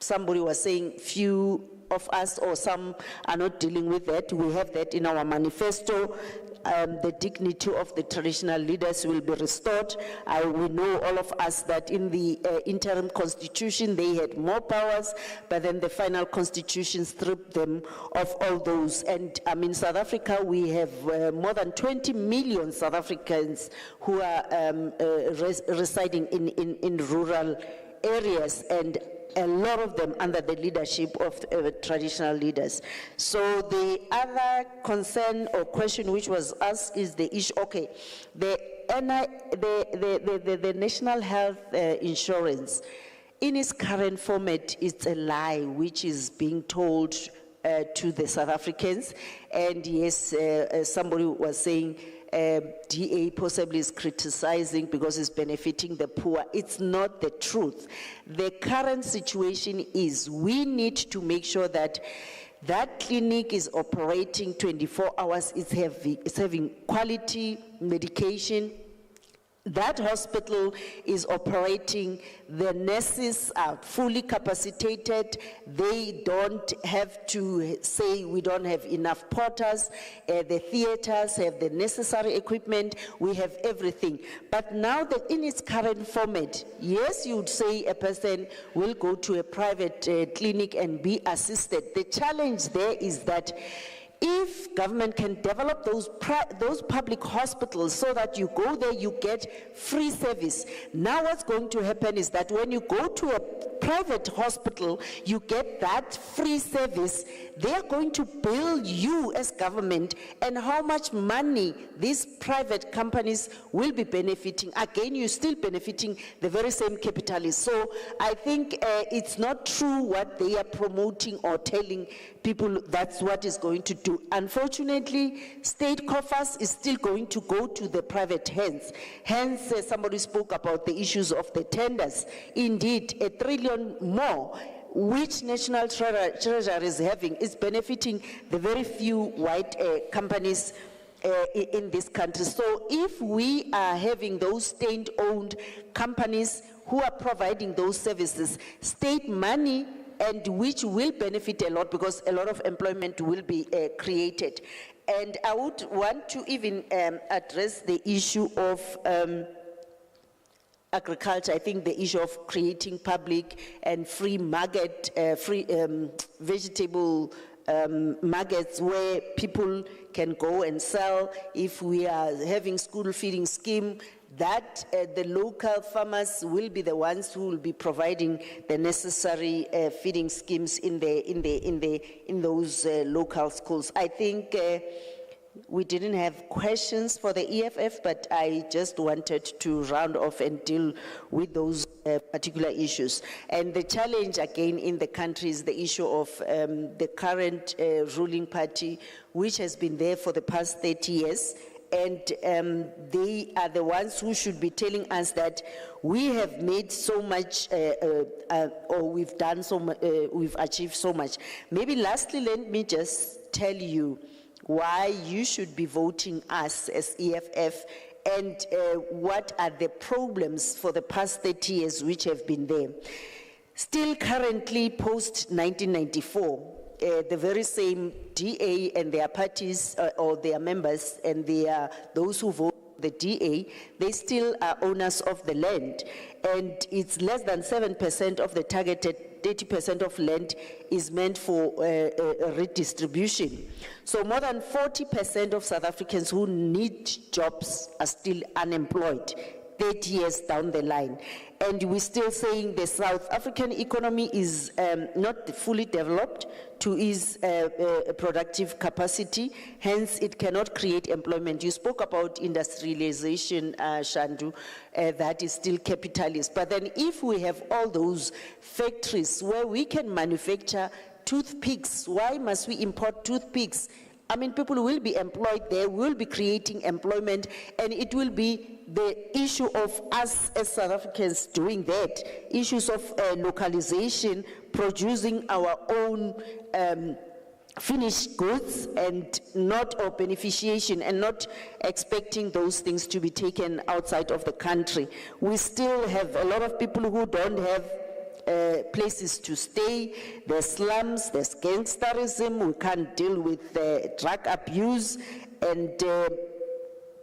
somebody was saying few of us or some are not dealing with that. We have that in our manifesto. The dignity of the traditional leaders will be restored. We know, all of us, that in the interim constitution they had more powers, but then the final constitution stripped them of all those. And I mean, South Africa, we have more than 20 million South Africans who are residing in rural areas, and a lot of them under the leadership of traditional leaders. So the other concern or question which was asked is the issue, okay, the National Health Insurance, in its current format, it's a lie which is being told to the South Africans. And yes, somebody was saying, DA possibly is criticizing because it's benefiting the poor. It's not the truth. The current situation is we need to make sure that that clinic is operating 24 hours, it's having quality medication. That hospital is operating, the nurses are fully capacitated, they don't have to say we don't have enough porters, the theaters have the necessary equipment, we have everything. But now that in its current format, yes, you would say a person will go to a private clinic and be assisted. The challenge there is that if government can develop those public hospitals so that you go there, you get free service. Now what's going to happen is that when you go to a private hospital, you get that free service. They are going to bill you as government, and how much money these private companies will be benefiting. Again, you're still benefiting the very same capitalists. So I think it's not true what they are promoting or telling people, that's what is going to do. Unfortunately, state coffers is still going to go to the private hands. Hence, somebody spoke about the issues of the tenders. Indeed, $1 trillion more, which National Treasury is having, is benefiting the very few white companies in this country. So if we are having those state-owned companies who are providing those services, state money, and which will benefit a lot because a lot of employment will be created. And I would want to even address the issue of agriculture. I think the issue of creating public and free market, free vegetable markets where people can go and sell. If we are having school feeding scheme, that the local farmers will be the ones who will be providing the necessary feeding schemes in those local schools. I think we didn't have questions for the EFF, but I just wanted to round off and deal with those particular issues. And the challenge again in the country is the issue of the current ruling party, which has been there for the past 30 years. And they are the ones who should be telling us that we have made so much, or we've done so much, we've achieved so much. Maybe lastly, let me just tell you why you should be voting us as EFF, and what are the problems for the past 30 years which have been there. Still currently post-1994, the very same DA and their parties or their members and those who vote the DA, they still are owners of the land. And it's less than 7% of the targeted 30% of land is meant for redistribution. So more than 40% of South Africans who need jobs are still unemployed 30 years down the line. And we're still saying the South African economy is not fully developed to its productive capacity, hence it cannot create employment. You spoke about industrialization, Shandu, that is still capitalist. But then if we have all those factories where we can manufacture toothpicks, why must we import toothpicks? I mean, people will be employed there, will be creating employment, and it will be the issue of us as South Africans doing that, issues of localization, producing our own finished goods and not, or beneficiation, and not expecting those things to be taken outside of the country. We still have a lot of people who don't have places to stay. There's slums, there's gangsterism, we can't deal with drug abuse, and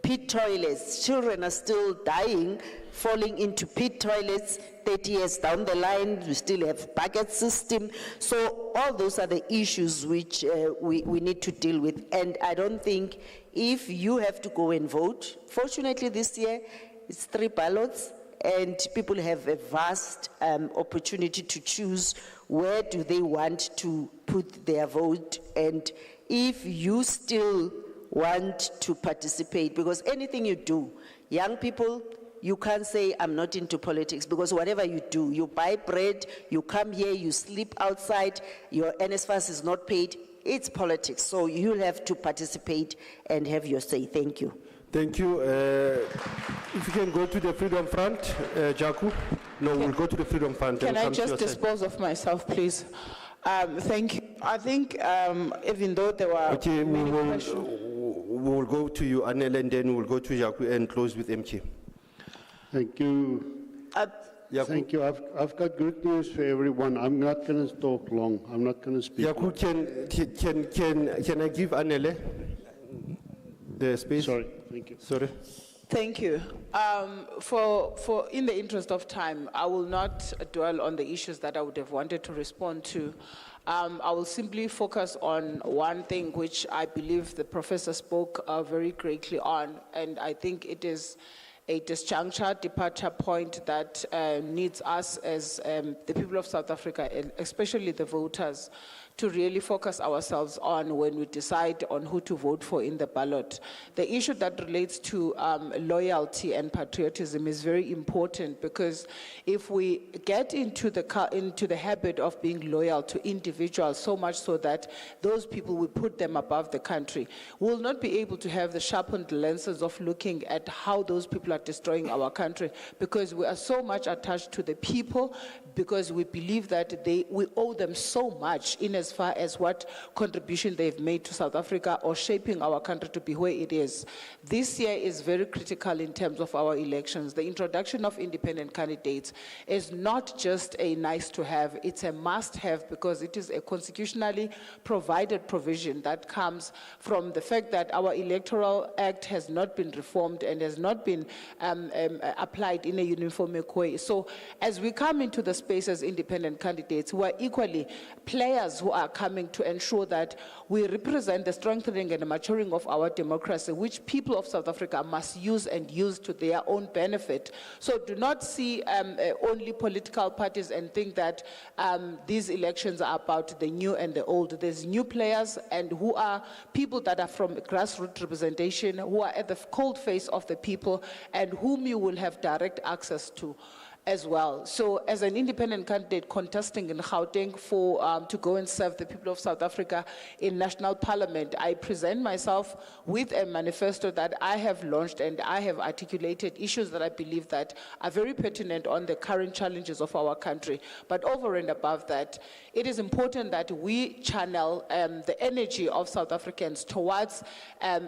pit toilets. Children are still dying, falling into pit toilets 30 years down the line. We still have bucket system. So all those are the issues which we need to deal with. And I don't think if you have to go and vote, fortunately this year it's 3 ballots, and people have a vast opportunity to choose where do they want to put their vote. And if you still want to participate, because anything you do, young people, you can't say I'm not into politics, because whatever you do, you buy bread, you come here, you sleep outside, your NSFAS is not paid, it's politics. So you'll have to participate and have your say. Thank you. Thank you. If you can go to the Freedom Front, Jaku. No, we'll go to the Freedom Front. Can I just dispose of myself, please? Thank you. I think even though there were okay, many questions. We will go to you, Anel, and then we'll go to Jaku and close with MK. Thank you. Thank you. I've got good news for everyone. I'm not going to talk long. I'm not going to speak. Jaku, can I give Anele the space? Sorry. Thank you. Sorry. Thank you. In the interest of time, I will not dwell on the issues that I would have wanted to respond to. I will simply focus on one thing which I believe the professor spoke very greatly on, and I think it is a disjuncture, departure point that needs us as the people of South Africa, and especially the voters, to really focus ourselves on when we decide on who to vote for in the ballot. The issue that relates to loyalty and patriotism is very important, because if we get into the habit of being loyal to individuals, so much so that those people, we put them above the country, we'll not be able to have the sharpened lenses of looking at how those people are destroying our country, because we are so much attached to the people, because we believe that we owe them so much in as far as what contribution they've made to South Africa or shaping our country to be where it is. This year is very critical in terms of our elections. The introduction of independent candidates is not just a nice to have, it's a must have, because it is a constitutionally provided provision that comes from the fact that our Electoral Act has not been reformed and has not been applied in a uniform way. So as we come into the space as independent candidates, we are equally players who are coming to ensure that we represent the strengthening and the maturing of our democracy, which people of South Africa must use and use to their own benefit. So do not see only political parties and think that these elections are about the new and the old. There's new players, and who are people that are from grassroots representation, who are at the cold face of the people, and whom you will have direct access to as well. So as an independent candidate contesting in Gauteng to go and serve the people of South Africa in national parliament, I present myself with a manifesto that I have launched, and I have articulated issues that I believe that are very pertinent on the current challenges of our country. But over and above that, it is important that we channel the energy of South Africans towards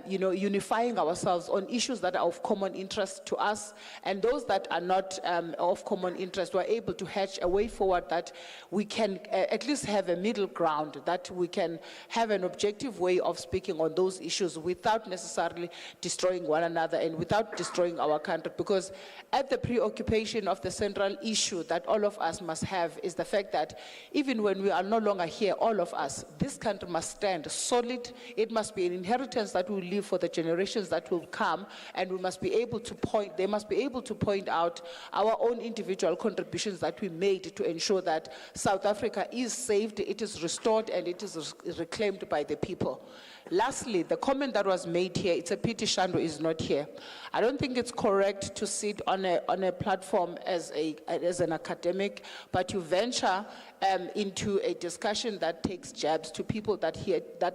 unifying ourselves on issues that are of common interest to us, and those that are not of common interest, we're able to hatch a way forward that we can at least have a middle ground, that we can have an objective way of speaking on those issues without necessarily destroying one another and without destroying our country. Because at the preoccupation of the central issue that all of us must have is the fact that even when we are no longer here, all of us, this country must stand solid. It must be an inheritance that we leave for the generations that will come, and we must be able to they must be able to point out our own individual contributions that we made to ensure that South Africa is saved, it is restored, and it is reclaimed by the people. Lastly, the comment that was made here, it's a pity Shandu is not here. I don't think it's correct to sit on a platform as an academic, but you venture into a discussion that takes jabs to people that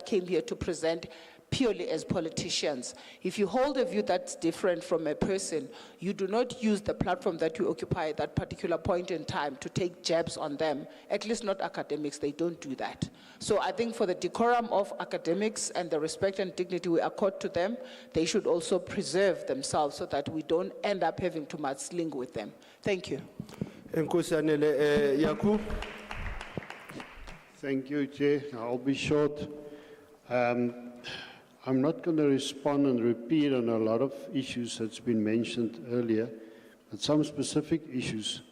came here to present purely as politicians. If you hold a view that's different from a person, you do not use the platform that you occupy at that particular point in time to take jabs on them. At least not academics, they don't do that. So I think for the decorum of academics and the respect and dignity we accord to them, they should also preserve themselves so that we don't end up having to mudsling with them. Thank you. Thank you, Chair. I'll be short. I'm not going to respond and repeat on a lot of issues that's been mentioned earlier, but some specific issues.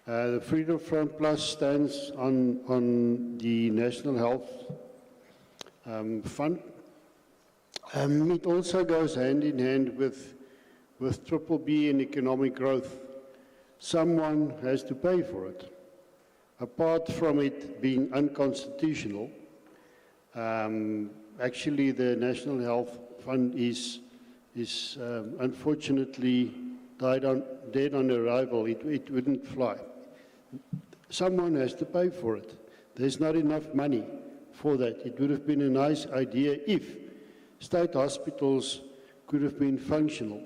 The Freedom Front Plus stands on the National Health Fund. It also goes hand in hand with Triple B and economic growth. Someone has to pay for it. Apart from it being unconstitutional, actually, the National Health Fund is unfortunately dead on arrival. It wouldn't fly. Someone has to pay for it. There's not enough money for that. It would have been a nice idea if state hospitals could have been functional.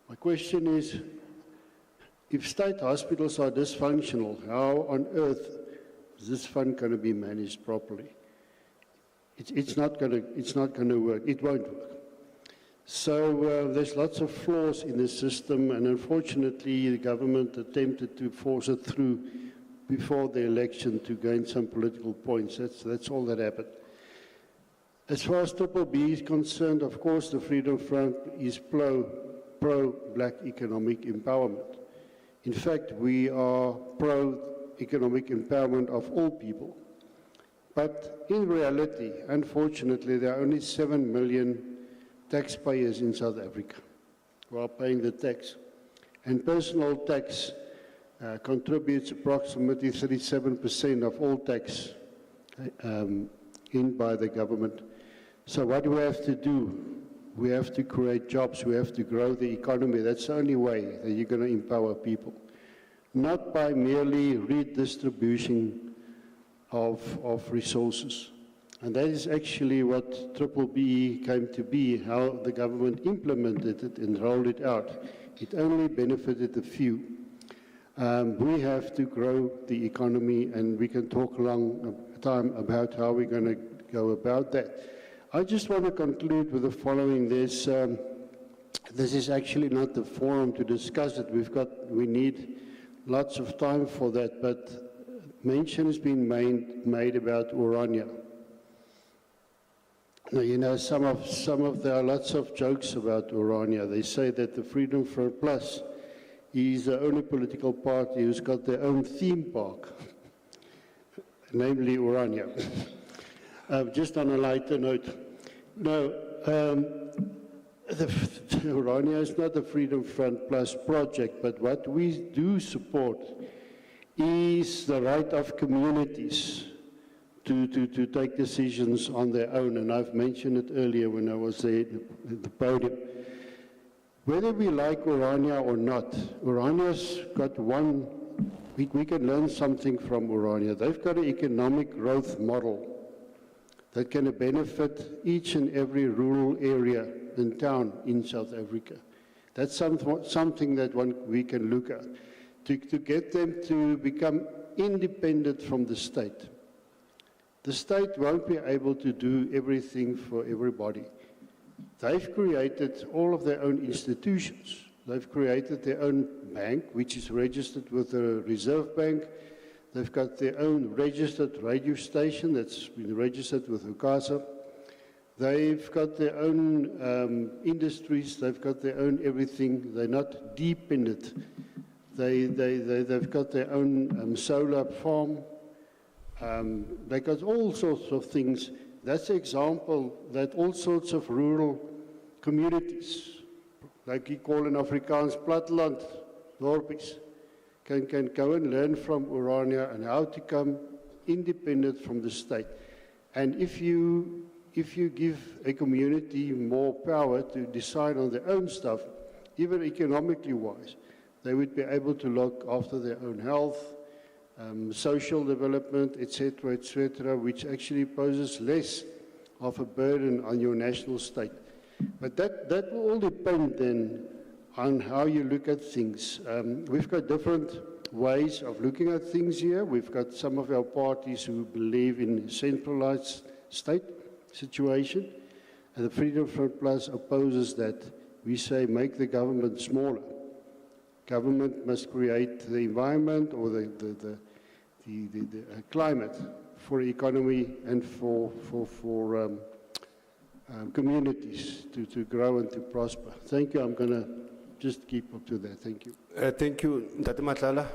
My question is, if state hospitals are dysfunctional, how on earth is this fund going to be managed properly? It's not going to work. It won't work. So there's lots of flaws in the system, and unfortunately the government attempted to force it through before the election to gain some political points. That's all that happened. As far as Triple B is concerned, of course the Freedom Front is pro-black economic empowerment. In fact, we are pro-economic empowerment of all people. But in reality, unfortunately, there are only 7 million taxpayers in South Africa. who are paying the tax. And personal tax contributes approximately 37% of all tax in by the government. So what do we have to do? We have to create jobs, we have to grow the economy. That's the only way that you're going to empower people. Not by merely redistribution of resources. And that is actually what BBBE came to be, how the government implemented it and rolled it out. It only benefited a few. We have to grow the economy, and we can talk a long time about how we're going to go about that. I just want to conclude with the following. This is actually not the forum to discuss it. We need lots of time for that, but mention has been made about Orania. Now, you know, there are lots of jokes about Orania. They say that the Freedom Front Plus is the only political party who's got their own theme park, namely Orania. Just on a lighter note, no, Orania is not a Freedom Front Plus project, but what we do support is the right of communities to take decisions on their own, and I've mentioned it earlier when I was there at the podium. Whether we like Orania or not, Orania's got we can learn something from Orania. They've got an economic growth model that can benefit each and every rural area and town in South Africa. That's something that we can look at, to get them to become independent from the state. The state won't be able to do everything for everybody. They've created all of their own institutions. They've created their own bank, which is registered with the Reserve Bank. They've got their own registered radio station that's been registered with UCASA. They've got their own industries. They've got their own everything. They're not deep in it. They've got their own solar farm. They got all sorts of things. That's an example that all sorts of rural communities, like you call in Afrikaans platteland, dorpies, can go and learn from Orania and how to become independent from the state. And if you give a community more power to decide on their own stuff, even economically wise, they would be able to look after their own health, social development, etc., which actually poses less of a burden on your national state. But that will all depend then on how you look at things. We've got different ways of looking at things here. We've got some of our parties who believe in a centralized state situation, and the Freedom Front Plus opposes that. We say make the government smaller. Government must create the environment or the climate for economy and for communities to grow and to prosper. Thank you. I'm going to just keep up to that. Thank you. Thank you, Ntate Matlala.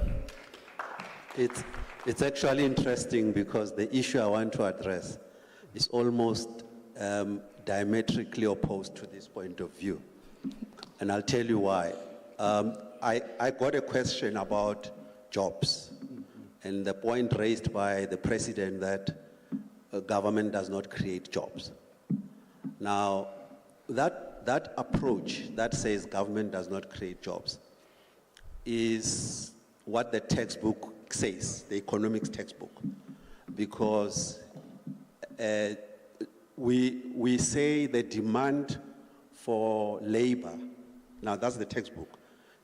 It's actually interesting because the issue I want to address is almost diametrically opposed to this point of view. And I'll tell you why. I got a question about jobs and the point raised by the president that government does not create jobs. Now, that approach that says government does not create jobs is what the textbook says, the economics textbook, because we say the demand for labor, now that's the textbook,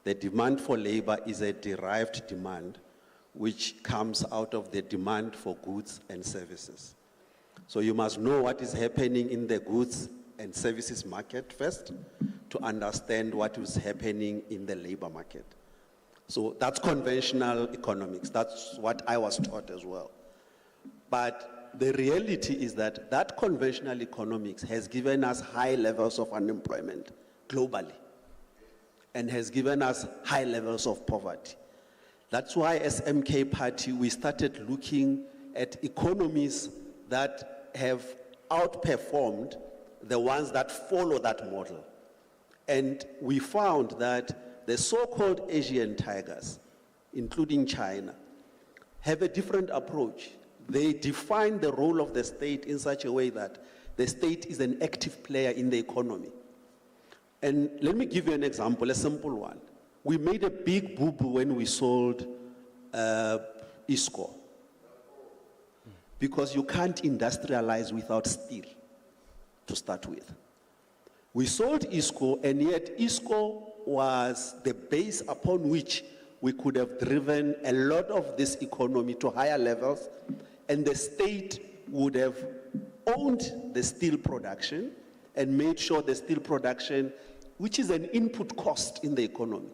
the demand for labor is a derived demand which comes out of the demand for goods and services. So you must know what is happening in the goods and services market first to understand what is happening in the labor market. So that's conventional economics. That's what I was taught as well. But the reality is that that conventional economics has given us high levels of unemployment globally and has given us high levels of poverty. That's why as MK Party, we started looking at economies that have outperformed the ones that follow that model. And we found that the so-called Asian tigers, including China, have a different approach. They define the role of the state in such a way that the state is an active player in the economy. And let me give you an example, a simple one. We made a big boo-boo when we sold ISCO, because you can't industrialize without steel to start with. We sold ISCO, and yet ISCO was the base upon which we could have driven a lot of this economy to higher levels, and the state would have owned the steel production and made sure the steel production, which is an input cost in the economy,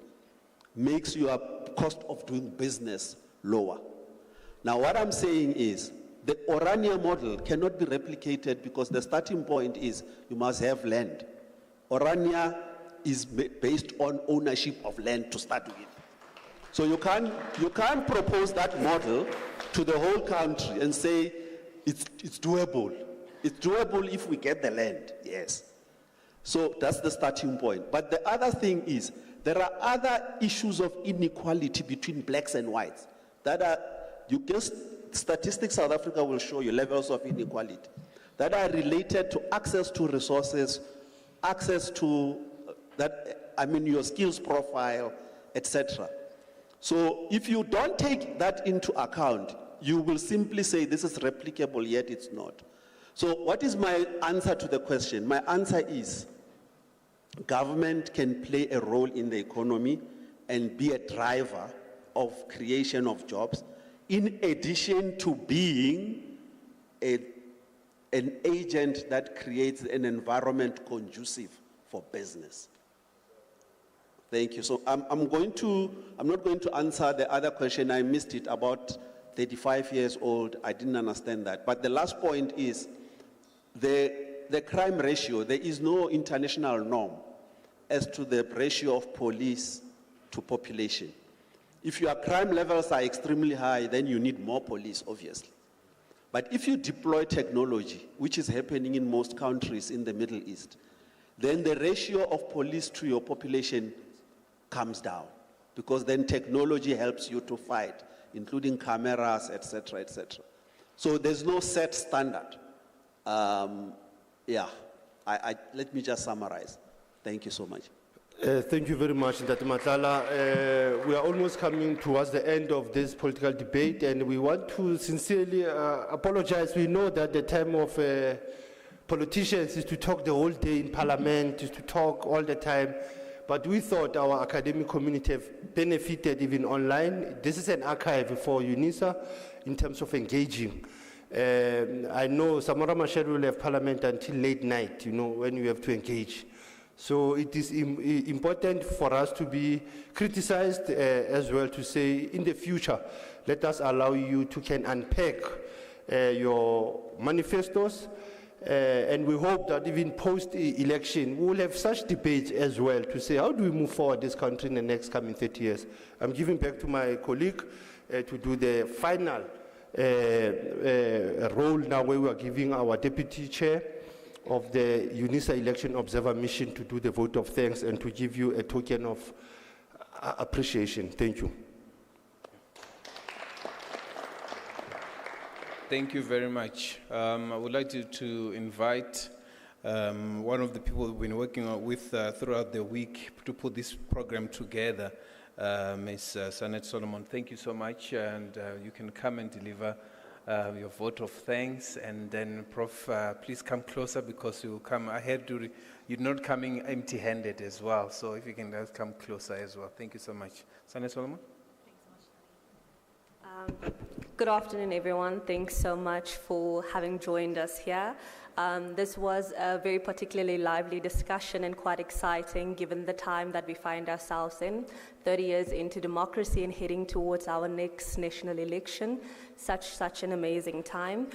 makes your cost of doing business lower. Now, what I'm saying is, the Orania model cannot be replicated because the starting point is you must have land. Orania is based on ownership of land to start with. So you can't propose that model to the whole country and say it's doable. It's doable if we get the land, yes. So that's the starting point. But the other thing is, there are other issues of inequality between blacks and whites that are, Statistics South Africa will show you levels of inequality that are related to access to resources, access to your skills profile, etc. So if you don't take that into account, you will simply say this is replicable, yet it's not. So what is my answer to the question? My answer is government can play a role in the economy and be a driver of creation of jobs, in addition to being an agent that creates an environment conducive for business. Thank you. So I'm not going to answer the other question. I missed it about 35 years old. I didn't understand that. But the last point is the crime ratio. There is no international norm as to the ratio of police to population. If your crime levels are extremely high, then you need more police, obviously. But if you deploy technology, which is happening in most countries in the Middle East, then the ratio of police to your population comes down, because then technology helps you to fight, including cameras, etc., etc. So there's no set standard. Let me just summarize. Thank you so much. Thank you very much, Dr. Mantula. We are almost coming towards the end of this political debate, and we want to sincerely apologize. We know that the time of politicians is to talk the whole day in parliament, is to talk all the time, but we thought our academic community have benefited even online. This is an archive for Unisa in terms of engaging. I know Samora Machel will have parliament until late night, when you have to engage. So it is important for us to be criticized as well, to say in the future, let us allow you to can unpack your manifestos, and we hope that even post-election, we will have such debates as well to say, how do we move forward this country in the next coming 30 years? I'm giving back to my colleague to do the final role now, where we are giving our deputy chair of the Unisa Election Observer Mission to do the vote of thanks and to give you a token of appreciation. Thank you. Thank you very much. I would like to invite one of the people we've been working with throughout the week to put this program together, Ms. Sanet Solomon. Thank you so much, and you can come and deliver your vote of thanks. And then, Prof, please come closer, because you will come ahead. You're not coming empty-handed as well, so if you can just come closer as well. Thank you so much. Sanet Solomon? Good afternoon, everyone. Thanks so much for having joined us here. This was a very particularly lively discussion and quite exciting given the time that we find ourselves in, 30 years into democracy and heading towards our next national election. Such an amazing time.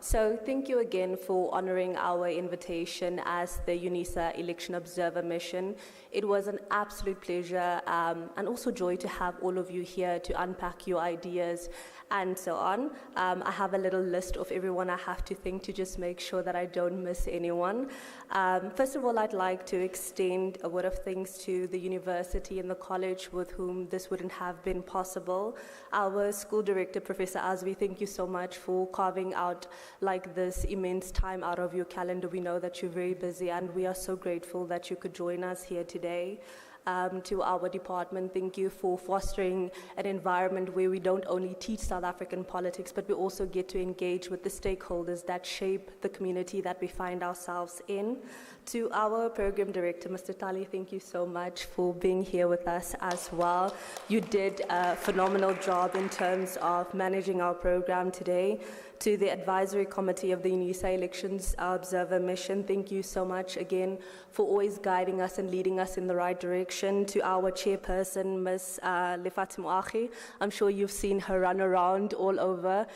So thank you again for honoring our invitation as the Unisa Election Observer Mission. It was an absolute pleasure and also joy to have all of you here to unpack your ideas and so on. I have a little list of everyone I have to thank to just make sure that I don't miss anyone. First of all, I'd like to extend a word of thanks to the university and the college with whom this wouldn't have been possible. Our school director, Professor Azvi, thank you so much for carving out like this immense time out of your calendar. We know that you're very busy, and we are so grateful that you could join us here today. To our department, thank you for fostering an environment where we don't only teach South African politics, but we also get to engage with the stakeholders that shape the community that we find ourselves in. To our program director, Mr. Tali, thank you so much for being here with us as well. You did a phenomenal job in terms of managing our program today. To the advisory committee of the Unisa Elections Observer Mission, thank you so much again for always guiding us and leading us in the right direction. To our chairperson, Ms. Lefati Moagi, I'm sure you've seen her run around all over,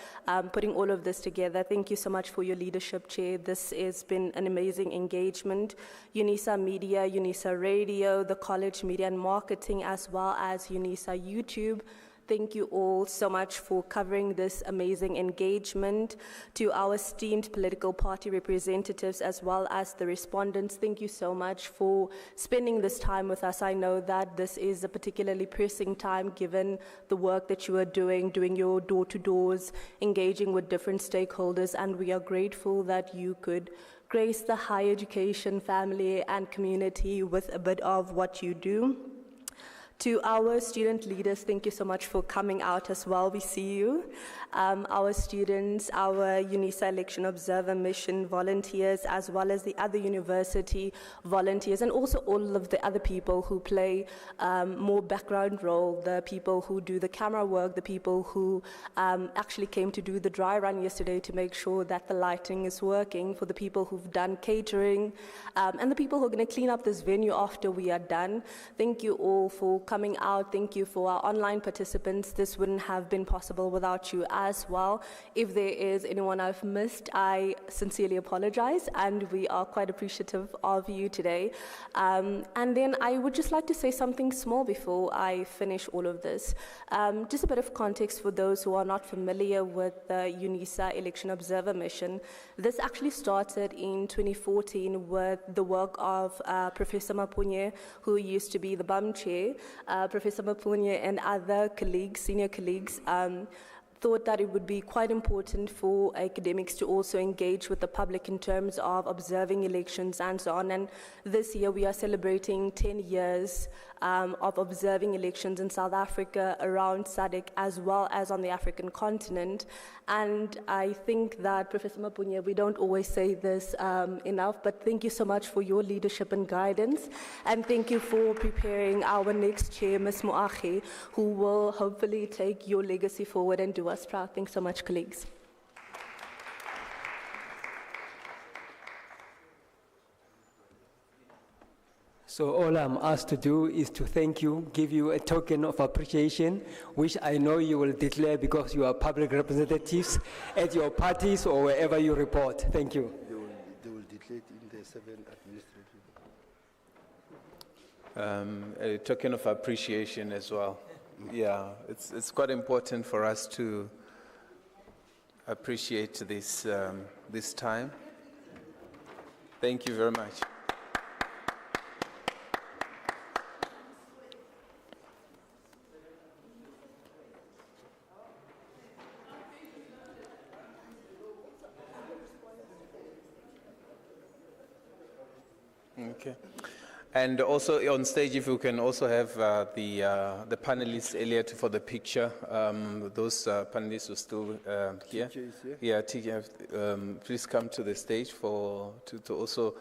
putting all of this together. Thank you so much for your leadership, Chair. This has been an amazing engagement. Unisa Media, Unisa Radio, the College Media and Marketing, as well as Unisa YouTube. Thank you all so much for covering this amazing engagement. To our esteemed political party representatives as well as the respondents, thank you so much for spending this time with us. I know that this is a particularly pressing time given the work that you are doing your door-to-doors, engaging with different stakeholders, and we are grateful that you could grace the higher education family and community with a bit of what you do. To our student leaders, thank you so much for coming out as well. We see you. Our students, our Unisa Election Observer Mission volunteers, as well as the other university volunteers, and also all of the other people who play more background role, the people who do the camera work, the people who actually came to do the dry run yesterday to make sure that the lighting is working, for the people who've done catering, and the people who are going to clean up this venue after we are done. Thank you all for coming out. Thank you for our online participants. This wouldn't have been possible without you as well. If there is anyone I've missed, I sincerely apologize, and we are quite appreciative of you today. And then I would just like to say something small before I finish all of this. Just a bit of context for those who are not familiar with the Unisa Election Observer Mission. This actually started in 2014 with the work of Professor Mapunye, who used to be the BUM chair. Professor Mapunye and other colleagues, senior colleagues, thought that it would be quite important for academics to also engage with the public in terms of observing elections and so on. And this year we are celebrating 10 years of observing elections in South Africa, around SADC, as well as on the African continent. And I think that, Professor Mapunye, we don't always say this enough, but thank you so much for your leadership and guidance. And thank you for preparing our next chair, Ms. Moagi, who will hopefully take your legacy forward and do us proud. Thanks so much, colleagues. So all I'm asked to do is to thank you, give you a token of appreciation, which I know you will declare because you are public representatives at your parties or wherever you report. Thank you. They will declare it in the 7 administrative. A token of appreciation as well. Yeah, it's quite important for us to appreciate this, this time. Thank you very much. Okay. And also on stage, if you can also have the panelists earlier for the picture. Those panelists are still here. Yeah, please come to the stage to also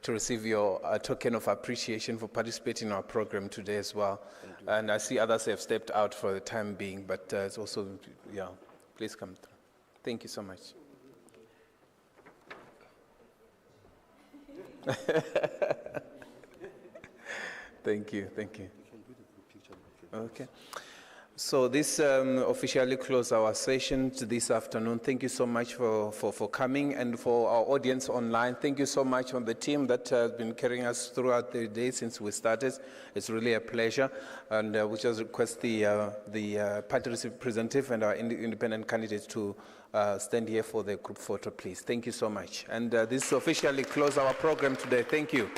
receive your token of appreciation for participating in our program today as well. And I see others have stepped out for the time being, but it's also, yeah, please come through. Thank you so much. Thank you, thank you. Okay. So this officially closes our session this afternoon. Thank you so much for coming, and for our audience online. Thank you so much on the team that has been carrying us throughout the day since we started. It's really a pleasure, and we just request the party representative and our independent candidates to stand here for the group photo, please. Thank you so much. And this officially closes our program today. Thank you.